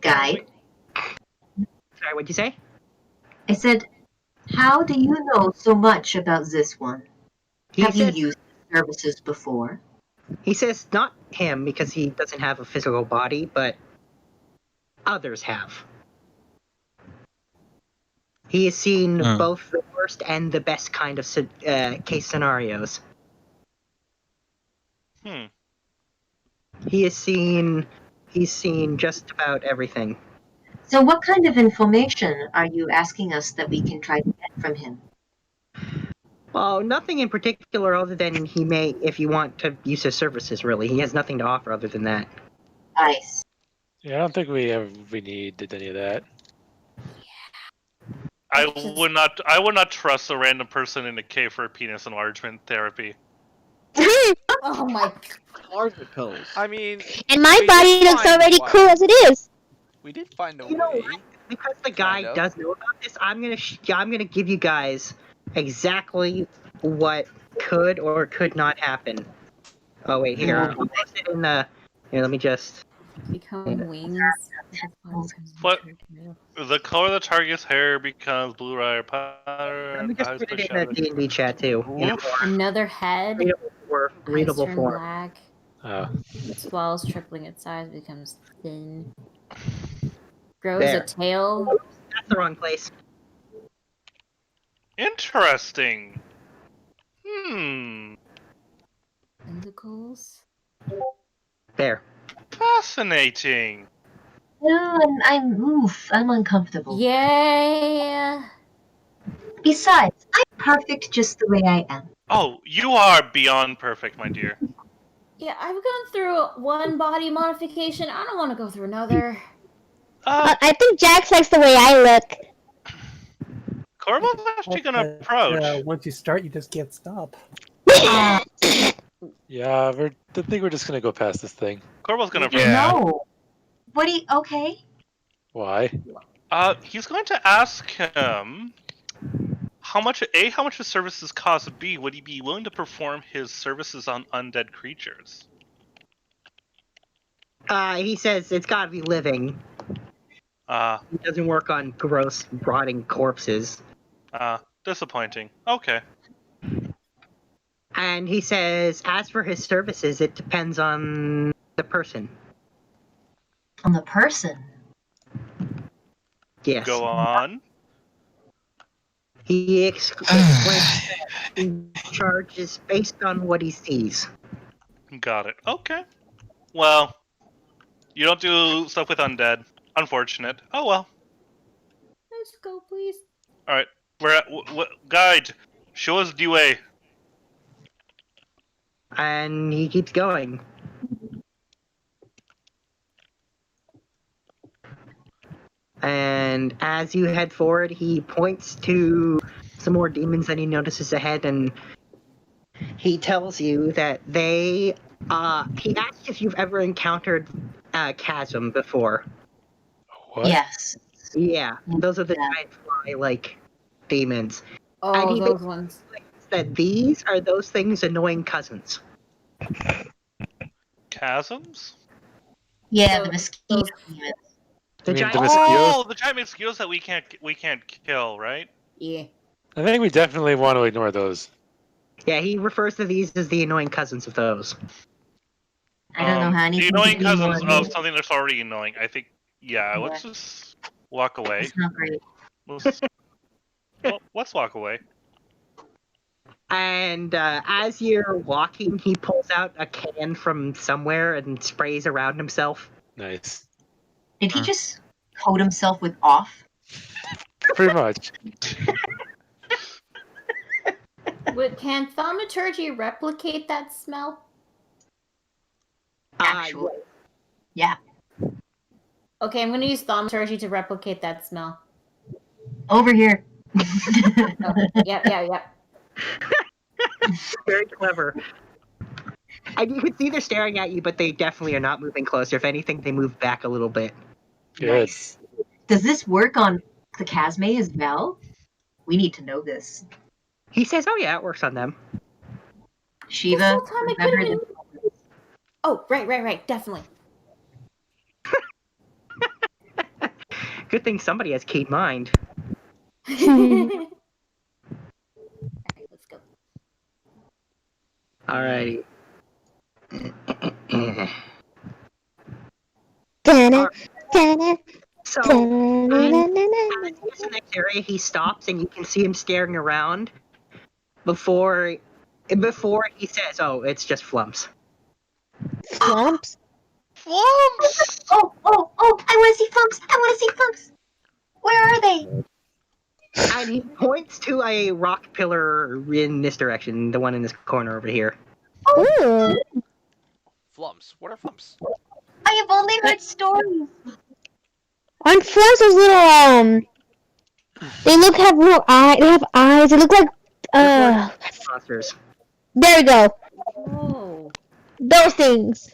Guy? Sorry, what'd you say? I said, how do you know so much about this one? Have you used his services before? He says not him because he doesn't have a physical body, but others have. He has seen both the worst and the best kind of case scenarios. He's seen just about everything. So what kind of information are you asking us that we can try to get from him? Well, nothing in particular other than he may, if you want to use his services, really. He has nothing to offer other than that. Nice. Yeah, I don't think we needed any of that. I would not trust a random person in a cave for penis enlargement therapy. Oh my. Enlargement pills. I mean, And my we body did looks find already one. cool as it is. We did find a You know way. what? Because the guy Kind of. does know about this, I'm gonna give you guys exactly what could or could not happen. Oh wait, here I'll post it in the. Here, let me just. Become wings. What? The color of the target's hair becomes blue or powder. Let me just put it in the D&D chat too. In a Another head. readable Eyes turn form. black. Oh. Swells, tripling its size, becomes thin. Grows There. a tail. That's the wrong place. Interesting. Tentacles. There. Fascinating. No, I'm uncomfortable. Yeah. Besides, I'm perfect just the way I am. Oh, you are beyond perfect, my dear. Yeah, I've gone through one body modification. I don't want to go through another. I think Jax likes the way I look. Corvo's actually gonna approach. Once you start, you just can't stop. Yeah, I think we're just gonna go past this thing. Corvo's gonna approach. No. What do you, okay? Why? He's going to ask him how much his services cost. B, would he be willing to perform his services on undead creatures? He says it's gotta be living. He doesn't work on gross, rotting corpses. Disappointing. Okay. And he says, as for his services, it depends on the person. On the person? Yes. Go on. He explains that he charges based on what he sees. Got it. Okay. Well, you don't do stuff with undead. Unfortunate. Oh well. Let's go, please. All right. We're at guide. Show us the way. And he keeps going. And as you head forward, he points to some more demons that he notices ahead, and he tells you that they. He asks if you've ever encountered chasm before. What? Yes. Yeah, those are the giant fly-like demons. Oh, and he those ones. That these are those things' annoying cousins. Chasms? Yeah, the mosquito. The giant the giant mosquitoes that we can't kill, right? Yeah. I think we definitely want to ignore those. Yeah, he refers to these as the annoying cousins of those. I don't know how anything The annoying could be more cousins of annoying. something that's already annoying. I think. Yeah, let's just walk away. It's not great. Let's walk away. And as you're walking, he pulls out a can from somewhere and sprays around himself. Nice. Did he just coat himself with off? Pretty much. Can thaumaturgy replicate that smell? Actually. Yeah. Okay, I'm going to use thaumaturgy to replicate that smell. Over here. Yep. Very clever. And you can see they're staring at you, but they definitely are not moving closer. If anything, they move back a little bit. Good. Nice. Does this work on the Casme as well? We need to know this. He says, "Oh yeah, it works on them." Shiva, This whole time it remember could've the- been- Oh, right, definitely. Good thing somebody has keen mind. Alright, let's go. Alrighty. So, as he gets to the next area, he stops and you can see him staring around before he says, "Oh, it's just flumps." Flumps? Flumps! Oh, I want to see Flumps. Where are they? And he points to a rock pillar in this direction, the one in this corner over here. Ooh. Flumps. What are flumps? I have only heard stories. Aren't flumps those little they have little eyes. They have eyes. They look like Monsters. there we go. Oh. Those things.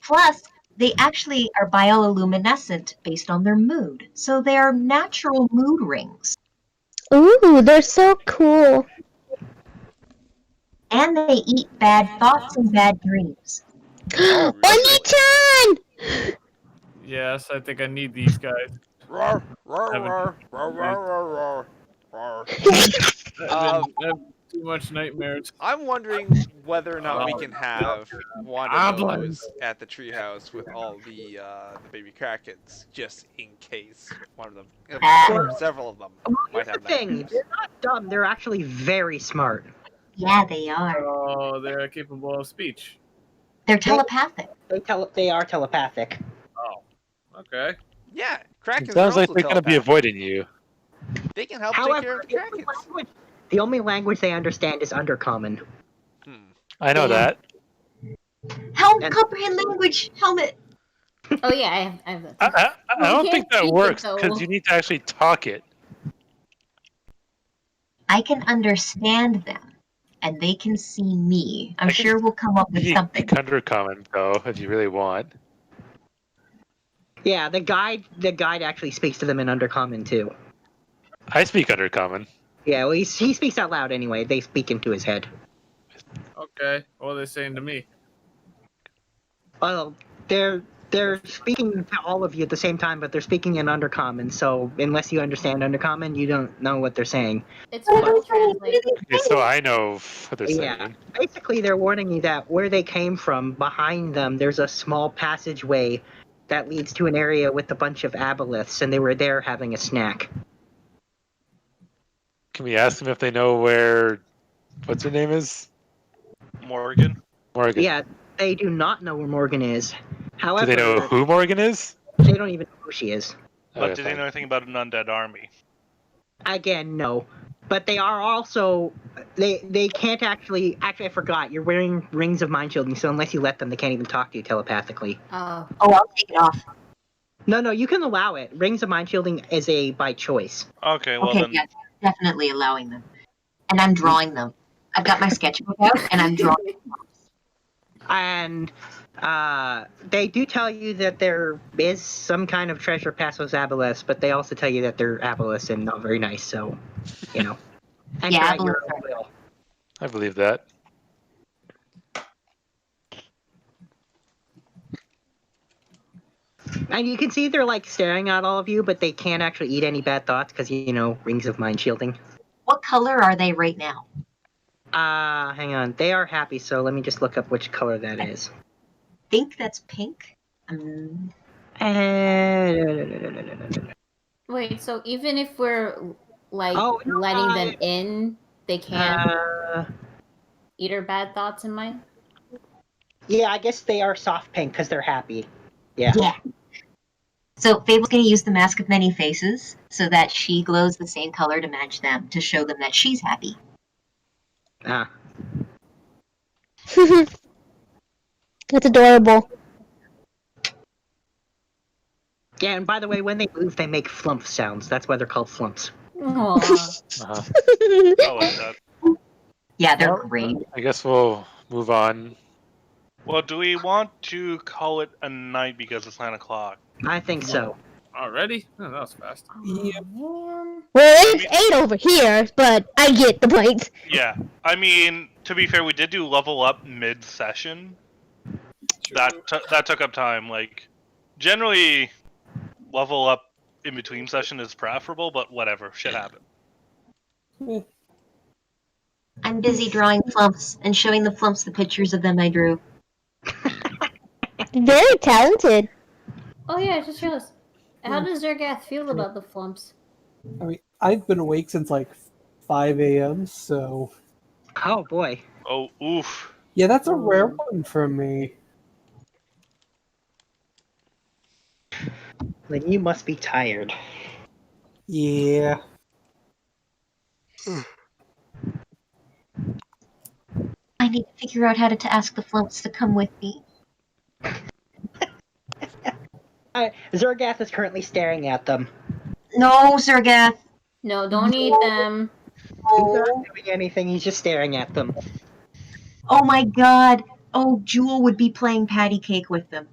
Plus, they actually are bioluminescent based on their mood. So they are natural mood rings. Ooh, they're so cool. And they eat bad thoughts and bad dreams. Oh, really? Oni-chan! Yes, I think I need these guys. Roar, roar, Haven't- roar, roar, roar, roar, roar, roar. I have too much nightmares. I'm wondering whether or not we can have one of those at the treehouse with all the baby krakens, just in case one of them, or several of them, might have Thing, nightmares. they're not dumb. They're actually very smart. Yeah, they are. Oh, they're capable of speech. They're telepathic. They are telepathic. Oh, okay. Yeah, krakens It sounds are like also they're going to be telepathic. avoiding you. They can help take care However, of the krakens. the only language they understand is Undercommon. I know that. Comprehend language, Helmet. Oh yeah, I have that. I don't You think can't that speak it, works though. because you need to actually talk it. I can understand them, and they can see me. I'm sure we'll come up with You something. can Undercommon though, if you really want. Yeah, the guide actually speaks to them in Undercommon too. I speak Undercommon. Yeah, well, he speaks out loud anyway. They speak into his head. Okay, what are they saying to me? Well, they're speaking to all of you at the same time, but they're speaking in Undercommon. So unless you understand Undercommon, you don't know what they're saying. It's Google Translate. Okay, so I know what they're saying. Yeah, basically they're warning you that where they came from, behind them, there's a small passageway that leads to an area with a bunch of aboleths, and they were there having a snack. Can we ask them if they know where? What's her name is? Morgan. Morgan. Yeah, they do not know where Morgan is. Do However, they know who Morgan is? they don't even know who she is. But Okay, did they fine. know anything about an undead army? Again, no. But they are also they can't actually I forgot, you're wearing rings of mind shielding, so unless you let them, they can't even talk to you telepathically. Oh, I'll take it off. No, you can allow it. Rings of mind shielding is a by choice. Okay, well Okay, then. yeah, definitely allowing them. And I'm drawing them. I've got my sketchbook out, and I'm drawing. And they do tell you that there is some kind of treasure past those aboleths, but they also tell you that they're aboleths and not very nice, so, you know. And Yeah, try your aboleths own will. I believe that. And you can see they're like staring at all of you, but they can't actually eat any bad thoughts because, you know, rings of mind shielding. What color are they right now? Hang on. They are happy, so let me just look up which color that is. Think that's pink. wait. So even if we're like Oh, no, letting them in, they can't eat our bad thoughts in mind. Yeah, I guess they are soft pink because they're happy. Yeah. Yeah. So Fable's going to use the Mask of Many Faces so that she glows the same color to match them to show them that she's happy. Ah. That's adorable. Yeah, and by the way, when they move, they make flump sounds. That's why they're called flumps. Aw. I like that. Yeah, they're Well, great. I guess we'll move on. Well, do we want to call it a night because it's 9 o'clock? I think so. Already? Oh, that was fast. Yep. Man. Well, it's 8 over here, but I get the point. Yeah, I mean, to be fair, we did do level up mid-session. That took up time. Like, generally, level up in between session is preferable, but whatever, shit happened. I'm busy drawing flumps and showing the flumps the pictures of them I drew. Very talented. Oh yeah, I just realized. How does Zergath feel about the flumps? I mean, I've been awake since like 5 a.m., so Oh boy. Oh, oof. yeah, that's a rare one for me. Then you must be tired. Yeah. I need to figure out how to ask the flumps to come with me. Zergath is currently staring at them. No, Zergath. No, don't eat them. He's not doing anything, he's just staring at them. Oh my god. Oh, Jewel would be playing patty cake with them.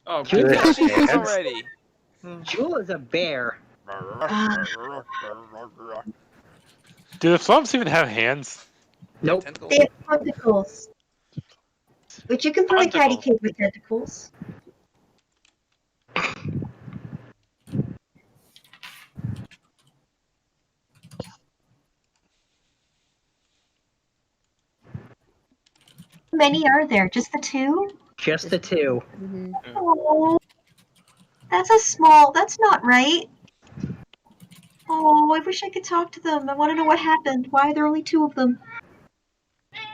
Oh, She is already. Jewel is a bear. Do the flumps even have hands? Nope. They have tentacles. But you can play patty cake with tentacles. How many are there? Just the two? Just the two. Oh, that's not right. Oh, I wish I could talk to them. I want to know what happened. Why are there only two of them?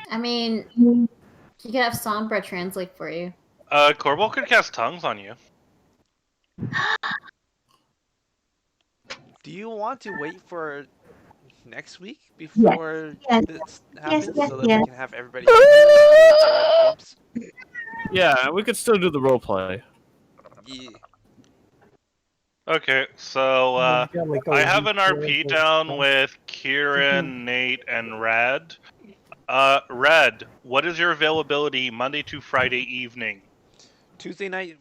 I mean, you could have Sombra translate for you. Corval could cast tongues on you. Do you want to wait for next week before this happens so that we can have everybody flumps? Yeah, we could still do the role play. Yeah. Okay, so I have an RP week down with Kieran, Nate, and Rad. Red, what is your availability Monday to Friday evening? Tuesday night,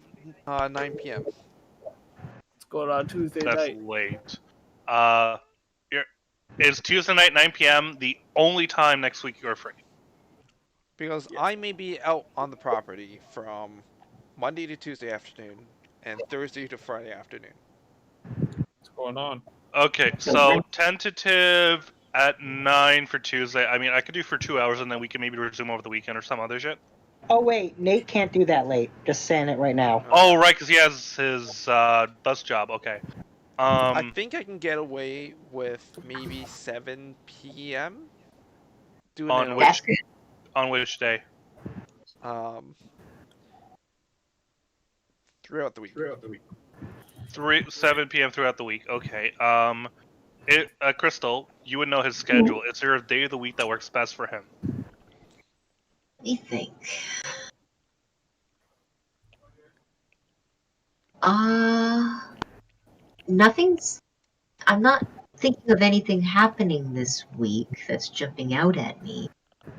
9 p.m. What's going on Tuesday That's night? late. Is Tuesday night 9 p.m. the only time next week you're free? Because I may be out on the property from Monday to Tuesday afternoon and Thursday to Friday afternoon. What's going on? Okay, so tentative at 9 for Tuesday. I mean, I could do for 2 hours and then we can maybe resume over the weekend or some other shit. Oh wait, Nate can't do that late. Just saying it right now. Oh, right, because he has his bus job. Okay. I think I can get away with maybe 7 p.m. doing on which day? Throughout the week. 7 p.m. throughout the week. Okay. Crystal, you would know his schedule. Is there a day of the week that works best for him? Let me think. I'm not thinking of anything happening this week that's jumping out at me.